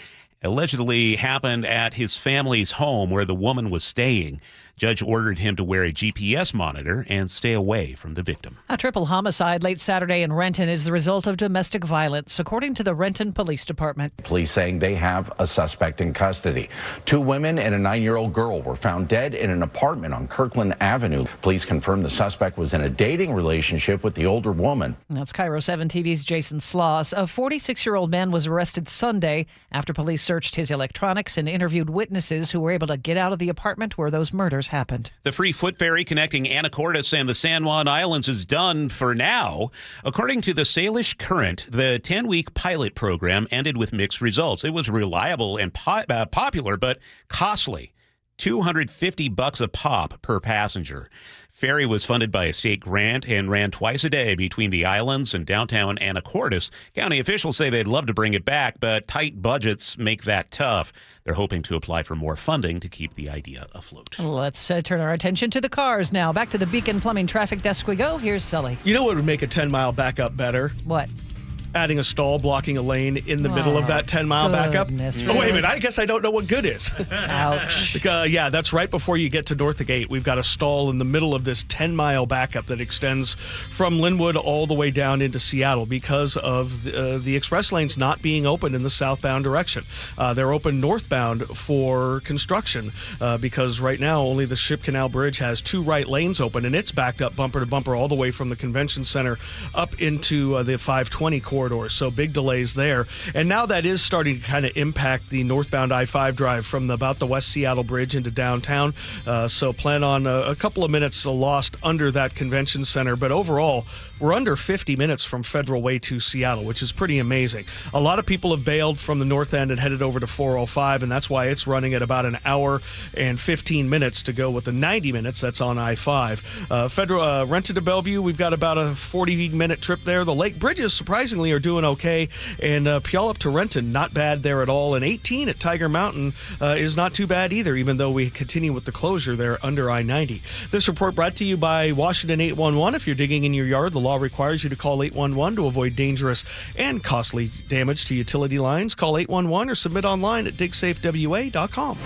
Allegedly happened at his family's home where the woman was staying. Judge ordered him to wear a GPS monitor and stay away from the victim. A triple homicide late Saturday in Renton is the result of domestic violence, according to the Renton Police Department. Police saying they have a suspect in custody. 2 women and a 9-year-old girl were found dead in an apartment on Kirkland Avenue. Police confirmed the suspect was in a dating relationship with the older woman. That's KIRO 7 TV's Jason Sloss. A 46-year-old man was arrested Sunday after police searched his electronics and interviewed witnesses who were able to get out of the apartment where those murders happened. The free foot ferry connecting Anacortes and the San Juan Islands is done for now. According to the Salish Current, the 10-week pilot program ended with mixed results. It was reliable and popular, but costly. $250 a pop per passenger. Ferry was funded by a state grant and ran twice a day between the islands and downtown Anacortes. County officials say they'd love to bring it back, but tight budgets make that tough. They're hoping to apply for more funding to keep the idea afloat. Let's turn our attention to the cars now. Back to the Beacon Plumbing traffic desk we go. Here's Sully. You know what would make a 10-mile backup better? What? Adding a stall blocking a lane in the middle of that 10-mile backup. Really? Oh, wait a minute. I guess I don't know what good is. Ouch. Yeah, that's right before you get to North Gate. We've got a stall in the middle of this 10-mile backup that extends from Linwood all the way down into Seattle because of the express lanes not being open in the southbound direction. They're open northbound for construction because right now only the Ship Canal Bridge has 2 right lanes open, and it's backed up bumper to bumper all the way from the convention center up into the 520 corridor. So big delays there. And now that is starting to kind of impact the northbound I-5 drive from about the West Seattle Bridge into downtown. So plan on a couple of minutes lost under that convention center. But overall, we're under 50 minutes from Federal Way to Seattle, which is pretty amazing. A lot of people have bailed from the north end and headed over to 405, and that's why it's running at about an hour and 15 minutes to go with the 90 minutes that's on I-5. Federal Renton to Bellevue, we've got about a 40-minute trip there. The Lake Bridges, surprisingly, are doing okay. And Puyallup to Renton, not bad there at all. And 18 at Tiger Mountain is not too bad either, even though we continue with the closure there under I-90. This report brought to you by Washington 811. If you're digging in your yard, the law requires you to call 811 to avoid dangerous and costly damage to utility lines. Call 811 or submit online at digsafewa.com.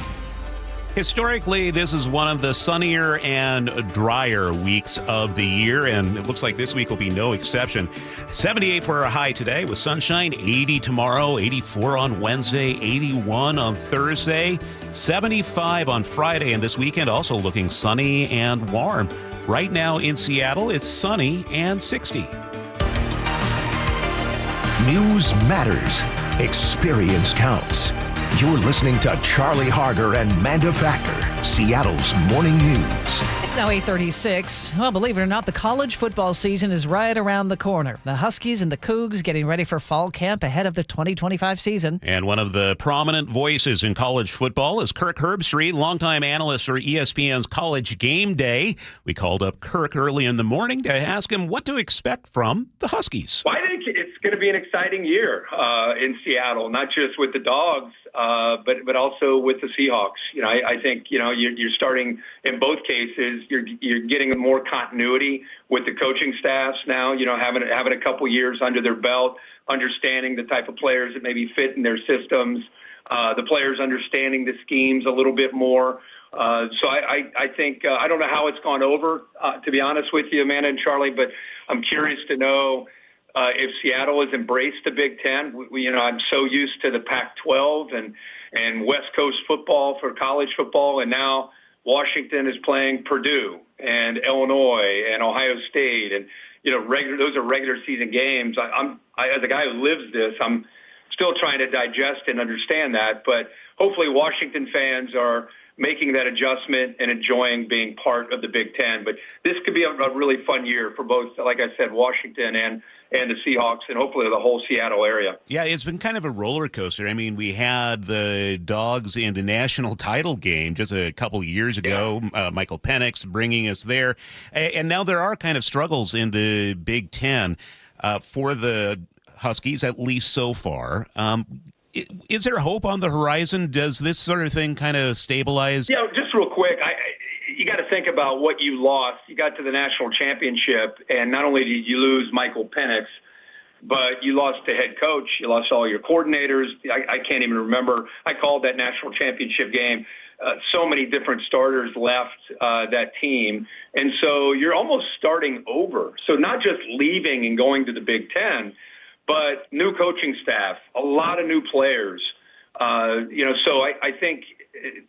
Historically, this is one of the sunnier and drier weeks of the year, and it looks like this week will be no exception. 78 for a high today with sunshine, 80 tomorrow, 84 on Wednesday, 81 on Thursday, 75 on Friday, and this weekend also looking sunny and warm. Right now in Seattle, it's sunny and 60. News matters. Experience counts. You're listening to Charlie Harger and Manda Factor, Seattle's morning news. It's now 8:36. Well, believe it or not, the college football season is right around the corner. The Huskies and the Cougs getting ready for fall camp ahead of the 2025 season. And one of the prominent voices in college football is Kirk Herbstreit, longtime analyst for ESPN's College Game Day. We called up Kirk early in the morning to ask him what to expect from the Huskies. Well, I think it's going to be an exciting year in Seattle, not just with the Dogs, but also with the Seahawks. You know, I think you're starting in both cases. You're getting more continuity with the coaching staffs now. You know, having a couple years under their belt, understanding the type of players that maybe fit in their systems, the players understanding the schemes a little bit more. So I think I don't know how it's gone over, to be honest with you, Amanda and Charlie, but I'm curious to know if Seattle has embraced the Big Ten. I'm so used to the Pac-12 and West Coast football for college football, and now Washington is playing Purdue and Illinois and Ohio State, and those are regular season games. As a guy who lives this, I'm still trying to digest and understand that, but hopefully Washington fans are making that adjustment and enjoying being part of the Big Ten. But this could be a really fun year for both, like I said, Washington and the Seahawks, and hopefully the whole Seattle area. Yeah, it's been kind of a roller coaster. I mean, we had the Dogs in the national title game just a couple years ago, Michael Penix bringing us there. And now there are kind of struggles in the Big Ten for the Huskies, at least so far. Is there hope on the horizon? Does this sort of thing kind of stabilize? Yeah, just real quick, you got to think about what you lost. You got to the national championship, and not only did you lose Michael Penix, but you lost the head coach. You lost all your coordinators. I can't even remember. I called that national championship game. So many different starters left that team. And so you're almost starting over. So not just leaving and going to the Big Ten, but new coaching staff, a lot of new players. So I think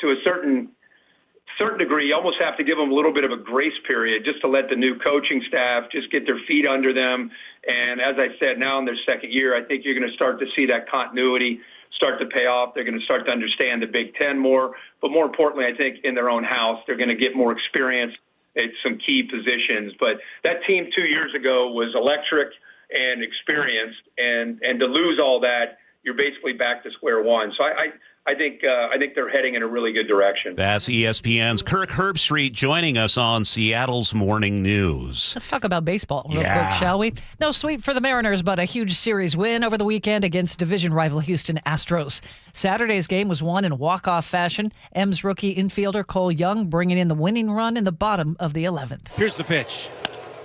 to a certain degree, you almost have to give them a little bit of a grace period just to let the new coaching staff just get their feet under them. And as I said, now in their second year, I think you're going to start to see that continuity start to pay off. They're going to start to understand the Big Ten more. But more importantly, I think in their own house, they're going to get more experience at some key positions. But that team 2 years ago was electric and experienced, and to lose all that, you're basically back to square one. So I think they're heading in a really good direction. That's ESPN's Kirk Herbstreit joining us on Seattle's Morning News. Let's talk about baseball real quick, shall we? No sweep for the Mariners, but a huge series win over the weekend against division rival Houston Astros. Saturday's game was won in walk-off fashion. M's rookie infielder Cole Young bringing in the winning run in the bottom of the 11th. Here's the pitch.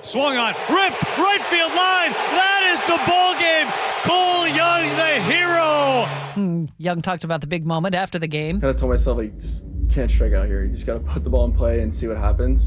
Swung on, ripped, right field line. That is the ball game. Cole Young, the hero. Young talked about the big moment after the game. Kind of told myself, just can't strike out here. You just got to put the ball in play and see what happens.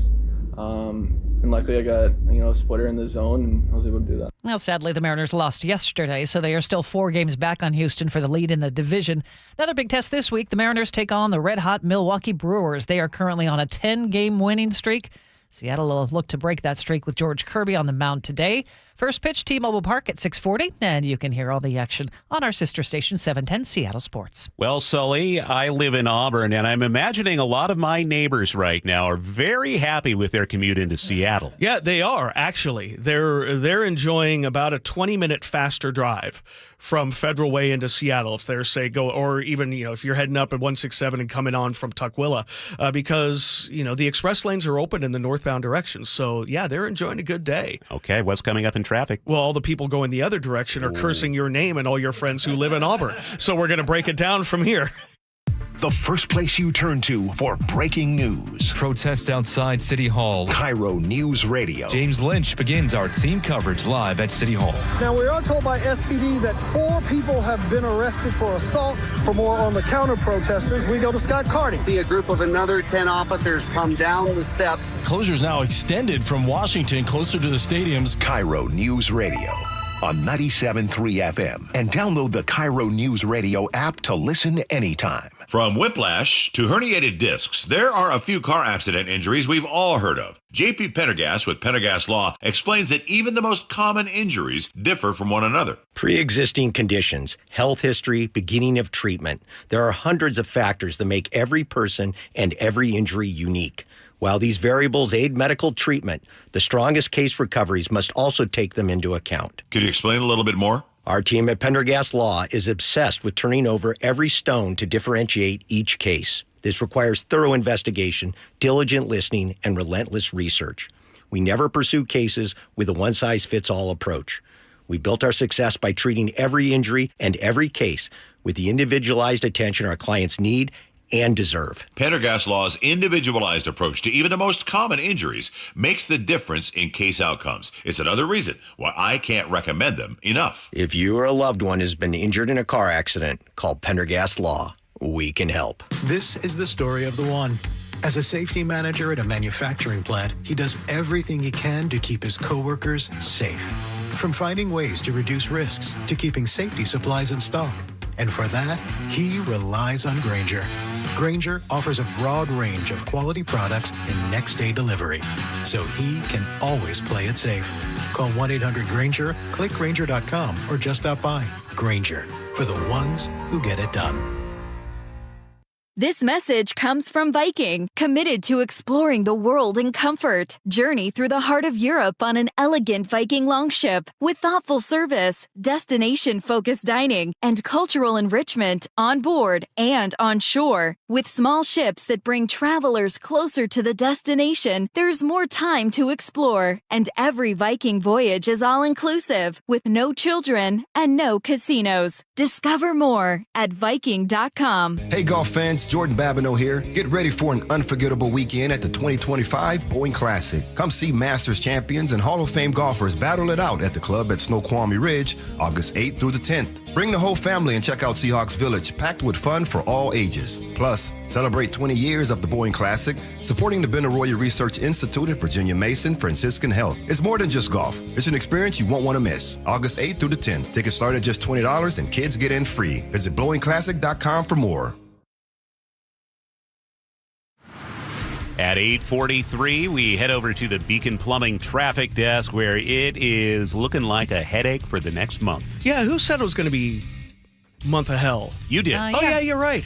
And luckily I got, a splitter in the zone, and I was able to do that. Well, sadly, the Mariners lost yesterday, so they are still 4 games back on Houston for the lead in the division. Another big test this week, the Mariners take on the red-hot Milwaukee Brewers. They are currently on a 10-game winning streak. Seattle will look to break that streak with George Kirby on the mound today. First pitch, T-Mobile Park at 6:40, and you can hear all the action on our sister station, 710 Seattle Sports. Well, Sully, I live in Auburn, and I'm imagining a lot of my neighbors right now are very happy with their commute into Seattle. Yeah, they are, actually. They're enjoying about a 20-minute faster drive from Federal Way into Seattle, if they're, say, or even, if you're heading up at 167 and coming on from Tukwila, because, the express lanes are open in the northbound direction. So, yeah, they're enjoying a good day. Okay, what's coming up in traffic? Well, all the people going the other direction are cursing your name and all your friends who live in Auburn. So we're going to break it down from here. The first place you turn to for breaking news. Protest outside City Hall. KIRO Newsradio. James Lynch begins our team coverage live at City Hall. Now, we are told by SPD that 4 people have been arrested for assault. For more on the counter-protesters, we go to Scott Carty. See a group of another 10 officers come down the steps. Closures now extended from Washington closer to the stadiums. KIRO Newsradio on 97.3 FM, and download the KIRO Newsradio app to listen anytime. From whiplash to herniated discs, there are a few car accident injuries we've all heard of. JP Pendergast with Pendergast Law explains that even the most common injuries differ from one another. Pre-existing conditions, health history, beginning of treatment. There are hundreds of factors that make every person and every injury unique. While these variables aid medical treatment, the strongest case recoveries must also take them into account. Could you explain a little bit more? Our team at Pendergast Law is obsessed with turning over every stone to differentiate each case. This requires thorough investigation, diligent listening, and relentless research. We never pursue cases with a one-size-fits-all approach. We built our success by treating every injury and every case with the individualized attention our clients need and deserve. Pendergast Law's individualized approach to even the most common injuries makes the difference in case outcomes. It's another reason why I can't recommend them enough. If you or a loved one has been injured in a car accident, call Pendergast Law. We can help. This is the story of the one. As a safety manager at a manufacturing plant, he does everything he can to keep his coworkers safe. From finding ways to reduce risks to keeping safety supplies in stock. And for that, he relies on Grainger. Grainger offers a broad range of quality products and next-day delivery, so he can always play it safe. Call 1-800-GRAINGER, click Grainger.com, or just stop by. Grainger, for the ones who get it done. This message comes from Viking, committed to exploring the world in comfort. Journey through the heart of Europe on an elegant Viking longship with thoughtful service, destination-focused dining, and cultural enrichment on board and on shore. With small ships that bring travelers closer to the destination, there's more time to explore. And every Viking voyage is all-inclusive, with no children and no casinos. Discover more at Viking.com. Hey, golf fans. Jordan Babineau here. Get ready for an unforgettable weekend at the 2025 Boeing Classic. Come see Masters champions and Hall of Fame golfers battle it out at the club at Snoqualmie Ridge, August 8th through the 10th. Bring the whole family and check out Seahawks Village, packed with fun for all ages. Plus, celebrate 20 years of the Boeing Classic, supporting the Benaroya Research Institute at Virginia Mason Franciscan Health. It's more than just golf. It's an experience you won't want to miss. August 8th through the 10th. Tickets start at just $20 and kids get in free. Visit BlowingClassic.com for more. At 8:43, we head over to the Beacon Plumbing traffic desk, where it is looking like a headache for the next month. Yeah, who said it was going to be month of hell? You did. Oh, yeah, you're right.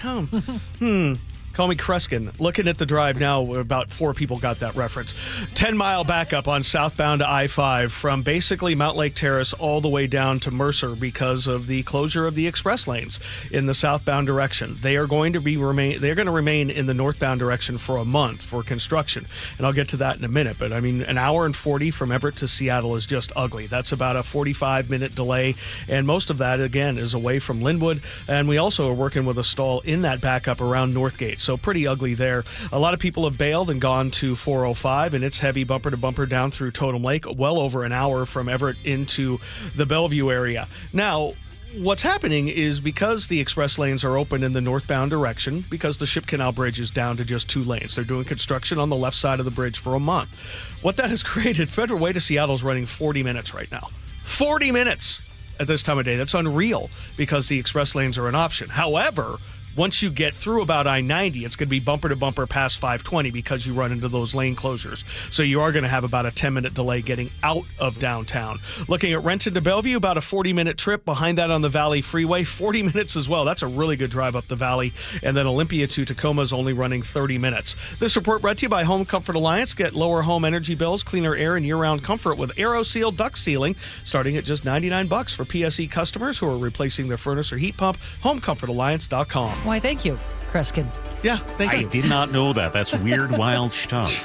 Call me Kreskin. Looking at the drive now, about 4 people got that reference. 10-mile backup on southbound to I-5 from basically Mount Lake Terrace all the way down to Mercer because of the closure of the express lanes in the southbound direction. They are going to remain in the northbound direction for a month for construction, and I'll get to that in a minute. But I mean, an hour and 40 from Everett to Seattle is just ugly. That's about a 45-minute delay, and most of that again is away from Linwood. And we also are working with a stall in that backup around Northgate. So pretty ugly there. A lot of people have bailed and gone to 405, and it's heavy bumper to bumper down through Totem Lake, well over an hour from Everett into the Bellevue area. Now, what's happening is because the express lanes are open in the northbound direction, because the Ship Canal Bridge is down to just 2 lanes. They're doing construction on the left side of the bridge for a month. What that has created, Federal Way to Seattle is running 40 minutes right now. 40 minutes at this time of day. That's unreal because the express lanes are an option. However, once you get through about I-90, it's going to be bumper to bumper past 520 because you run into those lane closures. So you are going to have about a 10-minute delay getting out of downtown. Looking at Renton to Bellevue, about a 40-minute trip. Behind that on the Valley Freeway, 40 minutes as well. That's a really good drive up the Valley. And then Olympia to Tacoma is only running 30 minutes. This report brought to you by Home Comfort Alliance. Get lower home energy bills, cleaner air, and year-round comfort with AeroSeal duct sealing, starting at just $99 for PSE customers who are replacing their furnace or heat pump. HomeComfortAlliance.com. Why, thank you, Kreskin. Yeah, thank you. I did not know that. That's weird, wild stuff.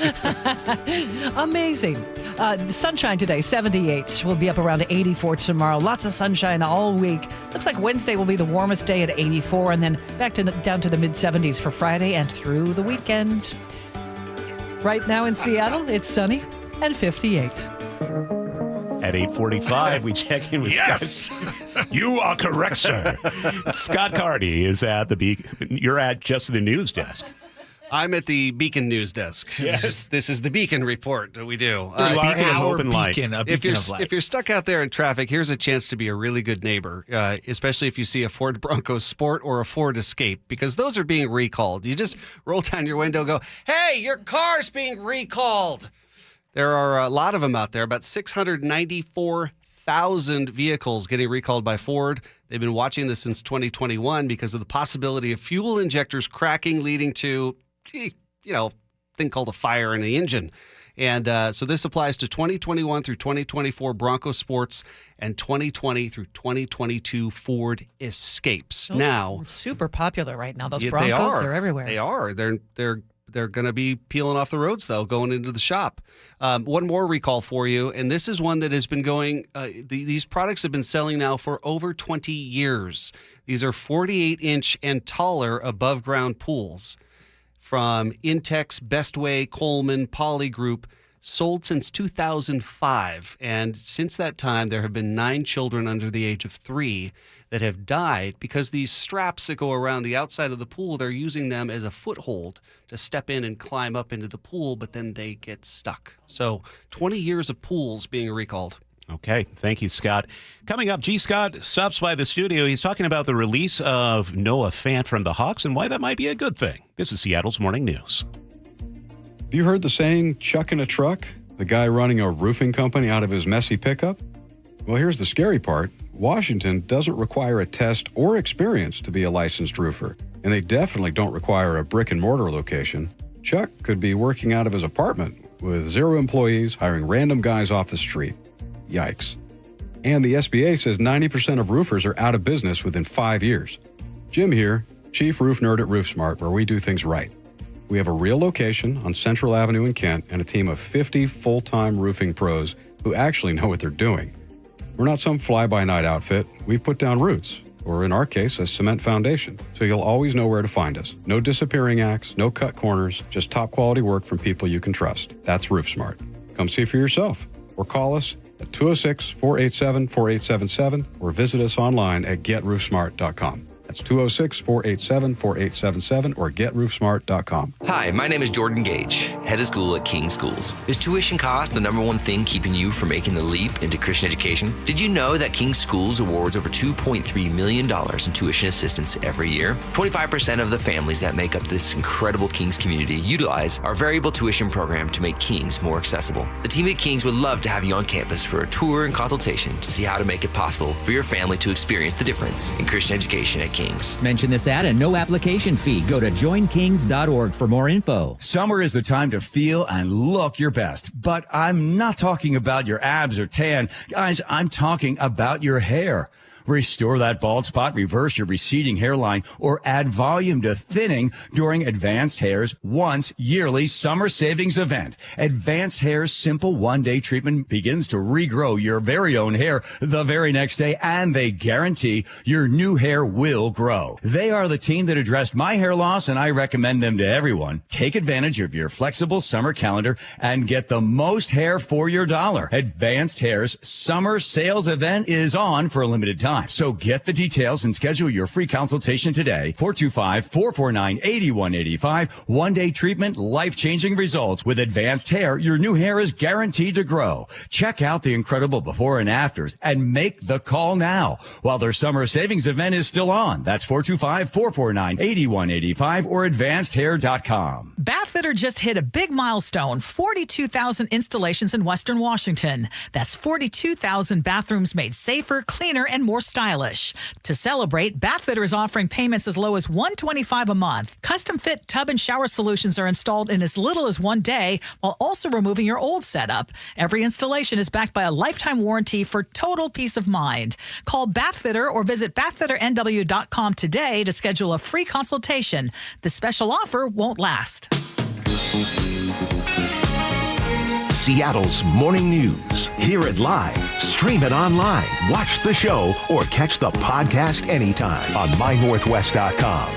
Amazing. Sunshine today, 78. We'll be up around 84 tomorrow. Lots of sunshine all week. Looks like Wednesday will be the warmest day at 84, and then down to the mid-70s for Friday and through the weekend. Right now in Seattle, it's sunny and 58. At 8:45, we check in with Yes, you are correct, sir. Scott Carty is at the Beacon. You're at just the news desk. I'm at the Beacon news desk. Yes. This is the Beacon report that we do. If you're stuck out there in traffic, here's a chance to be a really good neighbor, especially if you see a Ford Bronco Sport or a Ford Escape, because those are being recalled. You just roll down your window and go, hey, your car's being recalled. There are a lot of them out there, about 694,000 vehicles getting recalled by Ford. They've been watching this since 2021 because of the possibility of fuel injectors cracking, leading to, thing called a fire in the engine. And so this applies to 2021 through 2024 Bronco Sports and 2020 through 2022 Ford Escapes. Now, super popular right now. Those Broncos, they're everywhere. They are. They're going to be peeling off the roads, though, going into the shop. One more recall for you, and this is one that has been going, these products have been selling now for over 20 years. These are 48-inch and taller above-ground pools from Intex, Bestway, Coleman, Poly Group, sold since 2005. And since that time, there have been 9 children under the age of 3 that have died because these straps that go around the outside of the pool, they're using them as a foothold to step in and climb up into the pool, but then they get stuck. So 20 years of pools being recalled. Okay, thank you, Scott. Coming up, G. Scott stops by the studio. He's talking about the release of Noah Fant from the Hawks and why that might be a good thing. This is Seattle's Morning News. Have you heard the saying, chuck in a truck? The guy running a roofing company out of his messy pickup? Well, here's the scary part. Washington doesn't require a test or experience to be a licensed roofer, and they definitely don't require a brick and mortar location. Chuck could be working out of his apartment with 0 employees, hiring random guys off the street. Yikes. And the SBA says 90% of roofers are out of business within 5 years. Jim here, Chief Roof Nerd at RoofSmart, where we do things right. We have a real location on Central Avenue in Kent and a team of 50 full-time roofing pros who actually know what they're doing. We're not some fly-by-night outfit. We've put down roots, or in our case, a cement foundation, so you'll always know where to find us. No disappearing acts, no cut corners, just top-quality work from people you can trust. That's RoofSmart. Come see for yourself, or call us at 206-487-4877, or visit us online at getroofsmart.com. That's 206-487-4877 or getroofsmart.com. Hi, my name is Jordan Gage, head of school at King Schools. Is tuition cost the #1 thing keeping you from making the leap into Christian education? Did you know that King Schools awards over $2.3 million in tuition assistance every year? 25% of the families that make up this incredible Kings community utilize our variable tuition program to make Kings more accessible. The team at Kings would love to have you on campus for a tour and consultation to see how to make it possible for your family to experience the difference in Christian education at Kings. Kings. Mention this ad and no application fee. Go to joinkings.org for more info. Summer is the time to feel and look your best, but I'm not talking about your abs or tan. Guys, I'm talking about your hair. Restore that bald spot, reverse your receding hairline, or add volume to thinning during Advanced Hair's once yearly summer savings event. Advanced Hair's simple one-day treatment begins to regrow your very own hair the very next day, and they guarantee your new hair will grow. They are the team that addressed my hair loss, and I recommend them to everyone. Take advantage of your flexible summer calendar and get the most hair for your dollar. Advanced Hair's summer sales event is on for a limited time. So get the details and schedule your free consultation today. 425-449-8185. One-day treatment, life-changing results. With Advanced Hair, your new hair is guaranteed to grow. Check out the incredible before and afters and make the call now while their summer savings event is still on. That's 425-449-8185 or advancedhair.com. Bathfitter just hit a big milestone, 42,000 installations in Western Washington. That's 42,000 bathrooms made safer, cleaner, and more stylish. To celebrate, Bathfitter is offering payments as low as $125 a month. Custom fit tub and shower solutions are installed in as little as 1 day while also removing your old setup. Every installation is backed by a lifetime warranty for total peace of mind. Call Bathfitter or visit bathfitternw.com today to schedule a free consultation. The special offer won't last. Seattle's morning news. Hear it live, stream it online, watch the show, or catch the podcast anytime on mynorthwest.com.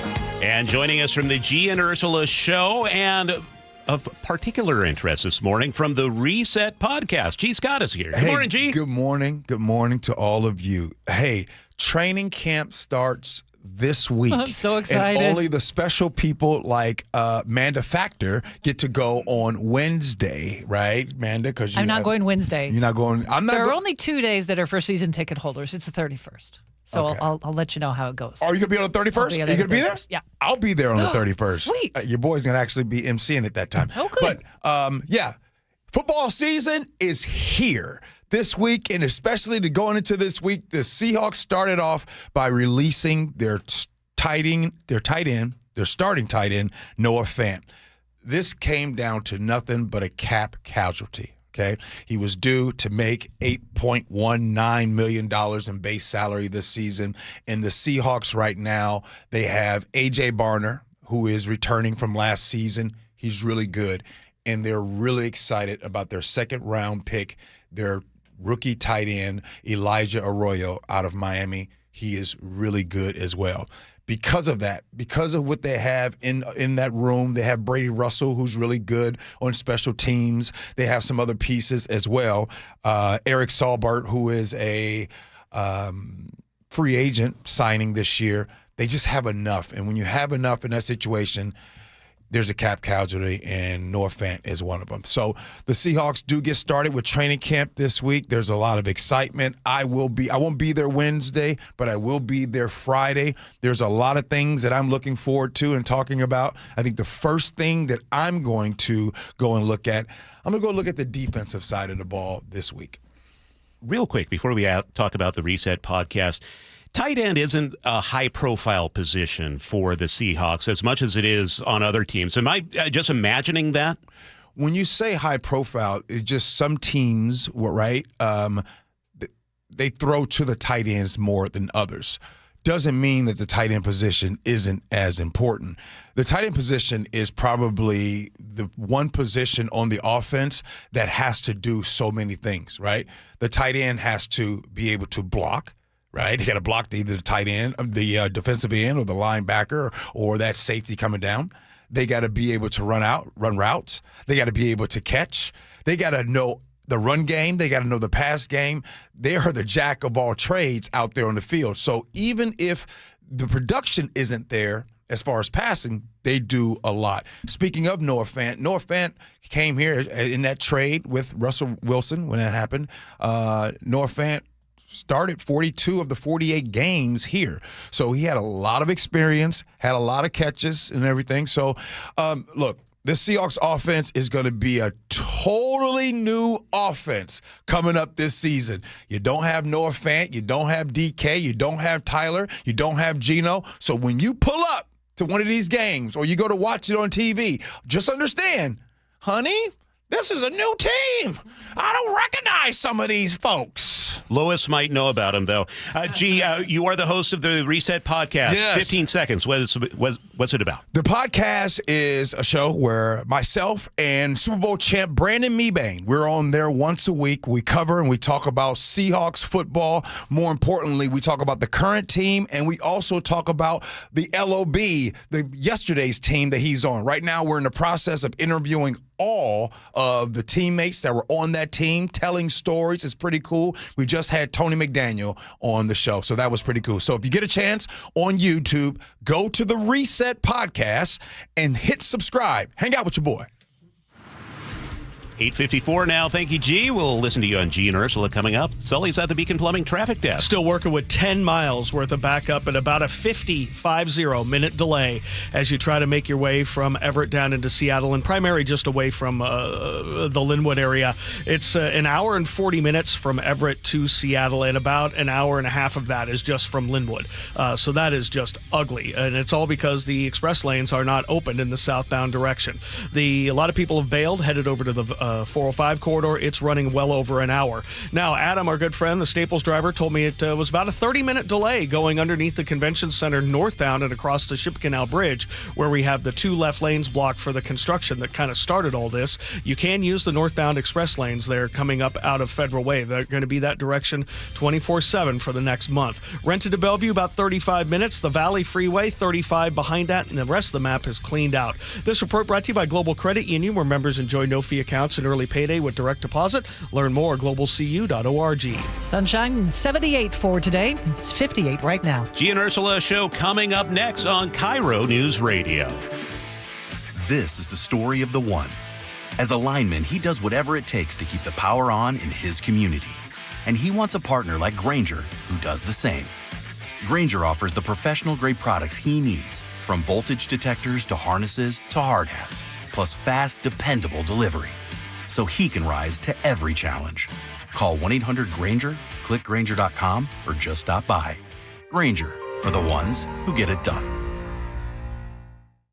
And joining us from the G and Ursula show and of particular interest this morning from the Reset podcast, G. Scott is here. Good morning, G. Good morning. Good morning to all of you. Hey, training camp starts this week. I'm so excited. And only the special people like Manda Factor get to go on Wednesday, right, Manda? Because I'm not going Wednesday. You're not going. I'm not. There are only 2 days that are for season ticket holders. It's the 31st. So Okay. I'll let you know how it goes. Are you going to be on the 31st? Are you going to be there? Yeah. I'll be there on the 31st. Sweet. Your boy's going to actually be emceeing at that time. Oh, good. But, yeah, football season is here this week, and especially to going into this week, the Seahawks started off by releasing their starting tight end, Noah Fant. This came down to nothing but a cap casualty. Okay, he was due to make $8.19 million in base salary this season. And the Seahawks right now, they have A.J. Barner, who is returning from last season. He's really good. And they're really excited about their second-round pick, their rookie tight end, Elijah Arroyo out of Miami. He is really good as well. Because of that, because of what they have in that room, they have Brady Russell, who's really good on special teams. They have some other pieces as well. Eric Saubert, who is a free agent signing this year. They just have enough. And when you have enough in that situation, there's a cap casualty, and Noah Fant is one of them. So the Seahawks do get started with training camp this week. There's a lot of excitement. I won't be there Wednesday, but I will be there Friday. There's a lot of things that I'm looking forward to and talking about. I think the first thing that I'm going to go and look at, I'm going to go look at the defensive side of the ball this week. Real quick, before we talk about the Reset podcast, tight end isn't a high-profile position for the Seahawks as much as it is on other teams. Am I just imagining that? When you say high-profile, it's just some teams, right, they throw to the tight ends more than others. Doesn't mean that the tight end position isn't as important. The tight end position is probably the one position on the offense that has to do so many things, right? The tight end has to be able to block. Right, you got to block either the tight end, the defensive end, or the linebacker, or that safety coming down. They got to be able to run routes. They got to be able to catch. They got to know the run game. They got to know the pass game. They are the jack of all trades out there on the field. So even if the production isn't there as far as passing, they do a lot. Speaking of Noah Fant came here in that trade with Russell Wilson when that happened. Noah Fant started 42 of the 48 games here. So he had a lot of experience, had a lot of catches and everything. So, look, This Seahawks offense is going to be a totally new offense coming up this season. You don't have Noah Fant. You don't have DK. You don't have Tyler. You don't have Geno. So when you pull up to one of these games or you go to watch it on TV, just understand, honey, this is a new team. I don't recognize some of these folks. Lois might know about him, though. You are the host of the Reset Podcast. Yes. 15 seconds. What's it about? The podcast is a show where myself and Super Bowl champ Brandon Mebane, we're on there once a week. We cover and we talk about Seahawks football. More importantly, we talk about the current team, and we also talk about the LOB, yesterday's team that he's on. Right now, we're in the process of interviewing all of the teammates that were on that team, telling stories. It's pretty cool. We just had Tony McDaniel on the show, so that was pretty cool. So if you get a chance on YouTube, go to the Reset Podcast and hit subscribe. Hang out with your boy. 8:54 now. Thank you, G. We'll listen to you on G and Ursula coming up. Sully's at the Beacon Plumbing Traffic Desk. Still working with 10 miles worth of backup and about a 50-minute delay as you try to make your way from Everett down into Seattle and primarily just away from the Linwood area. It's an hour and 40 minutes from Everett to Seattle, and about an hour and a half of that is just from Linwood. So that is just ugly, and it's all because the express lanes are not open in the southbound direction. A lot of people have bailed, headed over to the 405 corridor. It's running well over an hour. Now, Adam, our good friend, the Staples driver, told me it was about a 30-minute delay going underneath the convention center northbound and across the Ship Canal Bridge, where we have the two left lanes blocked for the construction that kind of started all this. You can use the northbound express lanes there coming up out of Federal Way. They're going to be that direction 24/7 for the next month. Rented to Bellevue, about 35 minutes. The Valley Freeway, 35 behind that, and the rest of the map is cleaned out. This report brought to you by Global Credit Union, where members enjoy no-fee accounts and early payday with direct deposit. Learn more at globalcu.org. Sunshine, 78 for today. It's 58 right now. G and Ursula show coming up next on KIRO News Radio. This is the story of the one. As a lineman, he does whatever it takes to keep the power on in his community. And he wants a partner like Grainger who does the same. Grainger offers the professional-grade products he needs, from voltage detectors to harnesses to hard hats, plus fast, dependable delivery, so he can rise to every challenge. Call 1-800-GRAINGER, click Grainger.com, or just stop by. Grainger, for the ones who get it done.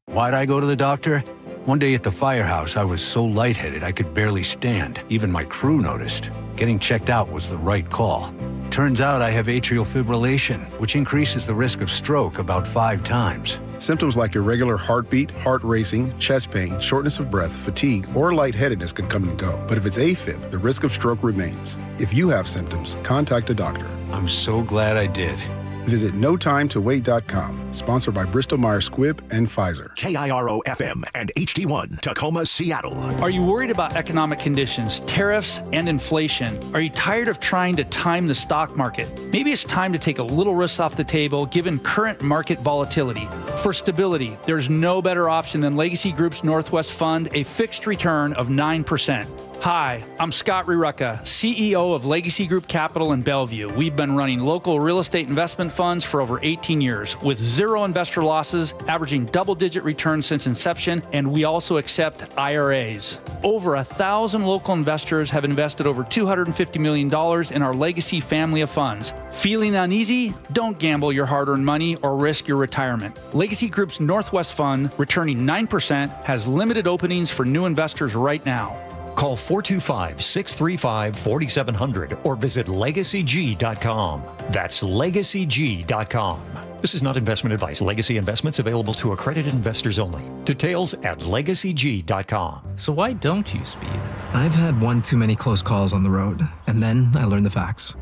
Why'd I go to the doctor? One day at the firehouse, I was so lightheaded I could barely stand. Even my crew noticed. Getting checked out was the right call. Turns out I have atrial fibrillation, which increases the risk of stroke about 5 times. Symptoms like irregular heartbeat, heart racing, chest pain, shortness of breath, fatigue, or lightheadedness can come and go. But if it's AFib, the risk of stroke remains. If you have symptoms, contact a doctor. I'm so glad I did. Visit NoTimeToWait.com. Sponsored by Bristol-Myers Squibb and Pfizer. KIRO-FM and HD1, Tacoma, Seattle. Are you worried about economic conditions, tariffs, and inflation? Are you tired of trying to time the stock market? Maybe it's time to take a little risk off the table given current market volatility. For stability, there's no better option than Legacy Group's Northwest Fund, a fixed return of 9%. Hi, I'm Scott Rirucka, CEO of Legacy Group Capital in Bellevue. We've been running local real estate investment funds for over 18 years with 0 investor losses, averaging double-digit returns since inception, and we also accept IRAs. Over 1,000 local investors have invested over $250 million in our Legacy family of funds. Feeling uneasy? Don't gamble your hard-earned money or risk your retirement. Legacy Group's Northwest Fund, returning 9%, has limited openings for new investors right now. Call 425-635-4700 or visit LegacyG.com. That's LegacyG.com. This is not investment advice. Legacy investments available to accredited investors only. Details at LegacyG.com. So why don't you speed? I've had one too many close calls on the road, and then I learned the facts.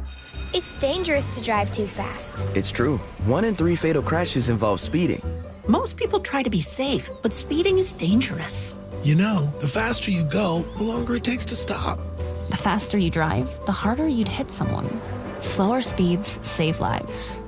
It's dangerous to drive too fast. It's true. 1 in 3 fatal crashes involve speeding. Most people try to be safe, but speeding is dangerous. You know, the faster you go, the longer it takes to stop. The faster you drive, the harder you'd hit someone. Slower speeds save lives.